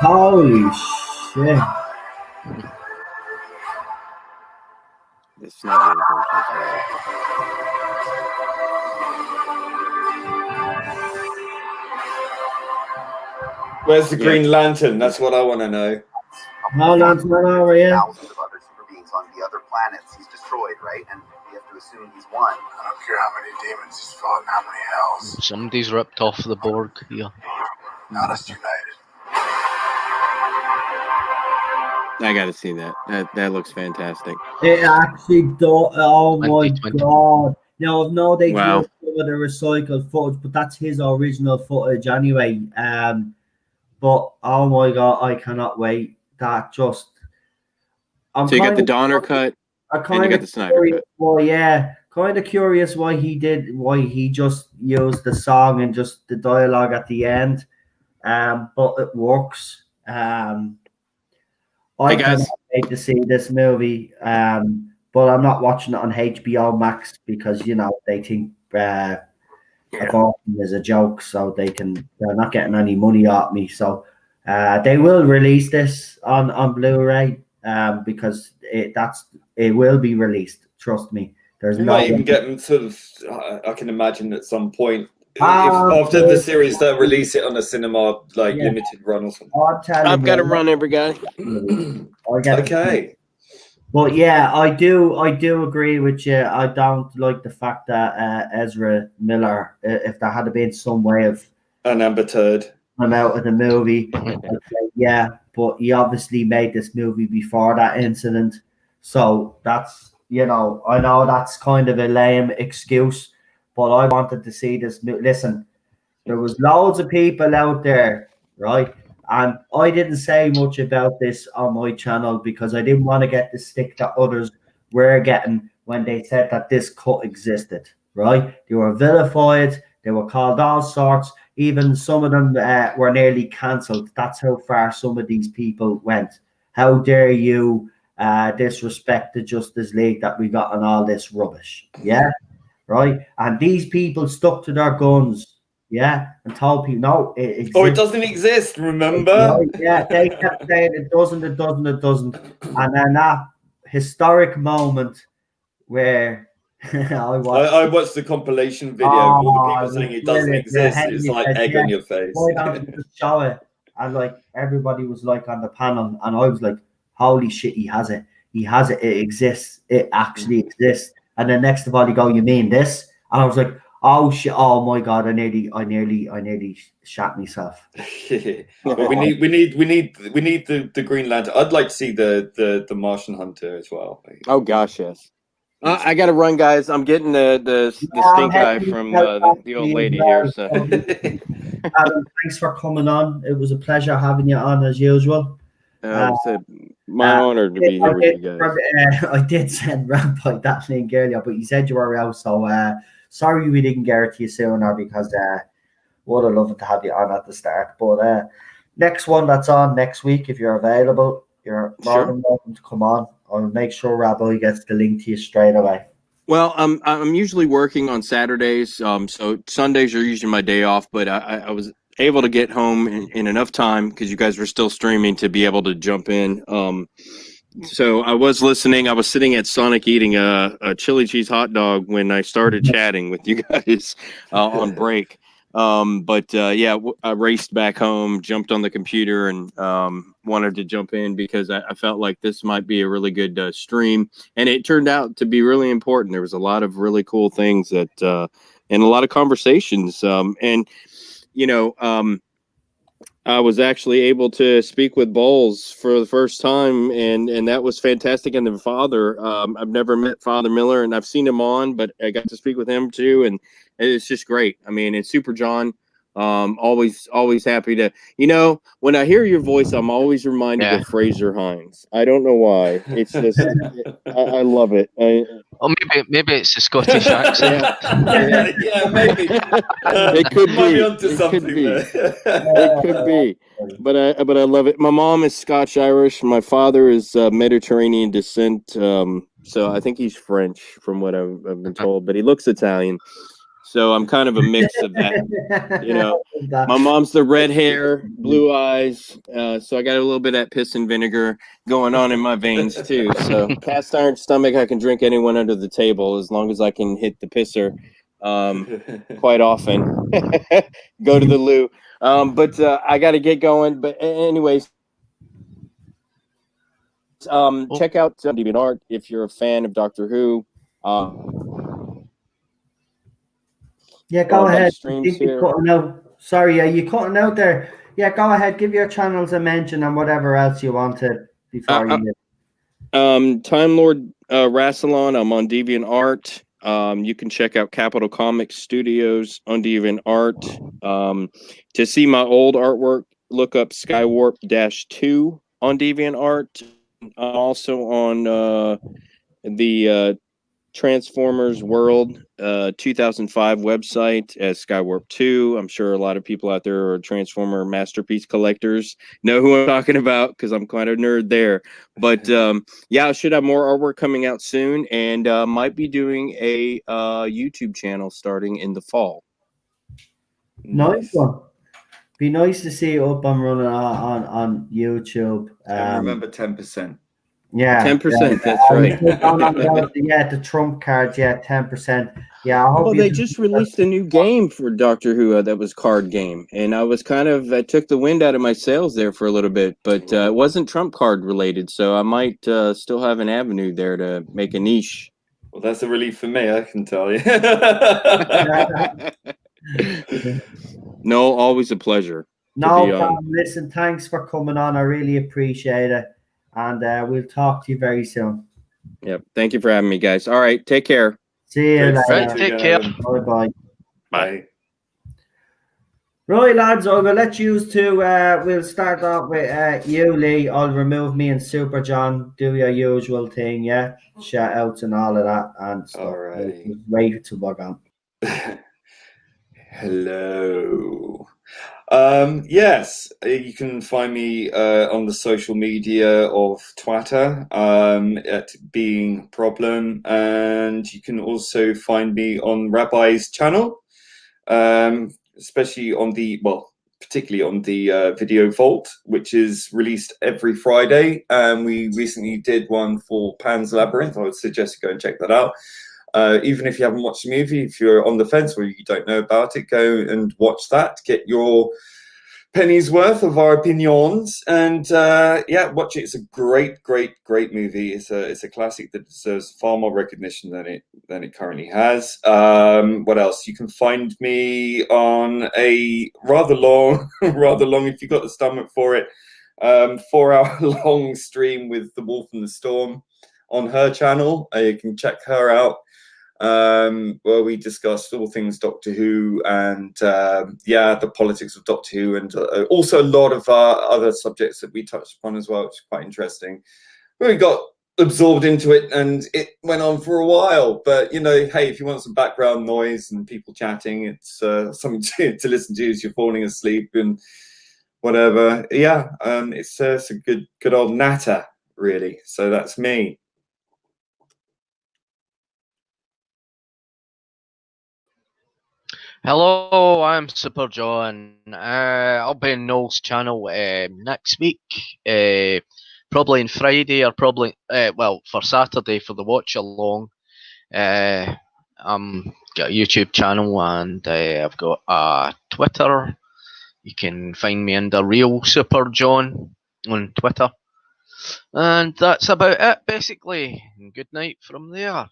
Holy shit. It's not really good. Where's the Green Lantern? That's what I want to know. No, Lance, not over here. Thousands of other super beings on the other planets he's destroyed, right? And we have to assume he's won. I don't care how many demons he's fought and how many hells. Somebody's ripped off the Borg here. Not us united. I got to see that. That looks fantastic. It actually does. Oh my 2020. god. Now, no, they Wow. do some of the recycled footage, but that's his original footage anyway. But oh my god, I cannot wait. That just. I'm So you got kind the of- Donner cut, I'm and you kind got of the Snyder curious. cut. Well, yeah, kind of curious why he just used the song and just the dialogue at the end. But it works. I Hey, guys. cannot wait to see this movie. But I'm not watching it on HBO Max because they think abortion is a joke, so they're not getting any money out of me. So they will release this on Blu-ray because it will be released. Trust me. There's You no might even get them sort of. I can imagine at some point. If Ah, after the okay. series, they'll release it on a cinema limited run or something. I'm telling I've got to you, run, everybody. I get it. Okay. But yeah, I do agree with you. I don't like the fact that Ezra Miller, if there had been some way of And Amber Turd. him out of the movie, I'd say, yeah, but he obviously made this movie before that incident. So that's, I know that's kind of a lame excuse, but I wanted to see this. Listen, there was loads of people out there, right? And I didn't say much about this on my channel because I didn't want to get the stick that others were getting when they said that this cut existed, right? They were vilified. They were called all sorts. Even some of them were nearly cancelled. That's how far some of these people went. How dare you disrespect the Justice League that we got on all this rubbish? Yeah, right? And these people stuck to their guns. Yeah, and told people, no, it exists. Oh, it doesn't exist, remember? Right, yeah, they kept saying it doesn't. And then that historic moment where I watched the compilation video of all the people saying it doesn't exist. It's like egg on your face. Why don't you just show it? And like everybody was like on the panel, and I was like, holy shit, he has it. He has it. It exists. It actually exists. And then next of all, you go, you mean this? And I was like, oh shit! Oh my god! I nearly shot myself. But we need the Green Lantern. I'd like to see the Martian Hunter as well. Oh gosh, yes. I got to run, guys. I'm getting the stink eye from the old lady here. So Adam, thanks for coming on. It was a pleasure having you on as usual. it's my honor to be here with you guys. I did send Rampart that link earlier, but you said you were out, so sorry we didn't get it to you sooner because would have loved to have you on at the start. But next one that's on next week, if you're available, you're more than welcome to come on. I'll make sure Rabbi gets the link to you straight away. Well, I'm usually working on Saturdays, so Sundays are usually my day off. But I was able to get home in enough time because you guys were still streaming to be able to jump in. So I was listening. I was sitting at Sonic eating a chili cheese hot dog when I started chatting with you guys on break. I raced back home, jumped on the computer, and wanted to jump in because I felt like this might be a really good stream. And it turned out to be really important. There was a lot of really cool things that and a lot of conversations. I was actually able to speak with Bowles for the first time, and that was fantastic. And the father, I've never met Father Miller, and I've seen him on, but I got to speak with him too, and it's just great. I mean, and Super John, always happy to, when I hear your voice, I'm always reminded of Fraser Hines. I don't know why. It's just, I love it. Maybe it's a Scottish accent. Yeah, maybe. It could be. It could be. But I love it. My mom is Scotch Irish. My father is Mediterranean descent. So I think he's French, from what I've been told, but he looks Italian. So I'm kind of a mix of that. My mom's the red hair, blue eyes. So I got a little bit of that piss and vinegar going on in my veins too. So cast iron stomach, I can drink anyone under the table as long as I can hit the pisser quite often. Go to the loo. But I got to get going. But anyways, check out DeviantArt if you're a fan of Doctor Who. Yeah, go ahead. Sorry, you cutting out there. Yeah, go ahead. Give your channels a mention and whatever else you wanted before you Time Lord Rassilon. I'm on DeviantArt. You can check out Capital Comics Studios on DeviantArt. To see my old artwork, look up Skywarp-2 on DeviantArt. Also on the Transformers World 2005 website as Skywarp 2. I'm sure a lot of people out there are Transformer masterpiece collectors, know who I'm talking about because I'm quite a nerd there. But I should have more artwork coming out soon, and might be doing a YouTube channel starting in the fall. Nice one. Be nice to see it up and running on YouTube. And remember 10%. Yeah, 10%. That's right. The trump card. 10%. Yeah, I hope they just released a new game for Doctor Who that was card game, and I took the wind out of my sails there for a little bit, but it wasn't trump card related, so I might still have an avenue there to make a niche. Well, that's a relief for me, I can tell you. No, always a pleasure. No, listen, thanks for coming on. I really appreciate it. And we'll talk to you very soon. Yep. Thank you for having me, guys. All right. Take care. See you later. Right, take care. Bye-bye. Bye. Right, lads, I will let you two. We'll start off with you, Lee. I'll remove me and Super John. Do your usual thing, yeah? Shout outs and all of that. And stuff. All right. Wait to log on. Hello. Yes, you can find me on the social media of Twitter at Being Problem, and you can also find me on Rabbi's channel, especially on particularly on the Video Vault, which is released every Friday. We recently did one for Pan's Labyrinth. I would suggest you go and check that out. Even if you haven't watched the movie, if you're on the fence or you don't know about it, go and watch that. Get your penny's worth of our opinions, and watch it. It's a great movie. It's a classic that deserves far more recognition than it currently has. What else? You can find me on a rather long, if you got the stomach for it, 4-hour long stream with The Wolf and the Storm on her channel. You can check her out. Where we discussed all things Doctor Who and the politics of Doctor Who, and also a lot of other subjects that we touched upon as well, which is quite interesting. We got absorbed into it, and it went on for a while. But hey, if you want some background noise and people chatting, it's something to listen to as you're falling asleep and whatever. Yeah, it's a good old natter, really. So that's me. Hello, I'm Super John. I'll be in Noel's channel next week. Probably on Friday, or probably for Saturday for the watch along. Got a YouTube channel, and I've got a Twitter. You can find me under Real Super John on Twitter, and that's about it basically. Good night from there.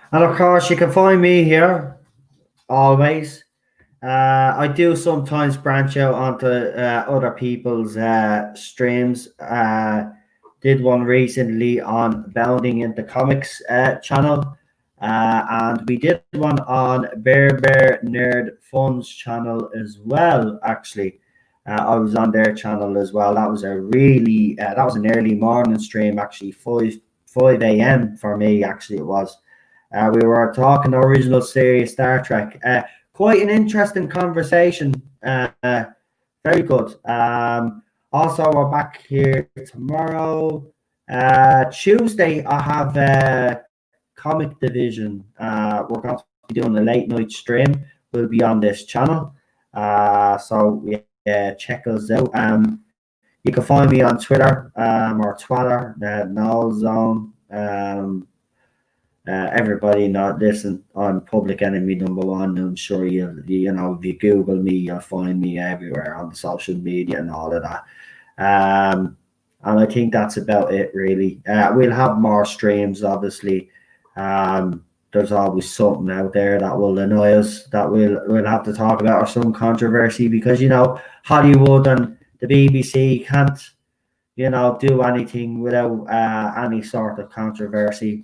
And of course, you can find me here always. I do sometimes branch out onto other people's streams. Did one recently on Bounding into Comics channel, and we did one on Bear Nerd Fun's channel as well. Actually, I was on their channel as well. That was a really that was an early morning stream. Actually, 5 a.m. for me. Actually, it was. We were talking original series Star Trek. Quite an interesting conversation. Very good. Also, we're back here tomorrow. Tuesday, I have Comic Division. We're going to be doing a late night stream. We'll be on this channel. So check us out. You can find me on Twitter or Twitter, Null Zone. Everybody not listen on Public Enemy #1. I'm sure you know if you Google me, you'll find me everywhere on the social media and all of that. And I think that's about it really. We'll have more streams, obviously. There's always something out there that will annoy us that we'll have to talk about, or some controversy, because Hollywood and the BBC can't do anything without any sort of controversy.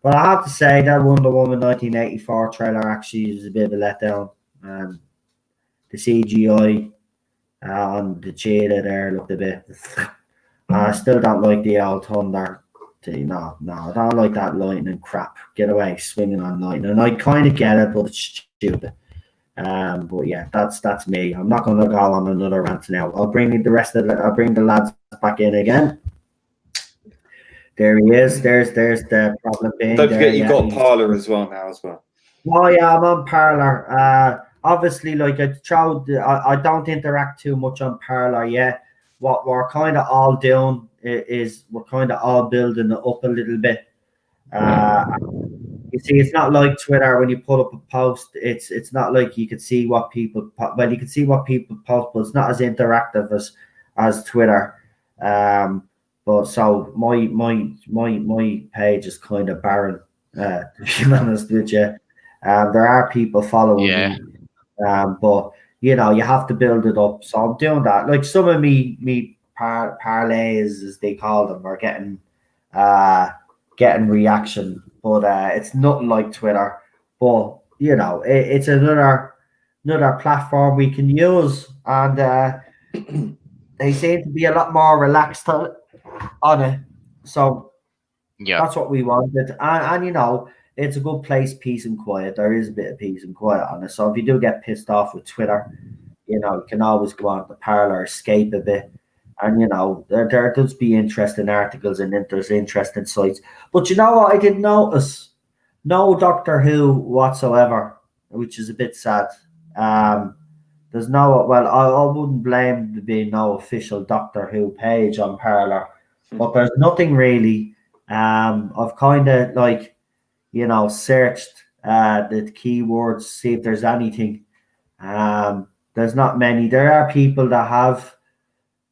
But I have to say that Wonder Woman 1984 trailer actually is a bit of a letdown. The CGI on the cheetah there looked a bit. I still don't like the old Thunder. No, I don't like that lightning crap. Get away, swinging on lightning. I kind of get it, but it's stupid. But yeah, that's me. I'm not going to go on another rant now. I'll bring the lads back in again. There he is. There's the problem being. Don't forget you got Parler as well now as well. Oh yeah, I'm on Parler. Obviously, like I don't interact too much on Parler yet. What we're kind of all doing is we're kind of all building it up a little bit. You see, it's not like Twitter when you put up a post. It's not like you can see what people. Well, you can see what people post, but it's not as interactive as Twitter. But so my page is kind of barren, to be honest with you. There are people following me, but you have to build it up. So I'm doing that. Like some of me parlays, as they call them, are getting reaction, but it's nothing like Twitter. But it's another platform we can use, and they seem to be a lot more relaxed on it. So that's what we wanted, and it's a good place, peace and quiet. There is a bit of peace and quiet on it. So if you do get pissed off with Twitter, you can always go on the Parler, escape a bit. And there does be interesting articles and there's interesting sites. But you know what I didn't notice? No Doctor Who whatsoever, which is a bit sad. There's I wouldn't blame there being no official Doctor Who page on Parler, but there's nothing really. I've kind of searched the keywords, see if there's anything. There's not many. There are people that have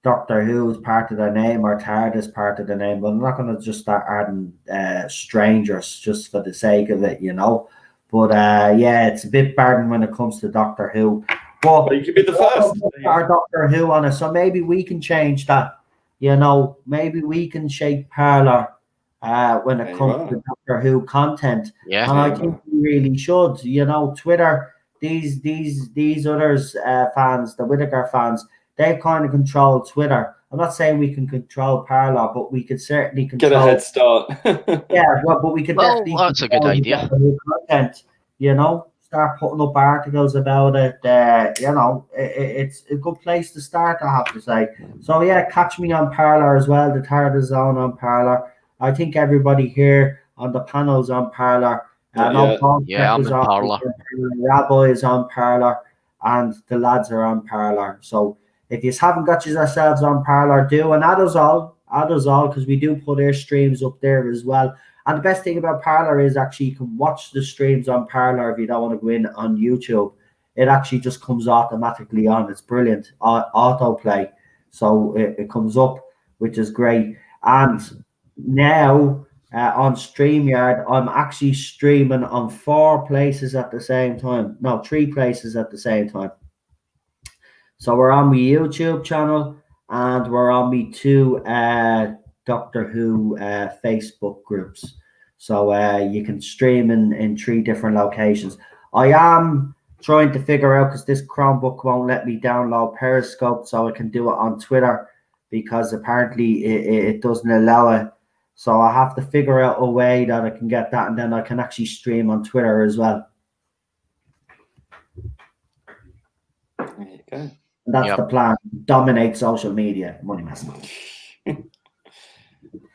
Doctor Who as part of their name or TARDIS part of their name, but I'm not going to just start adding strangers just for the sake of it, But it's a bit barren when it comes to Doctor Who. But you could be the first. Our Doctor Who on it, so maybe we can change that. Maybe we can shape Parler when it comes to Doctor Who content. Yeah, and I think we really should. Twitter, these others fans, the Whittaker fans, they kind of control Twitter. I'm not saying we can control Parler, but we could certainly control. Get a head start. Yeah, well, but we could definitely. That's a good idea. Content, you know, start putting up articles about it. You know, it's a good place to start, I have to say. So yeah, catch me on Parler as well. The Tarda Zone on Parler. I think everybody here on the panel's on Parler. I'm on Parler. Rabbi is on Parler, and the lads are on Parler. So if you haven't got yourselves on Parler, do, and add us all, because we do put our streams up there as well. And the best thing about Parler is actually you can watch the streams on Parler if you don't want to go in on YouTube. It actually just comes automatically on. It's brilliant. Autoplay. So it comes up, which is great. And now on StreamYard, I'm actually streaming on 4 places at the same time. No, 3 places at the same time. So we're on my YouTube channel, and we're on my 2 Doctor Who Facebook groups. So you can stream in 3 different locations. I am trying to figure out, because this Chromebook won't let me download Periscope, so I can do it on Twitter, because apparently it doesn't allow it. So I have to figure out a way that I can get that, and then I can actually stream on Twitter as well. There you go. And that's the plan. Dominate social media. Money massive.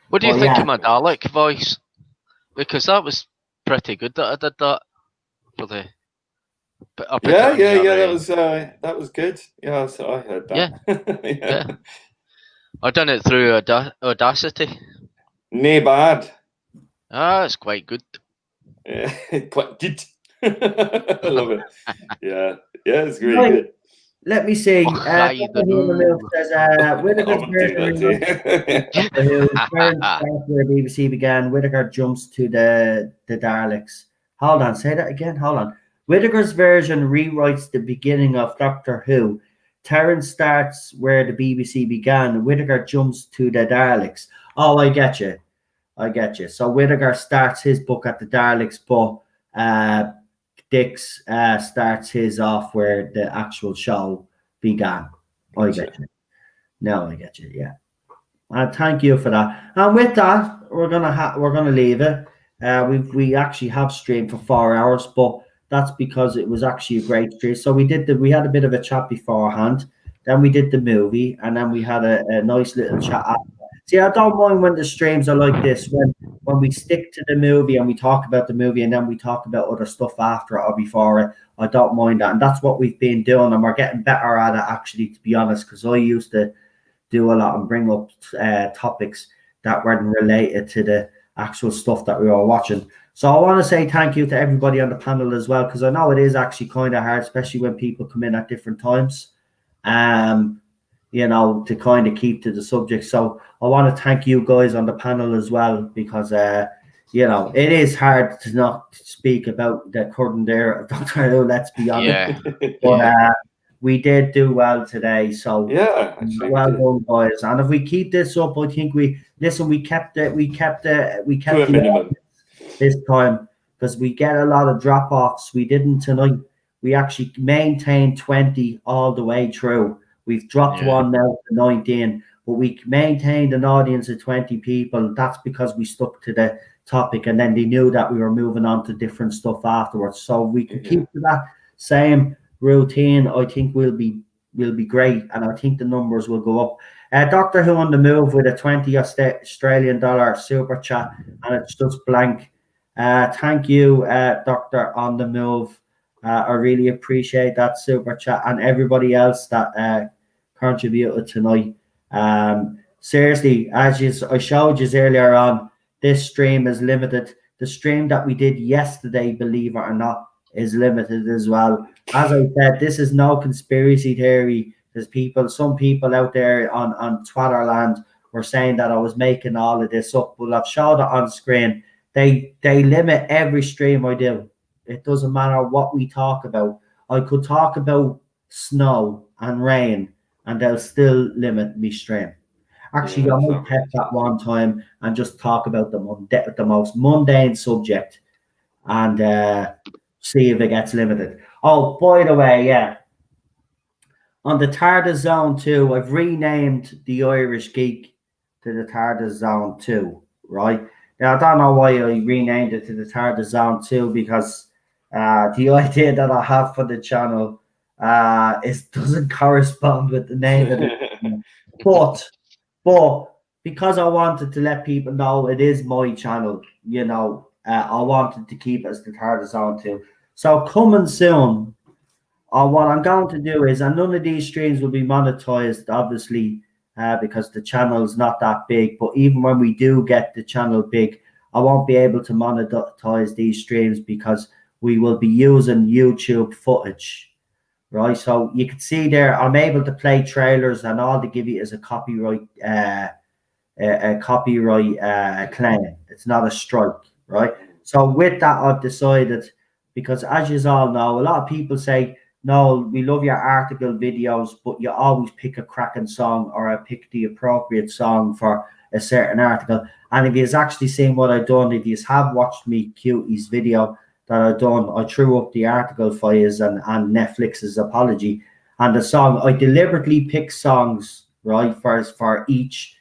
What do you think of my Dalek voice? Because that was pretty good that I did that for the. That was good. Yeah, so I heard that. Yeah. I done it through Audacity. Not bad. It's quite good. Yeah, quite good. I love it. Yeah, it's really good. Let me see. Says, Whittaker's where BBC began. Whittaker jumps to the Daleks. Hold on, say that again. Hold on. Whittaker's version rewrites the beginning of Doctor Who. Terrence starts where the BBC began. Whittaker jumps to the Daleks. Oh, I get you. So Whittaker starts his book at the Daleks, but Dix starts his off where the actual show began. I get you. No, I get you. Yeah. Thank you for that. And with that, we're gonna leave it. We actually have streamed for 4 hours, but that's because it was actually a great stream. So we had a bit of a chat beforehand, then we did the movie, and then we had a nice little chat after. See, I don't mind when the streams are like this, when we stick to the movie and we talk about the movie and then we talk about other stuff after it or before it. I don't mind that. And that's what we've been doing, and we're getting better at it, actually, to be honest, because I used to do a lot and bring up topics that weren't related to the actual stuff that we were watching. So I want to say thank you to everybody on the panel as well, because I know it is actually kind of hard, especially when people come in at different times. To kind of keep to the subject. So I want to thank you guys on the panel as well, because, it is hard to not speak about the current era of Doctor Who, let's be honest. Yeah. But we did do well today. So well done, guys. And if we keep this up, I think we kept it minimum this time, because we get a lot of drop-offs. We didn't tonight. We actually maintained 20 all the way through. We've dropped one now to 19, but we maintained an audience of 20 people. That's because we stuck to the topic, and then they knew that we were moving on to different stuff afterwards. So we can keep to that same routine. I think we'll be great, and I think the numbers will go up. Doctor Who on the Move with a $20 Australian super chat, and it's just blank. Thank you, Doctor on the Move. I really appreciate that super chat, and everybody else that contributed tonight. Seriously, as I showed you earlier on, this stream is limited. The stream that we did yesterday, believe it or not, is limited as well. As I said, this is no conspiracy theory. There's some people out there on Twatterland were saying that I was making all of this up. Well, I've showed it on screen. They limit every stream I do. It doesn't matter what we talk about. I could talk about snow and rain, and they'll still limit me stream. Actually, I might test that one time and just talk about the most mundane subject and see if it gets limited. Oh, by the way, on the TARDIS Zone 2, I've renamed the Irish Geek to the TARDIS Zone 2, right? Now, I don't know why I renamed it to the TARDIS Zone 2 because the idea that I have for the channel doesn't correspond with the name of it. But because I wanted to let people know it is my channel, I wanted to keep it as the TARDIS Zone 2. So coming soon. What I'm going to do is, and none of these streams will be monetized, obviously, because the channel is not that big. But even when we do get the channel big, I won't be able to monetize these streams because we will be using YouTube footage, right? So you can see there, I'm able to play trailers, and all they give you is a copyright, claim. It's not a strike, right? So with that, I've decided, because as you all know, a lot of people say, no, we love your article videos, but you always pick a cracking song, or I pick the appropriate song for a certain article. And if you've actually seen what I've done, if you have watched me Cutie's video that I've done, I threw up the article for you and Netflix's apology. And the song, I deliberately pick songs, right, for each,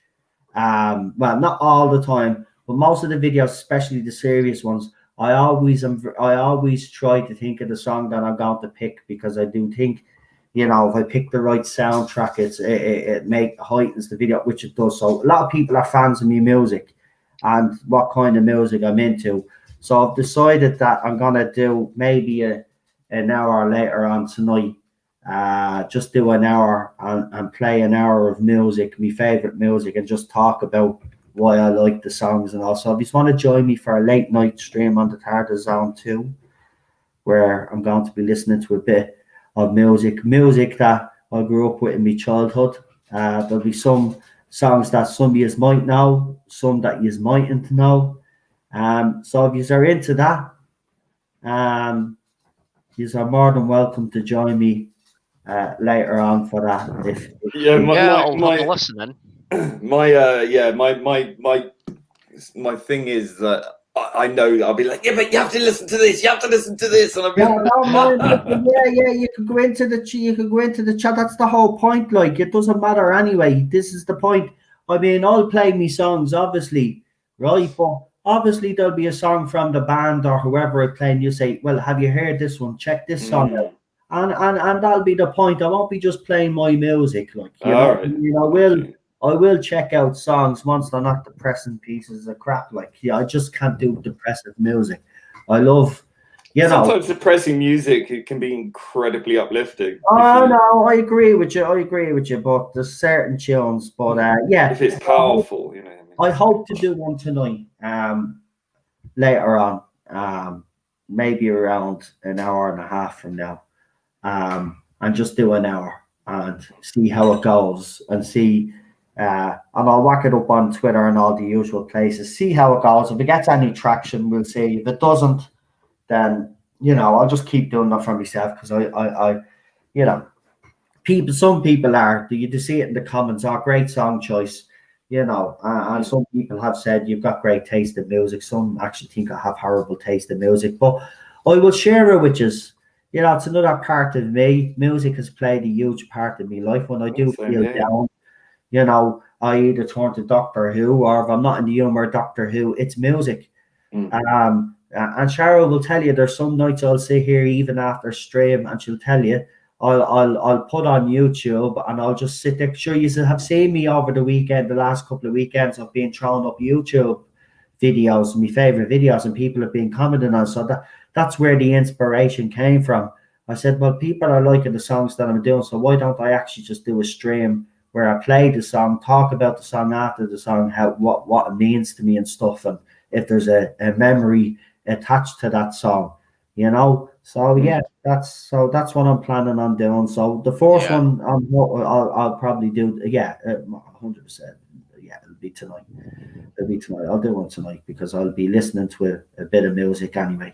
well, not all the time, but most of the videos, especially the serious ones, I always try to think of the song that I'm going to pick, because I do think, if I pick the right soundtrack, it heightens the video, which it does. So a lot of people are fans of my music and what kind of music I'm into. So I've decided that I'm gonna do maybe an hour later on tonight. Just do an hour and play an hour of music, my favorite music, and just talk about why I like the songs. And also, if you want to join me for a late night stream on the TARDIS Zone 2, where I'm going to be listening to a bit of music that I grew up with in my childhood. There'll be some songs that some of you might know, some that you mightn't know. So if you are into that, you are more than welcome to join me later on for that. I'll be listening. My thing is that I know I'll be like, yeah, but you have to listen to this. You have to listen to this, and I'll be you can go into the chat. That's the whole point. Like, it doesn't matter anyway. This is the point. I mean, I'll play me songs, obviously, right? But obviously there'll be a song from the band or whoever I play, and you say, well, have you heard this one? Check this song out. And that'll be the point. I won't be just playing my music, like, I will check out songs once they're not depressing pieces of crap. Like, I just can't do depressive music. I love, sometimes depressing music, it can be incredibly uplifting. No, I agree with you. But there's certain tunes, but if it's powerful, I hope to do one tonight. Later on, maybe around an hour and a half from now, and just do an hour and see how it goes, and see. And I'll whack it up on Twitter and all the usual places. See how it goes. If it gets any traction, we'll see. If it doesn't, then I'll just keep doing that for myself, because I some people are. You see it in the comments. Great song choice, and some people have said you've got great taste in music. Some actually think I have horrible taste in music, but I will share it with you. It's another part of me. Music has played a huge part of my life. When I do feel down, I either turn to Doctor Who, or if I'm not in the humor, Doctor Who, it's music. And Cheryl will tell you, there's some nights I'll sit here even after stream, and she'll tell you, I'll put on YouTube and I'll just sit there. Sure, you have seen me over the weekend, the last couple of weekends, I've been throwing up YouTube videos, my favorite videos, and people have been commenting on. So that's where the inspiration came from. I said, well, people are liking the songs that I'm doing, so why don't I actually just do a stream where I play the song, talk about the song after the song, what it means to me and stuff, and if there's a memory attached to that song, So yeah, that's what I'm planning on doing. So the first one I'll probably do. 100%. Yeah, it'll be tonight. I'll do one tonight because I'll be listening to a bit of music anyway,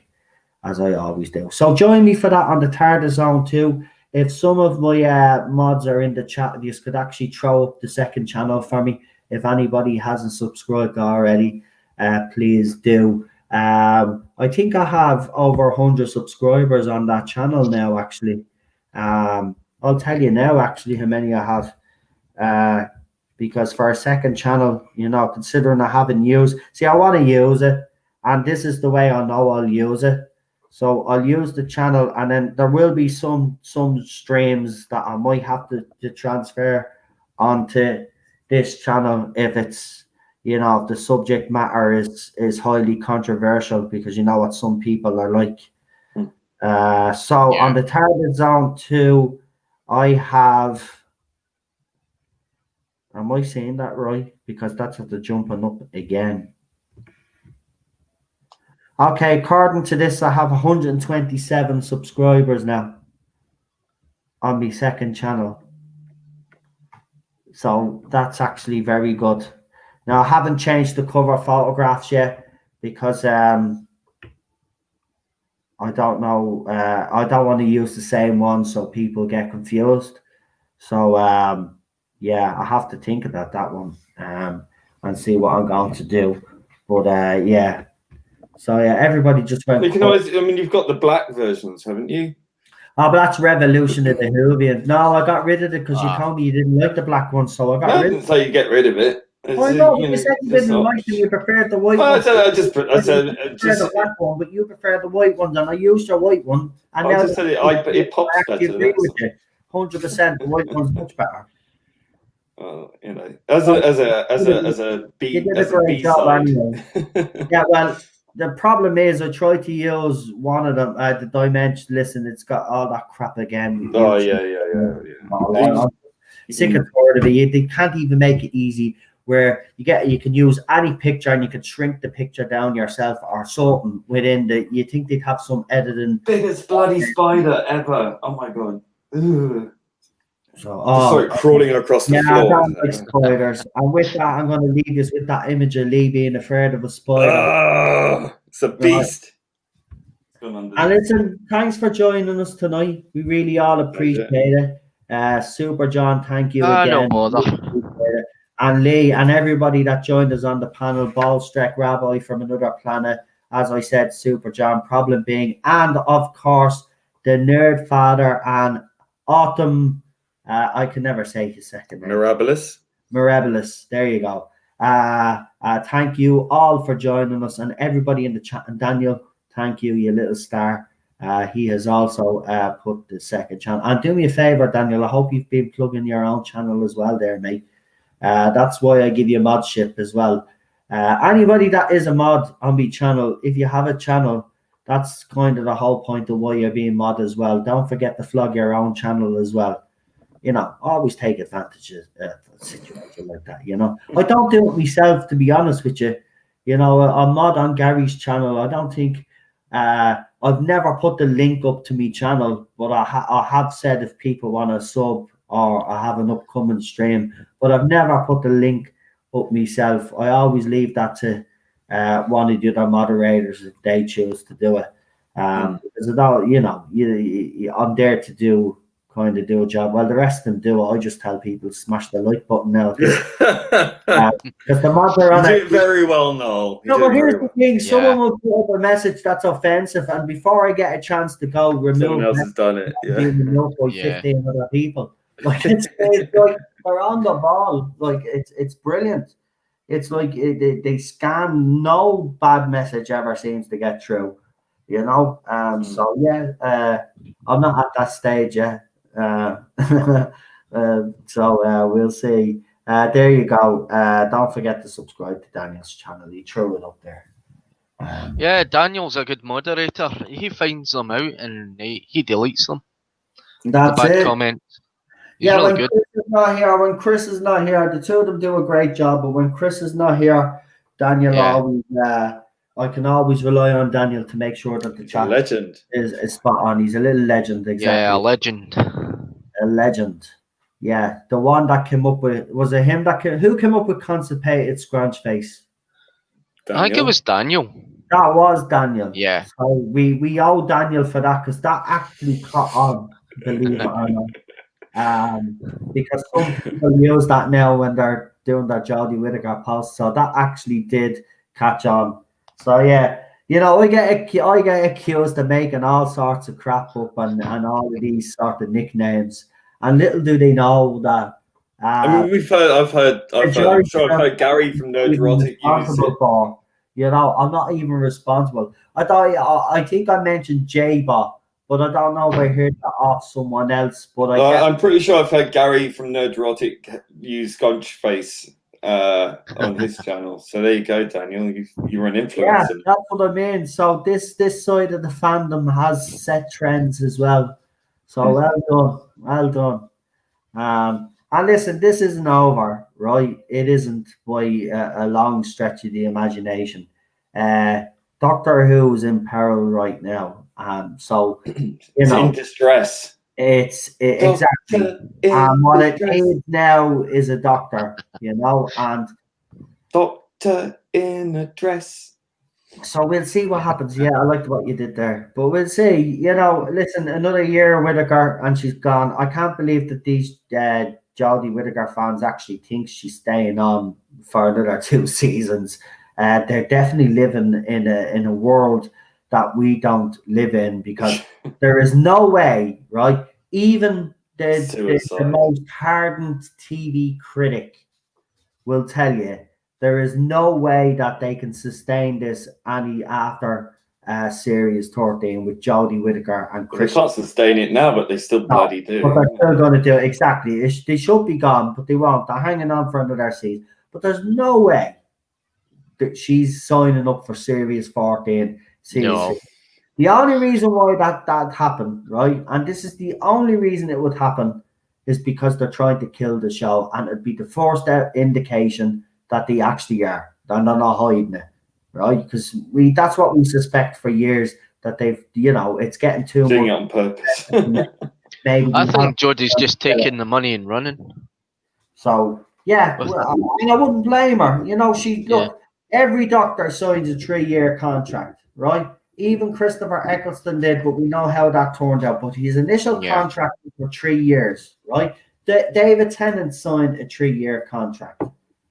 as I always do. So join me for that on the TARDIS Zone 2. If some of my mods are in the chat, if you could actually throw up the second channel for me. If anybody hasn't subscribed already, please do. I think I have over 100 subscribers on that channel now, actually. I'll tell you now, actually, how many I have. Because for a second channel, considering I haven't used, see, I want to use it, and this is the way I know I'll use it. So I'll use the channel, and then there will be some streams that I might have to transfer onto this channel if it's, if the subject matter is highly controversial, because you know what some people are like. So on the Target Zone 2, I have. Am I saying that right? Because that's after jumping up again. Okay, according to this, I have 127 subscribers now on my second channel. So that's actually very good. Now, I haven't changed the cover photographs yet because I don't know. I don't want to use the same one so people get confused. So, yeah, I have to think about that one and see what I'm going to do. But, yeah. So, yeah, everybody just went. You can always, I mean, you've got the black versions, haven't you? Oh, but that's Revolution of the Whovian. No, I got rid of it because you told me you didn't like the black one, so I got rid of it. I didn't say you get rid of it. I know, you said you didn't like them, you preferred the white one. I said the black one, but you prefer the white ones, and I used your white one. And I just said it pops better than that. With you. 100%, the white one's much better. Well, as a B side. Anyway. Yeah, well, the problem is I tried to use one of them, the Dimension. Listen, it's got all that crap again. Oh, yeah. I'm sick and tired of it. They can't even make it easy where you can use any picture and you can shrink the picture down yourself or something within you think they'd have some editing. Biggest bloody spider ever. Oh my god. Ugh. So, sorry, crawling across the floor. I don't like spiders. And with that, I'm going to leave you with that image of Lee being afraid of a spider. It's a beast. And listen, thanks for joining us tonight. We really all appreciate it. Super John, thank you again. No bother. And Lee and everybody that joined us on the panel, Ballstreck Rabbi from Another Planet, as I said, Super John, Problem Being, and of course, the Nerd Father and Autumn. I can never say his second name. Mirabilis. There you go. Thank you all for joining us, and everybody in the chat. And Daniel, thank you, you little star. He has also put the second channel. And do me a favor, Daniel. I hope you've been plugging your own channel as well, there, mate. That's why I give you modship as well. Anybody that is a mod on my channel, if you have a channel, that's kind of the whole point of why you're being mod as well. Don't forget to flog your own channel as well. Always take advantage of a situation like that, I don't do it myself, to be honest with you. I'm mod on Gary's channel. I don't think I've never put the link up to my channel, but I have said if people want to sub or I have an upcoming stream, but I've never put the link up myself. I always leave that to one of the other moderators if they choose to do it. Because I'm there to do a job. Well, the rest of them do it. I just tell people smash the like button now. Because the mods are on it. Very well, Noel. No, but here's the thing. Someone will put up a message that's offensive, and before I get a chance to go remove someone else has done it. By 15 other people. Like it's like they're on the ball. Like it's brilliant. It's like they scan. No bad message ever seems to get through. So yeah, I'm not at that stage yet. So we'll see. There you go. Don't forget to subscribe to Daniel's channel. He threw it up there. Yeah, Daniel's a good moderator. He finds them out and he deletes them. That's the bad it. Comments. He's yeah, really when good. Chris is not here, the two of them do a great job. But when Chris is not here, Daniel always. I can always rely on Daniel to make sure that the chat is spot on. He's a little legend, exactly. Yeah, a legend. A legend. Yeah, the one that came up with was it him who came up with constipated scrunch face? I think it was Daniel. That was Daniel. Yeah. So we owe Daniel for that because that actually caught on, believe it or not. Because some people use that now when they're doing their Jodie Whittaker posts, so that actually did catch on. So yeah, I get accused of making all sorts of crap up and all of these sort of nicknames, And little do they know that. I mean, I've heard. I'm sure I've heard Gary from Nerdrotic use it. For, you know, I'm not even responsible. I think I mentioned J-Bot, but I don't know if I heard that off someone else. But I'm pretty sure I've heard Gary from Nerdrotic use Gunchface on his channel. So there you go, Daniel. You're an influencer. Yeah, that's what I mean. So this side of the fandom has set trends as well. So well done. And listen, this isn't over, right? It isn't by a long stretch of the imagination. Doctor Who is in peril right now. So it's in distress. Exactly. What it needs now is a doctor, you know, and Doctor in a dress. So we'll see what happens. Yeah, I liked what you did there. But we'll see. You know, listen, another year Whittaker and she's gone. I can't believe that these Jodie Whittaker fans actually think she's staying on for another 2 seasons. They're definitely living in a world that we don't live in, because there is no way, right? Even the most hardened TV critic will tell you there is no way that they can sustain this any after Series 13 with Jodie Whittaker and Chris. They can't sustain it now, but they still bloody do. But they're still going to do it. Exactly. They should be gone, but they won't. They're hanging on for another season. But there's no way that she's signing up for Series 14. No. The only reason why that happened, right, and this is the only reason it would happen, is because they're trying to kill the show, and it'd be the first indication that they actually are. They're not hiding it, right? Because that's what we suspect for years, that they've, you know, it's getting too doing much. it on purpose. I think Jodie's just taking the money and running. So yeah, I wouldn't blame her. You know, every doctor signs a 3-year contract, right? Even Christopher Eccleston did, but we know how that turned out. But his initial contract was for 3 years, right? David Tennant signed a 3-year contract,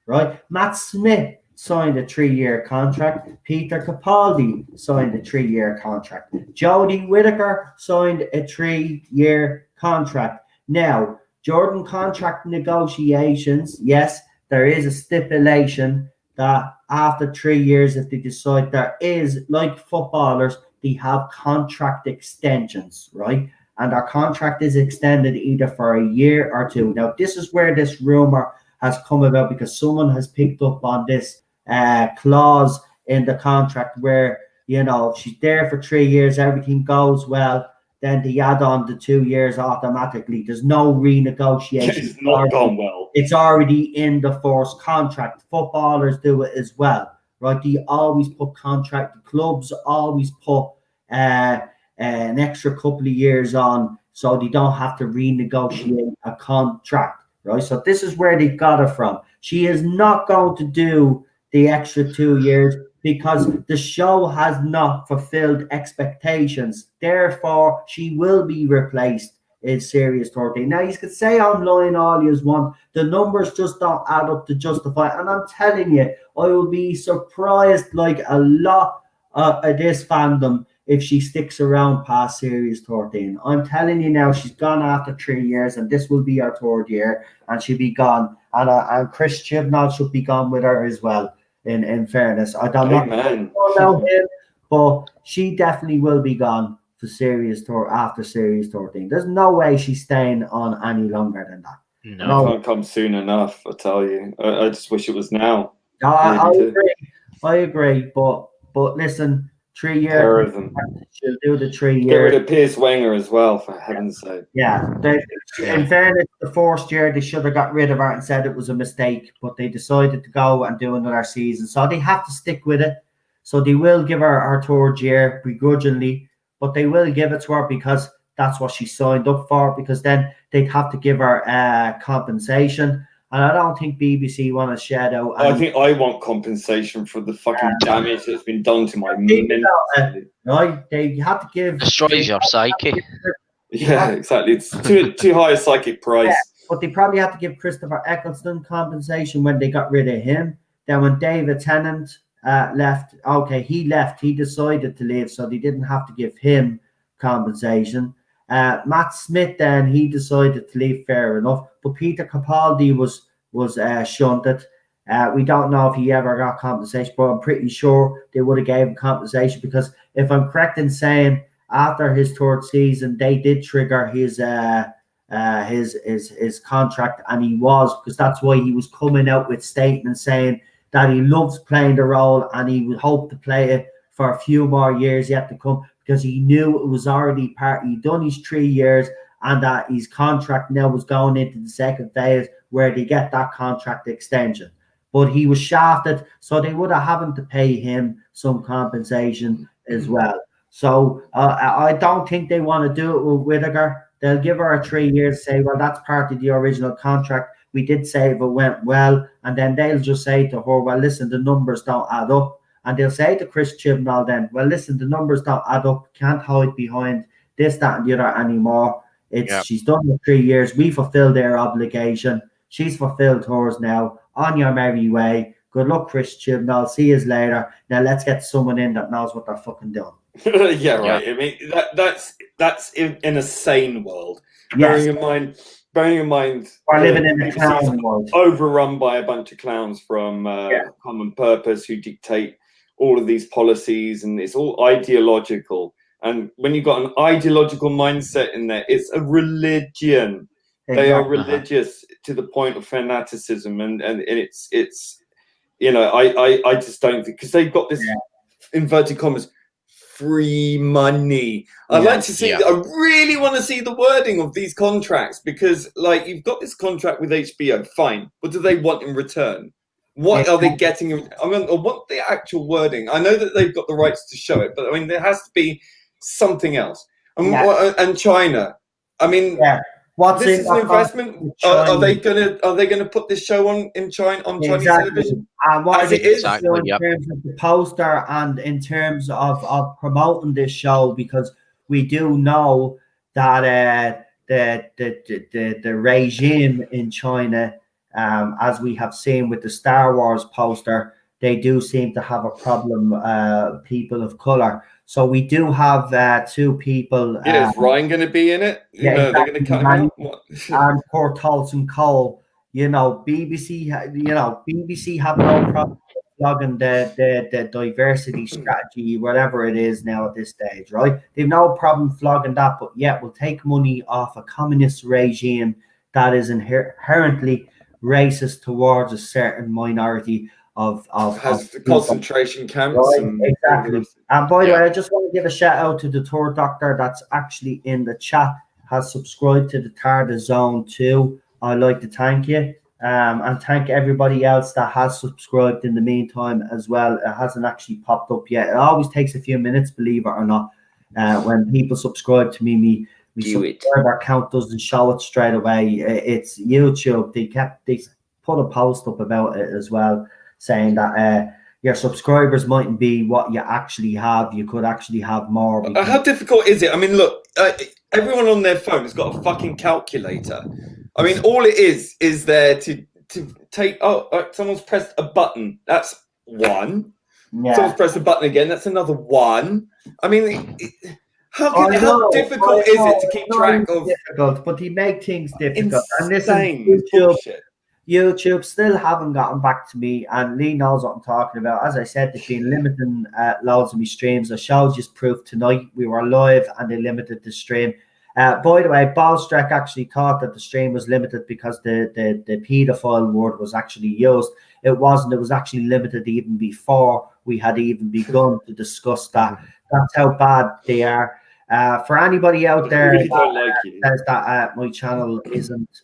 right? Matt Smith signed a 3-year contract. Peter Capaldi signed a 3-year contract. Jodie Whittaker signed a 3-year contract. Now, Jordan contract negotiations, yes, there is a stipulation that after 3 years, if they decide there is, like footballers, they have contract extensions, right? And our contract is extended either for a year or 2. Now, this is where this rumor has come about, because someone has picked up on this clause in the contract where, you know, if she's there for 3 years, everything goes well, then they add on the 2 years automatically. There's no renegotiation. It's not gone well. It's already in the first contract. Footballers do it as well, right? They always put contract. The clubs always put an extra couple of years on, so they don't have to renegotiate a contract, right? So this is where they got it from. She is not going to do the extra 2 years because the show has not fulfilled expectations. Therefore, she will be replaced in Series 13. Now, you could say online all you want. The numbers just don't add up to justify. And I'm telling you, I will be surprised like a lot of this fandom if she sticks around past Series 13. I'm telling you now, she's gone after 3 years, and this will be her 3rd year, and she'll be gone. And Chris Chibnall should be gone with her as well. In fairness, I don't know him, but she definitely will be gone for after Series 13. There's no way she's staying on any longer than that. No, it can't come soon enough. I tell you, I just wish it was now. I agree, but listen, 3 years. She'll do the 3 years. Get rid of Piers Wenger as well, for heaven's sake. Yeah, in fairness, the first year they should have got rid of her and said it was a mistake, but they decided to go and do another season, so they have to stick with it. So they will give her her 3rd year begrudgingly, but they will give it to her because that's what she signed up for. Because then they'd have to give her compensation. And I don't think BBC want to shed out. I think I want compensation for the fucking damage that's been done to my mental. Right? They have to give. Destroys your psyche. Yeah, exactly. It's too high a psychic price. Yeah, but they probably have to give Christopher Eccleston compensation when they got rid of him. Then when David Tennant left, he left. He decided to leave, so they didn't have to give him compensation. Matt Smith then he decided to leave, fair enough, but Peter Capaldi was shunted. We don't know if he ever got compensation, but I'm pretty sure they would have gave him compensation, because if I'm correct in saying, after his third season they did trigger his contract, and he was, because that's why he was coming out with statements saying that he loves playing the role and he would hope to play it for a few more years yet to come, because he knew it was already he'd done his 3 years, and that his contract now was going into the second phase where they get that contract extension. But he was shafted, so they would have having to pay him some compensation as well. So I don't think they want to do it with Whittaker. They'll give her a 3 years, say, well, that's part of the original contract. We did say if it went well, and then they'll just say to her, well, listen, the numbers don't add up. And they'll say to Chris Chibnall then, well, listen, the numbers don't add up. Can't hide behind this, that, and the other anymore. She's done the 3 years. We fulfilled their obligation. She's fulfilled hers now. On your merry way. Good luck, Chris Chibnall. See you later. Now let's get someone in that knows what they're fucking doing. Yeah, right. I mean, that's in a sane world. Yes. Bearing in mind, we're living in a clown world, overrun by a bunch of clowns from Common Purpose who dictate all of these policies, and it's all ideological. And when you've got an ideological mindset in there, it's a religion. Exactly. They are religious to the point of fanaticism, and it's you know, I just don't think, because they've got this inverted commas free money. I'd like to see. I really want to see the wording of these contracts, because like you've got this contract with HBO, fine. What do they want in return? What are they getting? I mean, I want the actual wording. I know that they've got the rights to show it, but I mean, there has to be something else. And China. I mean, this is an investment. Are they gonna put this show on in China on Chinese television? What it is in terms of the poster and in terms of promoting this show, because we do know that the regime in China, as we have seen with the Star Wars poster, they do seem to have a problem, people of color. So we do have 2 people. Is Ryan going to be in it? They're going to cut him out. And poor Tolson Cole. BBC have no problem plugging the diversity strategy, whatever it is now at this stage, right? They've no problem flogging that, but yet we'll take money off a communist regime that is inherently racist towards a certain minority of concentration camps. Right, exactly. And by the way, I just want to give a shout out to the Third Doctor that's actually in the chat, has subscribed to the TARDIS Zone too. I'd like to thank you. And thank everybody else that has subscribed in the meantime as well. It hasn't actually popped up yet. It always takes a few minutes, believe it or not. When people subscribe to me subscriber count doesn't show it straight away. It's YouTube. They put a post up about it as well, saying that your subscribers mightn't be what you actually have. You could actually have more. How difficult is it? I mean, look, everyone on their phone has got a fucking calculator. I mean, all it is there to take. Someone's pressed a button. That's 1. Yeah. Someone's pressed a button again. That's another 1. I mean, how difficult is it to keep track of? Difficult, but they make things difficult. Insane. And listen, YouTube still haven't gotten back to me, and Lee knows what I'm talking about. As I said, they've been limiting loads of my streams. I showed just proof tonight we were live and they limited the stream. By the way, Ballstreck actually thought that the stream was limited because the paedophile word was actually used. It wasn't. It was actually limited even before we had even begun to discuss that. That's how bad they are. For anybody out there that says that my channel isn't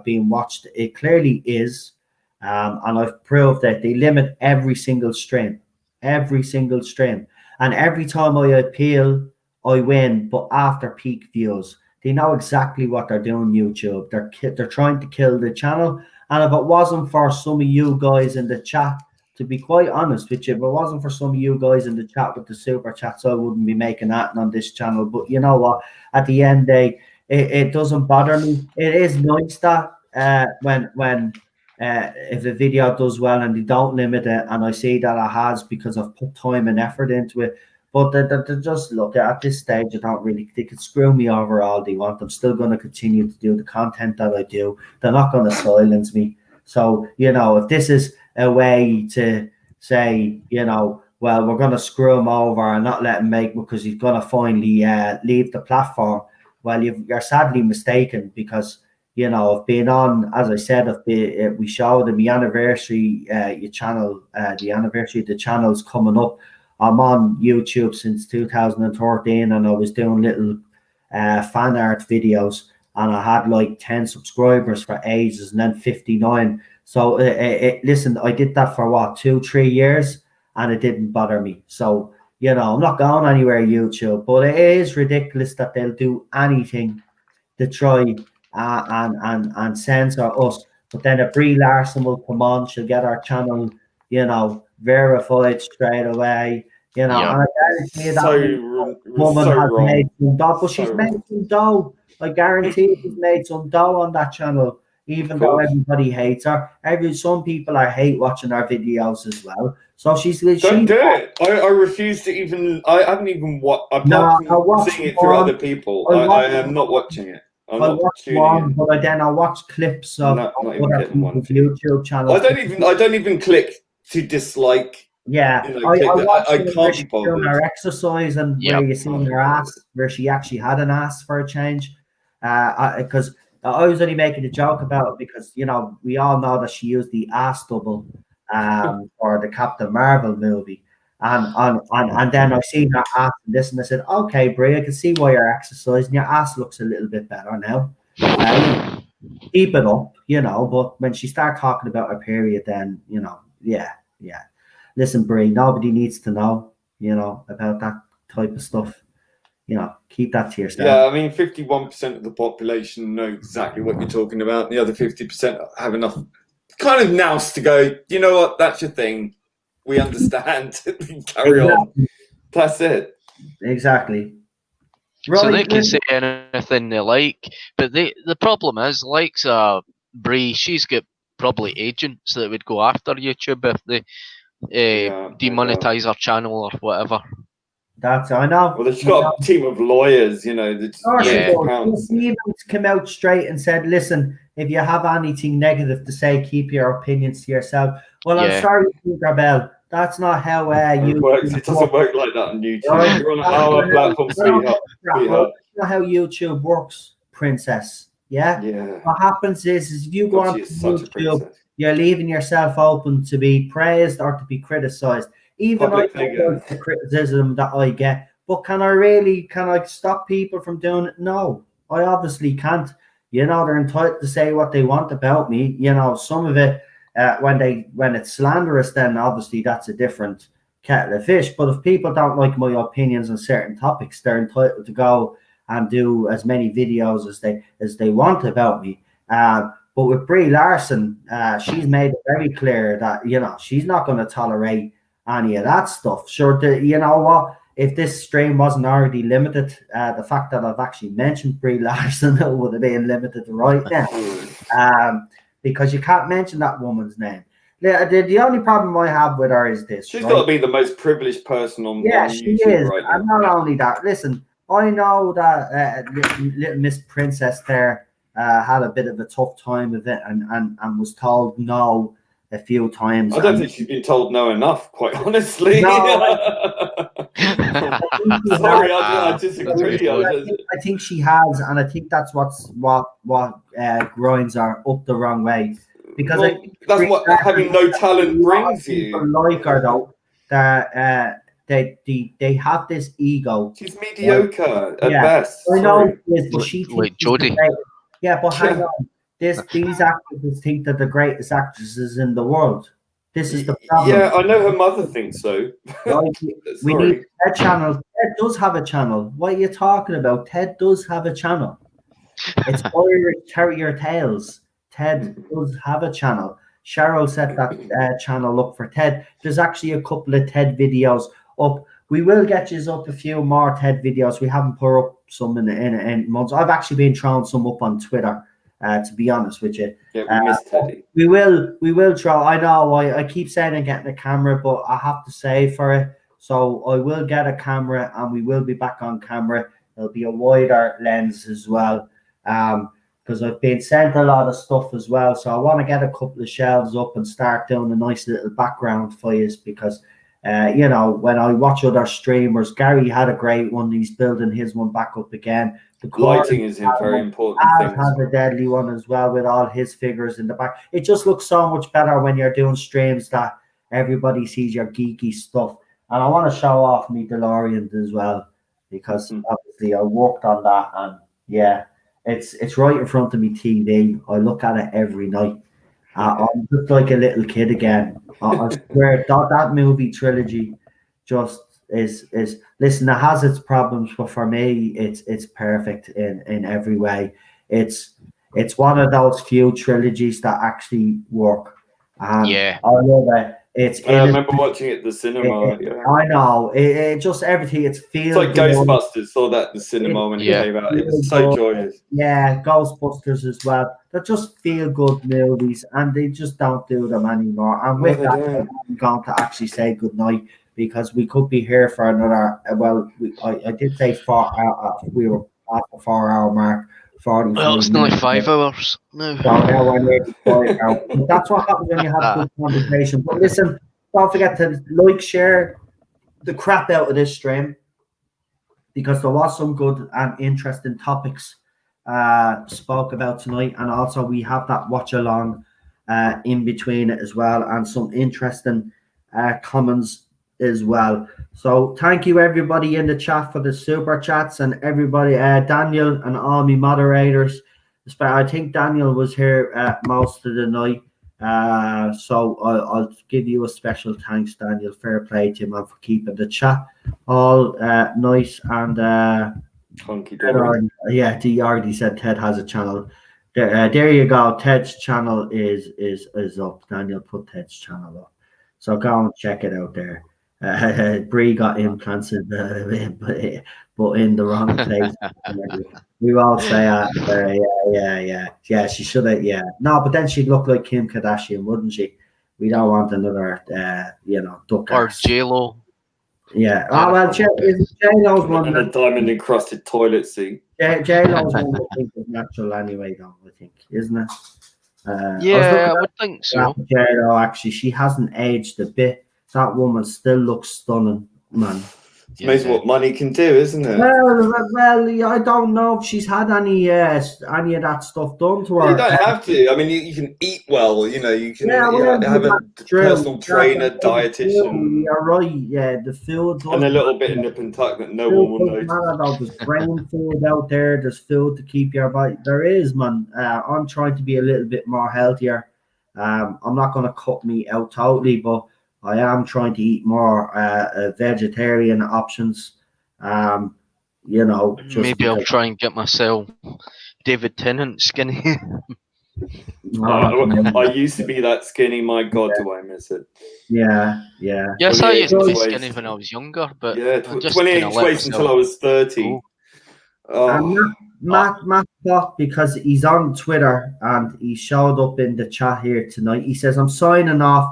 being watched, it clearly is. And I've proved that they limit every single stream. And every time I appeal, I win, but after peak views. They know exactly what they're doing, YouTube. They're trying to kill the channel. And if it wasn't for some of you guys in the chat, to be quite honest with you, if it wasn't for some of you guys in the chat with the super chats, I wouldn't be making that on this channel. But you know what? At the end of the day, it doesn't bother me. It is nice that when if a video does well and they don't limit it, and I see that it has because I've put time and effort into it. But they just look at this stage. I don't really. They could screw me over all they want. I'm still going to continue to do the content that I do. They're not going to silence me. So if this is a way to say, well, we're going to screw him over and not let him make because he's going to finally leave the platform. Well, you're sadly mistaken because, I've been on, as I said, we showed in the anniversary, your channel, the anniversary of the channel's coming up. I'm on YouTube since 2013 and I was doing little fan art videos and I had like 10 subscribers for ages and then 59. So listen, I did that for 2-3 years and it didn't bother me. So, I'm not going anywhere YouTube, but it is ridiculous that they'll do anything to try and censor us. But then if Brie Larson will come on, she'll get our channel, verified straight away. And I guarantee you that woman has made some dough, but she's made some dough. I guarantee she's made some dough on that channel, even though everybody hates her. Some people hate watching our videos as well. So don't do it. I refuse to even. I haven't even watched. I'm not seeing it through other people. I am not watching it. I watched one, but then I watched clips of other people's YouTube channels. I don't even click to dislike. Yeah, I can't be bothered. Her exercise and where you see her ass, where she actually had an ass for a change. Because I was only making a joke about it because we all know that she used the ass double for the Captain Marvel movie, and then I seen her ass and this, and I said, okay, Brie, I can see why you're exercising. Your ass looks a little bit better now. Keep it up, But when she started talking about her period, then yeah. Listen, Brie, nobody needs to know, about that type of stuff. Keep that to yourself. Yeah, I mean, 51% of the population know exactly what you're talking about. The other 50% have enough kind of nous to go, you know what, that's your thing. We understand. Carry on. That's it. Exactly. Right, so they can say anything they like, but the problem is, like Brie, she's got probably agents that would go after YouTube if they demonetize her channel or whatever. I know. Well, she's got a team of lawyers, She even came out straight and said, listen, if you have anything negative to say, keep your opinions to yourself. Well, I'm sorry, Bell. That's not how it works. It doesn't work like that on YouTube. You're on our platform, sweetheart. That's not how YouTube works, princess. Yeah? What happens is if you go on YouTube, you're leaving yourself open to be praised or to be criticized. Even the criticism that I get, but can I stop people from doing it? No, I obviously can't. They're entitled to say what they want about me. Some of it, when it's slanderous, then obviously that's a different kettle of fish. But if people don't like my opinions on certain topics, they're entitled to go and do as many videos as they want about me. But with Brie Larson, she's made it very clear that she's not going to tolerate any of that stuff. Sure, you know what? If this stream wasn't already limited, the fact that I've actually mentioned Brie Larson would have been limited right now, because you can't mention that woman's name. The only problem I have with her is this: she's got to be the most privileged person on she YouTube is. right now. And not only that, listen, I know that little Miss Princess there had a bit of a tough time with it, and was told no a few times. I don't think she's been told no enough, quite honestly. No, sorry, I disagree. I think she has, and I think that's what grinds her up the wrong way. Because that's what having no talent brings you. Like her though, that they have this ego. She's mediocre at best. I know, but she like Jodie. Yeah, but hang on. These actresses think they're the greatest actresses in the world. This is the problem. Yeah, I know her mother thinks so. We need Ted channel. Ted does have a channel. What are you talking about? Ted does have a channel. It's Irish Terrier Tales. Ted does have a channel. Cheryl set that channel up for Ted. There's actually a couple of Ted videos up. We will get you up a few more Ted videos. We haven't put up some in months. I've actually been throwing some up on Twitter. To be honest with you, we miss Teddy. We will try. I know I keep saying I'm getting a camera, but I have to say for it, So I will get a camera, and we will be back on camera. It'll be a wider lens as well, because I've been sent a lot of stuff as well. So I want to get a couple of shelves up and start doing a nice little background for you, because you know, when I watch other streamers, Gary had a great one. He's building his one back up again. The lighting is a very important thing. Has a deadly one as well, with all his figures in the back. It just looks so much better when you're doing streams that everybody sees your geeky stuff. And I want to show off me DeLorean as well, because obviously I worked on that, and yeah, it's right in front of me TV. I look at it every night. I'm just like a little kid again. I swear that movie trilogy just is listen, it has its problems, but for me it's perfect in every way. It's one of those few trilogies that actually work. Yeah, I love it. I remember watching it at the cinema. I know. It just everything. It's like Ghostbusters. Saw that at the cinema when it came out. It was so joyous. Yeah, Ghostbusters as well. They're just feel good movies, and they just don't do them anymore. And with that, I'm going to actually say good night, because we could be here for another. Well, I did say 4 hours. We were at the 4 hour mark. Well, it's nearly 5 hours. No. So now we're nearly 5 hours. But that's what happens when you have good conversation. But listen, don't forget to like, share the crap out of this stream, because there was some good and interesting topics spoke about tonight, and also we have that watch along in between it as well, and some interesting comments as well. So thank you everybody in the chat for the super chats, and everybody, Daniel and all my moderators. I think Daniel was here most of the night, so I'll give you a special thanks, Daniel. Fair play to you, man, for keeping the chat all nice and hunky. Yeah, he already said Ted has a channel. There you go. Ted's channel is up. Daniel put Ted's channel up, so go and check it out there. Bree got implants but in the wrong place. We all say yeah, she should have, no, but then she'd look like Kim Kardashian, wouldn't she? We don't want another duck or J-Lo. Yeah. Oh well, J-Lo's one. And a diamond encrusted toilet seat. J-Lo's one I think is natural anyway, though, I think, isn't it? I would think so. J-Lo, actually, she hasn't aged a bit. That woman still looks stunning, man. It's amazing what money can do, isn't it? Well, I don't know if she's had any of that stuff done to her. You don't have to. I mean, you can eat well. You know, you can have a personal trainer, dietitian. You're right. Yeah, the food. And a little bit of nip and tuck that no one will notice. There's brain food out there. There's food to keep your body. There is, man. I'm trying to be a little bit more healthier. I'm not going to cut meat out totally, but I am trying to eat more vegetarian options. Maybe I'll try and get myself David Tennant skinny. I used to be that skinny. My God, do I miss it? Yeah. Yes, I used to be skinny when I was younger, but 28 waist until I was 30. Matt thought, because he's on Twitter and he showed up in the chat here tonight. He says, "I'm signing off.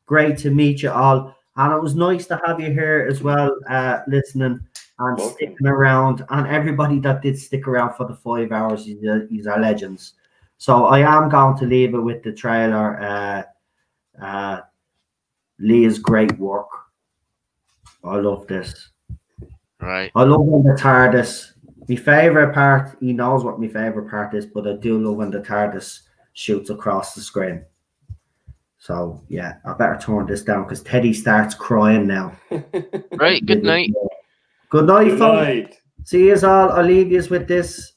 Great to meet you all, and it was nice to have you here as well, listening and sticking around. And everybody that did stick around for the 5 hours, these are legends." So I am going to leave it with the trailer. Leah's great work. I love this. Right. I love when the TARDIS. My favorite part. He knows what my favorite part is, but I do love when the TARDIS shoots across the screen. So, yeah, I better turn this down because Teddy starts crying now. Right, good night. Good night, folks. See you all. I'll leave you with this.